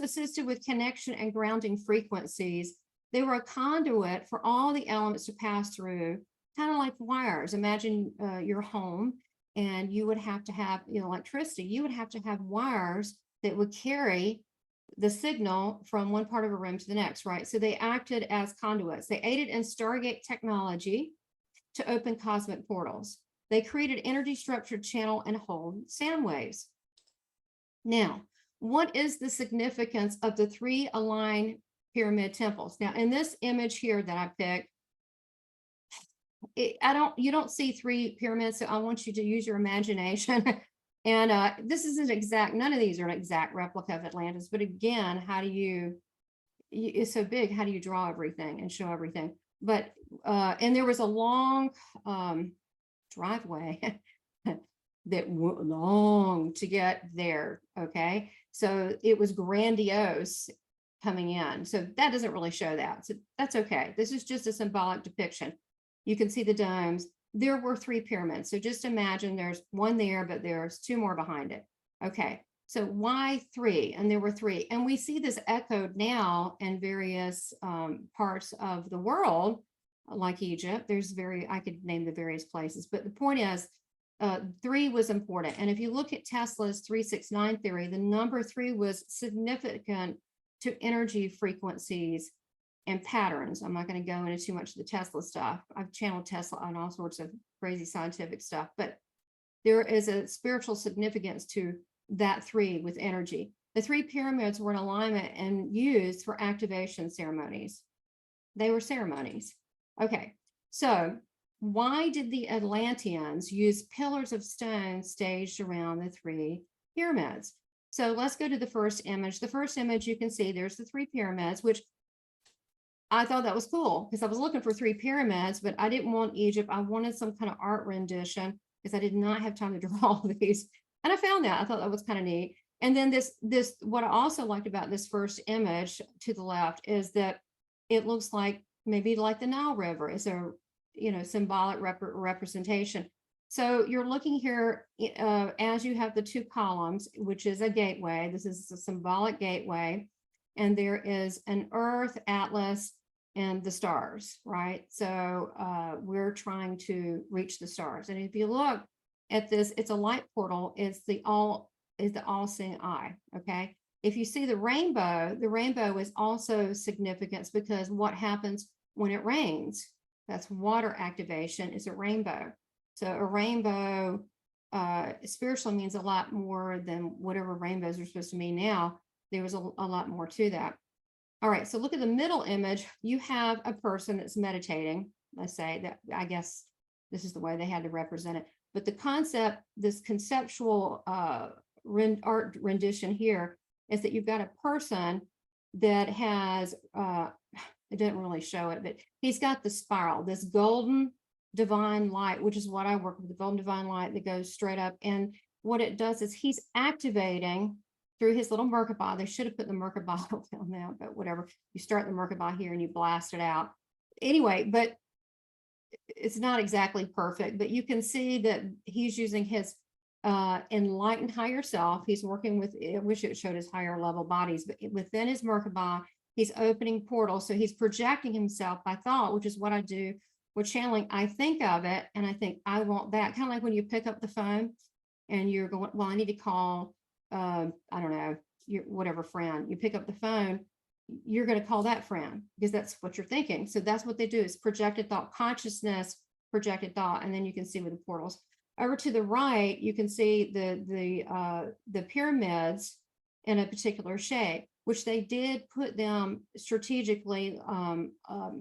assisted with connection and grounding frequencies. They were a conduit for all the elements to pass through, kind of like wires. Imagine your home, and you would have to have electricity. You would have to have wires that would carry the signal from one part of a room to the next, right? So they acted as conduits. They aided in Stargate technology to open cosmic portals. They created energy structured channel and hold sound waves. Now, what is the significance of the 3 aligned pyramid temples? Now, in this image here that I picked, you don't see 3 pyramids, so I want you to use your imagination. And this isn't exact, none of these are an exact replica of Atlantis, but again, how do it's so big, how do you draw everything and show everything? But, and there was a long driveway that long to get there, okay? So it was grandiose coming in. So that doesn't really show that. So that's okay. This is just a symbolic depiction. You can see the domes. There were 3 pyramids. So just imagine there's one there, but there's 2 more behind it. Okay, so why 3? And there were 3. And we see this echoed now in various parts of the world, like Egypt. I could name the various places, but the point is 3 was important. And if you look at Tesla's 369 theory, the number 3 was significant to energy frequencies and patterns. I'm not going to go into too much of the Tesla stuff. I've channeled Tesla on all sorts of crazy scientific stuff, but there is a spiritual significance to that 3 with energy. The 3 pyramids were in alignment and used for activation ceremonies. They were ceremonies. Okay, so why did the Atlanteans use pillars of stone staged around the 3 pyramids? So let's go to the first image. The first image, you can see there's the 3 pyramids, which I thought that was cool because I was looking for 3 pyramids, but I didn't want Egypt. I wanted some kind of art rendition because I did not have time to draw these. And I found that. I thought that was kind of neat. And then this, what I also liked about this first image to the left is that it looks like maybe like the Nile River is a, symbolic representation. So you're looking here as you have the 2 columns, which is a gateway. This is a symbolic gateway. And there is an Earth, Atlas, and the stars, right? So we're trying to reach the stars. And if you look at this, it's a light portal. It's the all-seeing eye, okay? If you see the rainbow is also significant because what happens when it rains? That's water activation, is a rainbow. So a rainbow spiritually means a lot more than whatever rainbows are supposed to mean now. There was a lot more to that. All right, so look at the middle image. You have a person that's meditating. Let's say that, I guess this is the way they had to represent it. But the concept, this conceptual art rendition here is that you've got a person that has, it didn't really show it, but he's got the spiral, this golden divine light, which is what I work with, the golden divine light that goes straight up. And what it does is he's activating through his little Merkabah. They should have put the Merkabah down there, but whatever. You start the Merkabah here and you blast it out. Anyway, but it's not exactly perfect, but you can see that he's using his enlightened higher self. He's working with, I wish it showed his higher level bodies, but within his Merkabah, he's opening portals. So he's projecting himself by thought, which is what I do with channeling. I think of it and I think, I want that. Kind of like when you pick up the phone and you're going, well, I need to call, I don't know, your whatever friend. You pick up the phone, you're going to call that friend because that's what you're thinking. So that's what they do, is projected thought, consciousness, projected thought, and then you can see with the portals. Over to the right, you can see the pyramids in a particular shape, which they did put them strategically,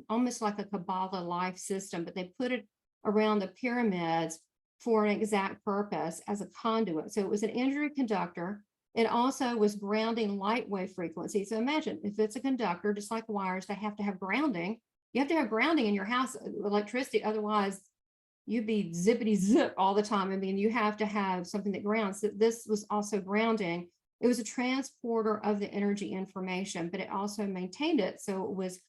almost like a Kabbalah life system, but they put it around the pyramids for an exact purpose as a conduit. So it was an energy conductor. It also was grounding light wave frequency. So imagine if it's a conductor, just like wires, they have to have grounding. You have to have grounding in your house, electricity. Otherwise, you'd be zippity zip all the time. I mean, you have to have something that grounds. So this was also grounding. It was a transporter of the energy information, but it also maintained it. So it was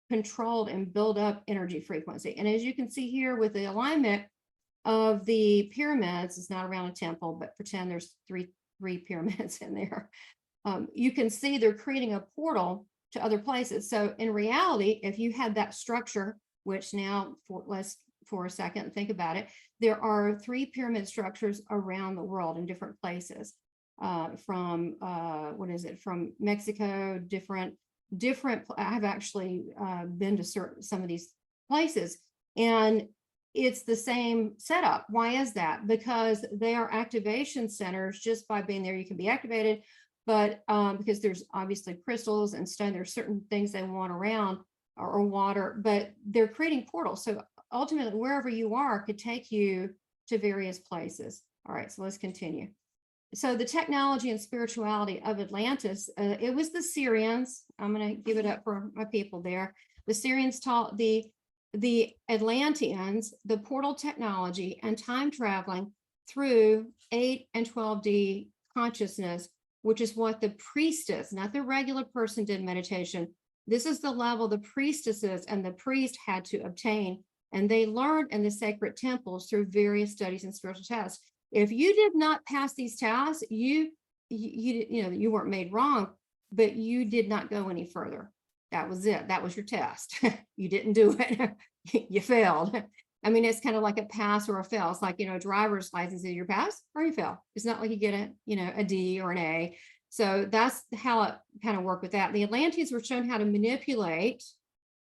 controlled and build up energy frequency. And as you can see here with the alignment of the pyramids, it's not around a temple, but pretend there's three pyramids in there. You can see they're creating a portal to other places. So in reality, if you had that structure, which now let's for a second think about it, there are 3 pyramid structures around the world in different places. From from Mexico, different. I've actually been to some of these places, and it's the same setup. Why is that? Because they are activation centers. Just by being there, you can be activated, but because there's obviously crystals and stone, there's certain things they want around or water, but they're creating portals. So ultimately, wherever you are could take you to various places. All right, so let's continue. So the technology and spirituality of Atlantis, it was the Syrians. I'm going to give it up for my people there. The Syrians taught the Atlanteans the portal technology and time traveling through 8 and 12D consciousness, which is what the priestess, not the regular person, did meditation. This is the level the priestesses and the priest had to obtain, and they learned in the sacred temples through various studies and spiritual tests. If you did not pass these tests, you weren't made wrong, but you did not go any further. That was it. That was your test. You didn't do it. You failed. I mean, it's kind of like a pass or a fail. It's like, a driver's license, either you pass or you fail. It's not like you get a D or an A. So that's how it kind of worked with that. The Atlanteans were shown how to manipulate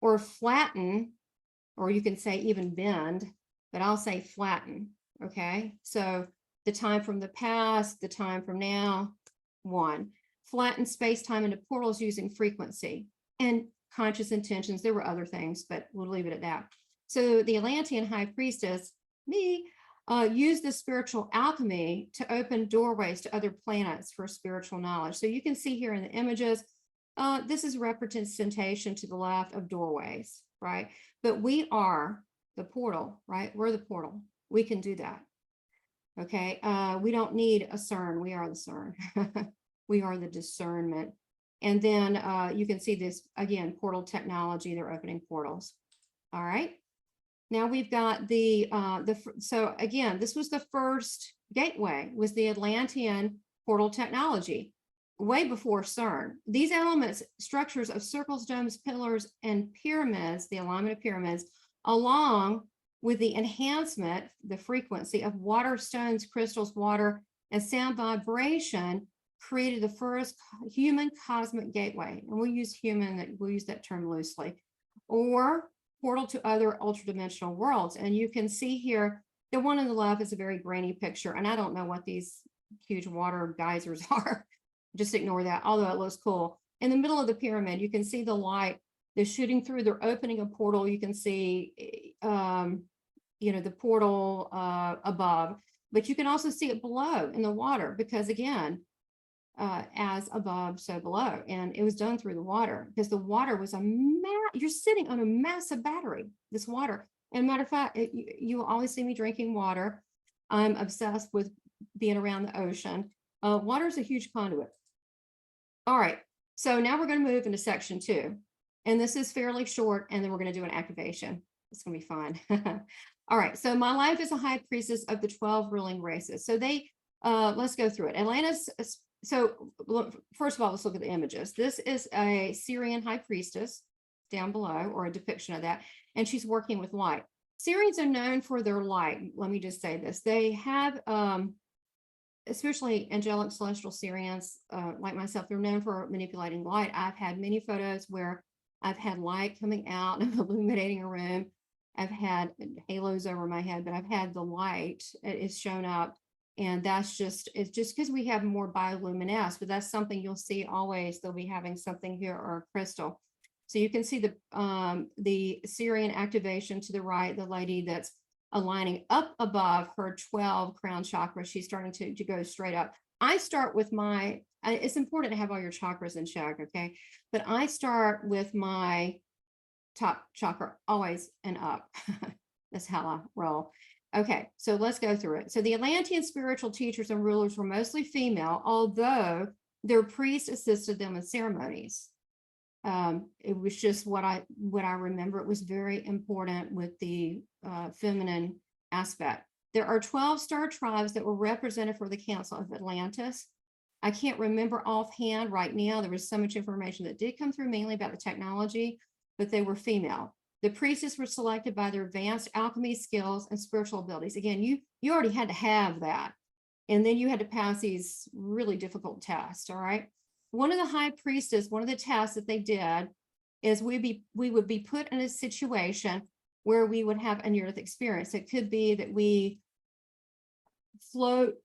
or flatten, or you can say even bend, but I'll say flatten. Okay, so the time from the past, the time from now, 1. Flatten space-time into portals using frequency and conscious intentions. There were other things, but we'll leave it at that. So the Atlantean high priestess, used the spiritual alchemy to open doorways to other planets for spiritual knowledge. So you can see here in the images, this is representation to the left of doorways, right? But we are the portal, right? We're the portal. We can do that. Okay. We don't need a CERN. We are the CERN. We are the discernment. And then you can see this again, portal technology. They're opening portals. All right. Now we've got so again, this was the first gateway, was the Atlantean portal technology, way before CERN. These elements, structures of circles, domes, pillars, and pyramids, the alignment of pyramids, along with the enhancement, the frequency of water, stones, crystals, water, and sound vibration, created the first human cosmic gateway. And we'll use that term loosely, or portal to other ultra-dimensional worlds. And you can see here, the one on the left is a very grainy picture, and I don't know what these huge water geysers are. Just ignore that, although it looks cool. In the middle of the pyramid, you can see the light. They're shooting through, they're opening a portal. You can see the portal above, but you can also see it below in the water, because again, as above, so below. And it was done through the water, because the water was you're sitting on a massive battery, this water. And matter of fact, you will always see me drinking water. I'm obsessed with being around the ocean. Water is a huge conduit. All right, so now we're going to move into section 2. And this is fairly short, and then we're going to do an activation. It's going to be fun. All right, so my life is a high priestess of the 12 ruling races. So let's go through it. Atlantis, so first of all, let's look at the images. This is a Syrian high priestess down below, or a depiction of that, and she's working with light. Syrians are known for their light. Let me just say this. They have, especially angelic celestial Syrians, like myself, they're known for manipulating light. I've had many photos where I've had light coming out and illuminating a room. I've had halos over my head, but I've had the light is shown up. And it's just because we have more bioluminescence, but that's something you'll see always. They'll be having something here or a crystal. So you can see the Syrian activation to the right, the lady that's aligning up above her 12 crown chakras. She's starting to go straight up. I start with it's important to have all your chakras in check, okay? But I start with my top chakra always and up. That's how I roll. Okay, so let's go through it. So the Atlantean spiritual teachers and rulers were mostly female, although their priests assisted them in ceremonies. It was just what I remember. It was very important with the feminine aspect. There are 12 star tribes that were represented for the Council of Atlantis. I can't remember offhand right now. There was so much information that did come through, mainly about the technology, but they were female. The priestesses were selected by their advanced alchemy skills and spiritual abilities. Again, you already had to have that. And then you had to pass these really difficult tests, all right? One of the high priestess, one of the tests that they did is we would be put in a situation where we would have a near-death experience. It could be that we float,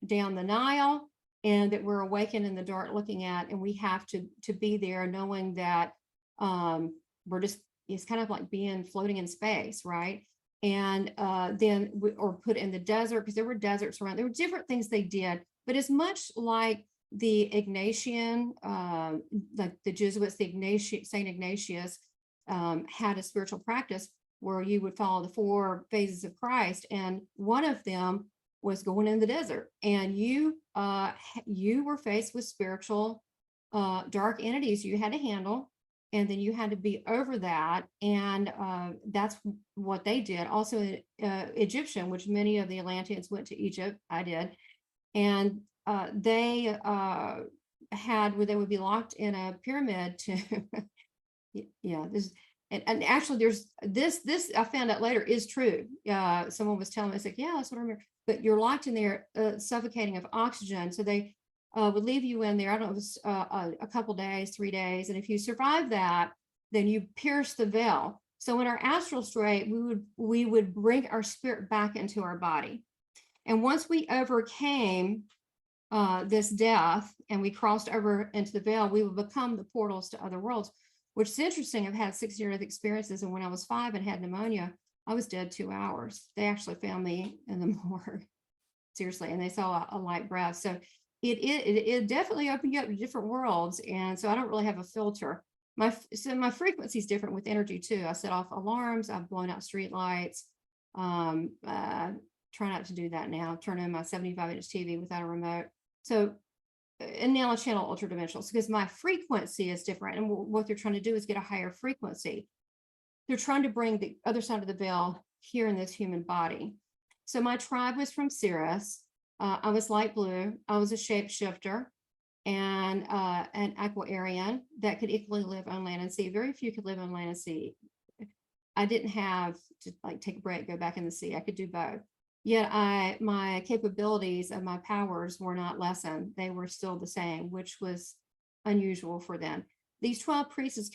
down the Nile, and that we're awakened in the dark looking at, and we have to be there knowing that we're just, it's kind of like being floating in space, right? And then or put in the desert, because there were deserts around. There were different things they did, but it's much like the Ignatian, like the Jesuits, Saint Ignatius had a spiritual practice where you would follow the 4 phases of Christ, and one of them was going in the desert, and you were faced with spiritual dark entities you had to handle, and then you had to be over that, and that's what they did. Also, Egyptian, which many of the Atlanteans went to Egypt. I did, and they would be locked in a pyramid to, yeah. And actually, there's this I found out later is true. Someone was telling me, it's like, yeah, that's what I remember. But you're locked in there, suffocating of oxygen. So they would leave you in there. I don't know, it was a couple days, 3 days. And if you survive that, then you pierce the veil. So in our astral state, we would bring our spirit back into our body. And once we overcame this death and we crossed over into the veil, we would become the portals to other worlds, which is interesting. I've had 6 years of experiences. And when I was 5 and had pneumonia, I was dead 2 hours. They actually found me in the morgue, seriously, and they saw a light breath. So it definitely opened you up to different worlds. And so I don't really have a filter. My frequency is different with energy too. I set off alarms. I've blown out street lights. Try not to do that now. Turn on my 75-inch TV without a remote. So, and now I channel ultra dimensionals because my frequency is different. And what they're trying to do is get a higher frequency. They're trying to bring the other side of the veil here in this human body. So my tribe was from Sirius. I was light blue. I was a shapeshifter and an Aquarian that could equally live on land and sea. Very few could live on land and sea. I didn't have to like take a break, go back in the sea. I could do both. Yet my capabilities and my powers were not lessened. They were still the same, which was unusual for them. These 12 priests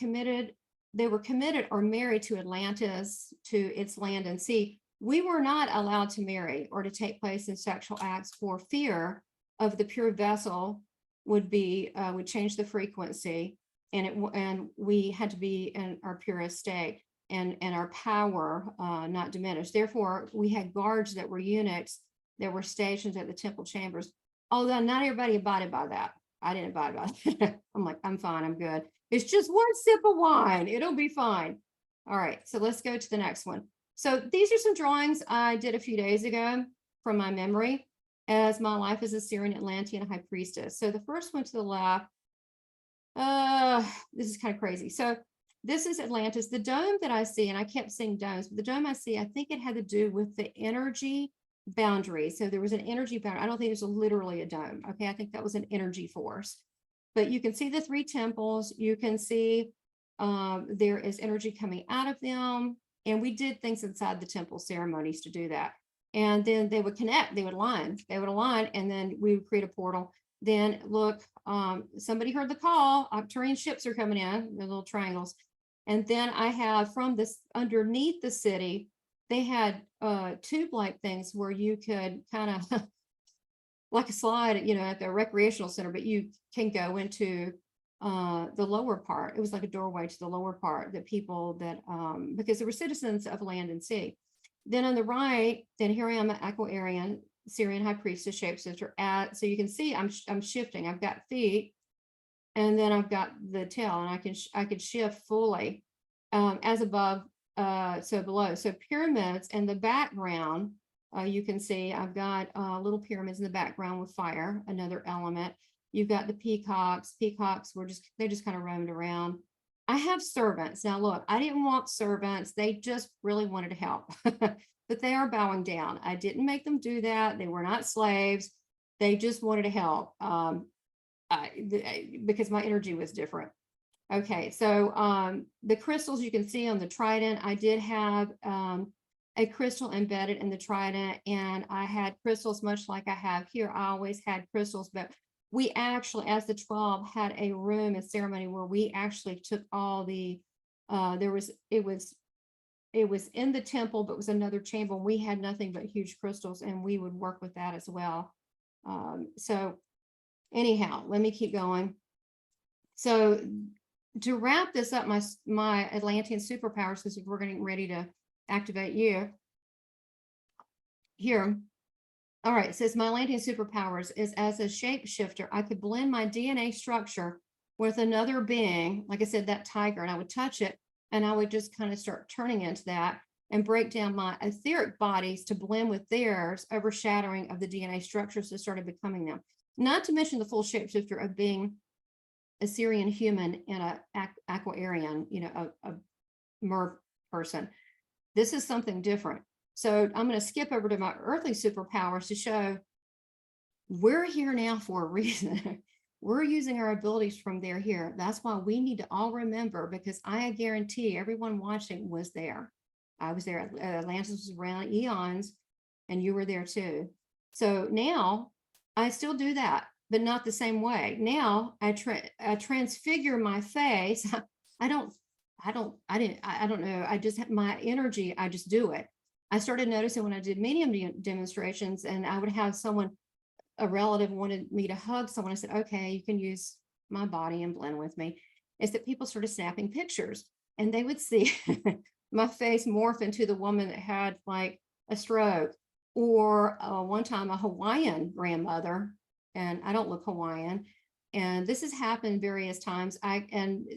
they were committed or married to Atlantis, to its land and sea. We were not allowed to marry or to take place in sexual acts for fear of the pure vessel would change the frequency, and we had to be in our purest state and our power not diminished. Therefore, we had guards that were eunuchs that were stationed at the temple chambers. Although not everybody abided by that. I didn't abide by that. I'm like, I'm fine, I'm good. It's just one sip of wine. It'll be fine. All right, so let's go to the next one. So these are some drawings I did a few days ago from my memory as my life as a Syrian Atlantean high priestess. So the first one to the left, this is kind of crazy. So this is Atlantis. The dome that I see, and I kept seeing domes, but the dome I see, I think it had to do with the energy boundary. So there was an energy boundary. I don't think it was literally a dome. Okay, I think that was an energy force. But you can see the 3 temples. You can see there is energy coming out of them. And we did things inside the temple ceremonies to do that. And then they would connect, they would align, and then we would create a portal. Then look, somebody heard the call, Arcturian ships are coming in, the little triangles. And then I have from this underneath the city, they had tube-like things where you could kind of like a slide, at the recreational center, but you can go into the lower part. It was like a doorway to the lower part that people that, because there were citizens of land and sea. Then on the right, then here I am, an Aquarian, Syrian high priestess, shapeshifter. So you can see I'm shifting. I've got feet, and then I've got the tail, and I can shift fully as above, so below, so pyramids in the background, you can see I've got little pyramids in the background with fire, another element. You've got the peacocks. Peacocks were they just kind of roamed around. I have servants. Now look, I didn't want servants. They just really wanted to help, but they are bowing down. I didn't make them do that. They were not slaves. They just wanted to help because my energy was different. Okay, so the crystals you can see on the trident, I did have a crystal embedded in the trident, and I had crystals much like I have here. I always had crystals, but we actually, as the 12, had a room, a ceremony where we actually took all the, it was in the temple, but it was another chamber. We had nothing but huge crystals, and we would work with that as well. So anyhow, let me keep going. So to wrap this up, my Atlantean superpowers, because we're getting ready to activate you here. All right, it says my Atlantean superpowers is as a shapeshifter, I could blend my DNA structure with another being, like I said, that tiger, and I would touch it, and I would just kind of start turning into that and break down my etheric bodies to blend with theirs, overshadowing of the DNA structures that started becoming them. Not to mention the full shapeshifter of being a Syrian human and a Aquarian, you know, a mer person. This is something different. So I'm going to skip over to my earthly superpowers to show we're here now for a reason. We're using our abilities from there here. That's why we need to all remember, because I guarantee everyone watching was there. I was there. Atlantis was around eons, and you were there too. So now I still do that, but not the same way. Now I transfigure my face. I don't know. I just have my energy. I just do it. I started noticing when I did medium demonstrations, and I would have someone, a relative wanted me to hug someone. I said, okay, you can use my body and blend with me. Is that people started snapping pictures, and they would see my face morph into the woman that had like a stroke, or one time a Hawaiian grandmother, and I don't look Hawaiian. And this has happened various times.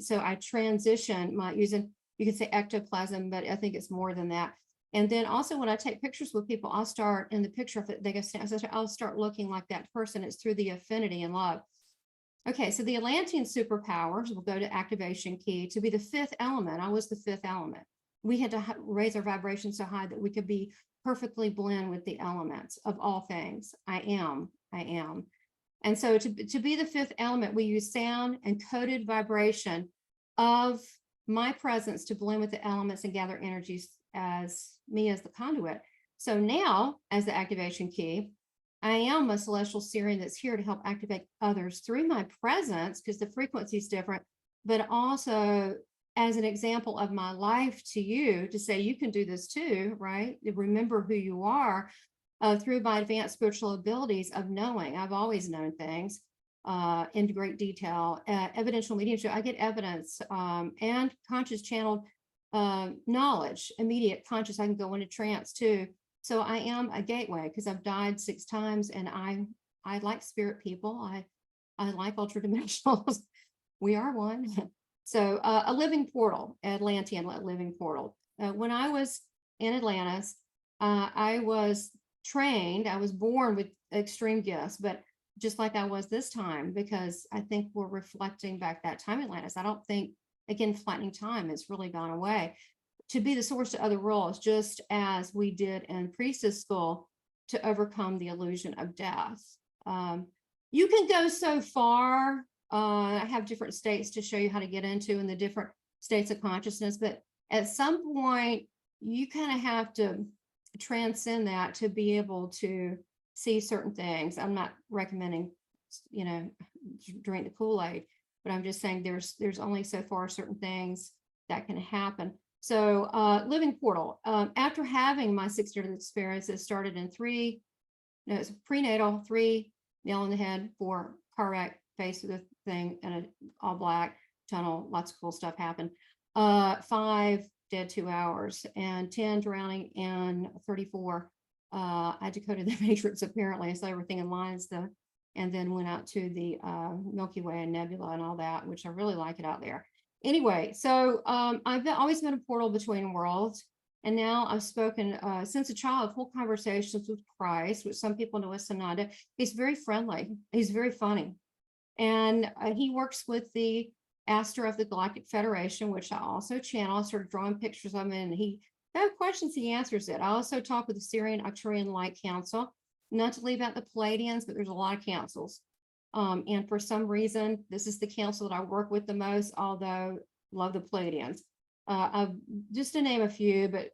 So I transition my using, you could say ectoplasm, but I think it's more than that. And then also when I take pictures with people, I'll start in the picture, if they go, I'll start looking like that person. It's through the affinity and love. Okay, so the Atlantean superpowers, we'll go to activation key, to be the fifth element. I was the fifth element. We had to raise our vibration so high that we could be perfectly blend with the elements of all things. I am. And so to be the fifth element, we use sound and coded vibration of my presence to blend with the elements and gather energies as me as the conduit. So now, as the activation key, I am a celestial Syrian that's here to help activate others through my presence, because the frequency is different, but also as an example of my life to you, to say you can do this too, right? Remember who you are. Through my advanced spiritual abilities of knowing. I've always known things in great detail. Evidential mediumship, I get evidence and conscious channeled knowledge, immediate conscious. I can go into trance too. So I am a gateway, because I've died 6 times, and I like spirit people. I like ultradimensionals. We are one. So a living portal, Atlantean living portal. When I was in Atlantis, I was trained. I was born with extreme gifts, but just like I was this time, because I think we're reflecting back that time Atlantis. I don't think, again, flattening time has really gone away. To be the source to other worlds, just as we did in priestess school, to overcome the illusion of death. You can go so far. I have different states to show you how to get into in the different states of consciousness, but at some point you kind of have to transcend that to be able to see certain things. I'm not recommending, drink the Kool-Aid, but I'm just saying there's only so far certain things that can happen. So living portal, after having my 6 years experience, it started in it's prenatal, 3 nail in the head, 4 car wreck, face of the thing, and an all black tunnel, lots of cool stuff happened. 5 dead 2 hours, and 10 drowning, and 34 I decoded the matrix apparently, so everything in lines, and then went out to the Milky Way and nebula and all that, which I really like it out there. anyway, so I've always been a portal between worlds. And now I've spoken since a child, full conversations with Christ, which some people know as Sananda. He's very friendly. He's very funny. And he works with the Aster of the Galactic Federation, which I also channel. I started drawing pictures of him, and he have questions, he answers it. I also talk with the Syrian Arcturian Light Council, not to leave out the Palladians, but there's a lot of councils. And for some reason, this is the council that I work with the most, although love the Palladians. Just to name a few, but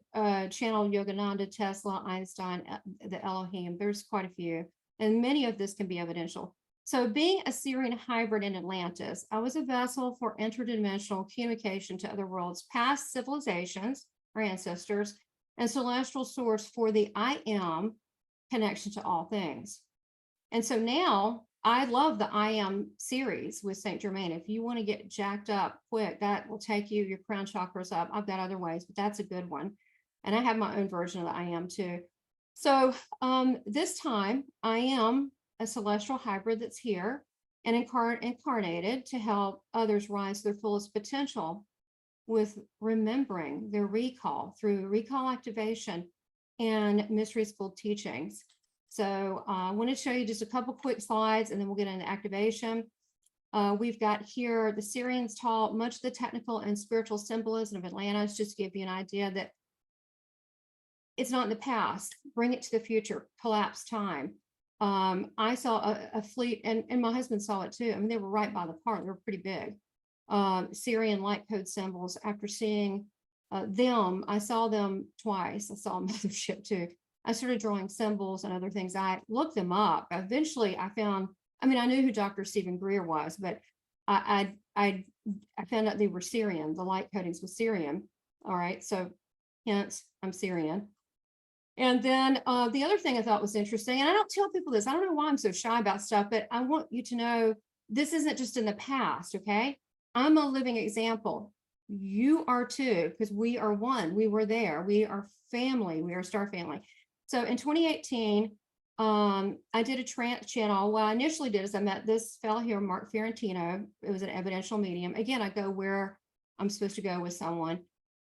channel Yogananda, Tesla, Einstein, the Elohim, there's quite a few. And many of this can be evidential. So being a Syrian hybrid in Atlantis, I was a vessel for interdimensional communication to other worlds, past civilizations, our ancestors, and celestial source for the I am connection to all things. And so now I love the I am series with Saint Germain. If you want to get jacked up quick, that will take your crown chakras up. I've got other ways, but that's a good one. And I have my own version of the I am too. So this time I am a celestial hybrid that's here and incarnated to help others rise to their fullest potential with remembering their recall through recall activation and mystery school teachings. So I want to show you just a couple quick slides and then we'll get into activation. We've got here the Syrians taught much of the technical and spiritual symbolism of Atlantis, just to give you an idea that it's not in the past, bring it to the future, collapse time. I saw a fleet, and my husband saw it too. I mean, they were right by the park, they were pretty big. Syrian light code symbols. After seeing them, I saw them twice. I saw a mothership too. I started drawing symbols and other things. I looked them up. Eventually I found, I mean, I knew who Dr. Stephen Greer was, but I found out they were Syrian. The light codings was Syrian. All right. So hence I'm Syrian. And then the other thing I thought was interesting, and I don't tell people this, I don't know why I'm so shy about stuff, but I want you to know this isn't just in the past, okay? I'm a living example. You are too, because we are one. We were there. We are family. We are star family. So in 2018, I did a trance channel. What I initially did is I met this fellow here, Mark Fiorentino. It was an evidential medium. Again, I go where I'm supposed to go with someone.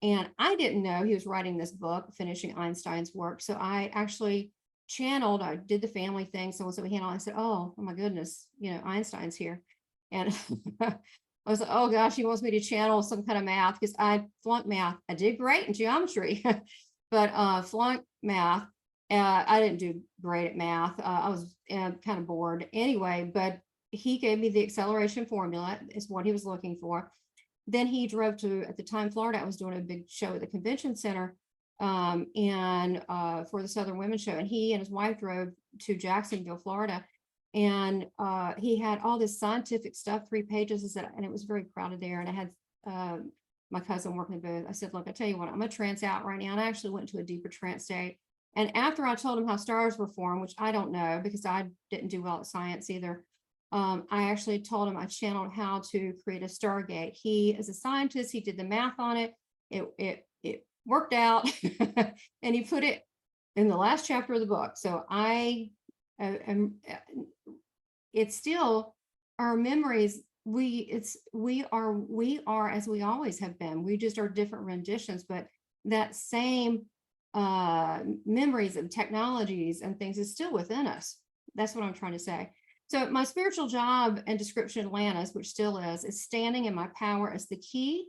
And I didn't know he was writing this book, finishing Einstein's work. So I actually channeled, I did the family thing. So we handled, I said, oh my goodness, you know, Einstein's here. And I was like, oh gosh, he wants me to channel some kind of math because I flunked math. I did great in geometry, but flunked math. I didn't do great at math. I was kind of bored anyway, but he gave me the acceleration formula is what he was looking for. Then he drove to, at the time, Florida. I was doing a big show at the convention center and for the Southern Women's Show. And he and his wife drove to Jacksonville, Florida. And he had all this scientific stuff, 3 pages, and it was very crowded there. And I had my cousin working the booth. I said, look, I tell you what, I'm a trance out right now. And I actually went to a deeper trance state. And after I told him how stars were formed, which I don't know because I didn't do well at science either, I actually told him I channeled how to create a Stargate. He is a scientist. He did the math on it. It worked out and he put it in the last chapter of the book. So it's still our memories. We are as we always have been. We just are different renditions, but that same memories and technologies and things is still within us. That's what I'm trying to say. So my spiritual job and description in Atlantis, which still is standing in my power as the key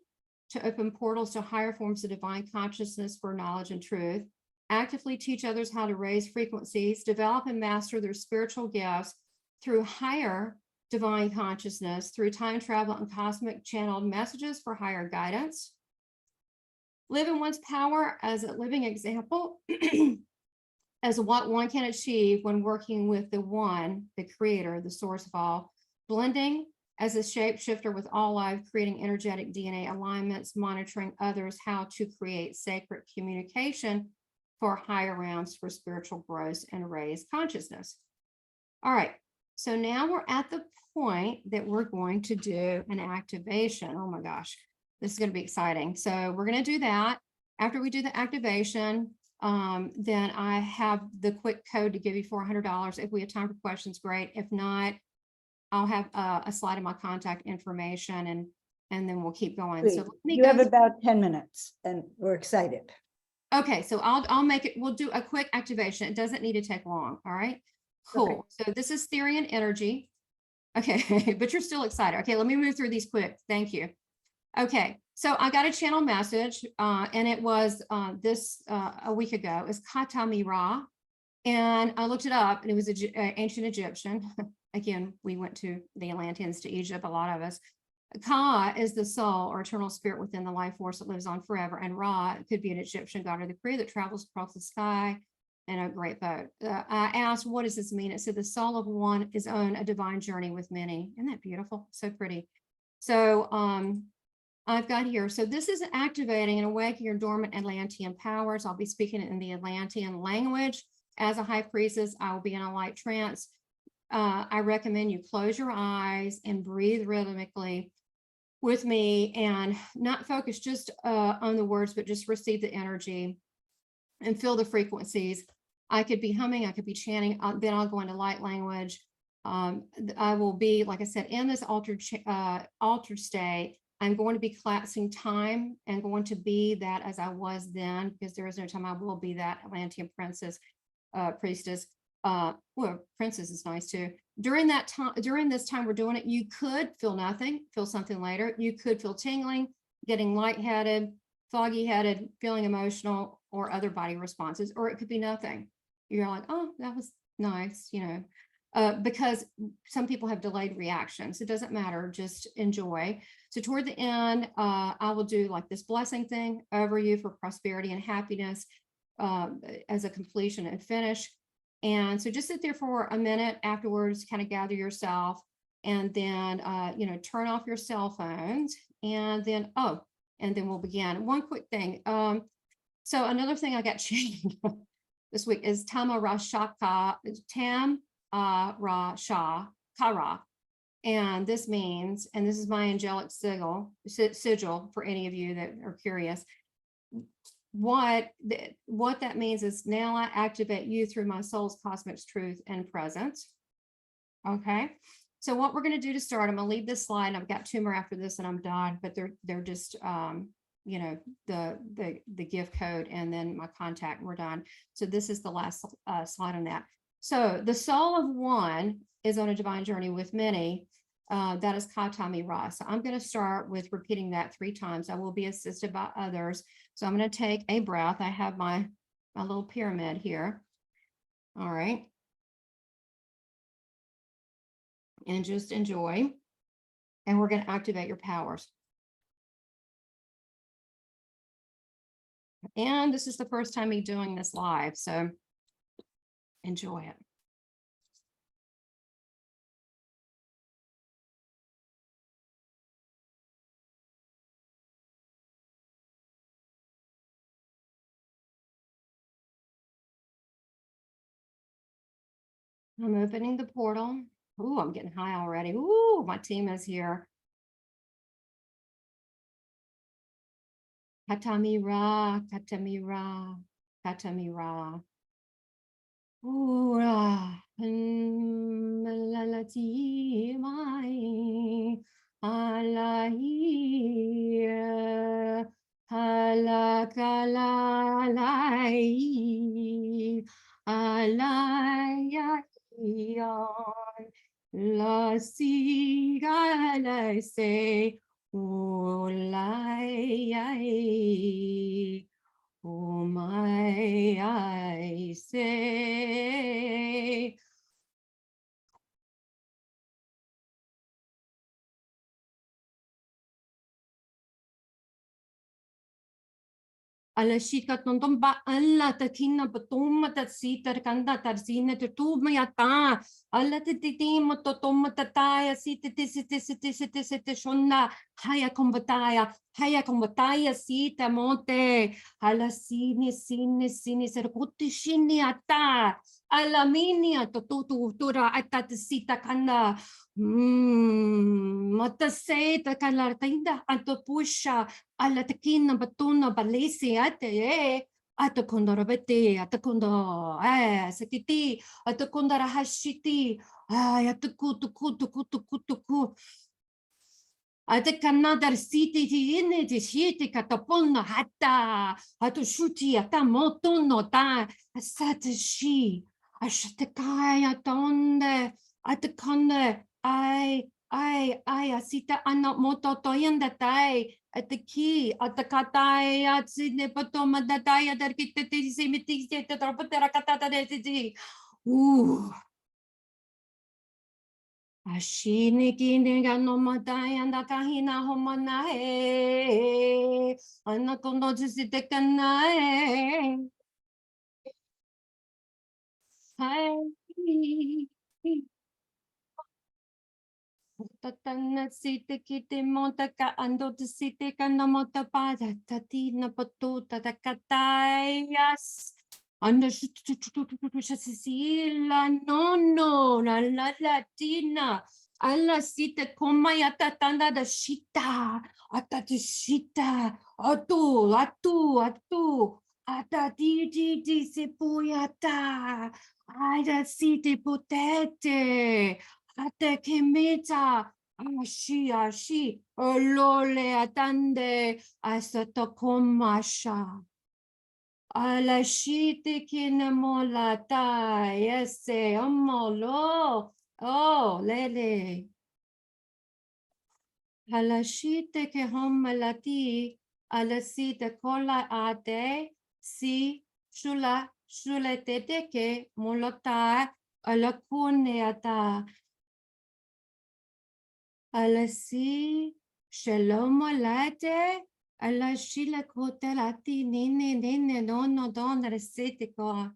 to open portals to higher forms of divine consciousness for knowledge and truth, actively teach others how to raise frequencies, develop and master their spiritual gifts through higher divine consciousness, through time travel and cosmic channeled messages for higher guidance, live in one's power as a living example as what one can achieve when working with the one, the creator, the source of all, blending as a shapeshifter with all life, creating energetic DNA alignments, monitoring others how to create sacred communication for higher realms for spiritual growth and raised consciousness. All right, so now we're at the point that we're going to do an activation. Oh my gosh, this is going to be exciting. So we're going to do that. After we do the activation, then I have the quick code to give you $400. If we have time for questions, great. If not, I'll have a slide of my contact information, and and then we'll keep going.
Please.
So let me
You have
go.
about 10 minutes and we're excited.
Okay, so I'll make it, we'll do a quick activation. It doesn't need to take long. All right, cool. So this is theory and energy. Okay, but you're still excited. Okay, let me move through these quick. Thank you. Okay, so I got a channel message and it was a week ago. It's Katami Ra. And I looked it up and it was ancient Egyptian. Again, we went to the Atlantis, to Egypt, a lot of us. Ka is the soul or eternal spirit within the life force that lives on forever. And Ra could be an Egyptian god of the crew that travels across the sky in a great boat. I asked, what does this mean? It said the soul of one is on a divine journey with many. Isn't that beautiful? So pretty. So I've got here. So this is activating and awakening your dormant Atlantean powers. I'll be speaking in the Atlantean language. As a high priestess, I will be in a light trance. I recommend you close your eyes and breathe rhythmically with me and not focus just on the words, but just receive the energy and feel the frequencies. I could be humming, I could be chanting, then I'll go into light language. I will be, like I said, in this altered state. I'm going to be collapsing time and going to be that as I was then, because there is no time. I will be that Atlantean princess, priestess. Well, princess is nice too. During that time, during this time we're doing it, you could feel nothing, feel something later. You could feel tingling, getting lightheaded, foggy headed, feeling emotional, or other body responses, or it could be nothing. You're like, oh, that was nice, you know, because some people have delayed reactions. It doesn't matter, just enjoy. So toward the end, I will do like this blessing thing over you for prosperity and happiness as a completion and finish. And so just sit there for a minute afterwards, kind of gather yourself, and then, you know, turn off your cell phones, and then, and then we'll begin. One quick thing. So another thing I got changed this week is Tama Rashaka, Tam Rasha Kara. And this means, and this is my angelic sigil for any of you that are curious. What that means is now I activate you through my soul's cosmic truth and presence. Okay, so what we're going to do to start, I'm going to leave this slide. I've got two more after this and I'm done, but they're just you know, the gift code and then my contact, we're done. So this is the last slide on that. So the soul of one is on a divine journey with many. That is Katami Ra. So I'm going to start with repeating that 3 times. I will be assisted by others. So I'm going to take a breath. I have my little pyramid here. All right. And just enjoy. And we're going to activate your powers. And this is the first time me doing this live, so enjoy it. I'm opening the portal. Ooh, I'm getting high already. Ooh, my team is here. Katami Ra, Katami Ra, Katami Ra. Ooh, Lalati mai, Alai, Halakalalai, Alai. La siga la say, oh lai, oh my, I say. Alla shika tondom ba alla takina batoma tatsita kanda tarzina tutuma yata alla titimo totoma tataya sita tisita shonna haya combataya sita monte alla sini serkuti shini ata alla minia totutu tura atatsita kanda mata seta kala tinda antopusha alla takina batuna balesi ate atakonda rabete atakonda sakiti atakonda rahashiti atakutu Ate kanadar siti ti ine ti shiti kataponna hata. Atu shuti ata motono ta asata shi. Ashatakai atonde. Atakonde. Ai, asita ana moto toyanda tai. At the key, at the katai, at Sydney Patoma, the Daya, the Kitty, Simiti, the Tropatera Catata de Ooh. Ashini kiniga no matai and the kahina homana he. Anakono to sit the canai. Hi. Tatana site kite monta ka ando te site ka na mota pada tatina patuta ta katayas. Anda sila no la latina. Alla site koma ya tatanda da shita. Atati shita. Atu. Ata di se puyata. Ada site potete. Ate kemeta, ashi, olole atande, asatokomasha. Alashite kinemolata, yese, omolo, oh, lele. Alashite ke homalati, alasite kola ate, si, shula tete ke molota, alakuneata. Alasi shalom alate alashi la kotelati nene no don resete ko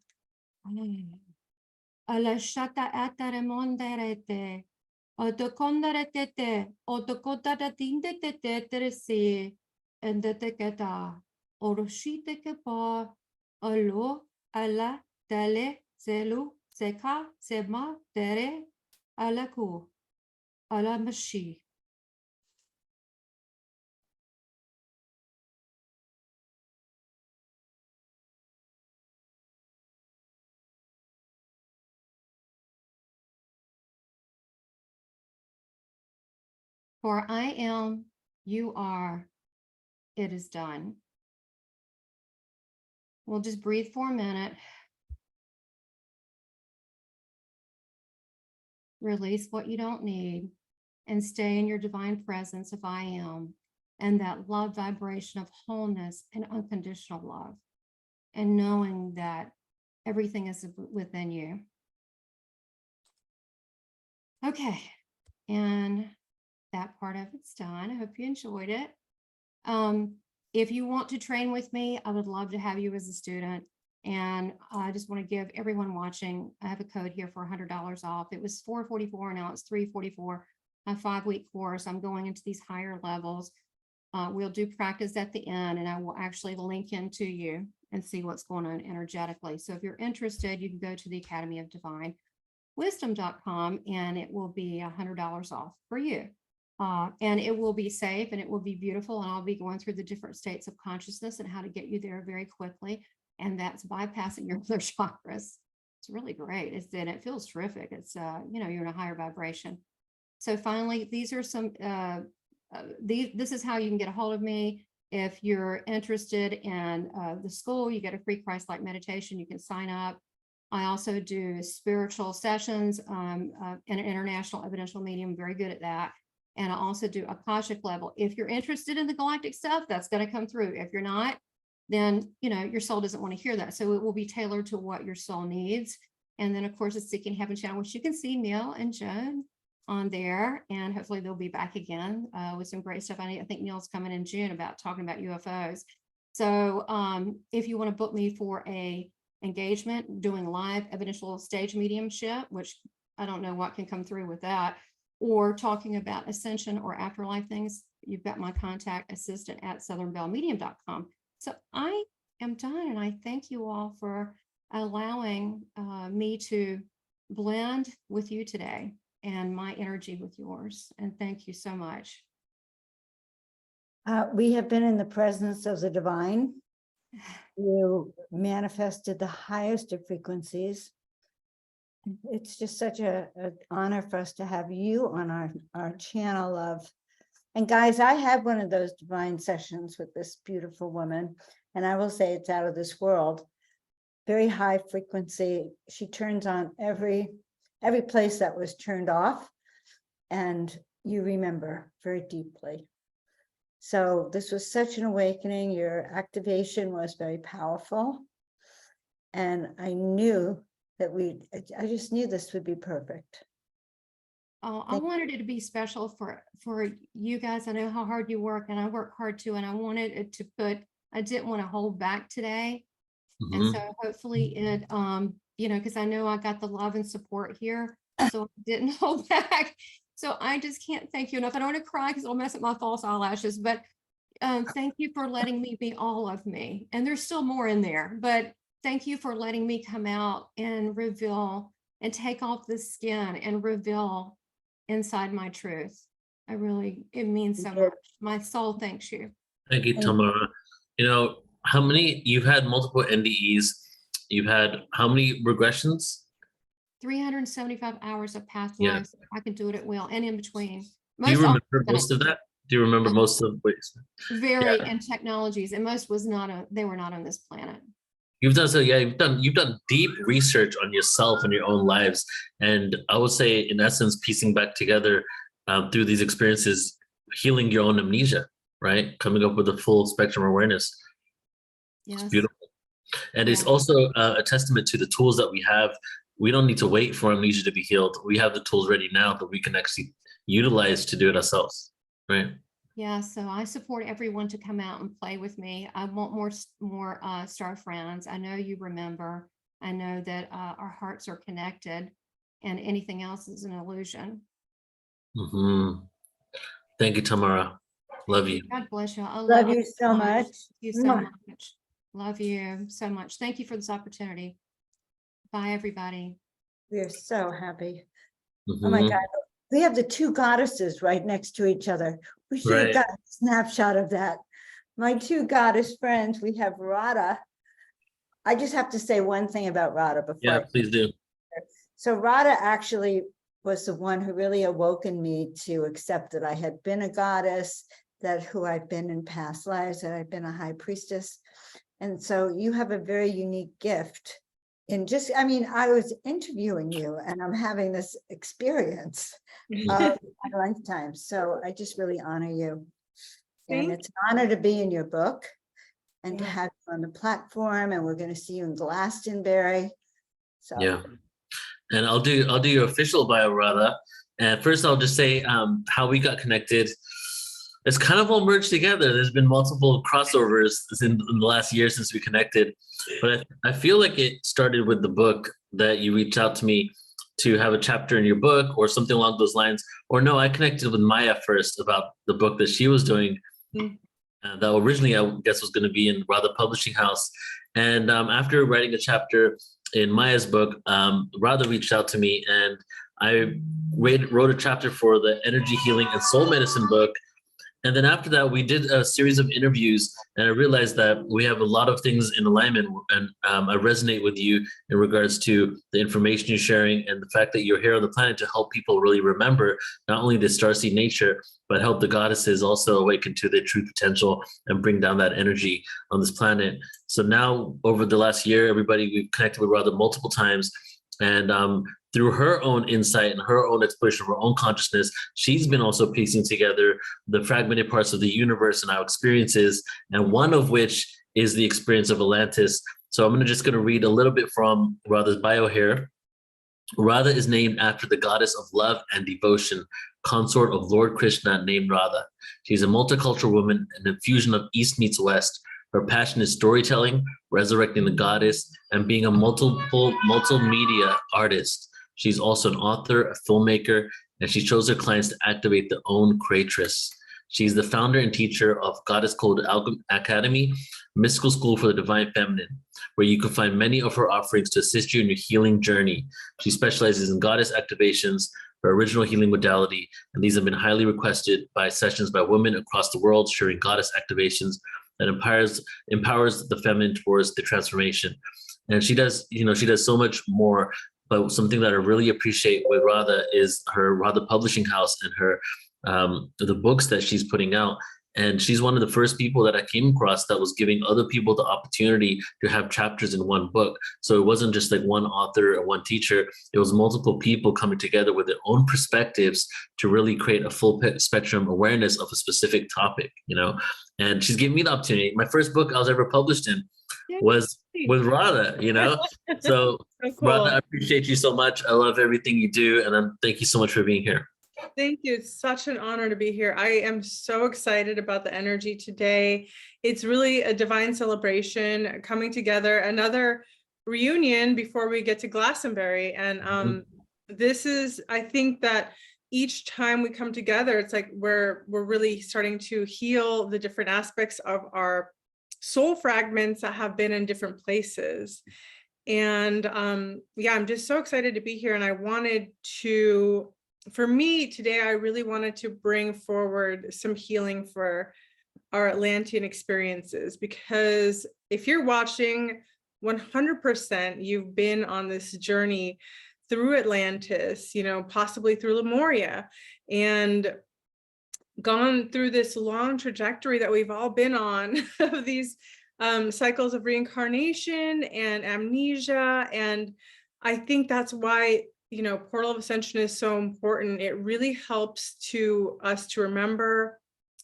alashata atare monderete otokondaretete otokota tinde tete teresi and the teketa oroshite ke pa alo ala tele selu seka sema tere alaku ala mashi. For I am, you are, it is done. We'll just breathe for a minute. Release what you don't need and stay in your divine presence of I am and that love vibration of wholeness and unconditional love and knowing that everything is within you. Okay, and that part of it's done. I hope you enjoyed it. If you want to train with me, I would love to have you as a student. And I just want to give everyone watching, I have a code here for $100 off. It was $444, now it's $344, a 5-week course. I'm going into these higher levels. We'll do practice at the end, and I will actually link into you and see what's going on energetically. So if you're interested, you can go to the Academy of Divine Wisdom.com and it will be $100 off for you. And it will be safe and it will be beautiful. And I'll be going through the different states of consciousness and how to get you there very quickly. And that's bypassing your other chakras. It's really great. It feels terrific. It's, you're in a higher vibration. So finally, these are some, this is how you can get a hold of me. If you're interested in the school, you get a free Christ-like meditation. You can sign up. I also do spiritual sessions in an international evidential medium, very good at that. And I also do Akashic level. If you're interested in the galactic stuff, that's going to come through. If you're not, then, your soul doesn't want to hear that. So it will be tailored to what your soul needs. And then, of course, the Seeking Heaven channel, which you can see Neil and Joan on there. And hopefully they'll be back again with some great stuff. I think Neil's coming in June talking about UFOs. So if you want to book me for a engagement, doing live evidential stage mediumship, which I don't know what can come through with that, or talking about ascension or afterlife things, you've got my contact assistant at southernbellmedium.com. So I am done, and I thank you all for allowing me to blend with you today and my energy with yours. And thank you so much.
We have been in the presence of the divine. You manifested the highest of frequencies. It's just such an honor for us to have you on our channel of And guys, I had one of those divine sessions with this beautiful woman, and I will say it's out of this world. Very high frequency. She turns on every place that was turned off, and you remember very deeply. So this was such an awakening. Your activation was very powerful. And I knew that I just knew this would be perfect.
Oh, I wanted it to be special for you guys. I know how hard you work, and I work hard too. And I wanted it to I didn't want to hold back today. And so hopefully it, because I know I got the love and support here, so I didn't hold back. So I just can't thank you enough. I don't want to cry because it'll mess up my false eyelashes, but thank you for letting me be all of me. And there's still more in there, but thank you for letting me come out and reveal and take off the skin and reveal inside my truth. It means so much. My soul thanks you.
Thank you, Tamara. You've had multiple NDEs. You've had how many regressions?
375 hours of past
Yeah.
lives. I can do it at will and in between.
Do you remember most of that? Do you remember most of ways?
Very, and technologies, and most they were not on this planet.
You've done you've done deep research on yourself and your own lives. And I would say, in essence, piecing back together through these experiences, healing your own amnesia, right? Coming up with a full spectrum awareness.
Yes.
It's beautiful. And it's also a testament to the tools that we have. We don't need to wait for amnesia to be healed. We have the tools ready now that we can actually utilize to do it ourselves, right?
Yeah, so I support everyone to come out and play with me. I want more star friends. I know you remember. I know that our hearts are connected, and anything else is an illusion.
Thank you, Tamara. Love you.
God bless you. I
Love you so much.
You so much. Love you so much. Thank you for this opportunity. Bye, everybody.
We are so happy. Oh my God. We have the two goddesses right next to each other. We should have got a snapshot of that. My two goddess friends, we have Radha. I just have to say one thing about Radha before.
Yeah, please do.
So Radha actually was the one who really awoken me to accept that I had been a goddess, that who I've been in past lives, that I've been a high priestess. And so you have a very unique gift. I was interviewing you and I'm having this experience of my lifetime. So I just really honor you. And it's an honor to be in your book and to have you on the platform. And we're going to see you in Glastonbury. So
yeah. And I'll do your official bio, Radha. And first I'll just say how we got connected. It's kind of all merged together. There's been multiple crossovers in the last year since we connected. But I feel like it started with the book that you reached out to me to have a chapter in your book or something along those lines. Or no, I connected with Maya first about the book that she was doing. That originally, I guess, was going to be in Radha Publishing House. And after writing a chapter in Maya's book, Radha reached out to me and I wrote a chapter for the Energy Healing and Soul Medicine book. And then after that, we did a series of interviews, and I realized that we have a lot of things in alignment, and I resonate with you in regards to the information you're sharing and the fact that you're here on the planet to help people really remember not only the starseed nature, but help the goddesses also awaken to their true potential and bring down that energy on this planet. So now, over the last year, everybody, we've connected with Radha multiple times, and through her own insight and her own exploration of her own consciousness, she's been also piecing together the fragmented parts of the universe and our experiences, and one of which is the experience of Atlantis. So I'm just going to read a little bit from Radha's bio here. Radha is named after the goddess of love and devotion, consort of Lord Krishna named Radha. She's a multicultural woman, an infusion of East meets West. Her passion is storytelling, resurrecting the goddess, and being a multimedia artist. She's also an author, a filmmaker, and she shows her clients to activate their own creatress. She's the founder and teacher of Goddess Code Academy, mystical school for the divine feminine, where you can find many of her offerings to assist you in your healing journey. She specializes in goddess activations, her original healing modality, and these have been highly requested by sessions by women across the world sharing goddess activations that empowers the feminine towards the transformation. And she does so much more. But something that I really appreciate with Radha is her Radha Publishing House and her the books that she's putting out. And she's one of the first people that I came across that was giving other people the opportunity to have chapters in one book. So it wasn't just like one author or one teacher. It was multiple people coming together with their own perspectives to really create a full spectrum awareness of a specific topic, you know? And she's giving me the opportunity. My first book I was ever published in was with Radha, you know? So,
So cool.
Radha, I appreciate you so much. I love everything you do. And thank you so much for being here.
Thank you. It's such an honor to be here. I am so excited about the energy today. It's really a divine celebration coming together, another reunion before we get to Glastonbury. And this is, I think that each time we come together, it's like we're really starting to heal the different aspects of our soul fragments that have been in different places. And yeah, I'm just so excited to be here. And I wanted to, for me today, I really wanted to bring forward some healing for our Atlantean experiences, because if you're watching, 100% you've been on this journey through Atlantis, you know, possibly through Lemuria, and gone through this long trajectory that we've all been on of these cycles of reincarnation and amnesia. And I think that's why, you know, Portal of Ascension is so important. It really helps us to remember,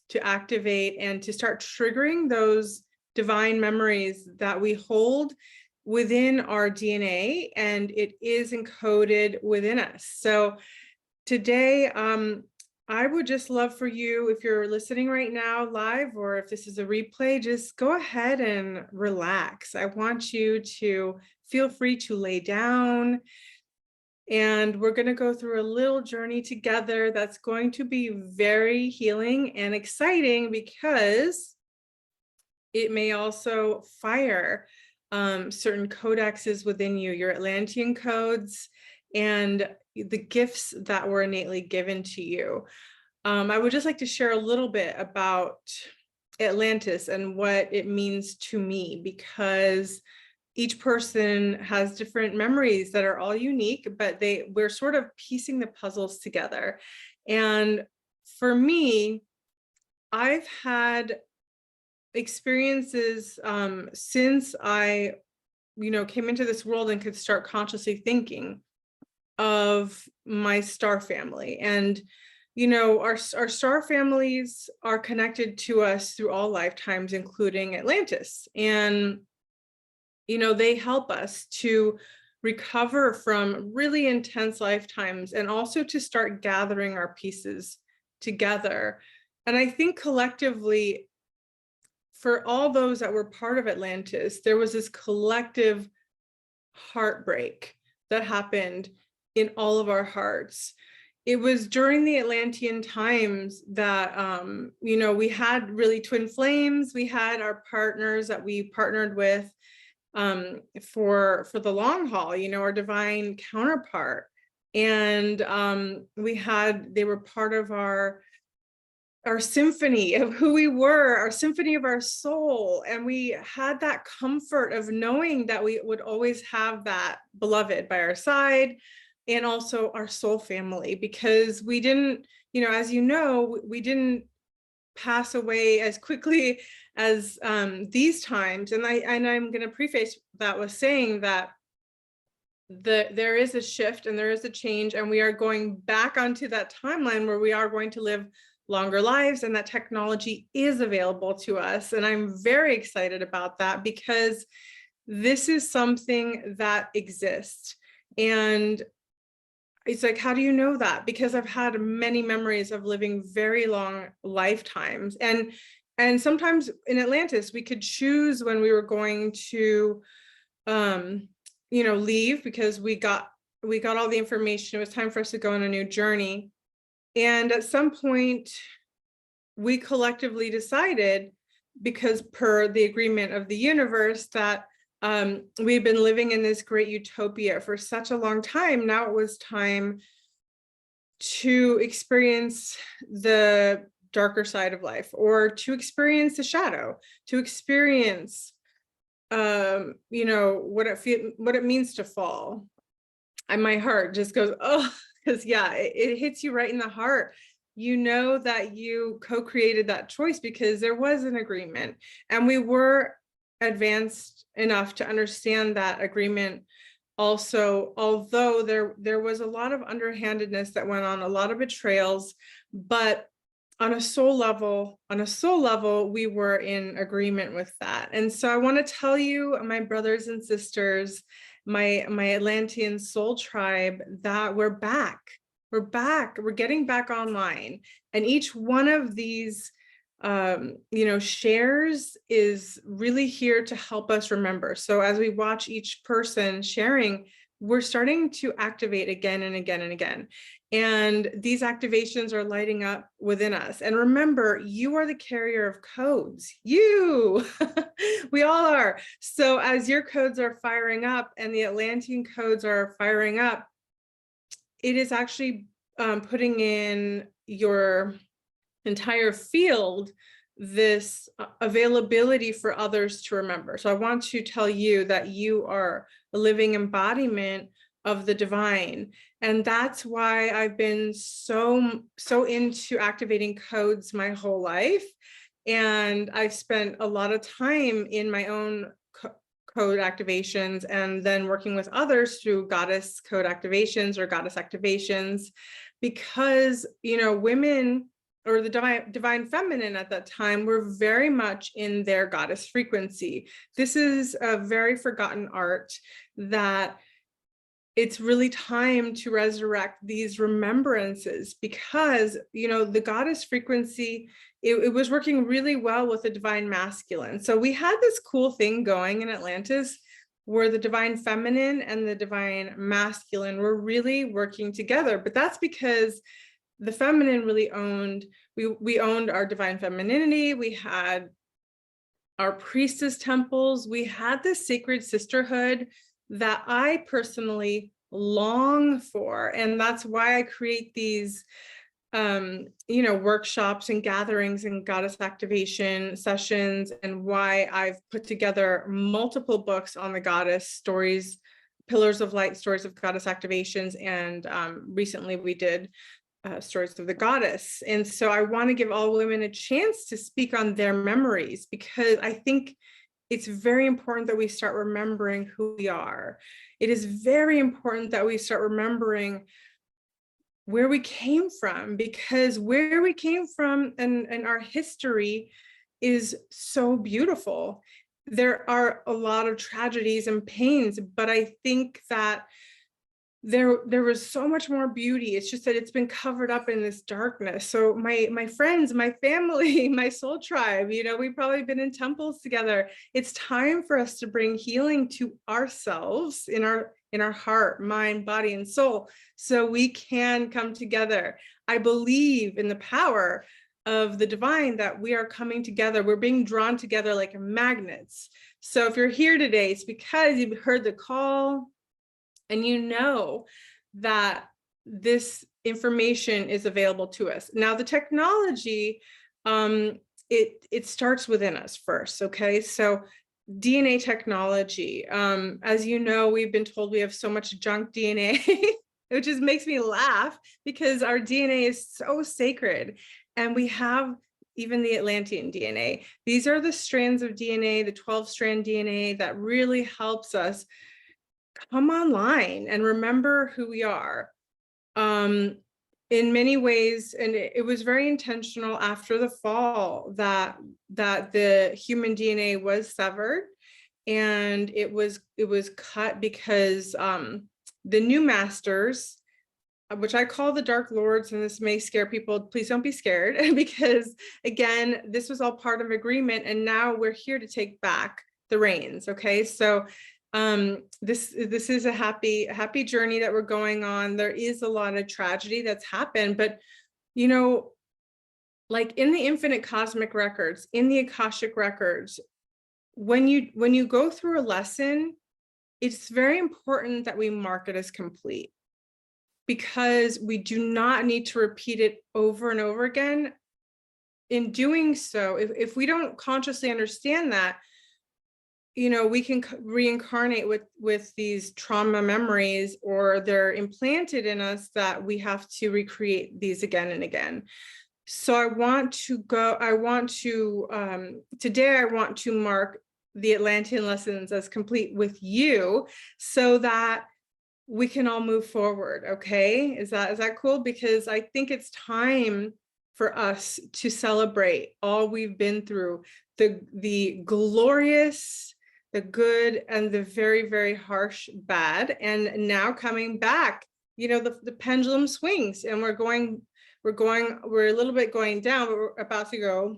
to activate, and to start triggering those divine memories that we hold within our DNA, and it is encoded within us. So today, I would just love for you, if you're listening right now live, or if this is a replay, just go ahead and relax. I want you to feel free to lay down. And we're going to go through a little journey together that's going to be very healing and exciting, because it may also fire certain codexes within you, your Atlantean codes, and the gifts that were innately given to you. I would just like to share a little bit about Atlantis and what it means to me, because each person has different memories that are all unique, but we're sort of piecing the puzzles together. And for me, I've had experiences since I, you know, came into this world and could start consciously thinking of my star family. And, you know, our star families are connected to us through all lifetimes, including Atlantis. And you know, they help us to recover from really intense lifetimes, and also to start gathering our pieces together. And I think collectively, for all those that were part of Atlantis, there was this collective heartbreak that happened in all of our hearts. It was during the Atlantean times that, you know, we had really twin flames. We had our partners that we partnered with for the long haul, you know, our divine counterpart. And they were part of our symphony of who we were, our symphony of our soul. And we had that comfort of knowing that we would always have that beloved by our side, and also our soul family, because we didn't, you know, as you know, we didn't pass away as quickly as these times. And I'm going to preface that with saying that there is a shift and there is a change, and we are going back onto that timeline where we are going to live longer lives, and that technology is available to us. And I'm very excited about that, because this is something that exists. And it's like, how do you know that? Because I've had many memories of living very long lifetimes. And sometimes in Atlantis, we could choose when we were going to, you know, leave, because we got all the information. It was time for us to go on a new journey. And at some point, we collectively decided, because per the agreement of the universe, that we've been living in this great utopia for such a long time. Now it was time to experience the darker side of life, or to experience the shadow, to experience, you know, what it means to fall. And my heart just goes, oh, because yeah, it hits you right in the heart, you know that you co-created that choice because there was an agreement, and we were advanced enough to understand that agreement. Also, although there was a lot of underhandedness that went on, a lot of betrayals, but on a soul level, we were in agreement with that. And so I want to tell you, my brothers and sisters, my Atlantean soul tribe, that we're back. We're getting back online. And each one of these shares is really here to help us remember. So as we watch each person sharing, we're starting to activate again and again and again. And these activations are lighting up within us. And remember, you are the carrier of codes. You, we all are. So as your codes are firing up and the Atlantean codes are firing up, it is actually putting in your entire field this availability for others to remember. So I want to tell you that you are a living embodiment of the divine. And that's why I've been so into activating codes my whole life. And I've spent a lot of time in my own code activations and then working with others through goddess code activations or goddess activations, because, women, or the divine feminine at that time, were very much in their goddess frequency. This is a very forgotten art that it's really time to resurrect these remembrances, because, the goddess frequency, it was working really well with the divine masculine. So we had this cool thing going in Atlantis where the divine feminine and the divine masculine were really working together. But that's because the feminine really we owned our divine femininity. We had our priestess temples. We had this sacred sisterhood that I personally long for. And that's why I create these, workshops and gatherings and goddess activation sessions, and why I've put together multiple books on the goddess stories, Pillars of Light, stories of goddess activations. And recently we did stories of the goddess. And so I want to give all women a chance to speak on their memories, because I think it's very important that we start remembering who we are. It is very important that we start remembering where we came from, because where we came from and our history is so beautiful. There are a lot of tragedies and pains, but I think that there was so much more beauty. It's just that it's been covered up in this darkness. So my friends, my family, my soul tribe, we've probably been in temples together. It's time for us to bring healing to ourselves in our heart, mind, body, and soul, so we can come together. I believe in the power of the divine, that we are coming together. We're being drawn together like magnets. So if you're here today, it's because you've heard the call, and you know that this information is available to us. Now, the technology, it starts within us first, okay? So DNA technology, as you know, we've been told we have so much junk DNA, which just makes me laugh, because our DNA is so sacred. And we have even the Atlantean DNA. These are the strands of DNA, the 12-strand DNA, that really helps us come online and remember who we are. In many ways, and it was very intentional after the fall that the human DNA was severed, and it was cut because the new masters, which I call the Dark Lords, and this may scare people, please don't be scared, because again, this was all part of agreement, and now we're here to take back the reins. Okay, so this is a happy journey that we're going on. There is a lot of tragedy that's happened, but like in the infinite cosmic records, in the Akashic records, when you go through a lesson, it's very important that we mark it as complete, because we do not need to repeat it over and over again. In doing so, if we don't consciously understand that, you know, we can reincarnate with these trauma memories, or they're implanted in us that we have to recreate these again and again. So today I want to mark the Atlantean lessons as complete with you, so that we can all move forward. Okay, is that cool? Because I think it's time for us to celebrate all we've been through, the glorious, the good, and the very, very harsh bad. And now coming back, you know, the pendulum swings, and we're a little bit going down, but we're about to go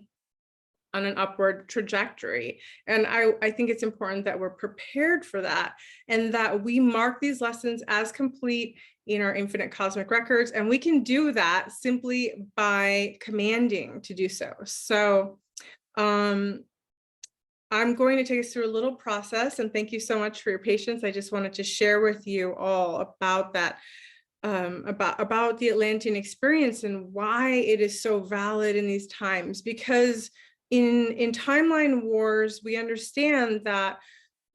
on an upward trajectory. And I think it's important that we're prepared for that, and that we mark these lessons as complete in our infinite cosmic records. And we can do that simply by commanding to do so. So I'm going to take us through a little process, and thank you so much for your patience. I just wanted to share with you all about that, about the Atlantean experience and why it is so valid in these times. Because in timeline wars, we understand that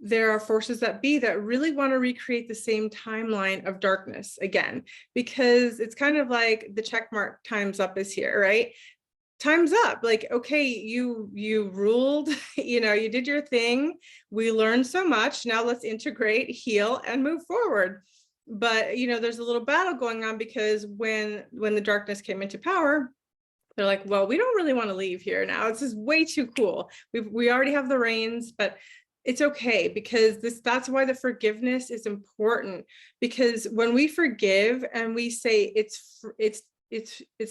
there are forces that be that really want to recreate the same timeline of darkness again, because it's kind of like the check mark, time's up is here, right? Time's up. Like, okay, you ruled, you know, you did your thing. We learned so much. Now let's integrate, heal, and move forward. But, you know, there's a little battle going on, because when the darkness came into power, they're like, well, we don't really want to leave here now. This is way too cool. We already have the reins, but it's okay, because that's why the forgiveness is important. Because when we forgive and we say it's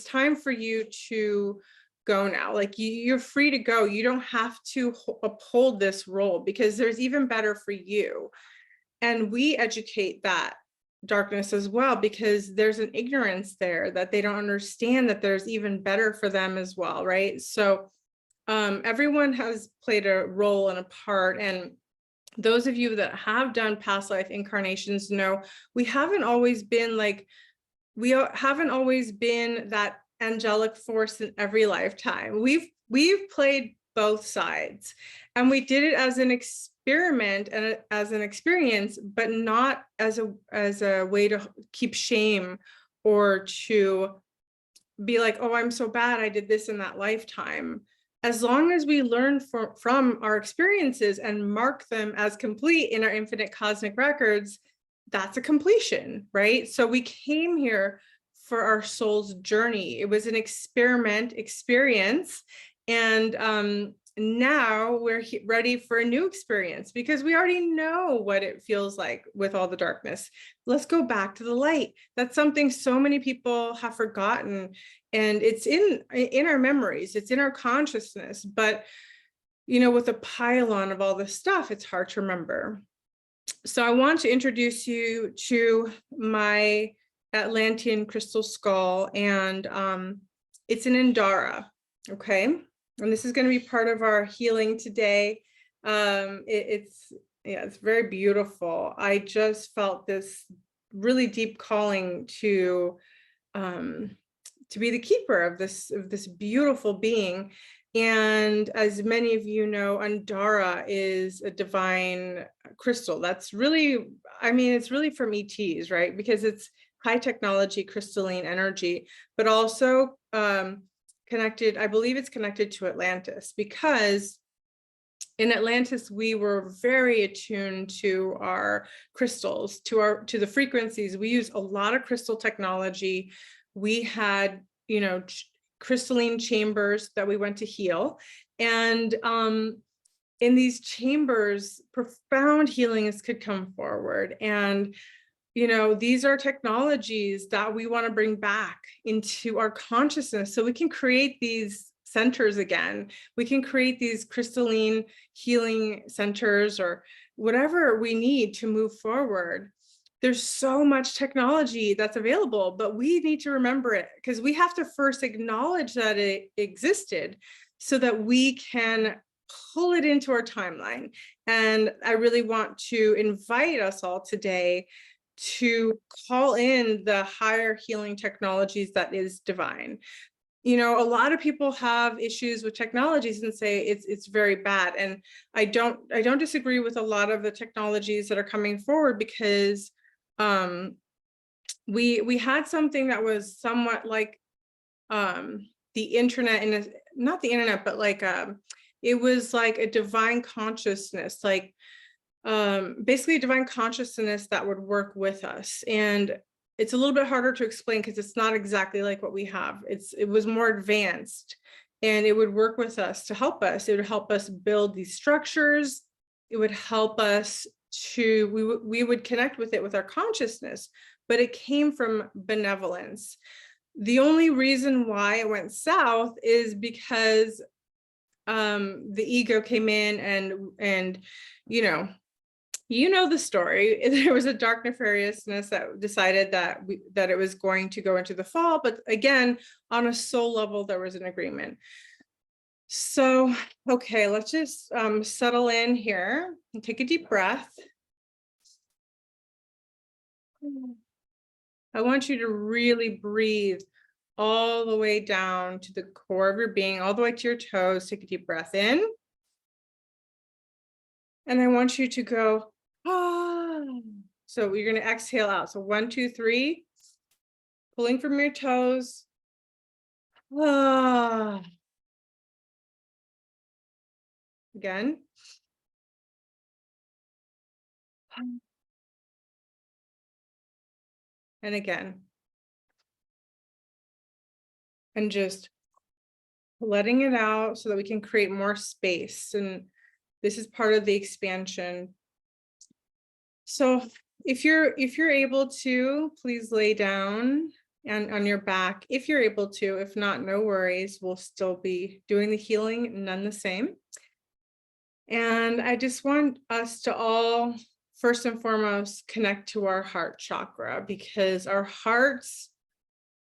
time for you to go now, like you're free to go. You don't have to uphold this role, because there's even better for you. And we educate that darkness as well, because there's an ignorance there that they don't understand that there's even better for them as well, right? So everyone has played a role and a part, and those of you that have done past life incarnations know we haven't always been that angelic force in every lifetime. We've played both sides, and we did it as an experiment and as an experience, but not as a way to keep shame, or to be like, oh, I'm so bad, I did this in that lifetime. As long as we learn from our experiences and mark them as complete in our infinite cosmic records, that's a completion, right? So we came here for our soul's journey. It was an experience, and now we're ready for a new experience, because we already know what it feels like with all the darkness. Let's go back to the light. That's something so many people have forgotten, and it's in our memories, it's in our consciousness, but you know, with a pylon of all this stuff, it's hard to remember. So I want to introduce you to my Atlantean crystal skull, and it's an Indara, okay? And this is going to be part of our healing today. It's very beautiful. I just felt this really deep calling to be the keeper of this beautiful being. And as many of you know, Indara is a divine crystal. That's really, I mean, it's really from ETs, right? Because it's high technology crystalline energy, but also connected, I believe it's connected to Atlantis, because in Atlantis, we were very attuned to our crystals, to the frequencies. We use a lot of crystal technology. We had, you know, crystalline chambers that we went to heal. And in these chambers, profound healings could come forward. And you know, these are technologies that we want to bring back into our consciousness, so we can create these centers again. We can create these crystalline healing centers, or whatever we need to move forward. There's so much technology that's available, but we need to remember it, because we have to first acknowledge that it existed, so that we can pull it into our timeline. And I really want to invite us all today to call in the higher healing technologies that is divine. you know, a lot of people have issues with technologies and say it's very bad. And I don't disagree with a lot of the technologies that are coming forward, because we had something that was somewhat like the internet, and not the internet, but like it was like a divine consciousness, like basically a divine consciousness that would work with us. And it's a little bit harder to explain because it's not exactly like what we have. It was more advanced, and it would work with us to help us. It would help us build these structures. It would help us to, we would connect with it with our consciousness, but it came from benevolence. The only reason why it went south is because the ego came in, and you know the story. There was a dark nefariousness that decided that it was going to go into the fall, but again, on a soul level, there was an agreement. So, okay, let's just settle in here and take a deep breath. I want you to really breathe all the way down to the core of your being, all the way to your toes. Take a deep breath in. And I want you to go, ah. So you're going to exhale out. So 1, 2, 3, pulling from your toes. Ah. Again. And again. And just letting it out so that we can create more space. And this is part of the expansion. So if you're able to, please lay down and on your back if you're able to. If not, no worries. We'll still be doing the healing, none the same. And I just want us to all, first and foremost, connect to our heart chakra, because our hearts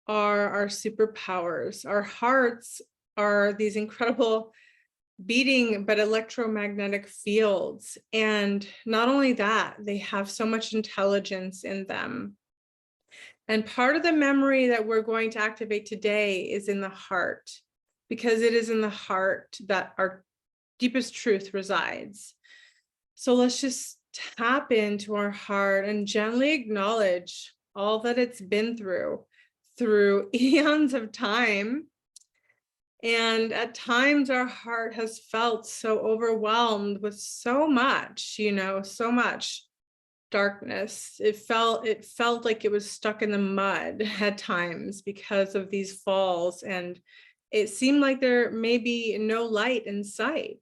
are our superpowers. Our hearts are these incredible beating but electromagnetic fields. And not only that, they have so much intelligence in them. And part of the memory that we're going to activate today is in the heart, because it is in the heart that our deepest truth resides. So let's just tap into our heart and gently acknowledge all that it's been through eons of time. And at times our heart has felt so overwhelmed with so much, so much darkness. It felt like it was stuck in the mud at times because of these falls, and it seemed like there may be no light in sight.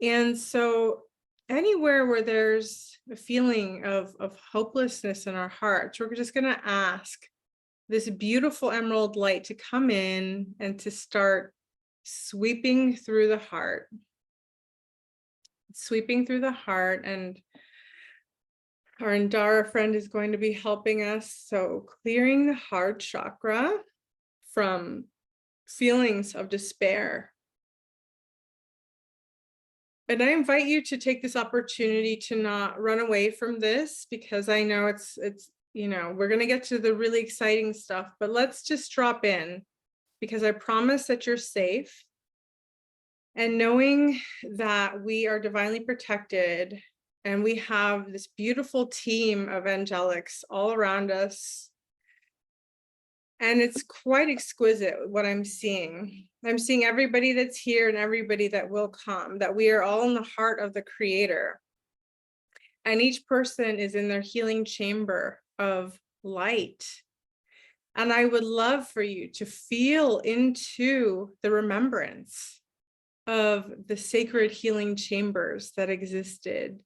And so anywhere where there's a feeling of hopelessness in our hearts, we're just going to ask this beautiful emerald light to come in and to start sweeping through the heart. And our Indara friend is going to be helping us. So clearing the heart chakra from feelings of despair. And I invite you to take this opportunity to not run away from this, because I know it's we're going to get to the really exciting stuff, but let's just drop in, because I promise that you're safe. And knowing that we are divinely protected, and we have this beautiful team of angelics all around us. And it's quite exquisite what I'm seeing. I'm seeing everybody that's here and everybody that will come, that we are all in the heart of the Creator. And each person is in their healing chamber of light. And I would love for you to feel into the remembrance of the sacred healing chambers that existed.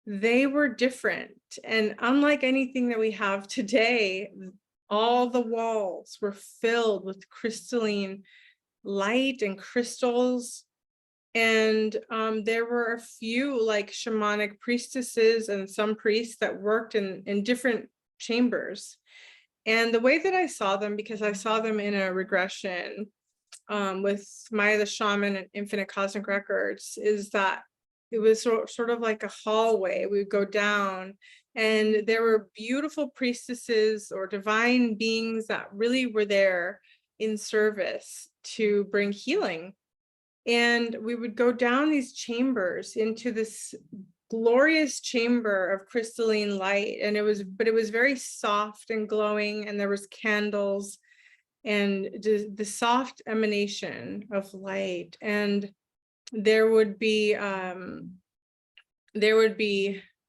They were different, and unlike anything that we have today, all the walls were filled with crystalline light and crystals. And there were a few like shamanic priestesses and some priests that worked in different chambers. And the way that I saw them, because I saw them in a regression with Maya the Shaman and Infinite Cosmic Records, is that it was sort of like a hallway. We would go down, and there were beautiful priestesses or divine beings that really were there in service to bring healing. And we would go down these chambers into this glorious chamber of crystalline light. And it was very soft and glowing, and there was candles and the soft emanation of light. And there would be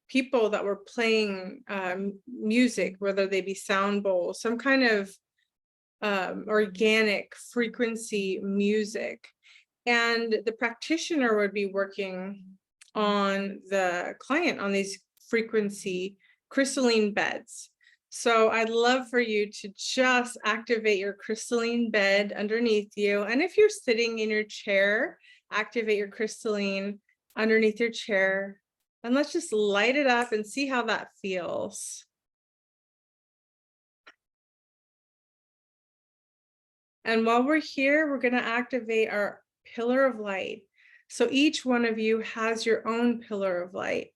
people that were playing music, whether they be sound bowls, some kind of organic frequency music. And the practitioner would be working on the client on these frequency crystalline beds. So I'd love for you to just activate your crystalline bed underneath you. And if you're sitting in your chair, activate your crystalline underneath your chair. And let's just light it up and see how that feels. And while we're here, we're going to activate our pillar of light. So each one of you has your own pillar of light.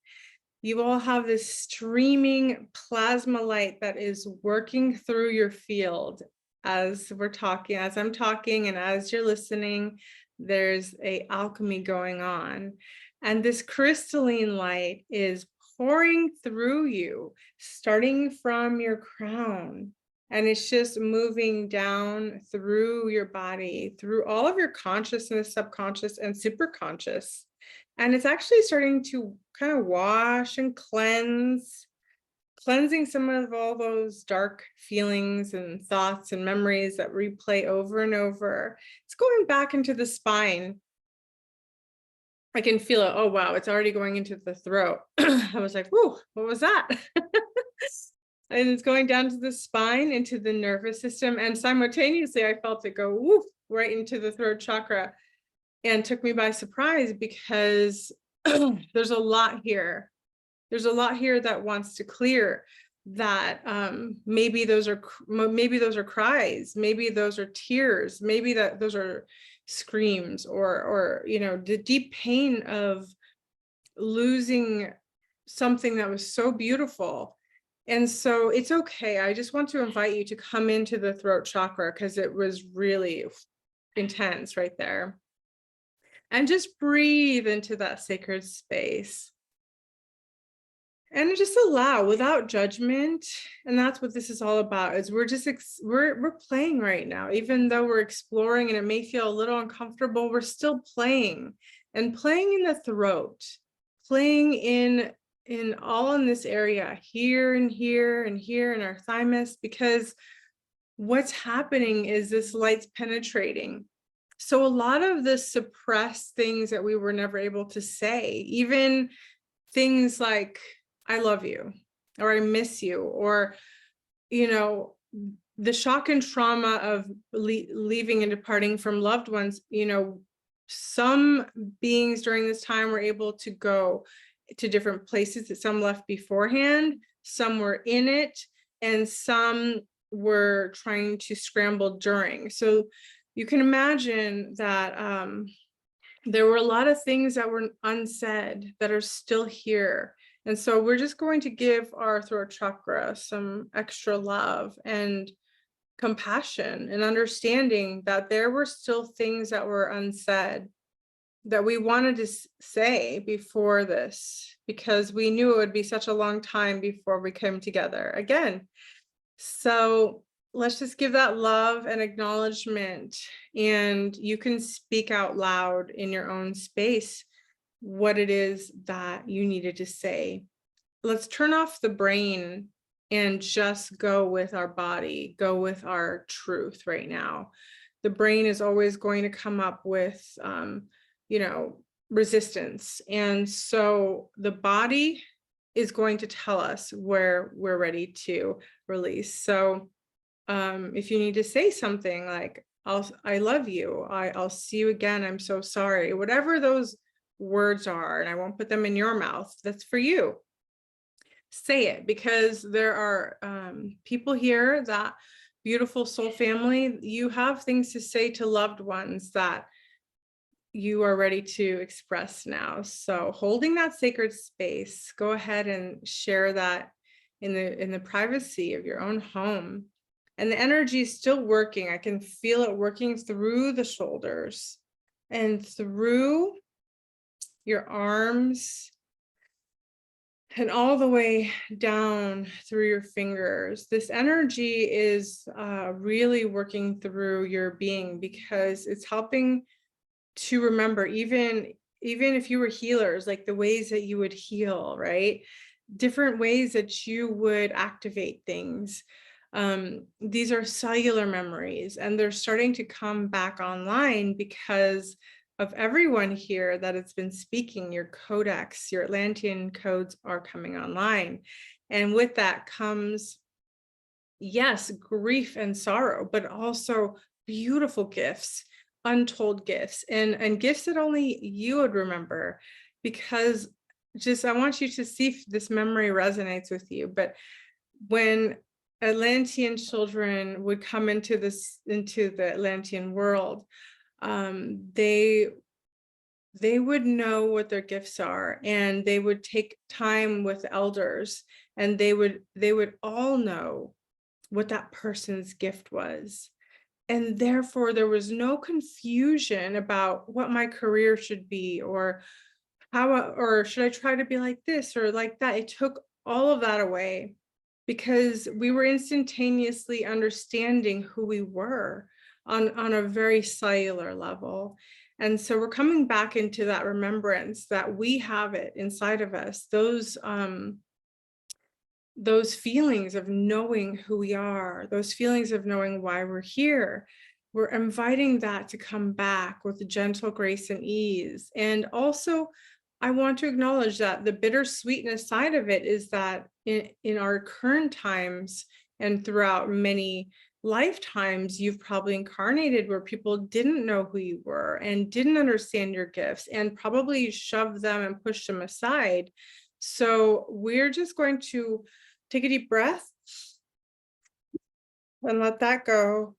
You all have this streaming plasma light that is working through your field as we're talking, as I'm talking, and as you're listening, there's an alchemy going on. And this crystalline light is pouring through you, starting from your crown. And it's just moving down through your body, through all of your consciousness, subconscious and superconscious. And it's actually starting to kind of wash and cleansing some of all those dark feelings and thoughts and memories that replay over and over. It's going back into the spine. I can feel it. Oh, wow, it's already going into the throat. I was like, whoa, what was that? And it's going down to the spine, into the nervous system. And simultaneously, I felt it go woof, right into the throat chakra, and took me by surprise because there's a lot here. There's a lot here that wants to clear that maybe those are cries, maybe those are tears, maybe those are screams, or you know, the deep pain of losing something that was so beautiful. And so it's okay. I just want to invite you to come into the throat chakra because it was really intense right there. And just breathe into that sacred space. And just allow, without judgment. And that's what this is all about, is we're playing right now. Even though we're exploring and it may feel a little uncomfortable, we're still playing. And playing in the throat, playing in all in this area, here and here and here in our thymus, because what's happening is this light's penetrating. So a lot of the suppressed things that we were never able to say, even things like, I love you, or I miss you, or, you know, the shock and trauma of leaving and departing from loved ones, you know, some beings during this time were able to go to different places that some left beforehand, some were in it, and some were trying to scramble during. So you can imagine that there were a lot of things that were unsaid that are still here. And so we're just going to give our throat chakra some extra love and compassion and understanding that there were still things that were unsaid that we wanted to say before this, because we knew it would be such a long time before we came together again. So let's just give that love and acknowledgement, and you can speak out loud in your own space what it is that you needed to say. Let's turn off the brain and just go with our body, go with our truth right now. The brain is always going to come up with you know, resistance. And so the body is going to tell us where we're ready to release. So if you need to say something like, I love you, I'll see you again, I'm so sorry, whatever those words are, and I won't put them in your mouth, that's for you. Say it, because there are people here, that beautiful soul family, you have things to say to loved ones that you are ready to express now. So holding that sacred space, go ahead and share that in the privacy of your own home. And the energy is still working. I can feel it working through the shoulders and through your arms and all the way down through your fingers. This energy is really working through your being, because it's helping to remember, even if you were healers, like the ways that you would heal, right? Different ways that you would activate things. These are cellular memories, and they're starting to come back online because of everyone here that has been speaking. Your codex, your Atlantean codes are coming online. And with that comes, yes, grief and sorrow, but also beautiful gifts, untold gifts, and gifts that only you would remember. Because just, I want you to see if this memory resonates with you. But when Atlantean children would come into the Atlantean world, they would know what their gifts are, and they would take time with elders, and they would all know what that person's gift was. And therefore there was no confusion about what my career should be, or or should I try to be like this or like that. It took all of that away, because we were instantaneously understanding who we were on a very cellular level. And so we're coming back into that remembrance that we have it inside of us, those feelings of knowing who we are, those feelings of knowing why we're here. We're inviting that to come back with gentle grace and ease. And also, I want to acknowledge that the bittersweetness side of it is that in our current times and throughout many lifetimes, you've probably incarnated where people didn't know who you were and didn't understand your gifts, and probably shoved them and pushed them aside. So we're just going to take a deep breath and let that go.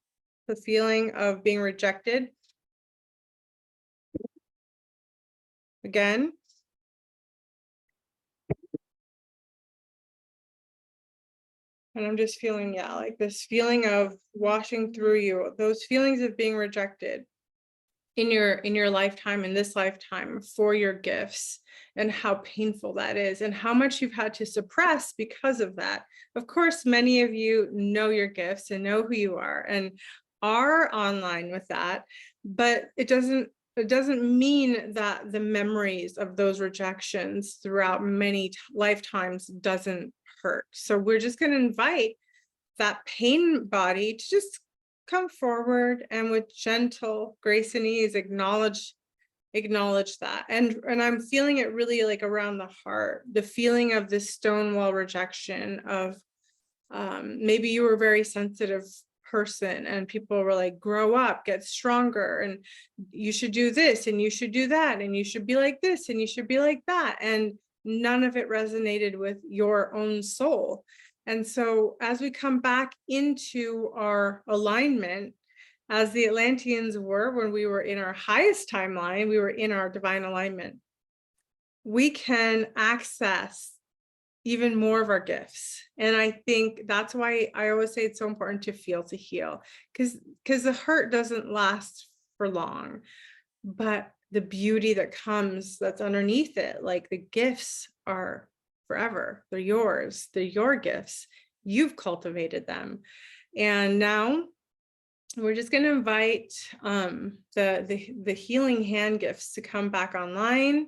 The feeling of being rejected. Again. And I'm just feeling, yeah, like this feeling of washing through you, those feelings of being rejected in your lifetime, in this lifetime, for your gifts, and how painful that is, and how much you've had to suppress because of that. Of course, many of you know your gifts and know who you are and are online with that, but it doesn't mean that the memories of those rejections throughout many lifetimes doesn't hurt. So we're just going to invite that pain body to just come forward, and with gentle grace and ease acknowledge that. And I'm feeling it really like around the heart, the feeling of this stonewall rejection of maybe you were a very sensitive person and people were like, grow up, get stronger, and you should do this and you should do that, and you should be like this and you should be like that, and none of it resonated with your own soul. And so as we come back into our alignment, as the Atlanteans were when we were in our highest timeline, we were in our divine alignment, we can access even more of our gifts. And I think that's why I always say it's so important to feel to heal, because the hurt doesn't last for long, but the beauty that comes that's underneath it, like the gifts are forever. They're yours. They're your gifts. You've cultivated them. And now we're just going to invite the healing hand gifts to come back online.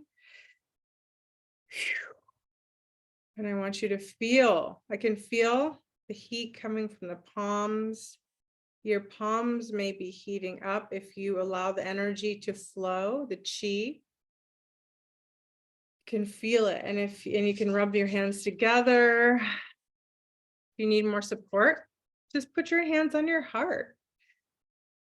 And I want you to feel, I can feel the heat coming from the palms. Your palms may be heating up if you allow the energy to flow, the chi. You can feel it, and you can rub your hands together. If you need more support, just put your hands on your heart.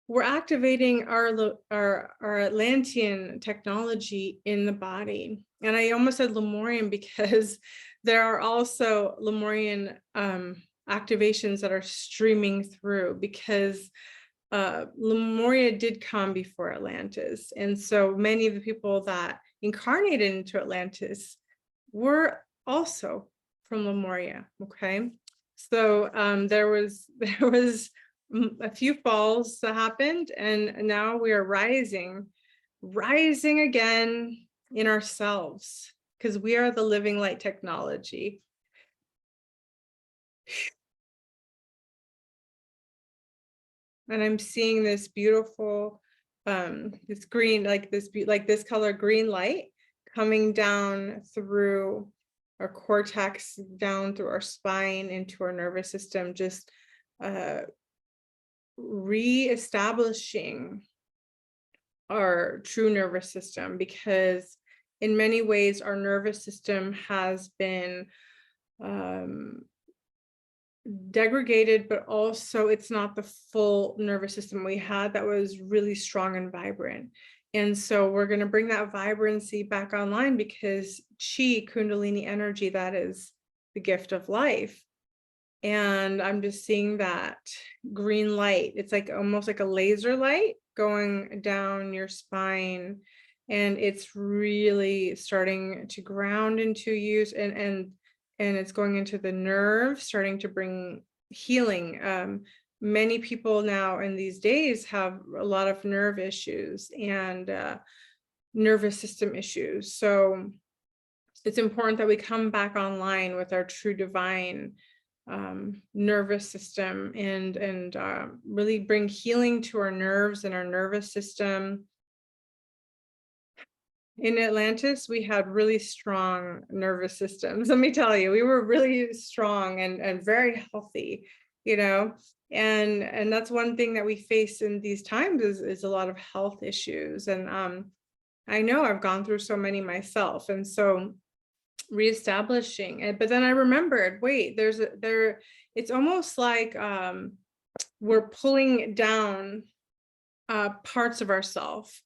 We're activating our Atlantean technology in the body. And I almost said Lemurian because there are also Lemurian activations that are streaming through, because Lemuria did come before Atlantis. And so many of the people that incarnated into Atlantis were also from Lemuria, okay? So there was a few falls that happened, and now we are rising again in ourselves, because we are the living light technology. And I'm seeing this beautiful, this green, like this color green light coming down through our cortex, down through our spine, into our nervous system, just re-establishing our true nervous system, because in many ways our nervous system has been degraded, but also it's not the full nervous system we had that was really strong and vibrant. And so we're going to bring that vibrancy back online, because chi, kundalini energy, that is the gift of life. And I'm just seeing that green light. It's like almost like a laser light going down your spine, and it's really starting to ground into you, and it's going into the nerves, starting to bring healing. Many people now in these days have a lot of nerve issues and nervous system issues. So it's important that we come back online with our true divine nervous system, and really bring healing to our nerves and our nervous system. In Atlantis, we had really strong nervous systems. Let me tell you, we were really strong and very healthy, you know, and that's one thing that we face in these times is a lot of health issues. And I know I've gone through so many myself, and so reestablishing it. But then I remembered, wait, it's almost like we're pulling down parts of ourselves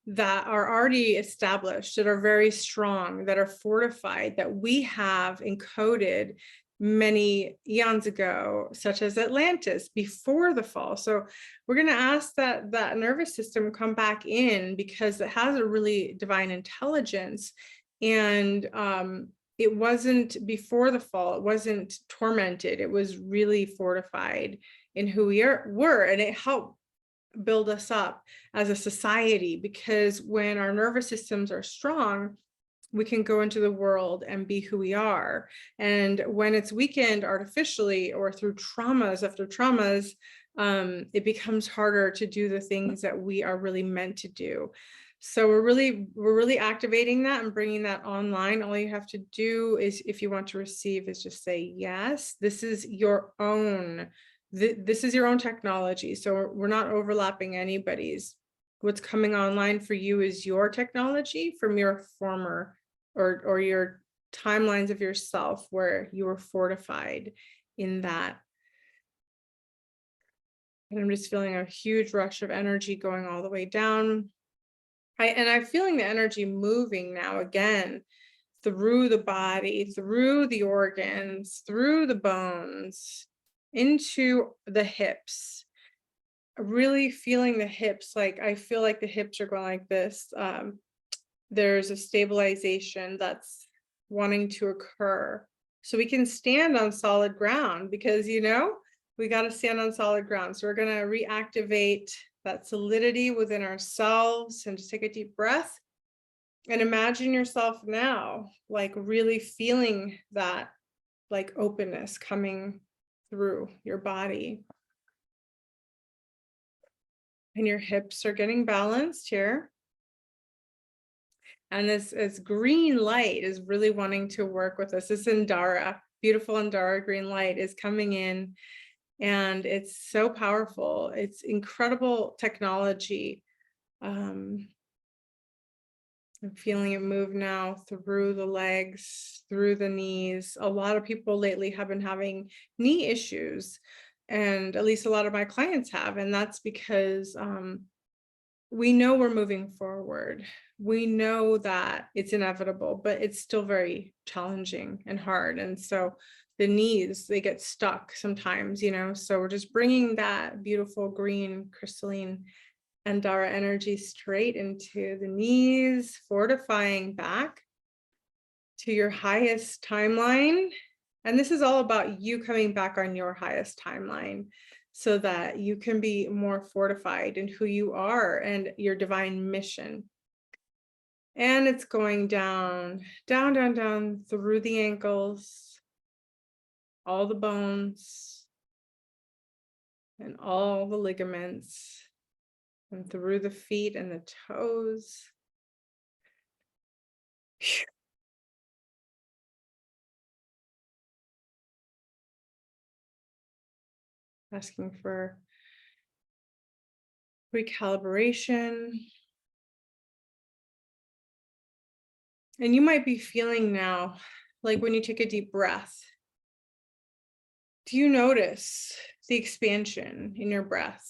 that are already established, that are very strong, that are fortified, that we have encoded many eons ago, such as Atlantis, before the fall. So we're going to ask that nervous system come back in, because it has a really divine intelligence. And it wasn't before the fall, it wasn't tormented, it was really fortified in who we were, and it helped build us up as a society, because when our nervous systems are strong, we can go into the world and be who we are. And when it's weakened artificially or through traumas after traumas, it becomes harder to do the things that we are really meant to do. So we're really activating that and bringing that online. All you have to do is, if you want to receive, is just say yes. This is your own. This is your own technology. So we're not overlapping anybody's. What's coming online for you is your technology from your former or your timelines of yourself, where you were fortified in that. And I'm just feeling a huge rush of energy going all the way down. I'm feeling the energy moving now again through the body, through the organs, through the bones, into the hips. Really feeling the hips. Like I feel like the hips are going like this. There's a stabilization that's wanting to occur, so we can stand on solid ground, because we got to stand on solid ground. So we're going to reactivate that solidity within ourselves, and just take a deep breath and imagine yourself now like really feeling that like openness coming through your body. And your hips are getting balanced here. And this green light is really wanting to work with us. This Indara, beautiful Indara green light, is coming in, and it's so powerful. It's incredible technology. I'm feeling it move now through the legs, through the knees. A lot of people lately have been having knee issues, and at least a lot of my clients have. And that's because we know we're moving forward. We know that it's inevitable, but it's still very challenging and hard. And so the knees, they get stuck sometimes, so we're just bringing that beautiful green crystalline Andara energy straight into the knees, fortifying back to your highest timeline, And this is all about you coming back on your highest timeline so that you can be more fortified in who you are and your divine mission. And it's going down, down, down, down through the ankles, all the bones, and all the ligaments, and through the feet and the toes. Asking for recalibration. And you might be feeling now, like when you take a deep breath, do you notice the expansion in your breath?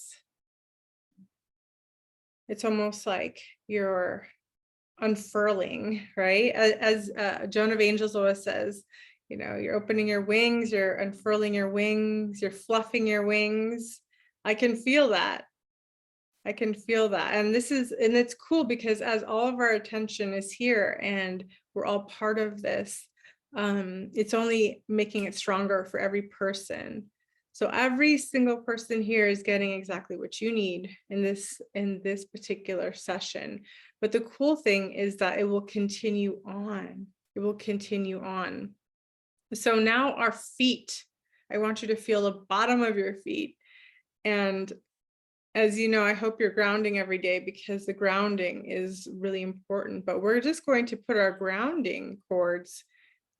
It's almost like you're unfurling, right? As Joan of Angels always says, you know, you're opening your wings, you're unfurling your wings, you're fluffing your wings. I can feel that. I can feel that. And it's cool because as all of our attention is here and we're all part of this, it's only making it stronger for every person. So every single person here is getting exactly what you need in this particular session. But the cool thing is that it will continue on. It will continue on. So now our feet, I want you to feel the bottom of your feet. And as you know, I hope you're grounding every day because the grounding is really important. But we're just going to put our grounding cords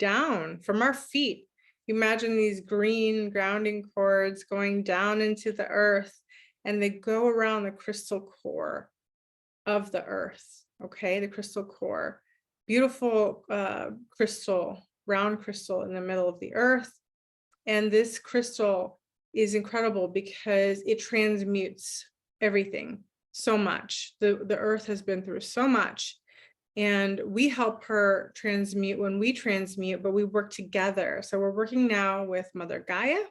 down from our feet. Imagine these green grounding cords going down into the earth, and they go around the crystal core of the earth. Okay, the crystal core, beautiful crystal, round crystal in the middle of the earth. And this crystal is incredible because it transmutes everything so much. The earth has been through so much, and we help her transmute when we transmute, but we work together. So we're working now with Mother Gaia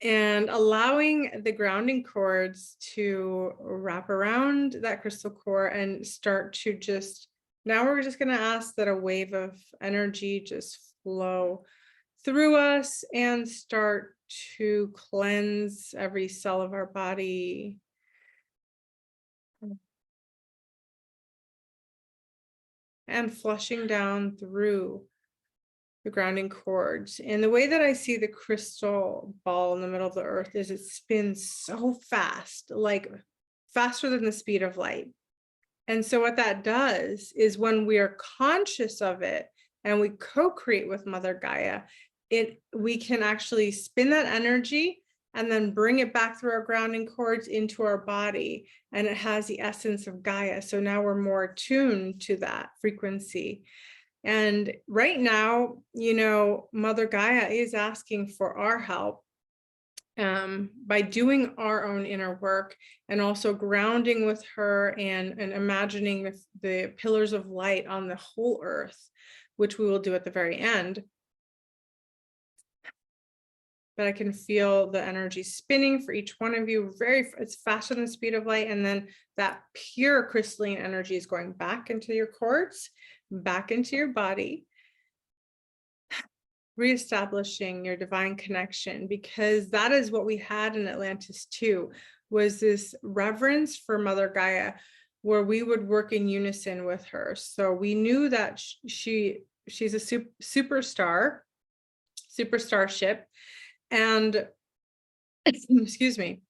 and allowing the grounding cords to wrap around that crystal core and start to just, now we're just going to ask that a wave of energy just flow through us and start to cleanse every cell of our body. And flushing down through the grounding cords. And the way that I see the crystal ball in the middle of the earth is it spins so fast, like faster than the speed of light. And so what that does is when we are conscious of it and we co-create with Mother Gaia, we can actually spin that energy and then bring it back through our grounding cords into our body. And it has the essence of Gaia. So now we're more attuned to that frequency. And right now, you know, Mother Gaia is asking for our help by doing our own inner work and also grounding with her and imagining the pillars of light on the whole earth, which we will do at the very end. But I can feel the energy spinning for each one of you. It's faster than the speed of light. And then that pure crystalline energy is going back into your cords, back into your body, reestablishing your divine connection, because that is what we had in Atlantis too, was this reverence for Mother Gaia, where we would work in unison with her. So we knew that she's a superstar ship. And excuse me.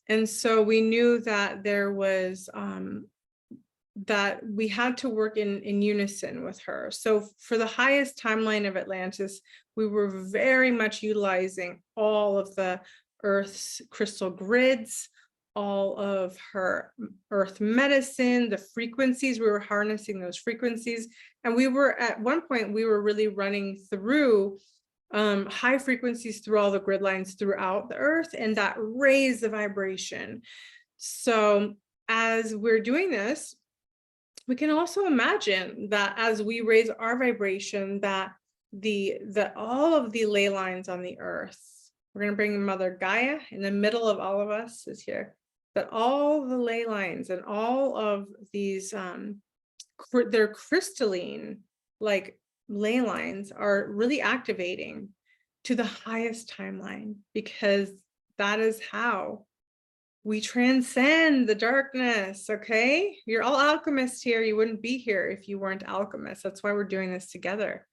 And so we knew that there was that we had to work in unison with her. So for the highest timeline of Atlantis, we were very much utilizing all of the Earth's crystal grids, all of her earth medicine, the frequencies, we were harnessing those frequencies. And we were at one point, we were really running through high frequencies through all the grid lines throughout the earth, and that raised the vibration. So as we're doing this, we can also imagine that as we raise our vibration, that all of the ley lines on the earth, we're going to bring Mother Gaia in the middle of all of us is here, that all the ley lines and all of these, they're crystalline, like ley lines are really activating to the highest timeline, because that is how we transcend the darkness. Okay, you're all alchemists here. You wouldn't be here if you weren't alchemists. That's why we're doing this together.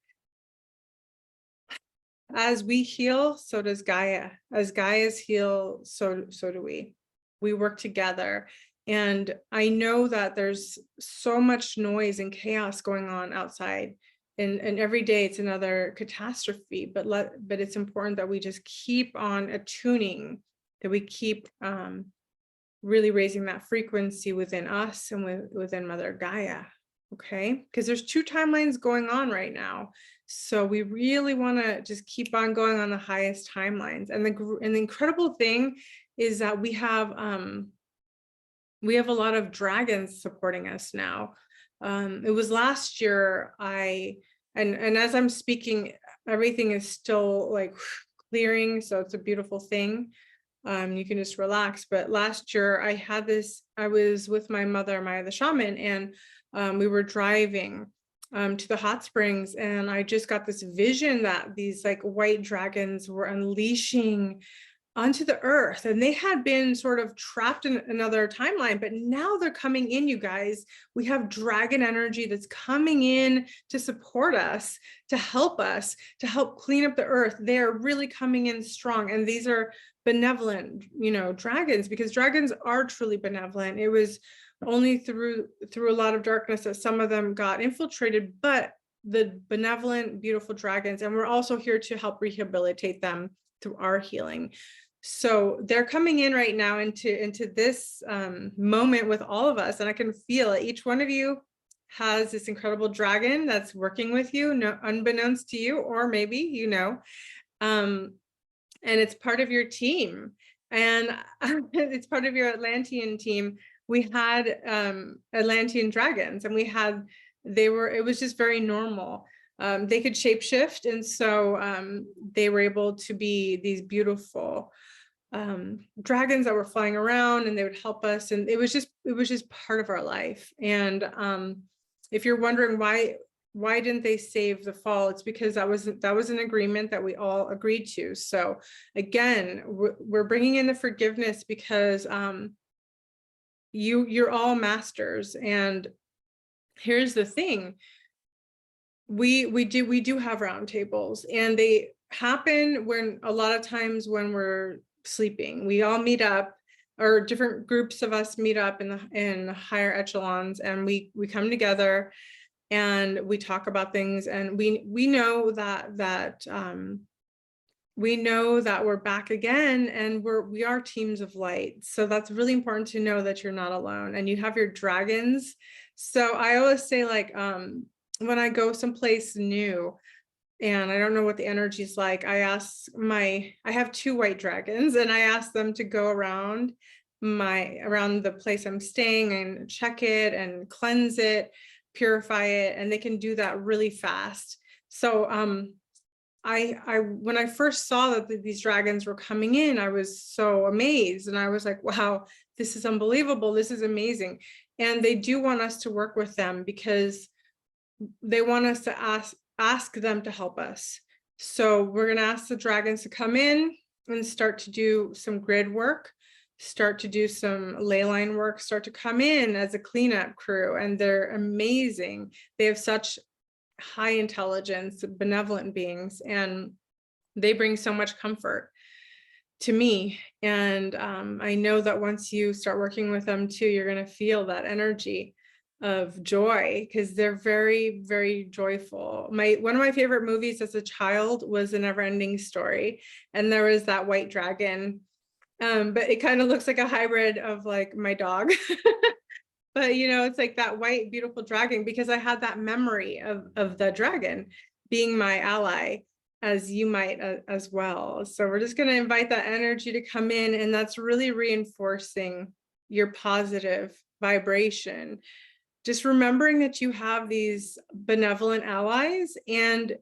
As we heal, so does Gaia. As Gaia's heal, so do we. We work together. And I know that there's so much noise and chaos going on outside, and every day it's another catastrophe, but it's important that we just keep on attuning, that we keep really raising that frequency within us and within Mother Gaia. Okay, because there's two timelines going on right now. So we really want to just keep on going on the highest timelines. And the incredible thing is that we have a lot of dragons supporting us now. It was last year, and as I'm speaking, everything is still like clearing, so it's a beautiful thing. You can just relax. But last year I was with my mother, Maya the shaman, and we were driving to the hot springs, and I just got this vision that these like white dragons were unleashing onto the earth, and they had been sort of trapped in another timeline, but now they're coming in, you guys. We have dragon energy that's coming in to support us, to help clean up the earth. They're really coming in strong, and these are benevolent, dragons, because dragons are truly benevolent. It was only through a lot of darkness that some of them got infiltrated, but the benevolent, beautiful dragons, and we're also here to help rehabilitate them through our healing. So they're coming in right now into this moment with all of us, and I can feel it. Each one of you has this incredible dragon that's working with you, unbeknownst to you, or maybe and it's part of your team, and it's part of your Atlantean team. We had Atlantean dragons, and it was just very normal. They could shapeshift, and so they were able to be these beautiful dragons that were flying around, and they would help us, and it was just part of our life. And if you're wondering why didn't they save the fall, it's because that was an agreement that we all agreed to. So again, we're bringing in the forgiveness, because you're all masters. And here's the thing, we do have roundtables, and they happen when a lot of times when we're sleeping, we all meet up, or different groups of us meet up in the higher echelons, and we come together and we talk about things, and we know that we're back again, and we are teams of light. So that's really important to know, that you're not alone, and you have your dragons. So I always say, like, when I go someplace new and I don't know what the energy is like, I have two white dragons, and I ask them to go around the place I'm staying and check it and cleanse it, purify it, and they can do that really fast. So when I first saw that these dragons were coming in, I was so amazed, and I was like, wow, this is unbelievable, this is amazing. And they do want us to work with them, because they want us to ask them to help us. So we're going to ask the dragons to come in and start to do some grid work, start to do some ley line work, start to come in as a cleanup crew. And they're amazing. They have such high intelligence, benevolent beings, and they bring so much comfort to me. And I know that once you start working with them too, you're going to feel that energy of joy, because they're very, very joyful. One of my favorite movies as a child was A Never-Ending Story, and there was that white dragon, but it kind of looks like a hybrid of like my dog. But it's like that white beautiful dragon, because I had that memory of the dragon being my ally, as you might as well. So we're just going to invite that energy to come in, and that's really reinforcing your positive vibration. Just remembering that you have these benevolent allies, and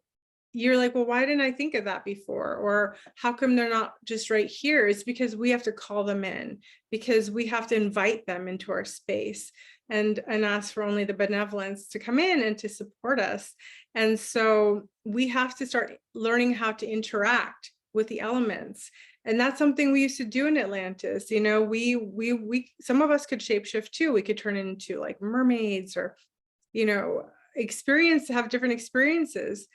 you're like, well, why didn't I think of that before? Or how come they're not just right here? It's because we have to call them in, because we have to invite them into our space and ask for only the benevolence to come in and to support us. And so we have to start learning how to interact with the elements. And that's something we used to do in Atlantis. You know, we some of us could shapeshift too. We could turn into like mermaids, or, you know, have different experiences.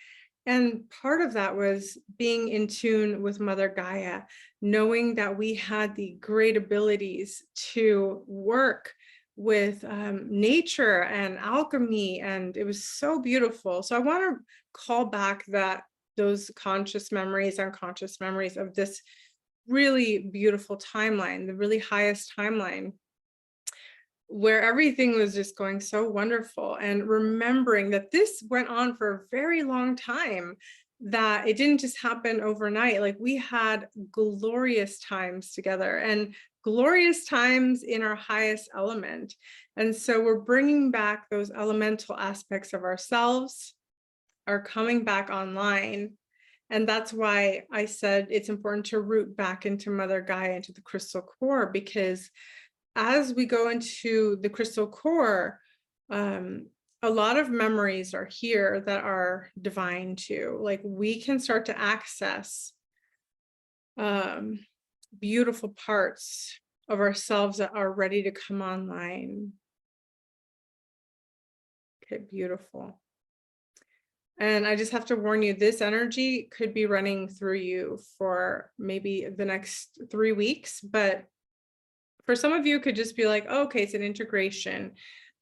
And part of that was being in tune with Mother Gaia, knowing that we had the great abilities to work with nature and alchemy, and it was so beautiful. So I want to call back those conscious memories, unconscious memories of this really beautiful timeline, the really highest timeline, where everything was just going so wonderful, and remembering that this went on for a very long time, that it didn't just happen overnight. Like, we had glorious times together, and glorious times in our highest element. And so we're bringing back those elemental aspects of ourselves, are coming back online. And that's why I said it's important to root back into Mother Gaia, into the crystal core, because as we go into the crystal core, a lot of memories are here that are divine too. Like, we can start to access beautiful parts of ourselves that are ready to come online. Okay, beautiful. And I just have to warn you, this energy could be running through you for maybe the next 3 weeks, but for some of you, it could just be like, oh, okay, it's an integration.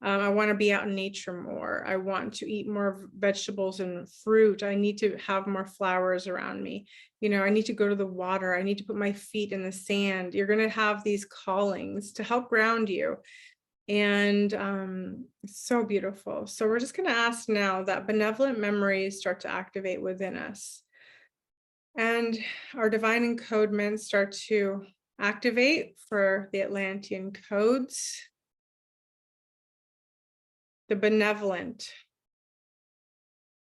I want to be out in nature more. I want to eat more vegetables and fruit. I need to have more flowers around me. You know, I need to go to the water. I need to put my feet in the sand. You're going to have these callings to help ground you. And it's so beautiful. So we're just going to ask now that benevolent memories start to activate within us. And our divine encodements start to activate for the Atlantean codes. The benevolent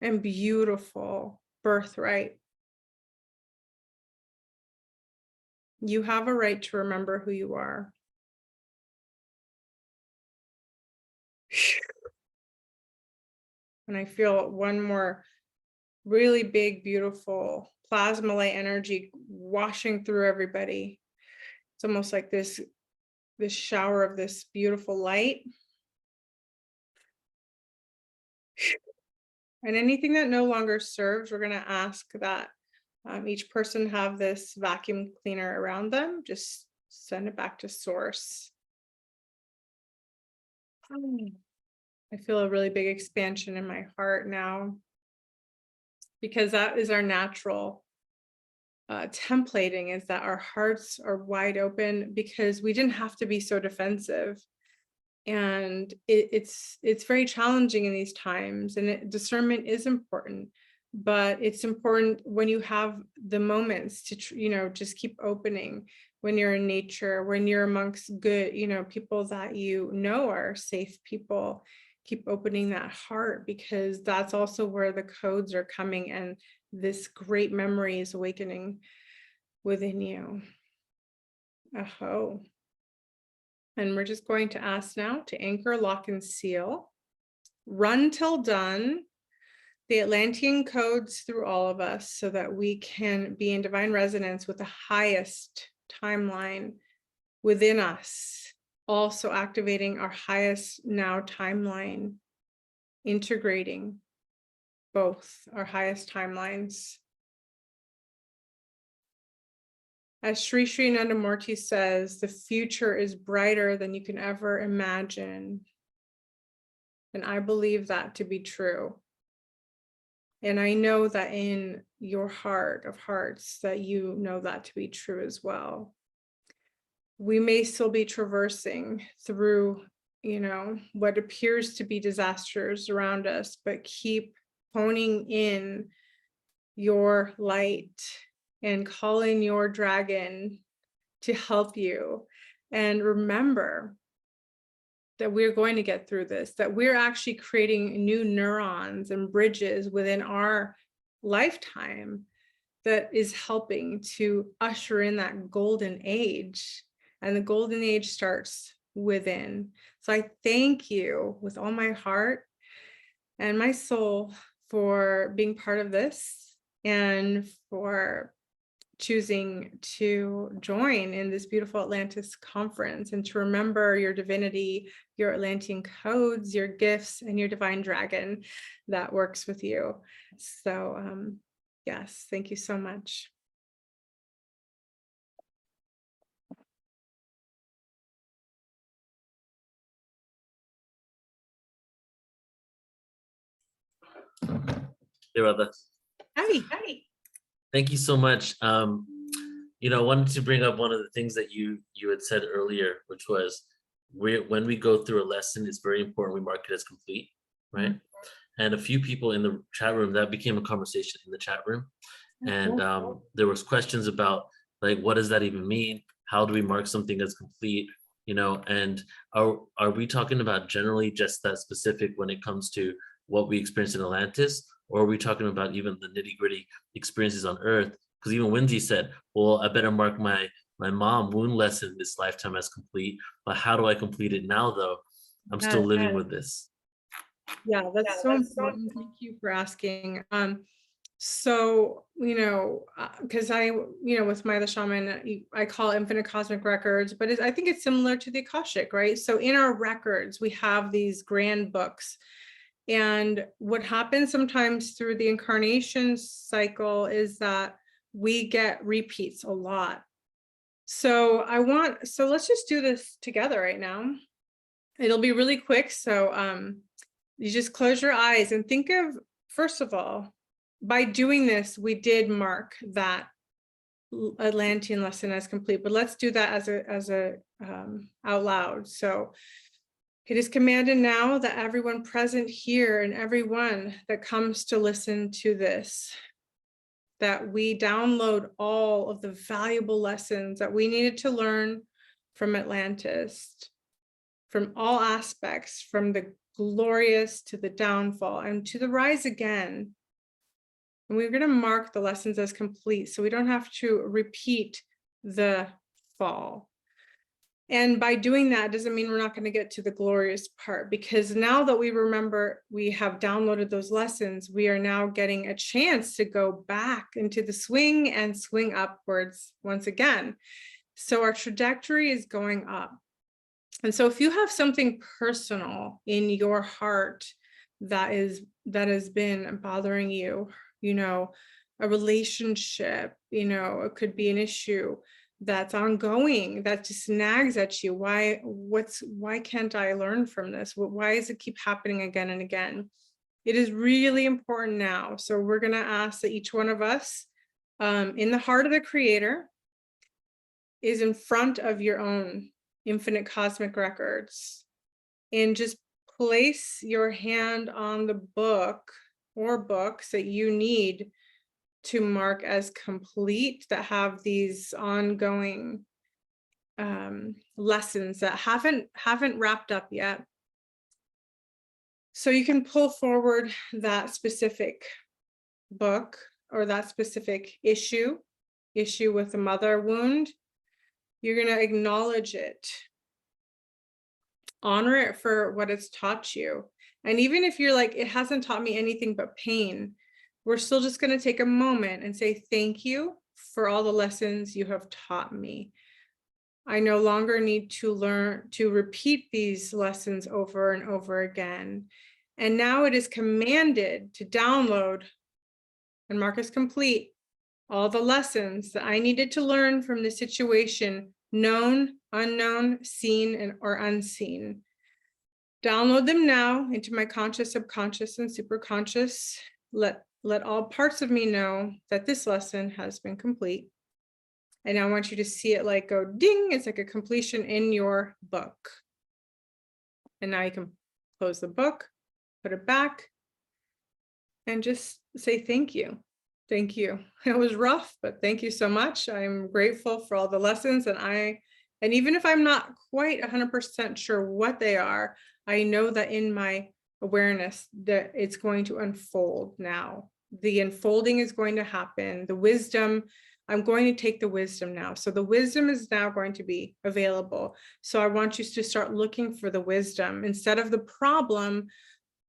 and beautiful birthright. You have a right to remember who you are. And I feel one more really big, beautiful plasma light energy washing through everybody. It's almost like this shower of this beautiful light. And anything that no longer serves, we're going to ask that each person have this vacuum cleaner around them. Just send it back to source. I feel a really big expansion in my heart now, because that is our natural templating, is that our hearts are wide open, because we didn't have to be so defensive. And it's very challenging in these times, and discernment is important, but it's important when you have the moments to, you know, just keep opening, when you're in nature, when you're amongst good, you know, people that you know are safe people. Keep opening that heart, because that's also where the codes are coming, and this great memory is awakening within you. Aho. And we're just going to ask now to anchor, lock, and seal. Run till done the Atlantean codes through all of us, so that we can be in divine resonance with the highest timeline within us, also activating our highest now timeline, integrating both our highest timelines. As Sri Sri Nandamurti says, the future is brighter than you can ever imagine. And I believe that to be true. And I know that in your heart of hearts that you know that to be true as well. We may still be traversing through, you know, what appears to be disasters around us, but keep honing in your light and calling your dragon to help you. And remember that we're going to get through this, that we're actually creating new neurons and bridges within our lifetime that is helping to usher in that golden age. And the golden age starts within. So I thank you with all my heart and my soul for being part of this and for choosing to join in this beautiful Atlantis conference and to remember your divinity, your Atlantean codes, your gifts, and your divine dragon that works with you. So yes, thank you so much.
Hey, Radha.
Hi.
Thank you so much. You know, I wanted to bring up one of the things that you had said earlier, which was when we go through a lesson, it's very important we mark it as complete, right? And a few people in the chat room, that became a conversation in the chat room. And there was questions about, like, what does that even mean? How do we mark something as complete? You know, and are we talking about generally just that specific when it comes to what we experience in Atlantis? Or are we talking about even the nitty gritty experiences on Earth? Because even Wendy said, well, I better mark my mom wound lesson this lifetime as complete, but how do I complete it now though? I'm still living with this.
Yeah, that's so important. Thank you for asking. So, you know, because with my the shaman, I call it infinite cosmic records, but I think it's similar to the Akashic, right? So in our records, we have these grand books. And what happens sometimes through the incarnation cycle is that we get repeats a lot. So let's just do this together right now. It'll be really quick. So you just close your eyes and think of, first of all, by doing this, we did mark that Atlantean lesson as complete, but let's do that as a out loud. So it is commanded now that everyone present here and everyone that comes to listen to this, that we download all of the valuable lessons that we needed to learn from Atlantis, from all aspects, from the glorious to the downfall and to the rise again. And we're going to mark the lessons as complete so we don't have to repeat the fall. And by doing that, doesn't mean we're not going to get to the glorious part, because now that we remember we have downloaded those lessons, we are now getting a chance to go back into the swing and swing upwards once again. So our trajectory is going up. And so if you have something personal in your heart that has been bothering you, you know, a relationship, you know, it could be an issue that's ongoing, that just nags at you. Why can't I learn from this? Why does it keep happening again and again? It is really important now. So we're going to ask that each one of us in the heart of the creator is in front of your own infinite cosmic records, and just place your hand on the book or books that you need to mark as complete, that have these ongoing lessons that haven't wrapped up yet. So you can pull forward that specific book or that specific issue with the mother wound. You're going to acknowledge it, honor it for what it's taught you. And even if you're like, it hasn't taught me anything but pain, we're still just going to take a moment and say, thank you for all the lessons you have taught me. I no longer need to learn to repeat these lessons over and over again. And now it is commanded to download and mark as complete all the lessons that I needed to learn from the situation, known, unknown, seen, or unseen. Download them now into my conscious, subconscious, and superconscious. Let all parts of me know that this lesson has been complete. And I want you to see it like go ding, it's like a completion in your book. And now you can close the book, put it back, and just say thank you. Thank you. It was rough, but thank you so much. I'm grateful for all the lessons, and even if I'm not quite 100% sure what they are, I know that in my awareness that it's going to unfold now. the unfolding is going to happen. The wisdom, I'm going to take the wisdom now. So the wisdom is now going to be available. So I want you to start looking for the wisdom instead of the problem.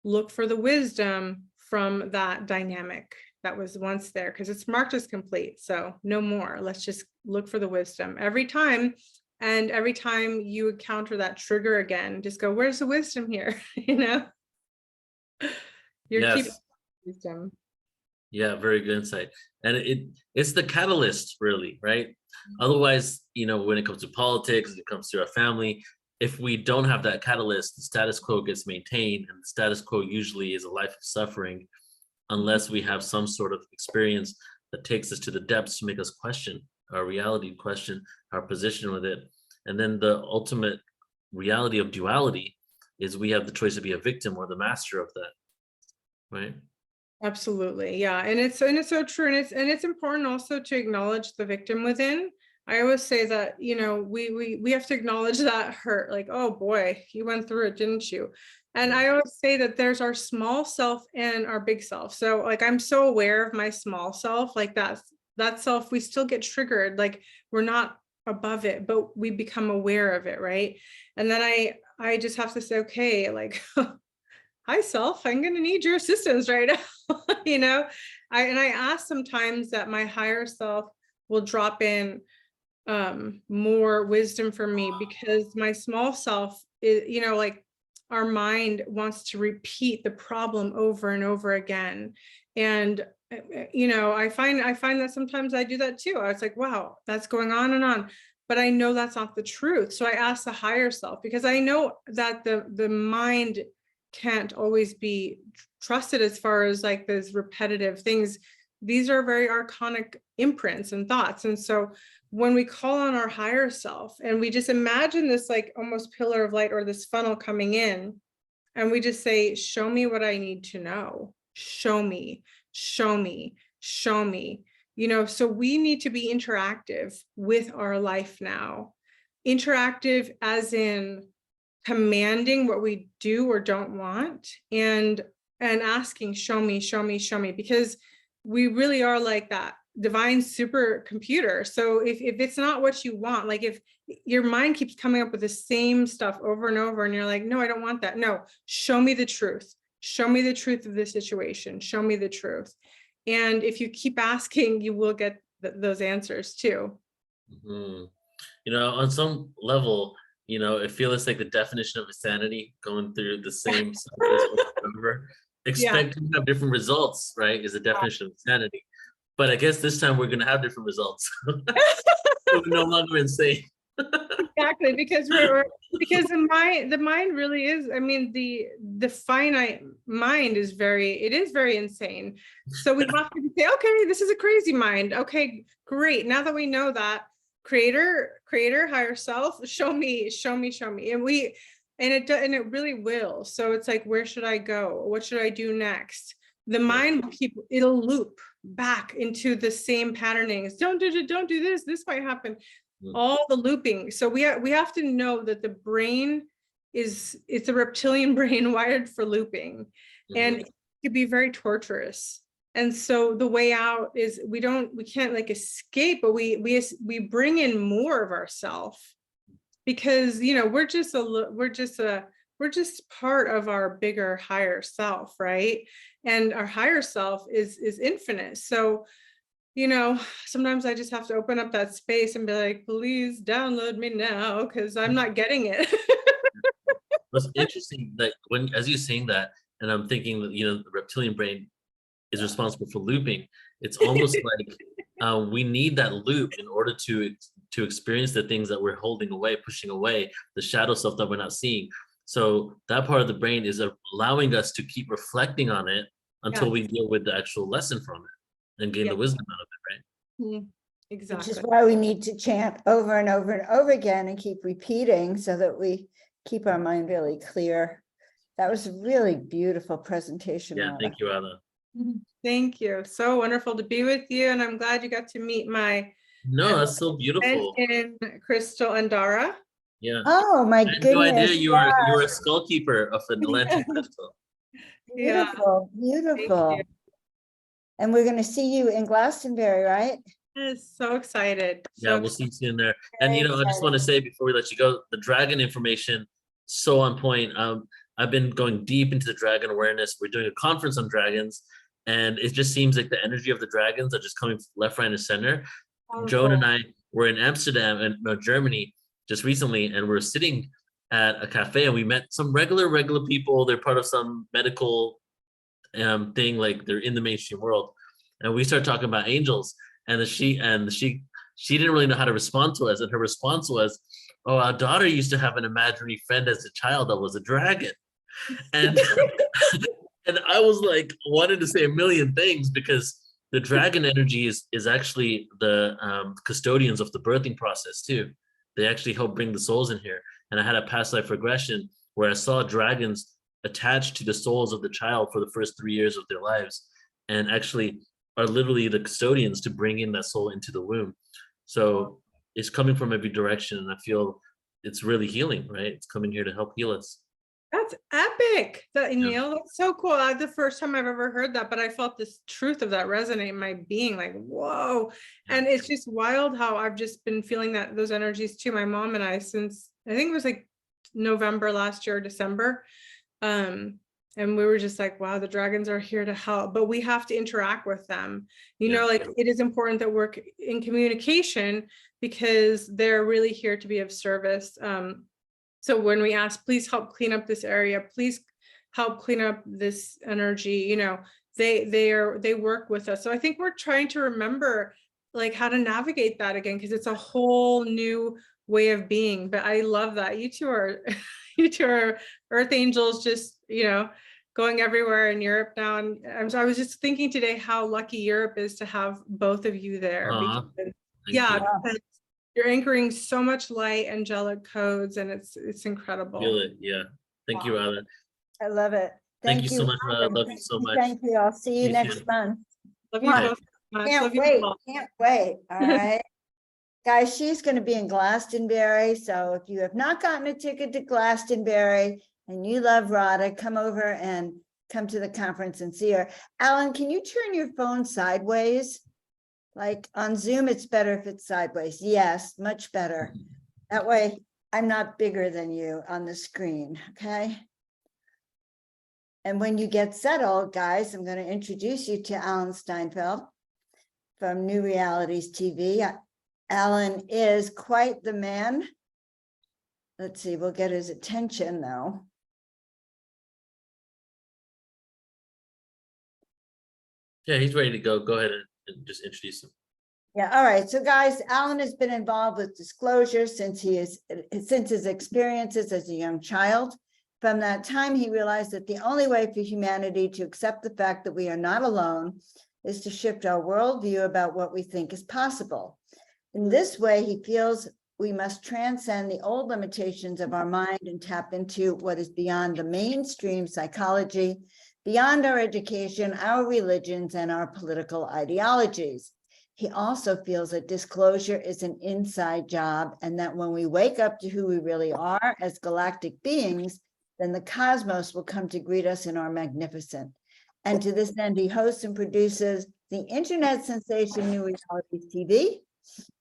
Look for the wisdom from that dynamic that was once there, because it's marked as complete. So no more. Let's just look for the wisdom every time. And every time you encounter that trigger again, just go, where's the wisdom here? You know, you're keeping wisdom.
Yeah, very good insight. And it's the catalyst, really, right? Otherwise, you know, when it comes to politics, when it comes to our family, if we don't have that catalyst, the status quo gets maintained, and the status quo usually is a life of suffering, unless we have some sort of experience that takes us to the depths to make us question our reality, question our position with it. And then the ultimate reality of duality is we have the choice to be a victim or the master of that, right?
Absolutely. Yeah. And it's so true. And it's important also to acknowledge the victim within. I always say that, you know, we have to acknowledge that hurt, like, oh boy, you went through it, didn't you? And I always say that there's our small self and our big self. So like, I'm so aware of my small self, like that self, we still get triggered. Like we're not above it, but we become aware of it. Right. And then I just have to say, okay, like, hi self, I'm going to need your assistance right now. You know, I ask sometimes that my higher self will drop in more wisdom for me, because my small self is, you know, like our mind wants to repeat the problem over and over again. And you know, I find that sometimes I do that too. I was like, wow, that's going on and on, but I know that's not the truth. So I ask the higher self, because I know that the mind can't always be trusted as far as like those repetitive things. These are very archonic imprints and thoughts. And so when we call on our higher self and we just imagine this like almost pillar of light or this funnel coming in, and we just say, show me what I need to know. Show me, show me, show me. You know, so we need to be interactive with our life now. Interactive as in commanding what we do or don't want, and asking, show me, show me, show me, because we really are like that divine supercomputer. So if it's not what you want, like if your mind keeps coming up with the same stuff over and over and you're like, no, I don't want that. No, show me the truth. Show me the truth of the situation. Show me the truth. And if you keep asking, you will get those answers too.
Mm-hmm. You know, on some level, you know, it feels like the definition of insanity, going through the same cycles over, expecting to have different results, right, is the definition of insanity. But I guess this time we're going to have different results. We're no longer insane.
Exactly, because because the mind really is, I mean, the finite mind is very insane. So we have to say, okay, this is a crazy mind. Okay, great. Now that we know that, creator, higher self, show me. And it really will. So it's like, where should I go? What should I do next? The mind will it'll loop back into the same patternings. Don't do this. This might happen. All the looping. So we have to know that the brain it's a reptilian brain wired for looping, and it can be very torturous. And so the way out is we can't like escape, but we bring in more of ourself, because you know we're just part of our bigger higher self, right? And our higher self is infinite. So you know, sometimes I just have to open up that space and be like, please download me now, because I'm not getting it.
It's interesting that as you're saying that, and I'm thinking that, you know, the reptilian brain is responsible for looping. It's almost like we need that loop in order to experience the things that we're holding away, pushing away, the shadow self that we're not seeing. So that part of the brain is allowing us to keep reflecting on it until we deal with the actual lesson from it and gain the wisdom out of it, right?
Exactly.
Which is why we need to chant over and over and over again and keep repeating so that we keep our mind really clear. That was a really beautiful presentation.
Yeah, thank you, Anna.
Thank you. So wonderful to be with you. And I'm glad you got to meet my
that's so beautiful.
And Crystal and Dara.
Yeah.
Oh my goodness.
No idea you were a skull keeper of an Atlantis crystal.
Beautiful, beautiful. And we're going to see you in Glastonbury, right?
Yes, so excited.
Yeah,
So
we'll see you soon there.
Very
And I just want to say before we let you go, the dragon information, so on point. I've been going deep into the dragon awareness. We're doing a conference on dragons, and it just seems like the energy of the dragons are just coming left, right, and center. Joan and I were in Amsterdam and Germany just recently, and we're sitting at a cafe, and we met some regular people. They're part of some medical thing, like they're in the mainstream world, and we started talking about angels, and she didn't really know how to respond to us, and her response was, "Oh, our daughter used to have an imaginary friend as a child that was a dragon," and and I was like, wanted to say a million things, because the dragon energy is actually the custodians of the birthing process too. They actually help bring the souls in here. And I had a past life regression where I saw dragons attached to the souls of the child for the first 3 years of their lives, and actually are literally the custodians to bring in that soul into the womb. So it's coming from every direction, and I feel it's really healing, right? It's coming here to help heal us.
that's epic. Neil, that's so cool. The first time I've ever heard that, but I felt this truth of that resonate in my being, like, whoa. And it's just wild how I've just been feeling those energies too. My mom and I, since I think it was like November last year, December. And we were just like, wow, the dragons are here to help, but we have to interact with them. Like, it is important that we're in communication, because they're really here to be of service. So when we ask, please help clean up this area, please help clean up this energy, they work with us. So I think we're trying to remember like how to navigate that again, because it's a whole new way of being. But I love that you two are earth angels, just going everywhere in Europe now. And I was just thinking today how lucky Europe is to have both of you there. Because, because you're anchoring so much light, angelic codes, and it's incredible.
Feel it, yeah. Thank you, Alan.
I love it.
Thank you so much, Alan. Love you so much.
Thank you. I'll see you next month.
Love you both so much.
Can't wait. All right. Guys, she's going to be in Glastonbury. So if you have not gotten a ticket to Glastonbury and you love Radha, come over and come to the conference and see her. Alan, can you turn your phone sideways? Like on Zoom, it's better if it's sideways. Yes, much better. That way I'm not bigger than you on the screen, okay? And when you get settled, guys, I'm going to introduce you to Alan Steinfeld from New Realities TV. Alan is quite the man. Let's see, we'll get his attention though.
Yeah, he's ready to go. Go ahead and just introduce him.
Yeah, all right. So guys, Alan has been involved with disclosure since his experiences as a young child. From that time, he realized that the only way for humanity to accept the fact that we are not alone is to shift our worldview about what we think is possible. In this way, he feels we must transcend the old limitations of our mind and tap into what is beyond the mainstream psychology, beyond our education, our religions, and our political ideologies. He also feels that disclosure is an inside job, and that when we wake up to who we really are as galactic beings, then the cosmos will come to greet us in our magnificent. And to this end, he hosts and produces the internet sensation New Realities TV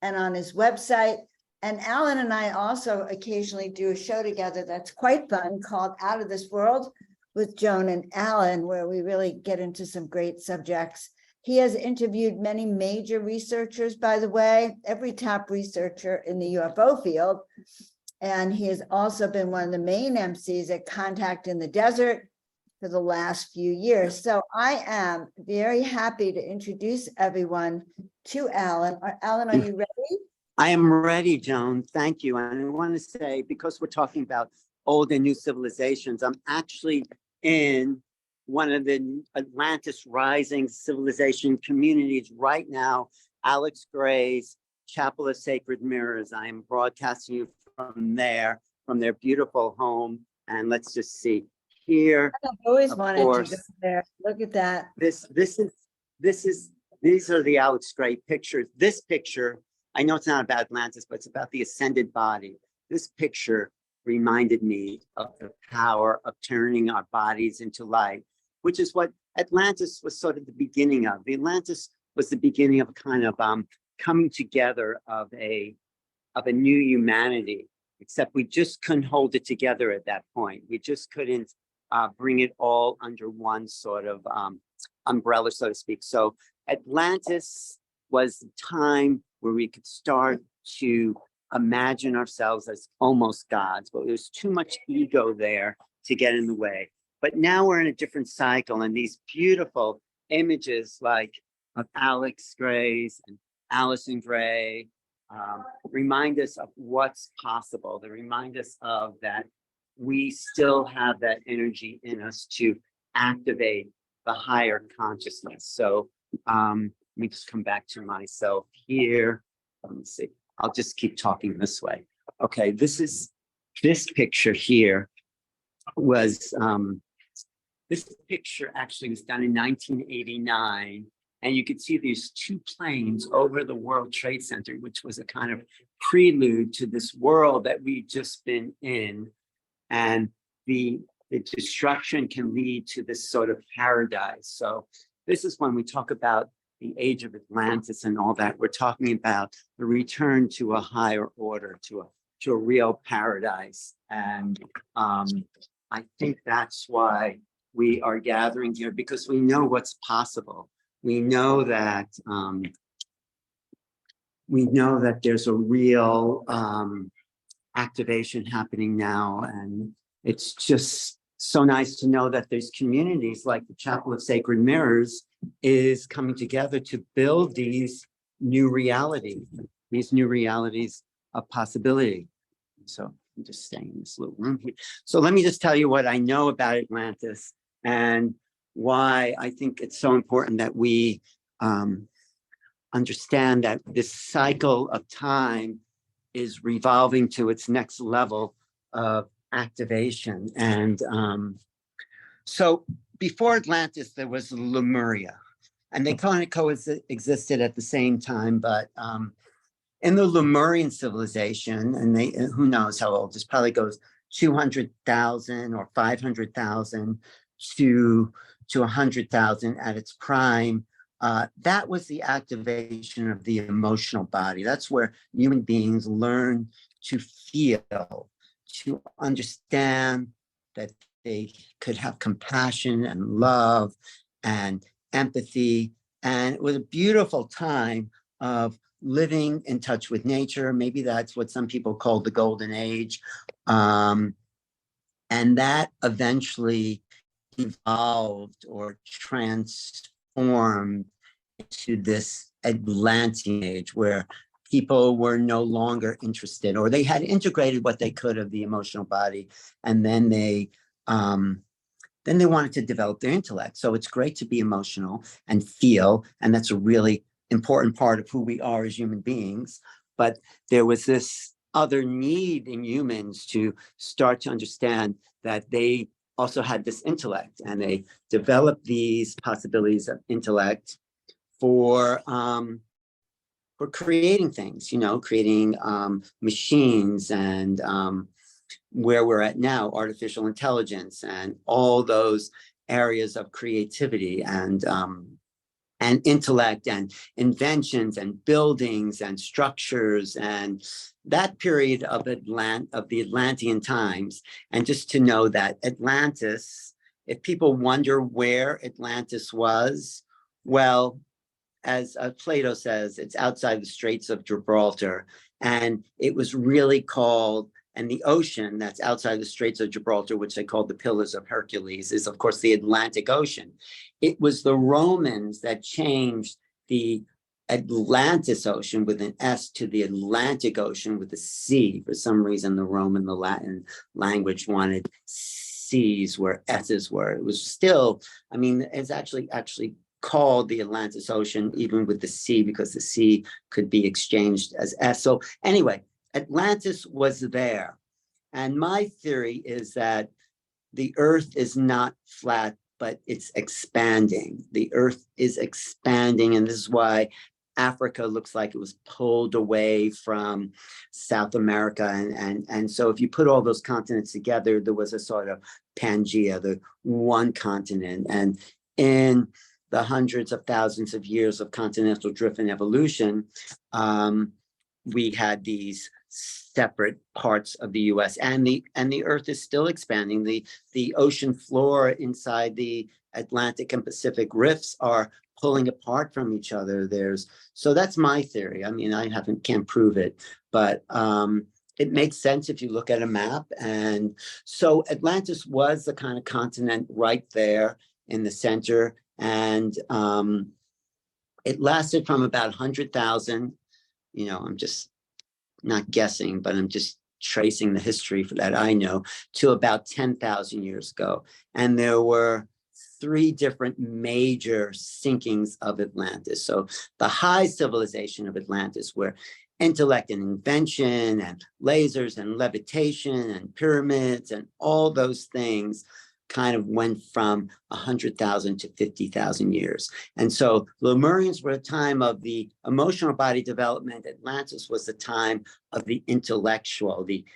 and on his website. And Alan and I also occasionally do a show together that's quite fun called Out of This World with Joan and Alan, where we really get into some great subjects. He has interviewed many major researchers, by the way, every top researcher in the UFO field. And he has also been one of the main MCs at Contact in the Desert for the last few years. So I am very happy to introduce everyone to Alan. Alan, are you ready?
I am ready, Joan. Thank you. And I want to say, because we're talking about old and new civilizations, I'm actually in one of the Atlantis rising civilization communities right now, Alex Gray's Chapel of Sacred Mirrors. I am broadcasting you from there, from their beautiful home. And let's just see here.
I've always wanted to go there. Look at that.
These are the Alex Gray pictures. This picture, I know it's not about Atlantis, but it's about the ascended body. This picture reminded me of the power of turning our bodies into light, which is what Atlantis was sort of the beginning of. The Atlantis was the beginning of a kind of coming together of a new humanity, except we just couldn't hold it together at that point. We just couldn't bring it all under one sort of umbrella, so to speak. So Atlantis was the time where we could start to imagine ourselves as almost gods, but there's too much ego there to get in the way. But now we're in a different cycle, and these beautiful images like of Alex Gray's and Allison Gray remind us of what's possible. They remind us of that we still have that energy in us to activate the higher consciousness. So let me just come back to myself here. Let me see. I'll just keep talking this way. Okay, this picture here was this picture actually was done in 1989. And you could see these two planes over the World Trade Center, which was a kind of prelude to this world that we've just been in. And the destruction can lead to this sort of paradise. So this is when we talk about the age of Atlantis and all that. We're talking about the return to a higher order, to a real paradise. And I think that's why we are gathering here, because we know what's possible. We know that there's a real activation happening now, and it's just so nice to know that there's communities like the Chapel of Sacred Mirrors is coming together to build these new realities of possibility. So I'm just staying in this little room here. So let me just tell you what I know about Atlantis and why I think it's so important that we understand that this cycle of time is revolving to its next level of activation. And so before Atlantis, there was Lemuria, and they kind of coexisted at the same time. But in the Lemurian civilization, and who knows how old, this probably goes 200,000 or 500,000 to 100,000 at its prime. That was the activation of the emotional body. That's where human beings learn to feel, to understand that they could have compassion and love and empathy. And it was a beautiful time of living in touch with nature. Maybe that's what some people call the golden age. And that eventually evolved or transformed into this Atlantean age where people were no longer interested, or they had integrated what they could of the emotional body, and then they wanted to develop their intellect. So it's great to be emotional and feel, and that's a really important part of who we are as human beings. But there was this other need in humans to start to understand that they also had this intellect, and they developed these possibilities of intellect for creating things, creating machines, and where we're at now, artificial intelligence, and all those areas of creativity and intellect and inventions and buildings and structures, and that period of the Atlantean times. And just to know that Atlantis, if people wonder where Atlantis was, well, as Plato says, it's outside the Straits of Gibraltar. And it was really called, and the ocean that's outside the Straits of Gibraltar, which they called the Pillars of Hercules, is of course the Atlantic Ocean. It was the Romans that changed the Atlantis Ocean with an S to the Atlantic Ocean with a C. For some reason, the Roman, the Latin language wanted C's where S's were. It was still, it's actually called the Atlantis Ocean, even with the C, because the C could be exchanged as S. So anyway, Atlantis was there. And my theory is that the earth is not flat, but it's expanding. The earth is expanding, and this is why Africa looks like it was pulled away from South America. And so if you put all those continents together, there was a sort of Pangea, the one continent. And in the hundreds of thousands of years of continental drift and evolution, we had these separate parts of the U.S. and the Earth is still expanding. The ocean floor inside the Atlantic and Pacific rifts are pulling apart from each other. So that's my theory. I mean, can't prove it, but it makes sense if you look at a map. And so Atlantis was the kind of continent right there in the center. And it lasted from about 100,000, I'm just not guessing, but I'm just tracing the history for that I know, to about 10,000 years ago. And there were 3 different major sinkings of Atlantis. So the high civilization of Atlantis, where intellect and invention and lasers and levitation and pyramids and all those things kind of went from 100,000 to 50,000 years. And so Lemurians were a time of the emotional body development. Atlantis was the time of the intellectual, the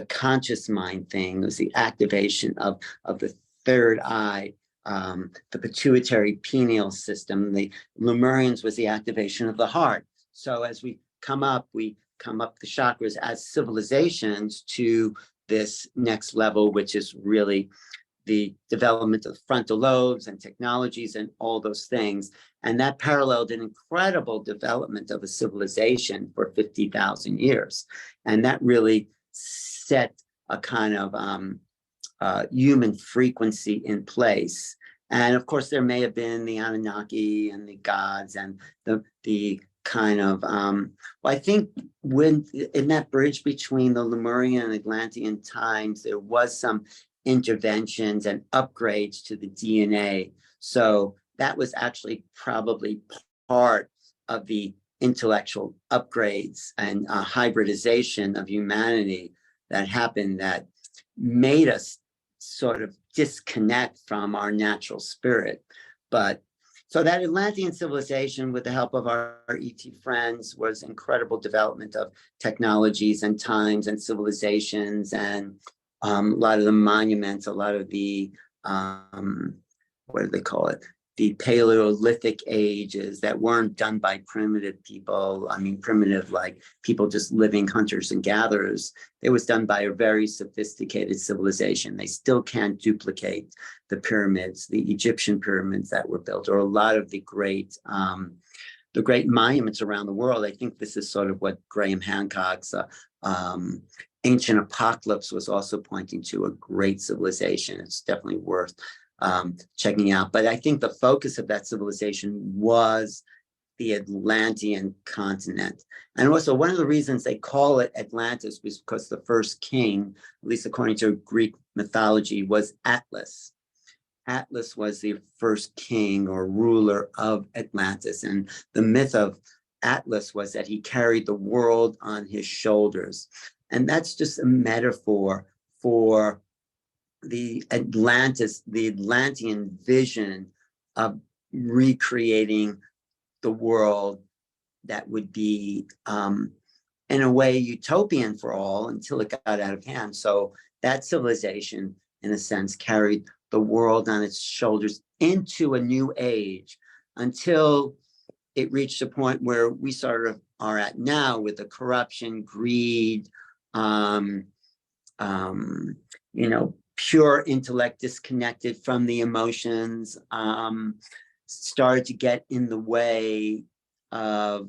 conscious mind thing. It was the activation of the third eye, the pituitary pineal system. The Lemurians was the activation of the heart. So as we come up the chakras as civilizations to this next level, which is really the development of frontal lobes and technologies and all those things. And that paralleled an incredible development of a civilization for 50,000 years. And that really set a kind of human frequency in place. And of course, there may have been the Anunnaki and the gods and the kind of, I think when in that bridge between the Lemurian and Atlantean times, there was some interventions and upgrades to the DNA. So that was actually probably part of the intellectual upgrades and hybridization of humanity that happened that made us sort of disconnect from our natural spirit. But so that Atlantean civilization, with the help of our ET friends, was incredible development of technologies and times and civilizations, and a lot of the monuments, a lot of the, what do they call it? The Paleolithic ages that weren't done by primitive people. I mean, primitive, like people just living hunters and gatherers. It was done by a very sophisticated civilization. They still can't duplicate the pyramids, the Egyptian pyramids that were built, or a lot of the great monuments around the world. I think this is sort of what Graham Hancock's Ancient Apocalypse was also pointing to, a great civilization. It's definitely worth checking out. But I think the focus of that civilization was the Atlantean continent. And also one of the reasons they call it Atlantis was because the first king, at least according to Greek mythology, was Atlas. Atlas was the first king or ruler of Atlantis. And the myth of Atlas was that he carried the world on his shoulders. And that's just a metaphor for the Atlantean vision of recreating the world that would be, in a way, utopian for all until it got out of hand. So that civilization, in a sense, carried the world on its shoulders into a new age until it reached a point where we sort of are at now with the corruption, greed, pure intellect disconnected from the emotions, started to get in the way of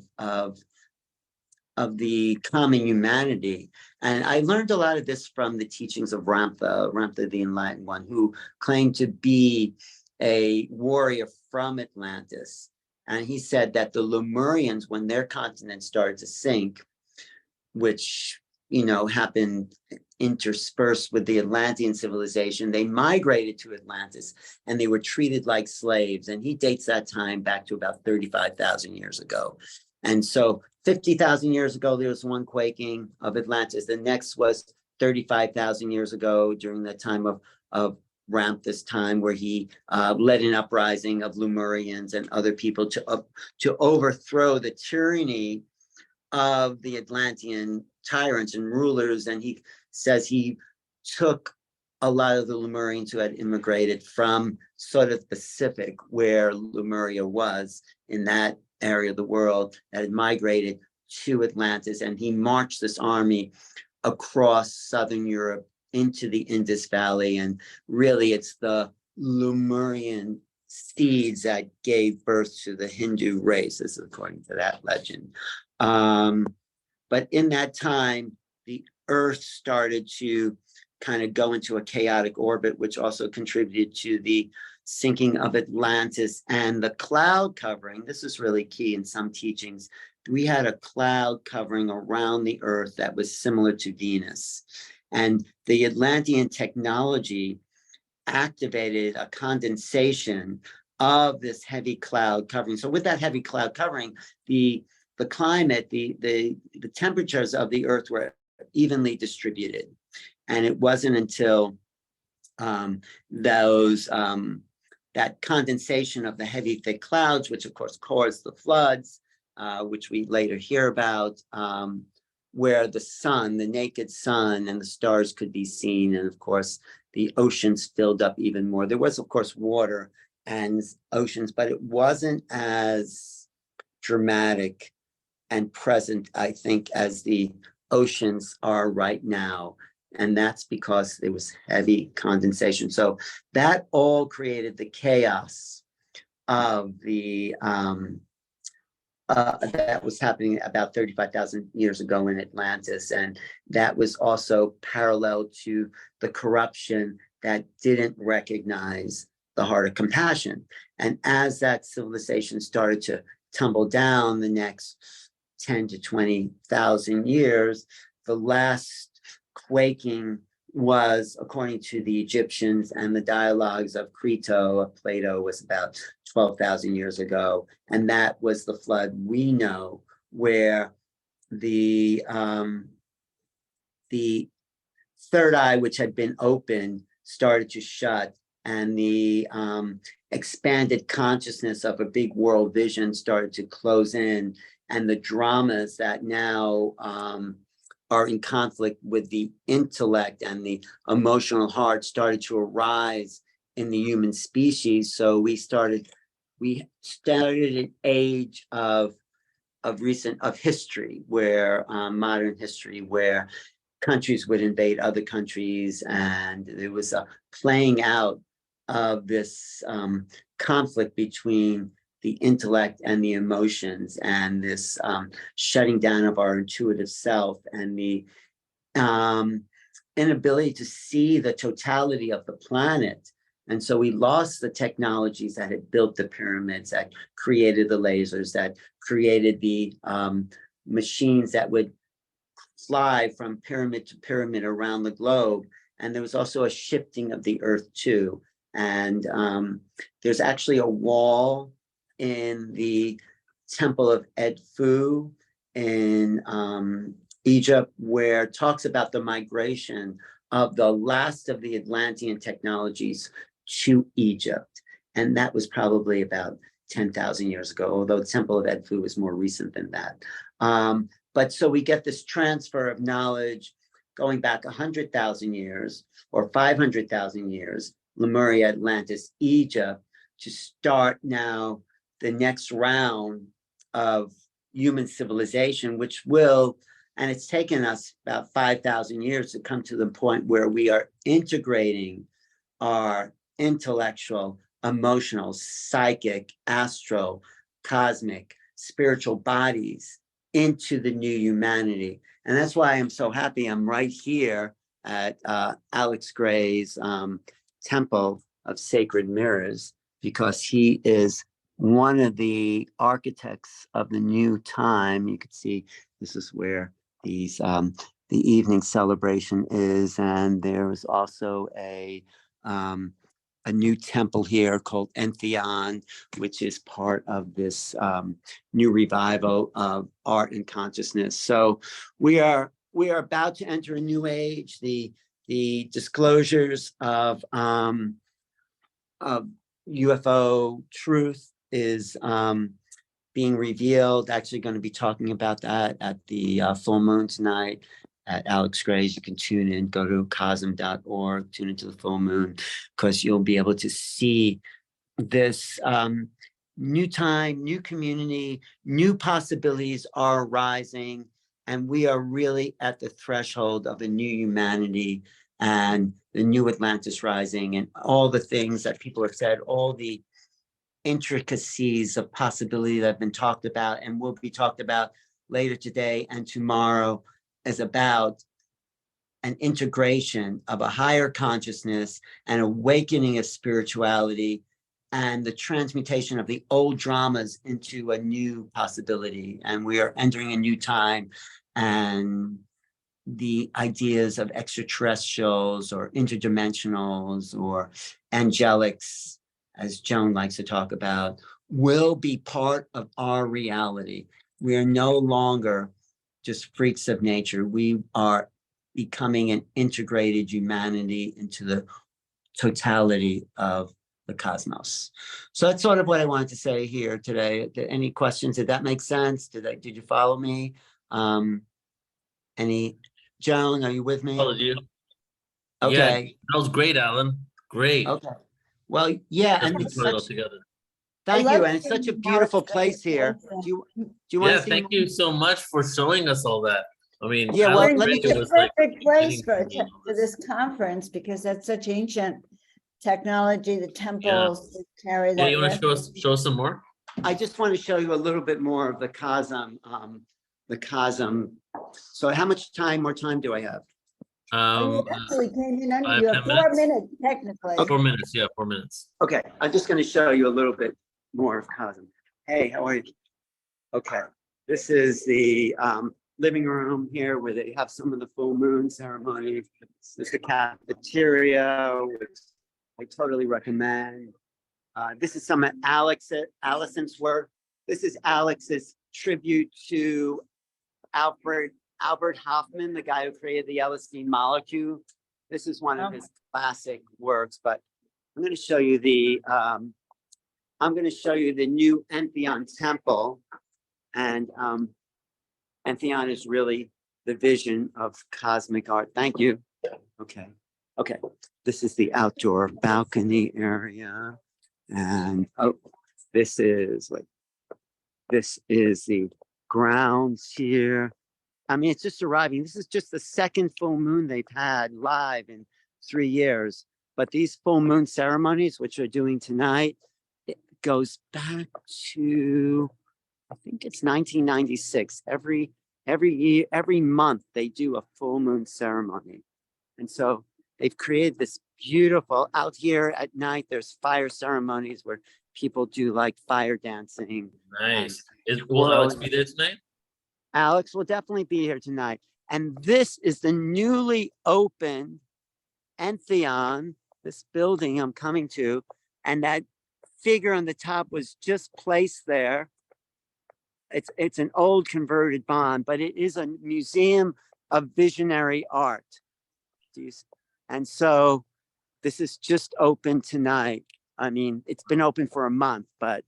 the common humanity. And I learned a lot of this from the teachings of Ramtha the Enlightened One, who claimed to be a warrior from Atlantis. And he said that the Lemurians, when their continent started to sink, which happened interspersed with the Atlantean civilization, they migrated to Atlantis and they were treated like slaves. And he dates that time back to about 35,000 years ago. And so 50,000 years ago, there was one quaking of Atlantis. The next was 35,000 years ago during the time of Ramtha's time, where he led an uprising of Lemurians and other people to overthrow the tyranny of the Atlantean tyrants and rulers. And he says he took a lot of the Lemurians who had immigrated from sort of the Pacific, where Lemuria was in that area of the world, that had migrated to Atlantis, and he marched this army across southern Europe into the Indus Valley. And really, it's the Lemurian seeds that gave birth to the Hindu race, this is according to that legend. But in that time, the Earth started to kind of go into a chaotic orbit, which also contributed to the sinking of Atlantis and the cloud covering. This is really key in some teachings. We had a cloud covering around the Earth that was similar to Venus. And the Atlantean technology activated a condensation of this heavy cloud covering. So with that heavy cloud covering, the climate, the temperatures of the Earth were evenly distributed. And it wasn't until that condensation of the heavy, thick clouds, which of course caused the floods, which we later hear about, where the sun, the naked sun and the stars could be seen. And of course, the oceans filled up even more. There was, of course, water and oceans, but it wasn't as dramatic and present, I think, as the oceans are right now. And that's because there was heavy condensation. So that all created the chaos of the that was happening about 35,000 years ago in Atlantis. And that was also parallel to the corruption that didn't recognize the heart of compassion. And as that civilization started to tumble down the next 10 to 20,000 years, the last quaking was, according to the Egyptians and the dialogues of Crito, of Plato, was about 12,000 years ago. And that was the flood we know, where the third eye, which had been open, started to shut, and the expanded consciousness of a big world vision started to close in, and the dramas that now are in conflict with the intellect and the emotional heart started to arise in the human species. So we started an age of history, where modern history, where countries would invade other countries, and there was a playing out of this conflict between the intellect and the emotions, and this shutting down of our intuitive self, and the inability to see the totality of the planet. And so we lost the technologies that had built the pyramids, that created the lasers, that created the machines that would fly from pyramid to pyramid around the globe. And there was also a shifting of the Earth too. And there's actually a wall in the Temple of Edfu in Egypt, where it talks about the migration of the last of the Atlantean technologies to Egypt. And that was probably about 10,000 years ago, although the Temple of Edfu was more recent than that. But so we get this transfer of knowledge going back 100,000 years or 500,000 years, Lemuria, Atlantis, Egypt, to start now the next round of human civilization, which will, and it's taken us about 5,000 years to come to the point where we are integrating our intellectual, emotional, psychic, astral, cosmic, spiritual bodies into the new humanity. And that's why I'm so happy I'm right here at Alex Gray's Temple of Sacred Mirrors, because he is one of the architects of the new time. You can see this is where these the evening celebration is, and there is also a new temple here called Entheon, which is part of this new revival of art and consciousness. So we are about to enter a new age. The disclosures of UFO truth is being revealed. Actually going to be talking about that at the full moon tonight at Alex Gray's. You can tune in, go to cosm.org, tune into the full moon, because you'll be able to see this new time, new community, new possibilities are arising. And we are really at the threshold of a new humanity and the new Atlantis rising, and all the things that people have said, all the intricacies of possibility that have been talked about and will be talked about later today and tomorrow, is about an integration of a higher consciousness, an awakening of spirituality, and the transmutation of the old dramas into a new possibility. And we are entering a new time, and the ideas of extraterrestrials or interdimensionals or angelics, as Joan likes to talk about, will be part of our reality. We are no longer just freaks of nature. We are becoming an integrated humanity into the totality of the cosmos. So that's sort of what I wanted to say here today. Any questions? Did that make sense? Did you follow me? Joan, are you with me?
Followed you.
Okay.
Yeah, that was great, Alan. Great.
Okay. Well, yeah,
That's
and
what
it's
we put it all
such,
together.
thank
I
you,
love
and it's such a
seeing how
beautiful
it's
place here.
organized.
Do you want
Yeah,
to see?
thank you so much for showing us all that. I mean,
Yeah, well,
Alan
let me
Gray
It's a
just-
was like
perfect place
beginning
for
to me all
for this conference because that's such ancient technology, the temples that carry
Yeah,
that.
you want to
record.
show us some more?
I just want to show you a little bit more of the cosm. So how much more time do I have?
Oh, you actually came in under,
I
you
have
have
10
4
minutes.
minutes technically.
4 minutes, yeah, 4 minutes.
Okay, I'm just going to show you a little bit more of cosm. Hey, how are you? Okay, this is the living room here where they have some of the full moon ceremonies. This is the cafeteria, which I totally recommend. This is some of Allison's work. This is Alex's tribute to Albert Hoffman, the guy who created the Elistine molecule. This is one of his classic works, but I'm going to show you the new Entheon temple, and Entheon is really the vision of cosmic art. Thank you. Okay. This is the outdoor balcony area, and this is the grounds here. I mean, it's just arriving. This is just the second full moon they've had live in 3 years. But these full moon ceremonies, which we're doing tonight, it goes back to, I think it's 1996. Every year, every month, they do a full moon ceremony. And so they've created this beautiful, out here at night, there's fire ceremonies where people do like fire dancing.
Nice. Will Alex be there tonight?
Alex will definitely be here tonight. And this is the newly opened Entheon, this building I'm coming to, and that figure on the top was just placed there. It's an old converted bond, but it is a museum of visionary art. And so this is just open tonight. I mean, it's been open for a month, but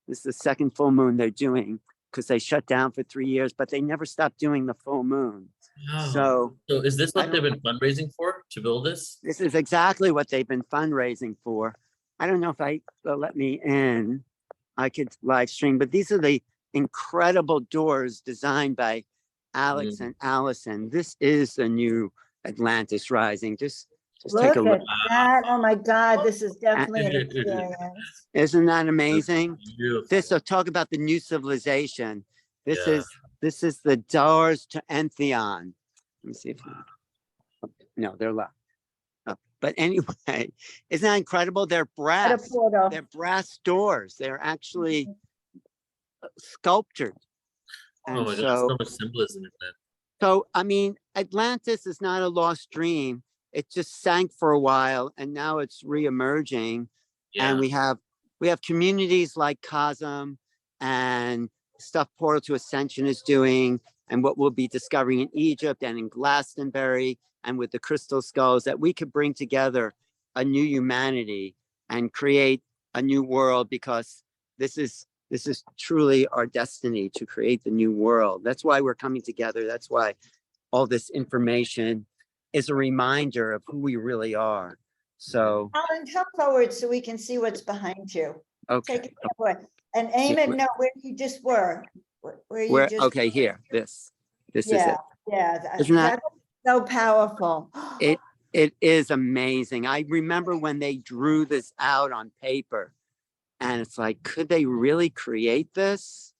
this is the second full moon they're doing, because they shut down for 3 years, but they never stopped doing the full moon.
Oh.
So
is this what they've been fundraising for, to build this?
this is exactly what they've been fundraising for. I don't know if they'll let me in. I could live stream, but these are the incredible doors designed by Alex and Allison. This is the new Atlantis rising. Just take a look.
At that. Oh my God, this is definitely an experience.
Isn't that amazing? So talk about the new civilization. This is the doors to Entheon. Let me see if no, they're locked. But anyway, isn't that incredible? They're brass. They're brass doors. They're actually sculptured. And
oh my God, so much symbolism in that.
So I mean, Atlantis is not a lost dream. It just sank for a while, and now it's re-emerging. Yeah. And we have communities like Cosm and stuff Portal to Ascension is doing, and what we'll be discovering in Egypt and in Glastonbury and with the crystal skulls, that we could bring together a new humanity and create a new world, because this is truly our destiny, to create the new world. That's why we're coming together. That's why all this information is a reminder of who we really are. So,
Alan, come forward so we can see what's behind you.
okay.
Take it forward. And aim it, no, where you just were. Where you just.
Okay, here, this is
Yeah,
it.
yeah.
Isn't that-
That's so powerful.
It is amazing. I remember when they drew this out on paper, and it's like, could they really create this?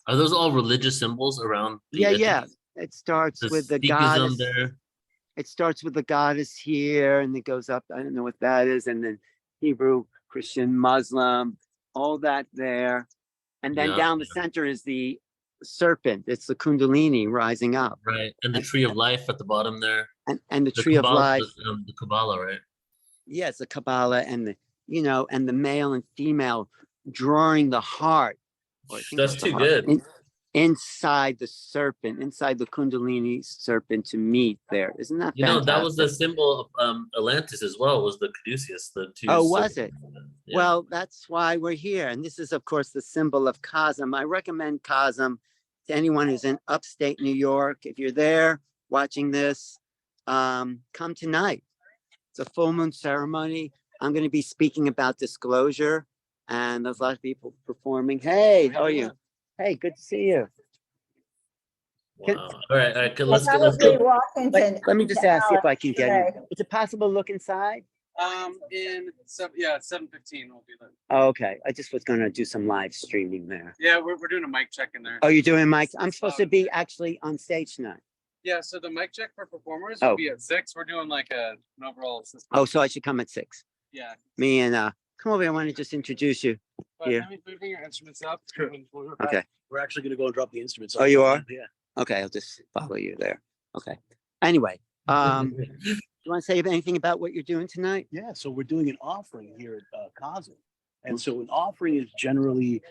Are those all religious symbols around?
Yeah. It starts with the
Sikhism
goddess.
there.
It starts with the goddess here, and it goes up. I don't know what that is, and then Hebrew, Christian, Muslim, all that there, and then
Yeah.
down the center is the serpent. It's the Kundalini rising up,
Right, and the tree of life at the bottom there.
and the tree of life.
The Kabbalah, right?
Yes, the Kabbalah, and the and the male and female drawing the heart. or I think
That's
it's the
too
heart,
good.
inside the serpent, inside the Kundalini serpent to meet there. Isn't that fantastic?
That was the symbol of Atlantis as well, was the Caduceus, the two.
Oh, was it?
Yeah.
Well, that's why we're here. And this is, of course, the symbol of Cosme. I recommend Cosme to anyone who's in upstate New York. If you're there watching this, come tonight. It's a full moon ceremony. I'm going to be speaking about disclosure, and there's a lot of people performing. Hey, how are you? Hey, good to see you.
Wow. All right, let's go.
Let me just ask you if I can get in. Is it possible to look inside?
It's 7:15 will be there.
Oh, okay. I just was going to do some live streaming there.
Yeah, we're doing a mic check in there.
Oh, you're doing mic? I'm supposed to be actually on stage tonight.
Yeah, so the mic check for performers
Oh.
will be at 6. We're doing like an overall system.
Oh, so I should come at 6.
Yeah.
Me and come over. I want to just introduce you.
But
Here.
let me bring your instruments up.
Okay.
We're actually going to go and drop the instruments.
Oh, you are?
Yeah.
Okay, I'll just follow you there. Okay. Anyway, do you want to say anything about what you're doing tonight?
Yeah. So we're doing an offering here at Cosme. And so an offering is generally,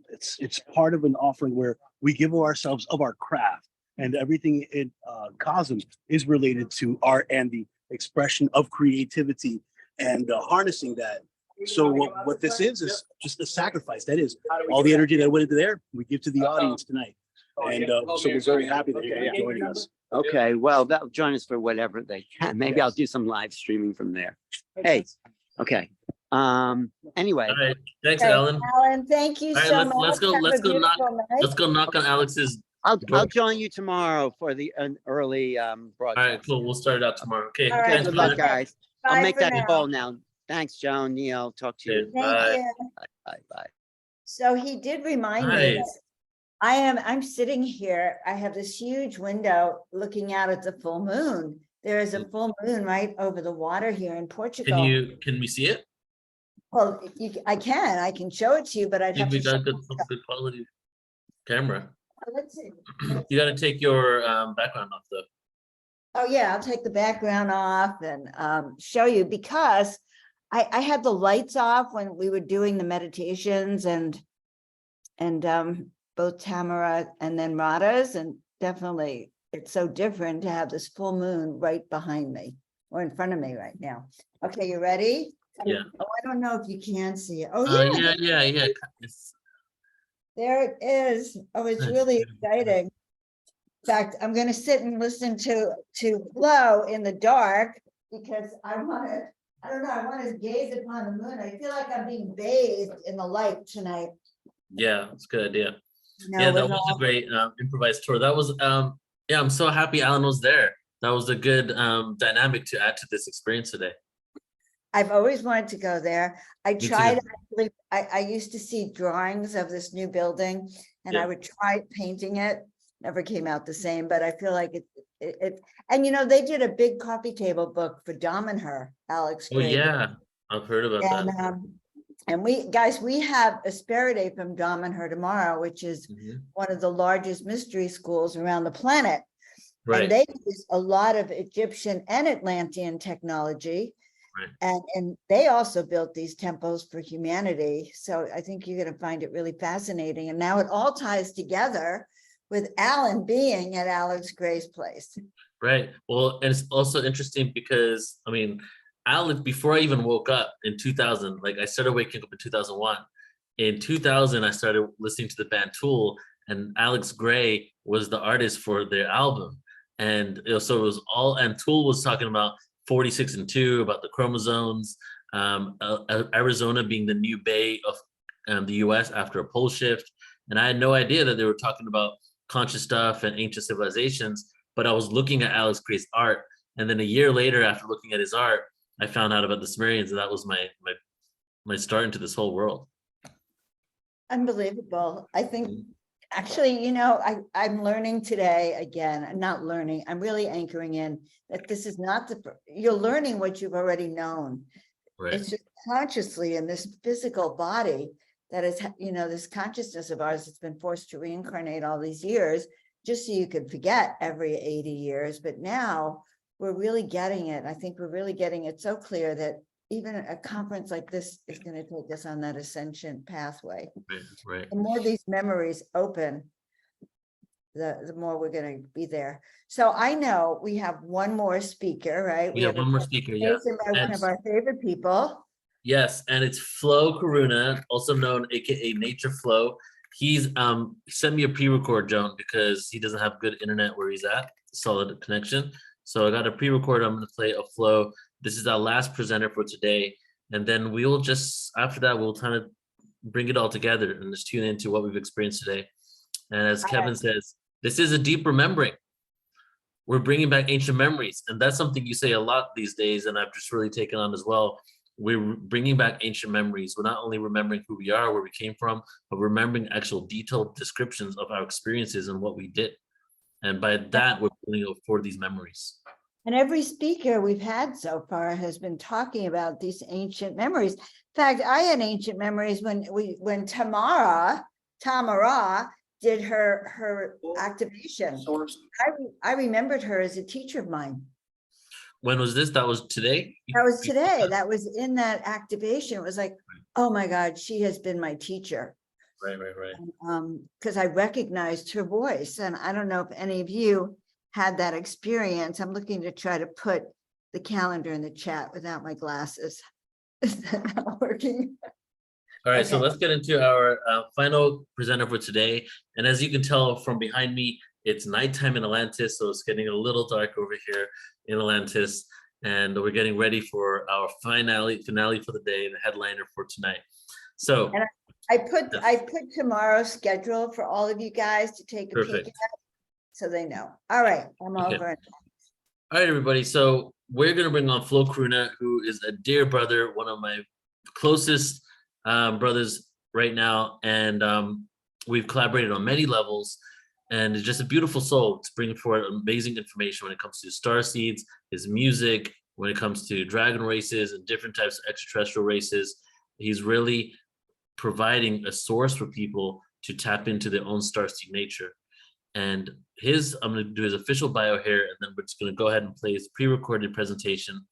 it's part of an offering where we give ourselves of our craft, and everything in Cosme is related to art and the expression of creativity and harnessing that. So what this is just a sacrifice. That is all the energy that went into there, we give to the audience tonight. And so we're very happy that you're joining us.
Okay, well, that'll join us for whatever they can. Maybe I'll do some live streaming from there. Hey, okay. Anyway.
All right, thanks,
Okay,
Alan.
Alan, thank you
All right,
so
let's-
much.
let's go-
Have a
let's go knock-
beautiful night.
Let's go knock on Alex's.
I'll join you tomorrow for an early broadcast.
All right, cool. We'll start it out tomorrow. Okay.
All right,
Thanks,
Good
brother.
luck, guys.
Bye
I'll make
for
that
now.
call now. Thanks, Joan, Neil. Talk to you.
Thank
Bye.
you.
Bye.
So he did remind me,
Nice.
I'm sitting here, I have this huge window looking out at the full moon. There is a full moon right over the water here in Portugal.
Can we see it?
Well, I can show it to you, but I'd
Yeah,
have
we
to.
got
show-
good quality camera.
Let's see.
You got to take your background off though.
Oh, yeah, I'll take the background off and show you, because I had the lights off when we were doing the meditations and both Tamara and then Radha's, and definitely it's so different to have this full moon right behind me or in front of me right now. Okay, you ready?
Yeah.
Oh, I don't know if you can see it. Oh,
Yeah. It's-
there it is. Oh, it's
Nice.
really exciting. In fact, I'm going to sit and listen to Flo in the dark, because I want to gaze upon the moon. I feel like I'm being bathed in the light tonight.
Yeah, it's a good idea.
No,
Yeah, that
with
was
all-
a great improvised tour. That was yeah, I'm so happy Alan was there. That was a good dynamic to add to this experience today.
I've always wanted to go there. I
too.
tried, actually, I used to see drawings of this new building, and I
Yeah.
would try painting it. Never came out the same, but I feel like it and they did a big coffee table book for Dom and her, Alex.
Oh
Gray.
yeah, I've heard about that.
And we have Asperity from Dom and her tomorrow, which is
Mhm.
one of the largest mystery schools around the planet.
Right.
And they use a lot of Egyptian and Atlantean technology.
Right.
And they also built these temples for humanity. So I think you're going to find it really fascinating. And now it all ties together with Alan being at Alex Gray's place.
Right. Well, and it's also interesting because I mean, Alan, before I even woke up in 2000, like I started waking up in 2001. In 2000, I started listening to the band Tool, and Alex Gray was the artist for their album. And so it was all, and Tool was talking about 46 and 2, about the chromosomes, Arizona being the new bay of the US after a pole shift. And I had no idea that they were talking about conscious stuff and ancient civilizations, but I was looking at Alex Gray's art. And then a year later, after looking at his art, I found out about the Sumerians, and that was my start into this whole world.
Unbelievable. I think, actually, I'm learning today again. I'm not learning. I'm really anchoring in that this is not you're learning what you've already known.
Right.
It's just consciously in this physical body that is, this consciousness of ours that's been forced to reincarnate all these years, just so you could forget every 80 years. But now we're really getting it. I think we're really getting it so clear that even a conference like this is going to take us on that ascension pathway.
Right.
The more these memories open, the more we're going to be there. So I know we have one more speaker, right?
We have one more speaker, yeah.
By one of our favorite people.
Yes, and it's Flo Karuna, also known aka Nature Flo. He's sent me a pre-record, Joan, because he doesn't have good internet where he's at, solid connection. So I got a pre-record. I'm going to play a Flo. This is our last presenter for today, and then we will just, after that, we'll kind of bring it all together and just tune into what we've experienced today. And as Kevin says, this is a deep remembering. We're bringing back ancient memories, and that's something you say a lot these days, and I've just really taken on as well. We're bringing back ancient memories. We're not only remembering who we are, where we came from, but remembering actual detailed descriptions of our experiences and what we did. And by that, we're pulling forward these memories.
And every speaker we've had so far has been talking about these ancient memories. In fact, I had ancient memories when Tamara did her activation. I remembered her as a teacher of mine.
When was this? That was today?
That was today. That was in that activation. It was like, oh my God, she has been my teacher.
Right.
Because I recognized her voice. And I don't know if any of you had that experience. I'm looking to try to put the calendar in the chat without my glasses. Is that not working?
All right,
Okay.
so let's get into our final presenter for today. And as you can tell from behind me, it's nighttime in Atlantis, so it's getting a little dark over here in Atlantis. And we're getting ready for our finale for the day, the headliner for tonight. So
and I put tomorrow's schedule for all of you guys to take a
Perfect.
peek at, so they know. All right, I'm
Okay.
over.
All right, everybody. So we're going to bring on Flo Karuna, who is a dear brother, one of my closest brothers right now. And we've collaborated on many levels. And it's just a beautiful soul to bring forward amazing information when it comes to star seeds, his music, when it comes to dragon races and different types of extraterrestrial races. He's really providing a source for people to tap into their own starseed nature. And I'm going to do his official bio here, and then we're just going to go ahead and play his pre-recorded presentation.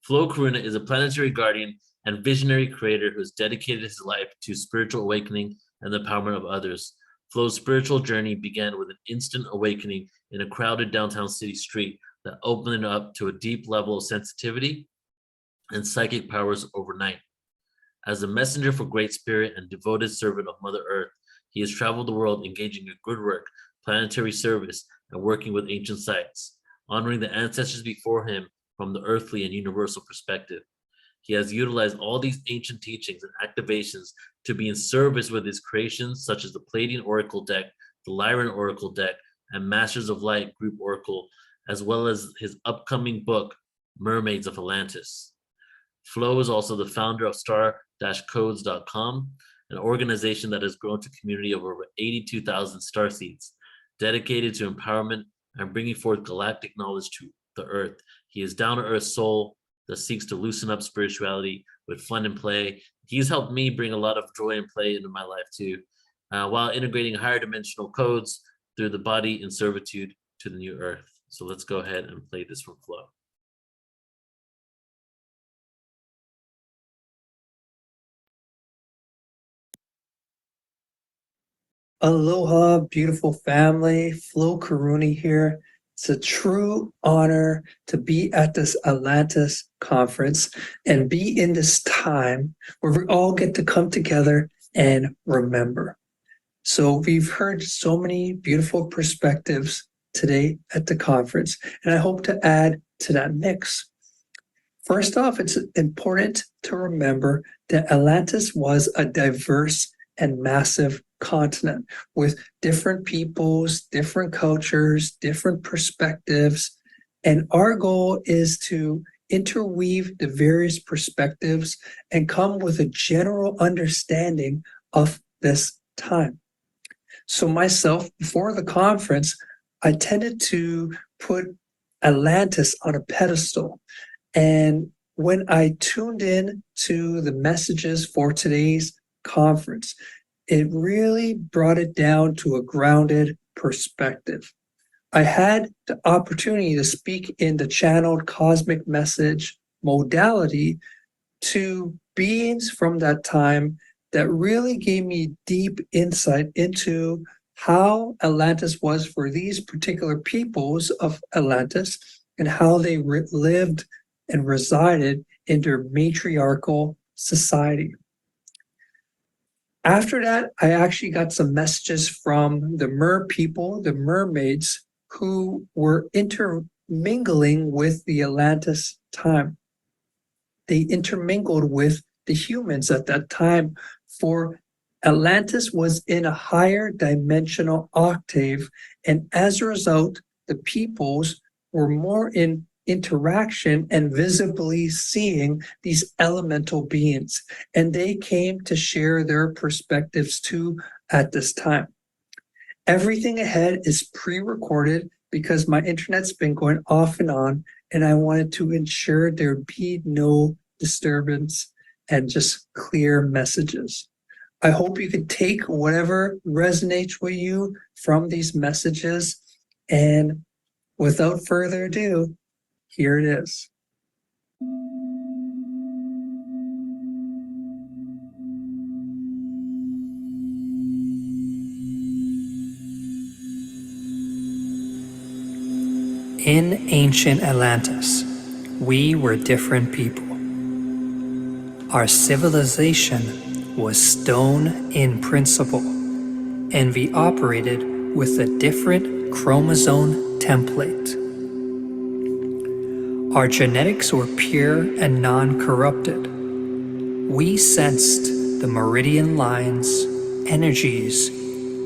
Flo Karuna is a planetary guardian and visionary creator who has dedicated his life to spiritual awakening and the empowerment of others. Flo's spiritual journey began with an instant awakening in a crowded downtown city street that opened up to a deep level of sensitivity and psychic powers overnight. As a messenger for Great Spirit and devoted servant of Mother Earth, he has traveled the world engaging in good work, planetary service, and working with ancient sites, honoring the ancestors before him from the earthly and universal perspective. He has utilized all these ancient teachings and activations to be in service with his creations, such as the Pleiadian Oracle deck, the Lyran Oracle deck, and Masters of Light Group Oracle, as well as his upcoming book, Mermaids of Atlantis. Flo is also the founder of star-codes.com, an organization that has grown to a community of over 82,000 starseeds, dedicated to empowerment and bringing forth galactic knowledge to the Earth. He is down-to-earth soul that seeks to loosen up spirituality with fun and play. He's helped me bring a lot of joy and play into my life too, while integrating higher dimensional codes through the body in servitude to the new Earth. So let's go ahead and play this from Flo.
Aloha, beautiful family. Flo Karuna here. It's a true honor to be at this Atlantis conference and be in this time where we all get to come together and remember. So we've heard so many beautiful perspectives today at the conference, and I hope to add to that mix. First off, it's important to remember that Atlantis was a diverse and massive continent with different peoples, different cultures, different perspectives. And our goal is to interweave the various perspectives and come with a general understanding of this time. So myself, before the conference, I tended to put Atlantis on a pedestal. And when I tuned in to the messages for today's conference, it really brought it down to a grounded perspective. I had the opportunity to speak in the channeled cosmic message modality to beings from that time that really gave me deep insight into how Atlantis was for these particular peoples of Atlantis and how they lived and resided in their matriarchal society. After that, I actually got some messages from the mer people, the mermaids, who were intermingling with the Atlantis time. They intermingled with the humans at that time, for Atlantis was in a higher dimensional octave, and as a result, the peoples were more in interaction and visibly seeing these elemental beings, and they came to share their perspectives too at this time. Everything ahead is pre-recorded because my internet's been going off and on, and I wanted to ensure there be no disturbance and just clear messages. I hope you can take whatever resonates with you from these messages, and without further ado, here it is.
In ancient Atlantis, we were different people. Our civilization was stone in principle, and we operated with a different chromosome template. Our genetics were pure and non-corrupted. We sensed the meridian lines, energies,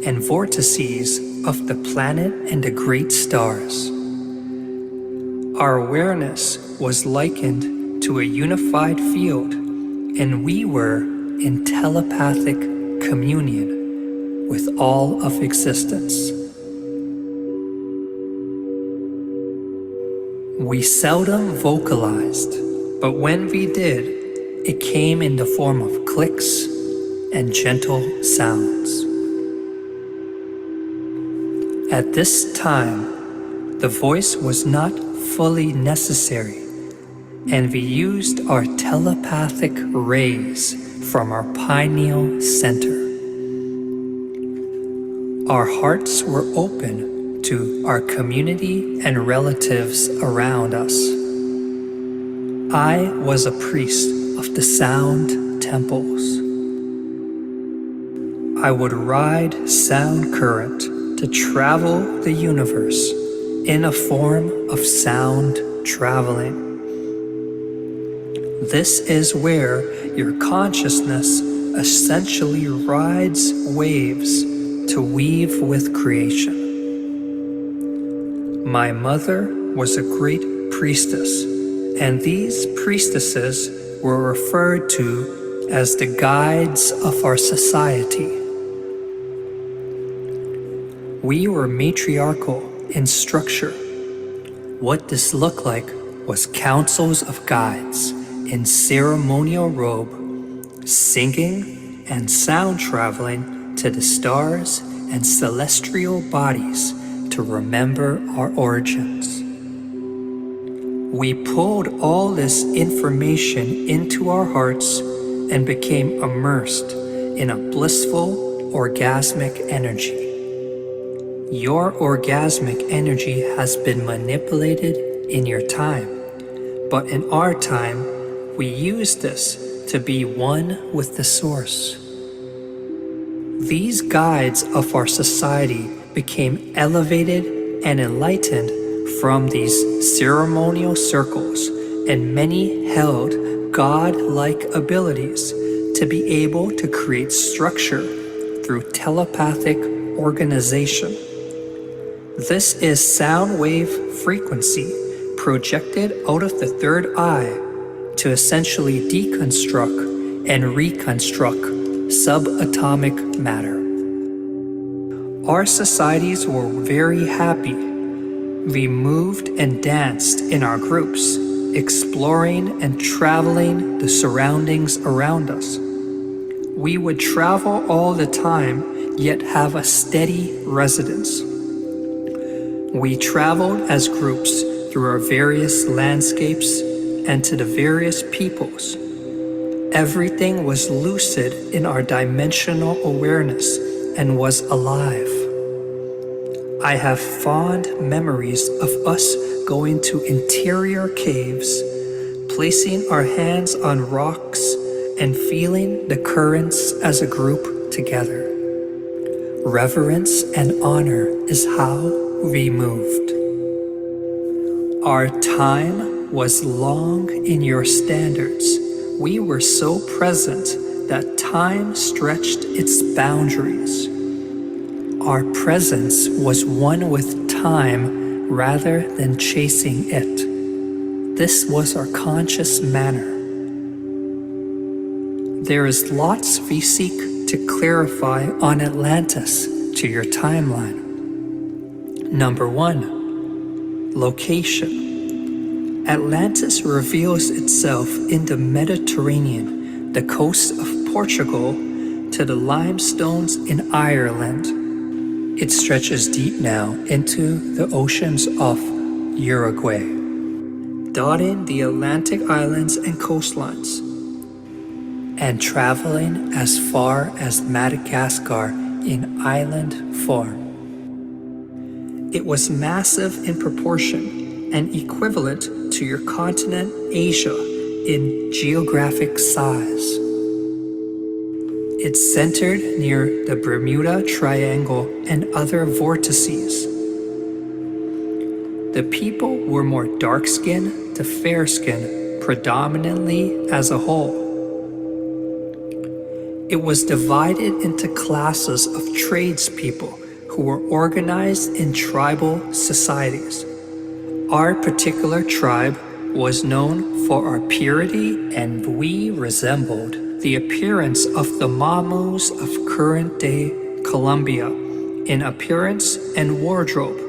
and vortices of the planet and the great stars. Our awareness was likened to a unified field, and we were in telepathic communion with all of existence. We seldom vocalized, but when we did, it came in the form of clicks and gentle sounds. At this time, the voice was not fully necessary, and we used our telepathic rays from our pineal center. Our hearts were open to our community and relatives around us. I was a priest of the sound temples. I would ride sound current to travel the universe in a form of sound traveling. This is where your consciousness essentially rides waves to weave with creation. My mother was a great priestess, and these priestesses were referred to as the guides of our society. We were matriarchal in structure. What this looked like was councils of guides in ceremonial robe, singing and sound traveling to the stars and celestial bodies to remember our origins. We pulled all this information into our hearts and became immersed in a blissful, orgasmic energy. Your orgasmic energy has been manipulated in your time, but in our time, we use this to be one with the source. These guides of our society became elevated and enlightened from these ceremonial circles, and many held God-like abilities to be able to create structure through telepathic organization. This is sound wave frequency projected out of the third eye to essentially deconstruct and reconstruct subatomic matter. Our societies were very happy. We moved and danced in our groups, exploring and traveling the surroundings around us. We would travel all the time, yet have a steady residence. We traveled as groups through our various landscapes and to the various peoples. Everything was lucid in our dimensional awareness and was alive. I have fond memories of us going to interior caves, placing our hands on rocks and feeling the currents as a group together. Reverence and honor is how we moved. Our time was long in your standards. We were so present that time stretched its boundaries. Our presence was one with time rather than chasing it. This was our conscious manner. There is lots we seek to clarify on Atlantis to your timeline. Number 1, location. Atlantis reveals itself in the Mediterranean, the coast of Portugal, to the limestones in Ireland. It stretches deep now into the oceans of Uruguay, dotting the Atlantic islands and coastlines, and traveling as far as Madagascar in island form. It was massive in proportion and equivalent to your continent Asia in geographic size. It's centered near the Bermuda Triangle and other vortices. The people were more dark-skinned to fair-skinned, predominantly as a whole. It was divided into classes of tradespeople who were organized in tribal societies. Our particular tribe was known for our purity, and we resembled the appearance of the Mamus of current-day Colombia in appearance and wardrobe,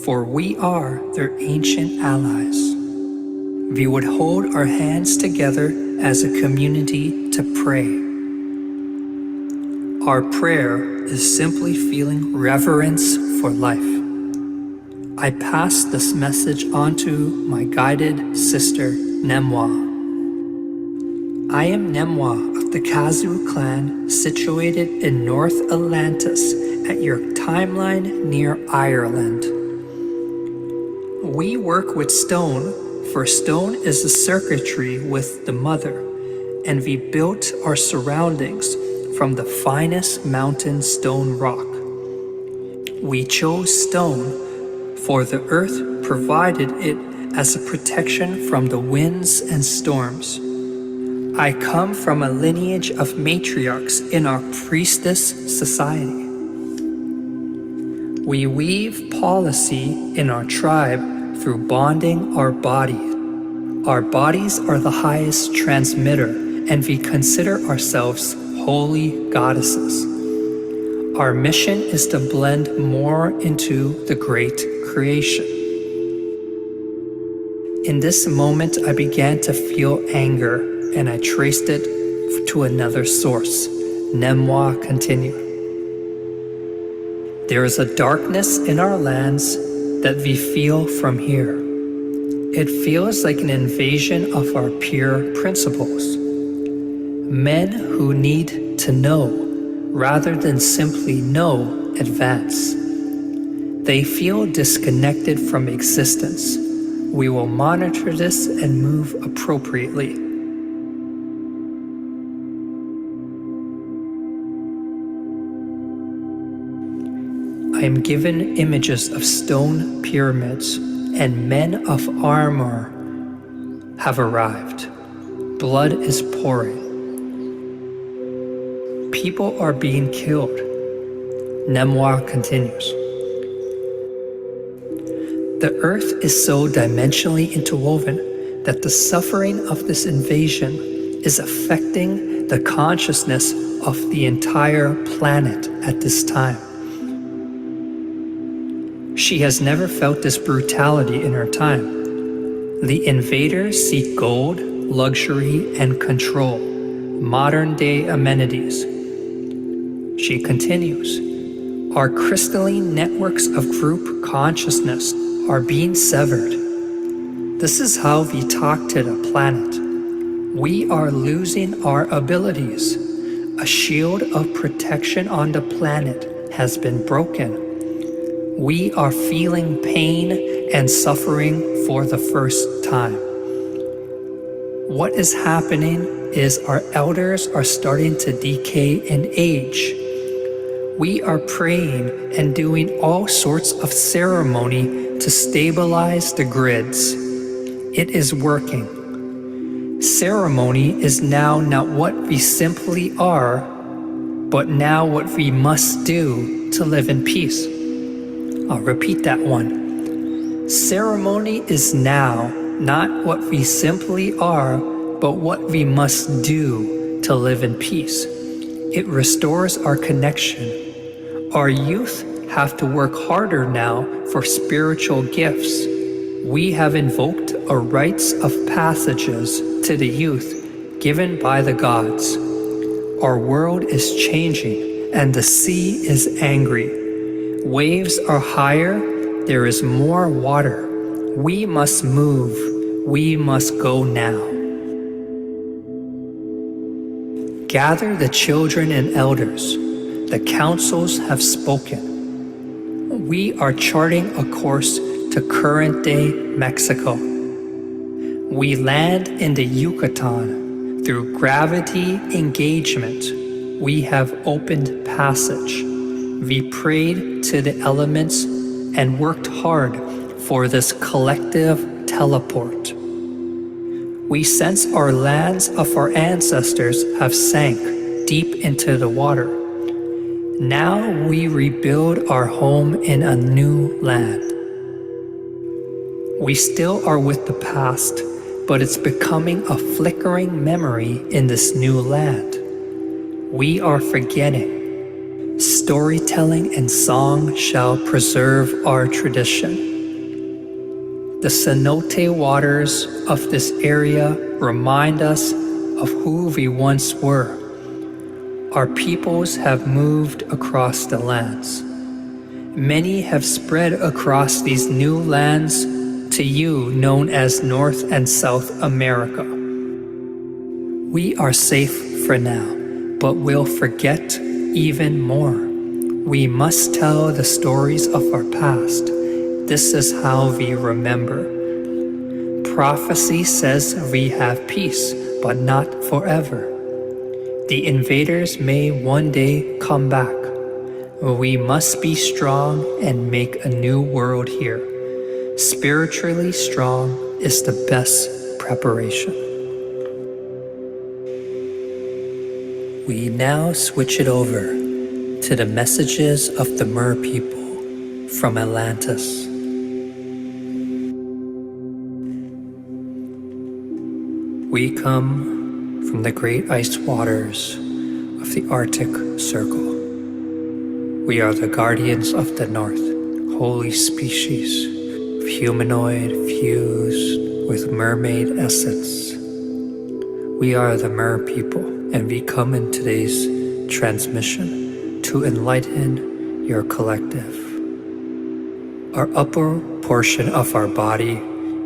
for we are their ancient allies. We would hold our hands together as a community to pray. Our prayer is simply feeling reverence for life. I pass this message on to my guided sister, Nemwa. I am Nemwa of the Kazu clan, situated in North Atlantis at your timeline near Ireland. We work with stone, for stone is the circuitry with the mother, and we built our surroundings from the finest mountain stone rock. We chose stone, for the earth provided it as a protection from the winds and storms. I come from a lineage of matriarchs in our priestess society. We weave policy in our tribe through bonding our bodies. Our bodies are the highest transmitter, and we consider ourselves holy goddesses. Our mission is to blend more into the great creation. In this moment, I began to feel anger, and I traced it to another source. Nemwa continued. There is a darkness in our lands that we feel from here. It feels like an invasion of our pure principles. Men who need to know, rather than simply know, advance. They feel disconnected from existence. We will monitor this and move appropriately. I am given images of stone pyramids, and men of armor have arrived. Blood is pouring. People are being killed. Memoir continues. The earth is so dimensionally interwoven that the suffering of this invasion is affecting the consciousness of the entire planet at this time. She has never felt this brutality in her time. The invaders seek gold, luxury, and control, modern-day amenities. She continues, our crystalline networks of group consciousness are being severed. This is how we talk to the planet. We are losing our abilities. A shield of protection on the planet has been broken. We are feeling pain and suffering for the first time. What is happening is our elders are starting to decay and age. We are praying and doing all sorts of ceremony to stabilize the grids. It is working. Ceremony is now not what we simply are, but now what we must do to live in peace. I'll repeat that one. Ceremony is now not what we simply are, but what we must do to live in peace. It restores our connection. Our youth have to work harder now for spiritual gifts. We have invoked a rites of passages to the youth given by the gods. Our world is changing and the sea is angry. Waves are higher, there is more water. We must move, we must go now. Gather the children and elders, the councils have spoken. We are charting a course to current-day Mexico. We land in the Yucatan. Through gravity engagement, we have opened passage. We prayed to the elements and worked hard for this collective teleport. We sense our lands of our ancestors have sank deep into the water. Now we rebuild our home in a new land. We still are with the past, but it's becoming a flickering memory in this new land. We are forgetting. Storytelling and song shall preserve our tradition. The cenote waters of this area remind us of who we once were. Our peoples have moved across the lands. Many have spread across these new lands to you known as North and South America. We are safe for now, but we'll forget even more. We must tell the stories of our past. This is how we remember. Prophecy says we have peace, but not forever. The invaders may one day come back. We must be strong and make a new world here. Spiritually strong is the best preparation. We now switch it over to the messages of the Mer people from Atlantis. We come from the great ice waters of the Arctic Circle. We are the guardians of the North, holy species of humanoid fused with mermaid essence. We are the Mer people, and we come in today's transmission to enlighten your collective. Our upper portion of our body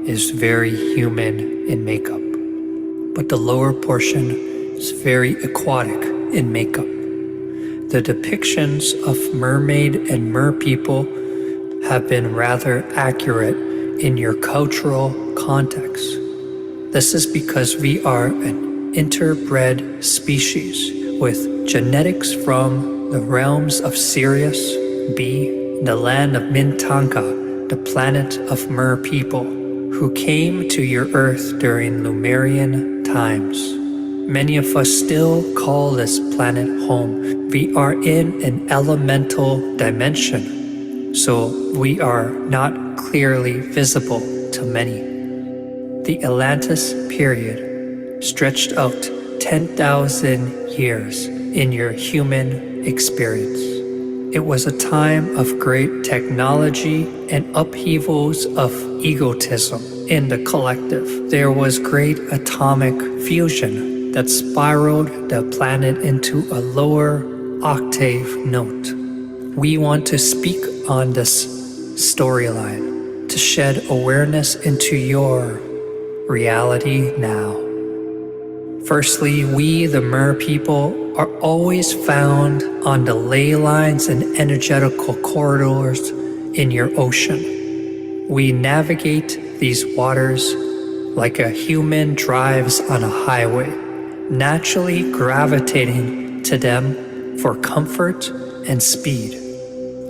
is very human in makeup, but the lower portion is very aquatic in makeup. The depictions of mermaid and mer people have been rather accurate in your cultural context. This is because we are an interbred species with genetics from the realms of Sirius, B, the land of Mintanka, the planet of Mer people, who came to your Earth during Lemurian times. Many of us still call this planet home. We are in an elemental dimension, so we are not clearly visible to many. The Atlantis period stretched out 10,000 years in your human experience. It was a time of great technology and upheavals of egotism in the collective. There was great atomic fusion that spiraled the planet into a lower octave note. We want to speak on this storyline to shed awareness into your reality now. Firstly, we, the Mer people, are always found on the ley lines and energetical corridors in your ocean. We navigate these waters like a human drives on a highway, naturally gravitating to them for comfort and speed.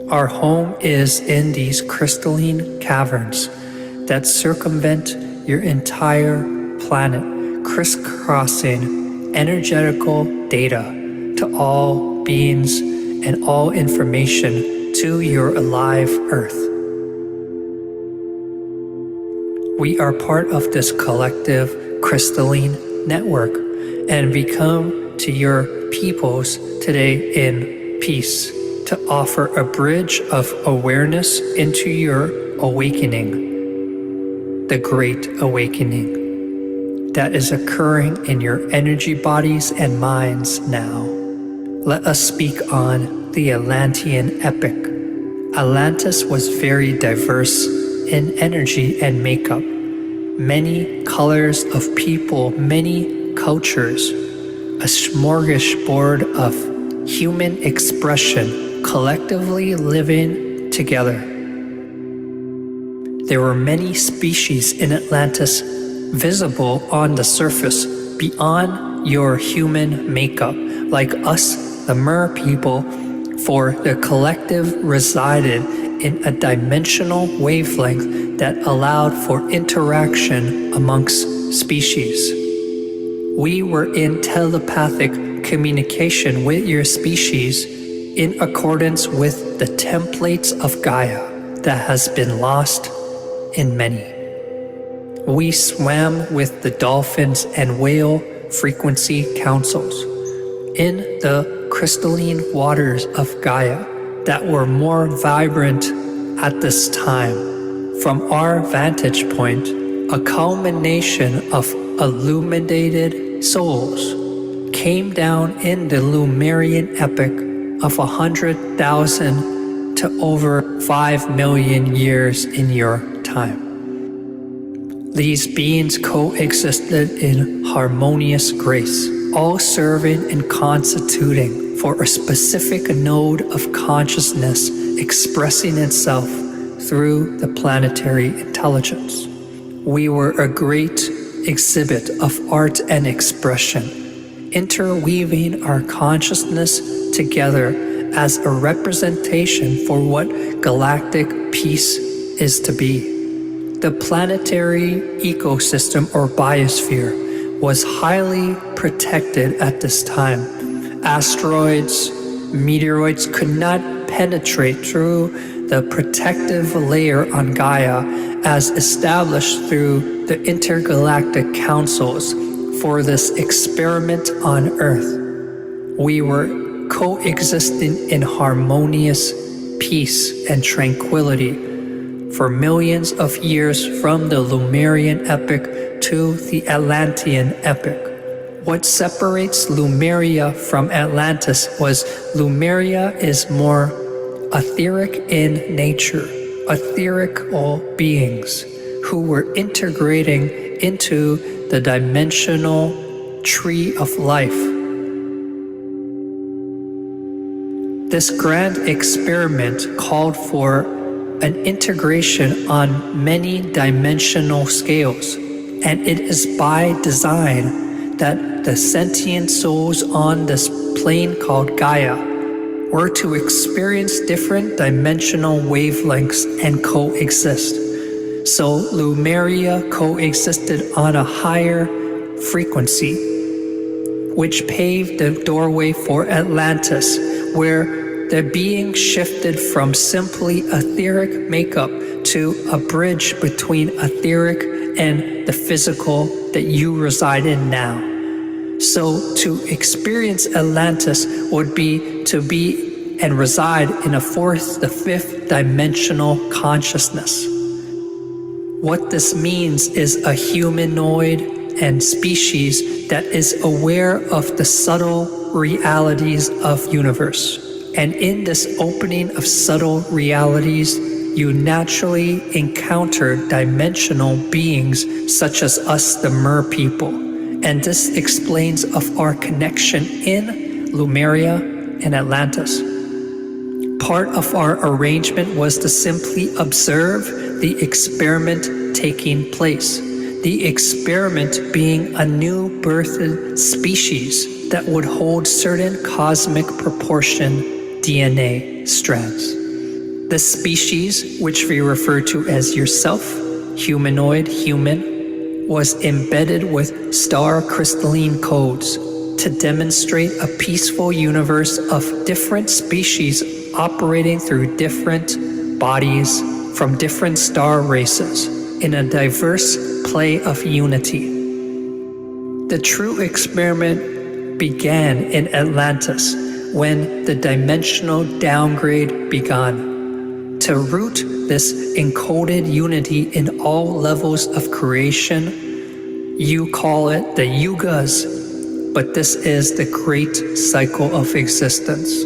Our home is in these crystalline caverns that circumvent your entire planet, crisscrossing energetical data to all beings and all information to your alive Earth. We are part of this collective crystalline network, and we come to your peoples today in peace to offer a bridge of awareness into your awakening, the Great Awakening that is occurring in your energy bodies and minds now. Let us speak on the Atlantean epic. Atlantis was very diverse in energy and makeup. Many colors of people, many cultures, a smorgasbord of human expression collectively living together. There were many species in Atlantis visible on the surface beyond your human makeup, like us, the Mer people, for the collective resided in a dimensional wavelength that allowed for interaction amongst species. We were in telepathic communication with your species in accordance with the templates of Gaia that has been lost in many. We swam with the dolphins and whale frequency councils in the crystalline waters of Gaia that were more vibrant at this time. From our vantage point, a culmination of illuminated souls came down in the Lemurian epic of 100,000 to over 5 million years in your time. These beings coexisted in harmonious grace, all serving and constituting for a specific node of consciousness expressing itself through the planetary intelligence. We were a great exhibit of art and expression, interweaving our consciousness together as a representation for what galactic peace is to be. The planetary ecosystem or biosphere was highly protected at this time. Asteroids, meteoroids could not penetrate through the protective layer on Gaia as established through the intergalactic councils for this experiment on Earth. We were coexisting in harmonious peace and tranquility for millions of years from the Lemurian epic to the Atlantean epic. What separates Lemuria from Atlantis was Lemuria is more etheric in nature, etherical beings who were integrating into the dimensional tree of life. This grand experiment called for an integration on many dimensional scales, and it is by design that the sentient souls on this plane called Gaia were to experience different dimensional wavelengths and coexist. So Lemuria coexisted on a higher frequency, which paved the doorway for Atlantis, where the being shifted from simply etheric makeup to a bridge between etheric and the physical that you reside in now. So to experience Atlantis would be to be and reside in a fourth, the fifth dimensional consciousness. What this means is a humanoid and species that is aware of the subtle realities of universe. And in this opening of subtle realities, you naturally encounter dimensional beings such as us, the Mer people. And this explains of our connection in Lemuria and Atlantis. Part of our arrangement was to simply observe the experiment taking place. The experiment being a new birthed species that would hold certain cosmic proportion DNA strands. The species, which we refer to as yourself, humanoid, human, was embedded with star crystalline codes to demonstrate a peaceful universe of different species operating through different bodies from different star races in a diverse play of unity. The true experiment began in Atlantis when the dimensional downgrade began. To root this encoded unity in all levels of creation, you call it the yugas, but this is the great cycle of existence.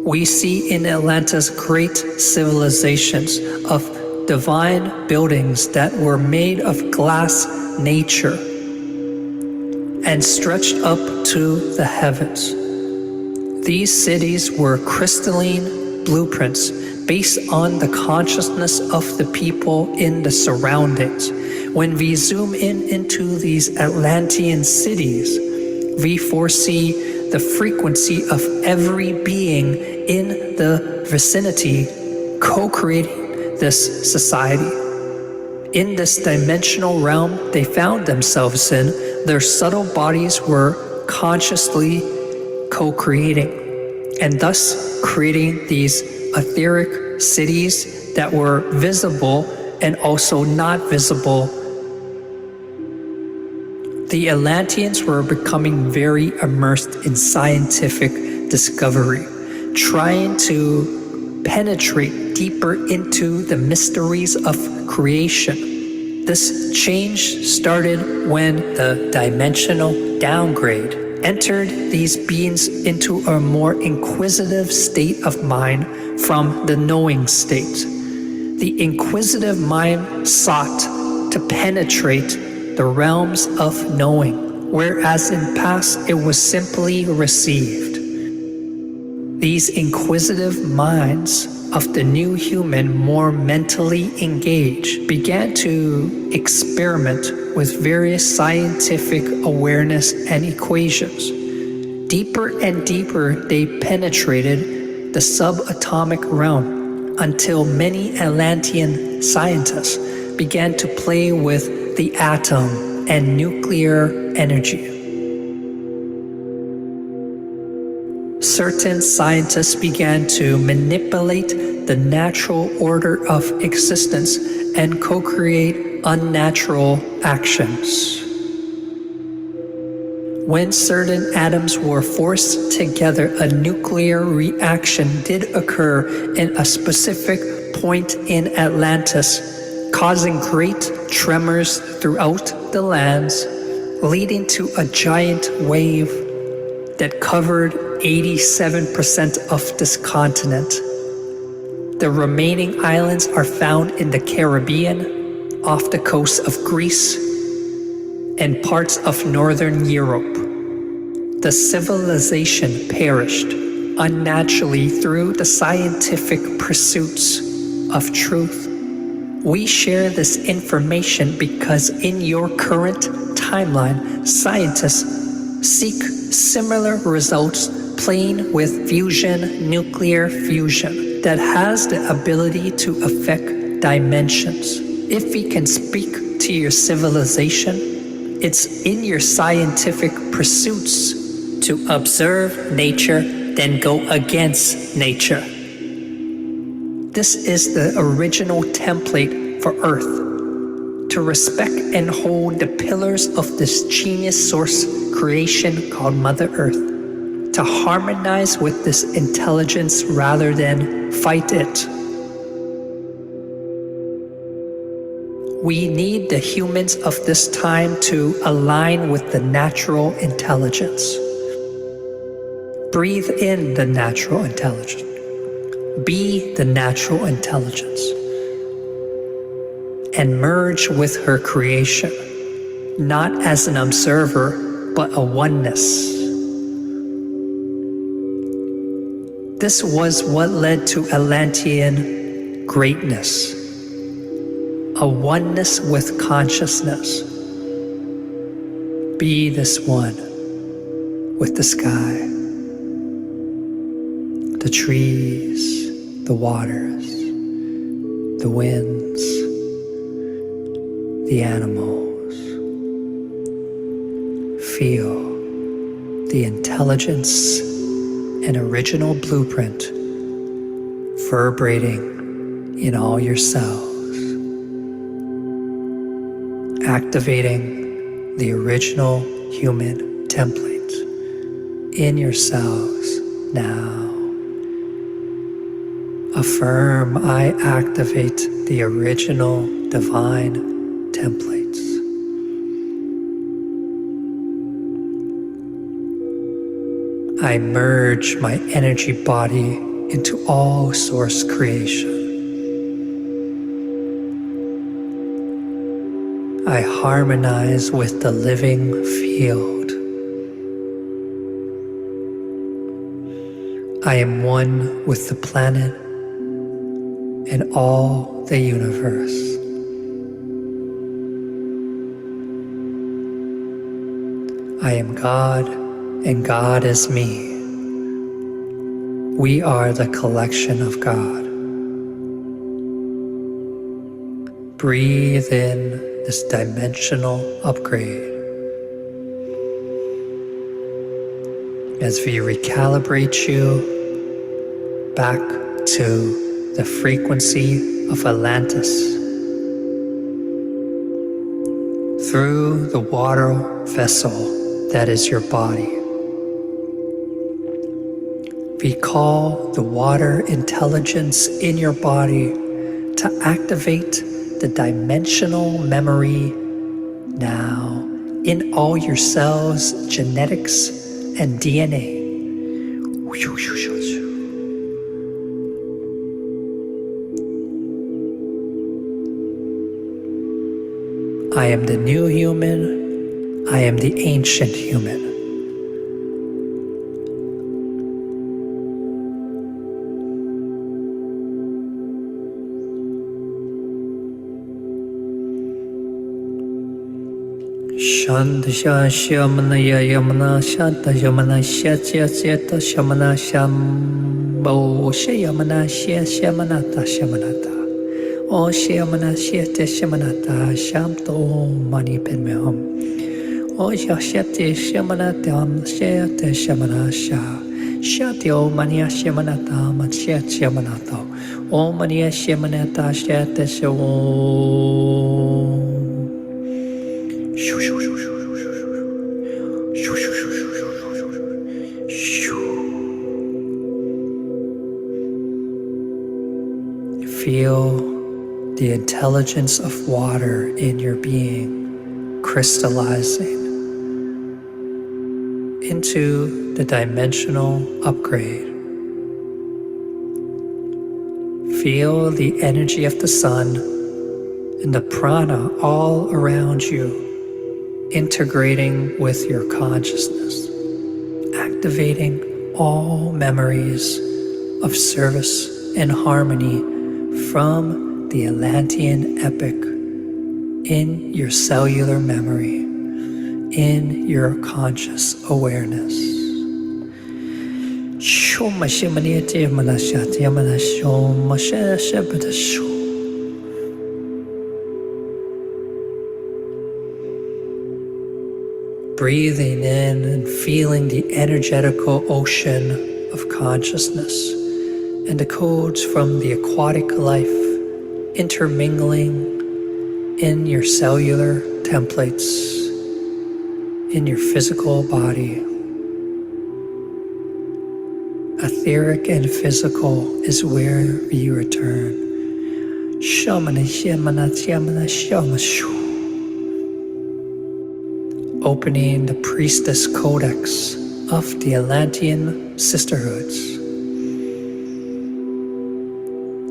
We see in Atlantis great civilizations of divine buildings that were made of glass nature and stretched up to the heavens. These cities were crystalline blueprints based on the consciousness of the people in the surroundings. When we zoom in into these Atlantean cities, we foresee the frequency of every being in the vicinity co-creating this society. In this dimensional realm they found themselves in, their subtle bodies were consciously co-creating, and thus creating these etheric cities that were visible and also not visible. The Atlanteans were becoming very immersed in scientific discovery, trying to penetrate deeper into the mysteries of creation. This change started when the dimensional downgrade entered these beings into a more inquisitive state of mind from the knowing state. The inquisitive mind sought to penetrate the realms of knowing, whereas in past it was simply received. These inquisitive minds of the new human, more mentally engaged, began to experiment with various scientific awareness and equations. Deeper and deeper they penetrated the subatomic realm until many Atlantean scientists began to play with the atom and nuclear energy. Certain scientists began to manipulate the natural order of existence and co-create unnatural actions. When certain atoms were forced together, a nuclear reaction did occur in a specific point in Atlantis, causing great tremors throughout the lands, leading to a giant wave that covered 87% of this continent. The remaining islands are found in the Caribbean, off the coast of Greece, and parts of northern Europe. The civilization perished unnaturally through the scientific pursuits of truth. We share this information because in your current timeline, scientists seek similar results playing with fusion, nuclear fusion, that has the ability to affect dimensions. If we can speak to your civilization, it's in your scientific pursuits to observe nature, then go against nature. This is the original template for Earth, to respect and hold the pillars of this genius source creation called Mother Earth, to harmonize with this intelligence rather than fight it. We need the humans of this time to align with the natural intelligence. Breathe in the natural intelligence. Be the natural intelligence. And merge with her creation, not as an observer, but a oneness. This was what led to Atlantean greatness, a oneness with consciousness. Be this one with the sky, the trees, the waters, the winds, the animals. Feel the intelligence and original blueprint vibrating in all your cells, activating the original human template in your cells now. Affirm, I activate the original divine templates. I merge my energy body into all source creation. I harmonize with the living field. I am one with the planet and all the universe. I am God, and God is me. We are the collection of God. Breathe in this dimensional upgrade as we recalibrate you back to the frequency of Atlantis through the water vessel that is your body. We call the water intelligence in your body to activate the dimensional memory now in all your cells, genetics, and DNA. I am the new human. I am the ancient human. Shanta Shamana Yamana Shanta Yamana Shatya Seta Shamana Shambo Shayamana Shamanata Shamanata O Shayamana Shete Shamanata Shamto Mani Penmeham O Shashete Shamanatam Shete Shamana Sha Shatyo Mania Shamanata Matshet Shamanato O Mania Shamanata Shete Shawo Feel the intelligence of water in your being crystallizing into the dimensional upgrade. Feel the energy of the sun and the prana all around you, integrating with your consciousness, activating all memories of service and harmony from the Atlantean epic in your cellular memory, in your conscious awareness. Shoma shimaniati manashati yamanashoma sheshabadashu. Breathing in and feeling the energetical ocean of consciousness and the codes from the aquatic life intermingling in your cellular templates, in your physical body. Etheric and physical is where you return. Shamana shamana shamana shamashu. Opening the priestess codex of the Atlantean sisterhoods.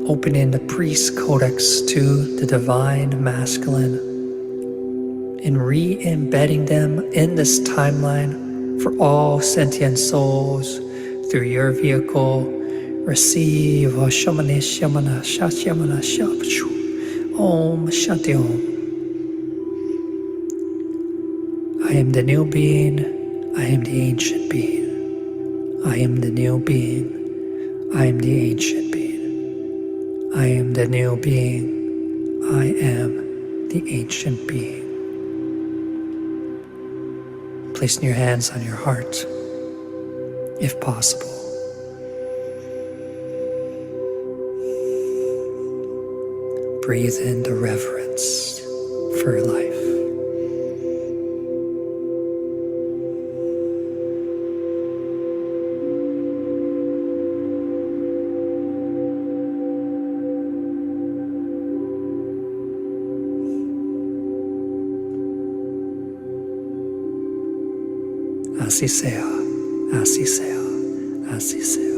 Opening the priest codex to the divine masculine and re-embedding them in this timeline for all sentient souls through your vehicle. Receive Shamana Shamana Shashamana Shapshu Om Shanti Om. I am the new being, I am the ancient being. I am the new being, I am the ancient being. I am the new being, I am the ancient being. Placing your hands on your heart, if possible. Breathe in the reverence for life. Así sea, así sea, así sea.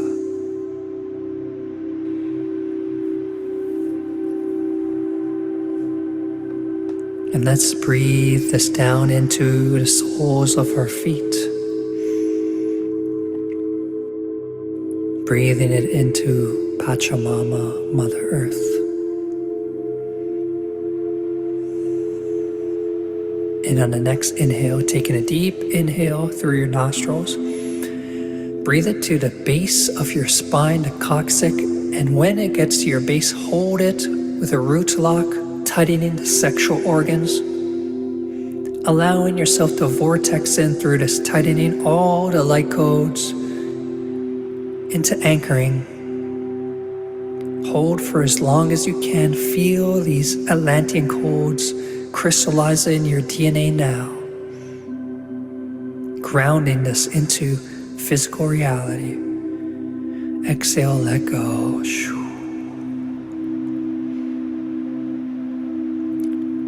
And let's breathe this down into the soles of our feet. Breathing it into Pachamama, Mother Earth. And on the next inhale, taking a deep inhale through your nostrils, breathe it to the base of your spine, the coccyx, and when it gets to your base, hold it with a root lock, tightening the sexual organs, allowing yourself to vortex in through this tightening all the light codes into anchoring. Hold for as long as you can. Feel these Atlantean codes crystallize in your DNA now, grounding this into physical reality. Exhale, let go.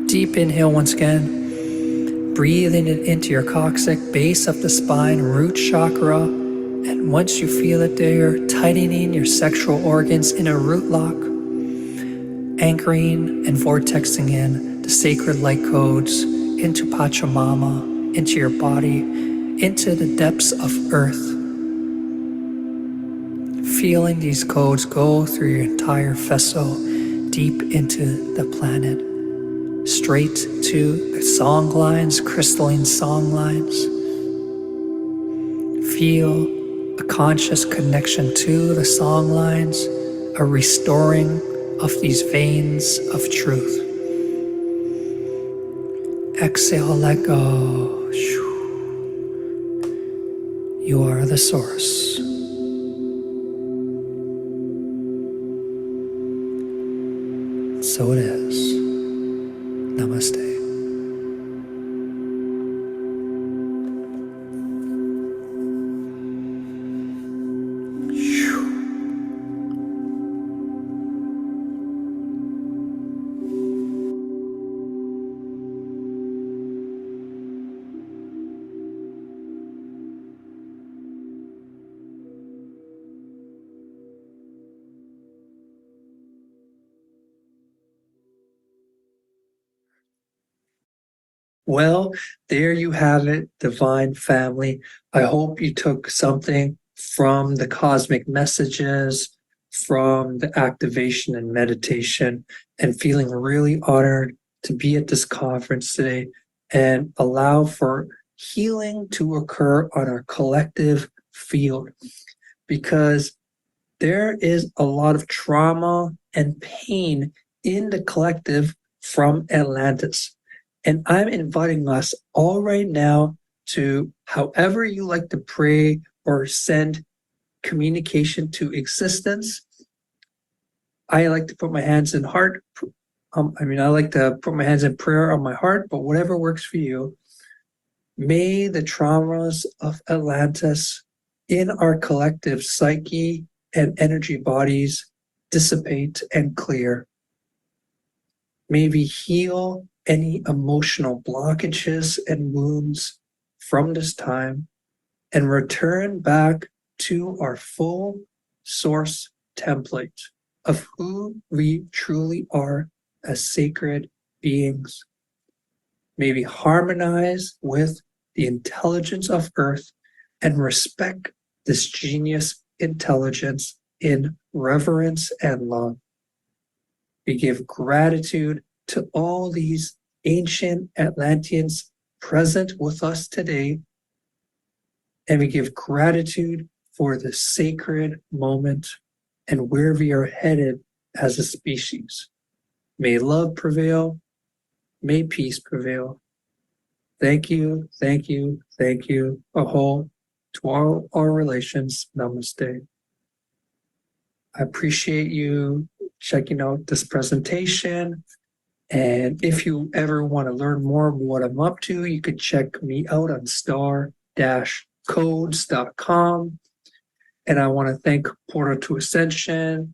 Deep inhale once again, breathing it into your coccyx, base of the spine, root chakra, and once you feel it there, tightening your sexual organs in a root lock, anchoring and vortexing in the sacred light codes into Pachamama, into your body, into the depths of earth. Feeling these codes go through your entire vessel, deep into the planet, straight to the song lines, crystalline song lines. Feel a conscious connection to the song lines, a restoring of these veins of truth. Exhale, let go. You are the source. So it is. Namaste.
Well, there you have it, divine family. I hope you took something from the cosmic messages, from the activation and meditation, and feeling really honored to be at this conference today and allow for healing to occur on our collective field. because there is a lot of trauma and pain in the collective from Atlantis. And I'm inviting us all right now to, however you like to pray or send communication to existence. I like to put my hands in heart. I like to put my hands in prayer on my heart, but whatever works for you. May the traumas of Atlantis in our collective psyche and energy bodies dissipate and clear. May we heal any emotional blockages and wounds from this time and return back to our full source template of who we truly are as sacred beings. May we harmonize with the intelligence of Earth and respect this genius intelligence in reverence and love. We give gratitude to all these ancient Atlanteans present with us today, and we give gratitude for the sacred moment and where we are headed as a species. May love prevail. May peace prevail. Thank you, thank you, thank you, Aho, to all our relations. Namaste. I appreciate you checking out this presentation. And if you ever want to learn more of what I'm up to, you can check me out on star-codes.com. And I want to thank Portal to Ascension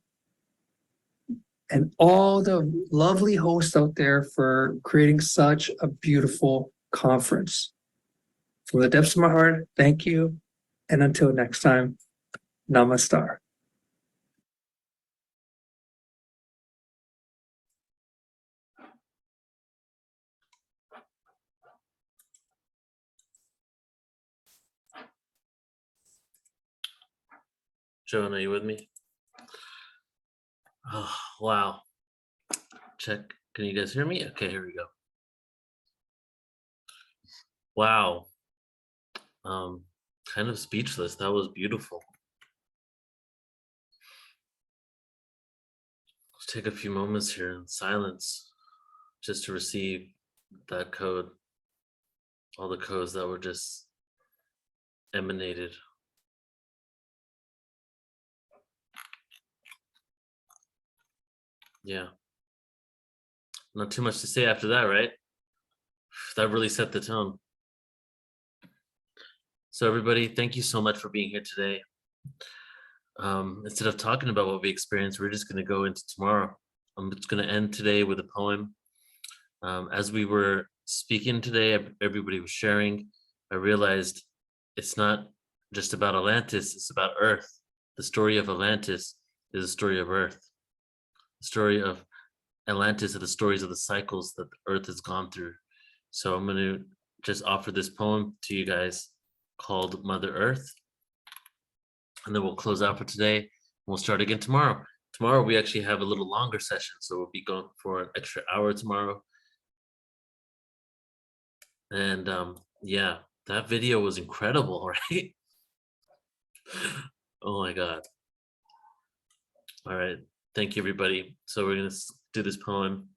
and all the lovely hosts out there for creating such a beautiful conference. From the depths of my heart, thank you. And until next time, namaste.
Joan, are you with me? Oh, wow. Check. Can you guys hear me? Okay, here we go. Wow. Kind of speechless. That was beautiful. Let's take a few moments here in silence just to receive that code, all the codes that were just emanated. Yeah. Not too much to say after that, right? That really set the tone. So everybody, thank you so much for being here today. Instead of talking about what we experienced, we're just going to go into tomorrow. I'm just going to end today with a poem. As we were speaking today, everybody was sharing. I realized it's not just about Atlantis, it's about Earth. The story of Atlantis is the story of Earth. The story of Atlantis are the stories of the cycles that the Earth has gone through. So I'm going to just offer this poem to you guys called Mother Earth. And then we'll close out for today. We'll start again tomorrow. Tomorrow we actually have a little longer session, so we'll be going for an extra hour tomorrow. And yeah, that video was incredible, right? Oh my God. All right, thank you everybody. So we're gonna do this poem,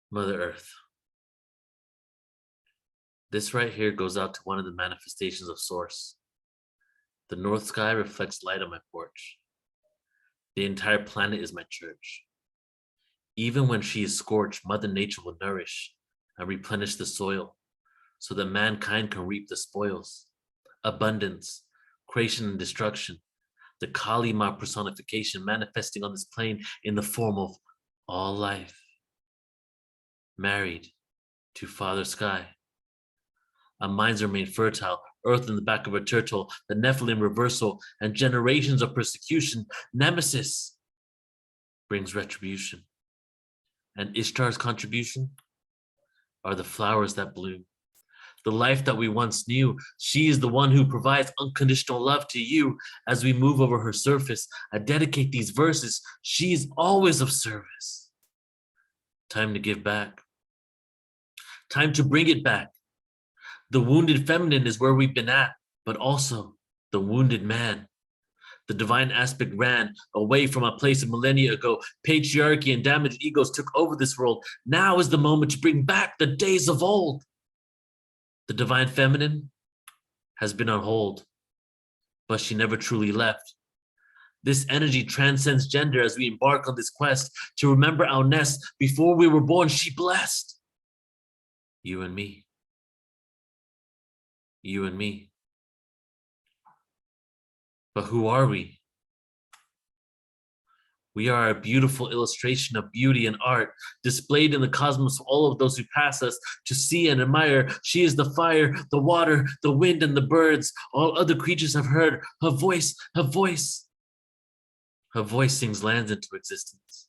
Mother Earth. This right here goes out to one of the manifestations of Source. The north sky reflects light on my porch. The entire planet is my church. Even when she is scorched, Mother Nature will nourish and replenish the soil so that mankind can reap the spoils. Abundance, creation and destruction, the Kali Ma personification manifesting on this plane in the form of all life. Married to Father Sky. Our minds remain fertile, Earth in the back of a turtle, the Nephilim reversal, and generations of persecution. Nemesis brings retribution. And Ishtar's contribution are the flowers that bloom. The life that we once knew, she is the one who provides unconditional love to you as we move over her surface. I dedicate these verses. She is always of service. Time to give back. Time to bring it back. The wounded feminine is where we've been at, but also the wounded man. The divine aspect ran away from a place of millennia ago. Patriarchy and damaged egos took over this world. Now is the moment to bring back the days of old. The divine feminine has been on hold, but she never truly left. This energy transcends gender as we embark on this quest to remember our nest. Before we were born, she blessed you and me. You and me. But who are we? We are a beautiful illustration of beauty and art displayed in the cosmos for all of those who pass us to see and admire. She is the fire, the water, the wind, and the birds. All other creatures have heard her voice, her voice. Her voice sings lands into existence,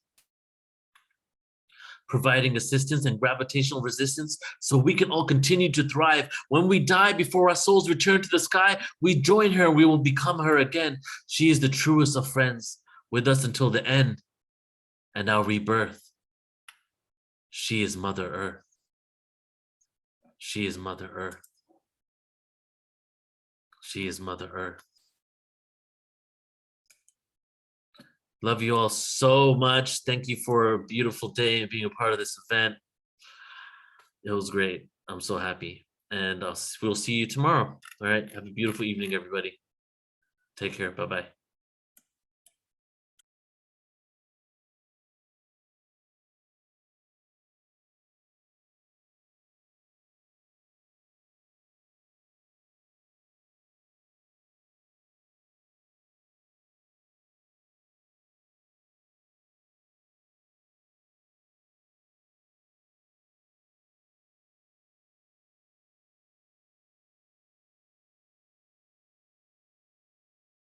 providing assistance and gravitational resistance so we can all continue to thrive. When we die before our souls return to the sky, we join her and we will become her again. She is the truest of friends, with us until the end and our rebirth. She is Mother Earth. She is Mother Earth. She is Mother Earth. Love you all so much. Thank you for a beautiful day and being a part of this event. It was great. I'm so happy. And we'll see you tomorrow. All right. Have a beautiful evening, everybody. Take care. Bye-bye.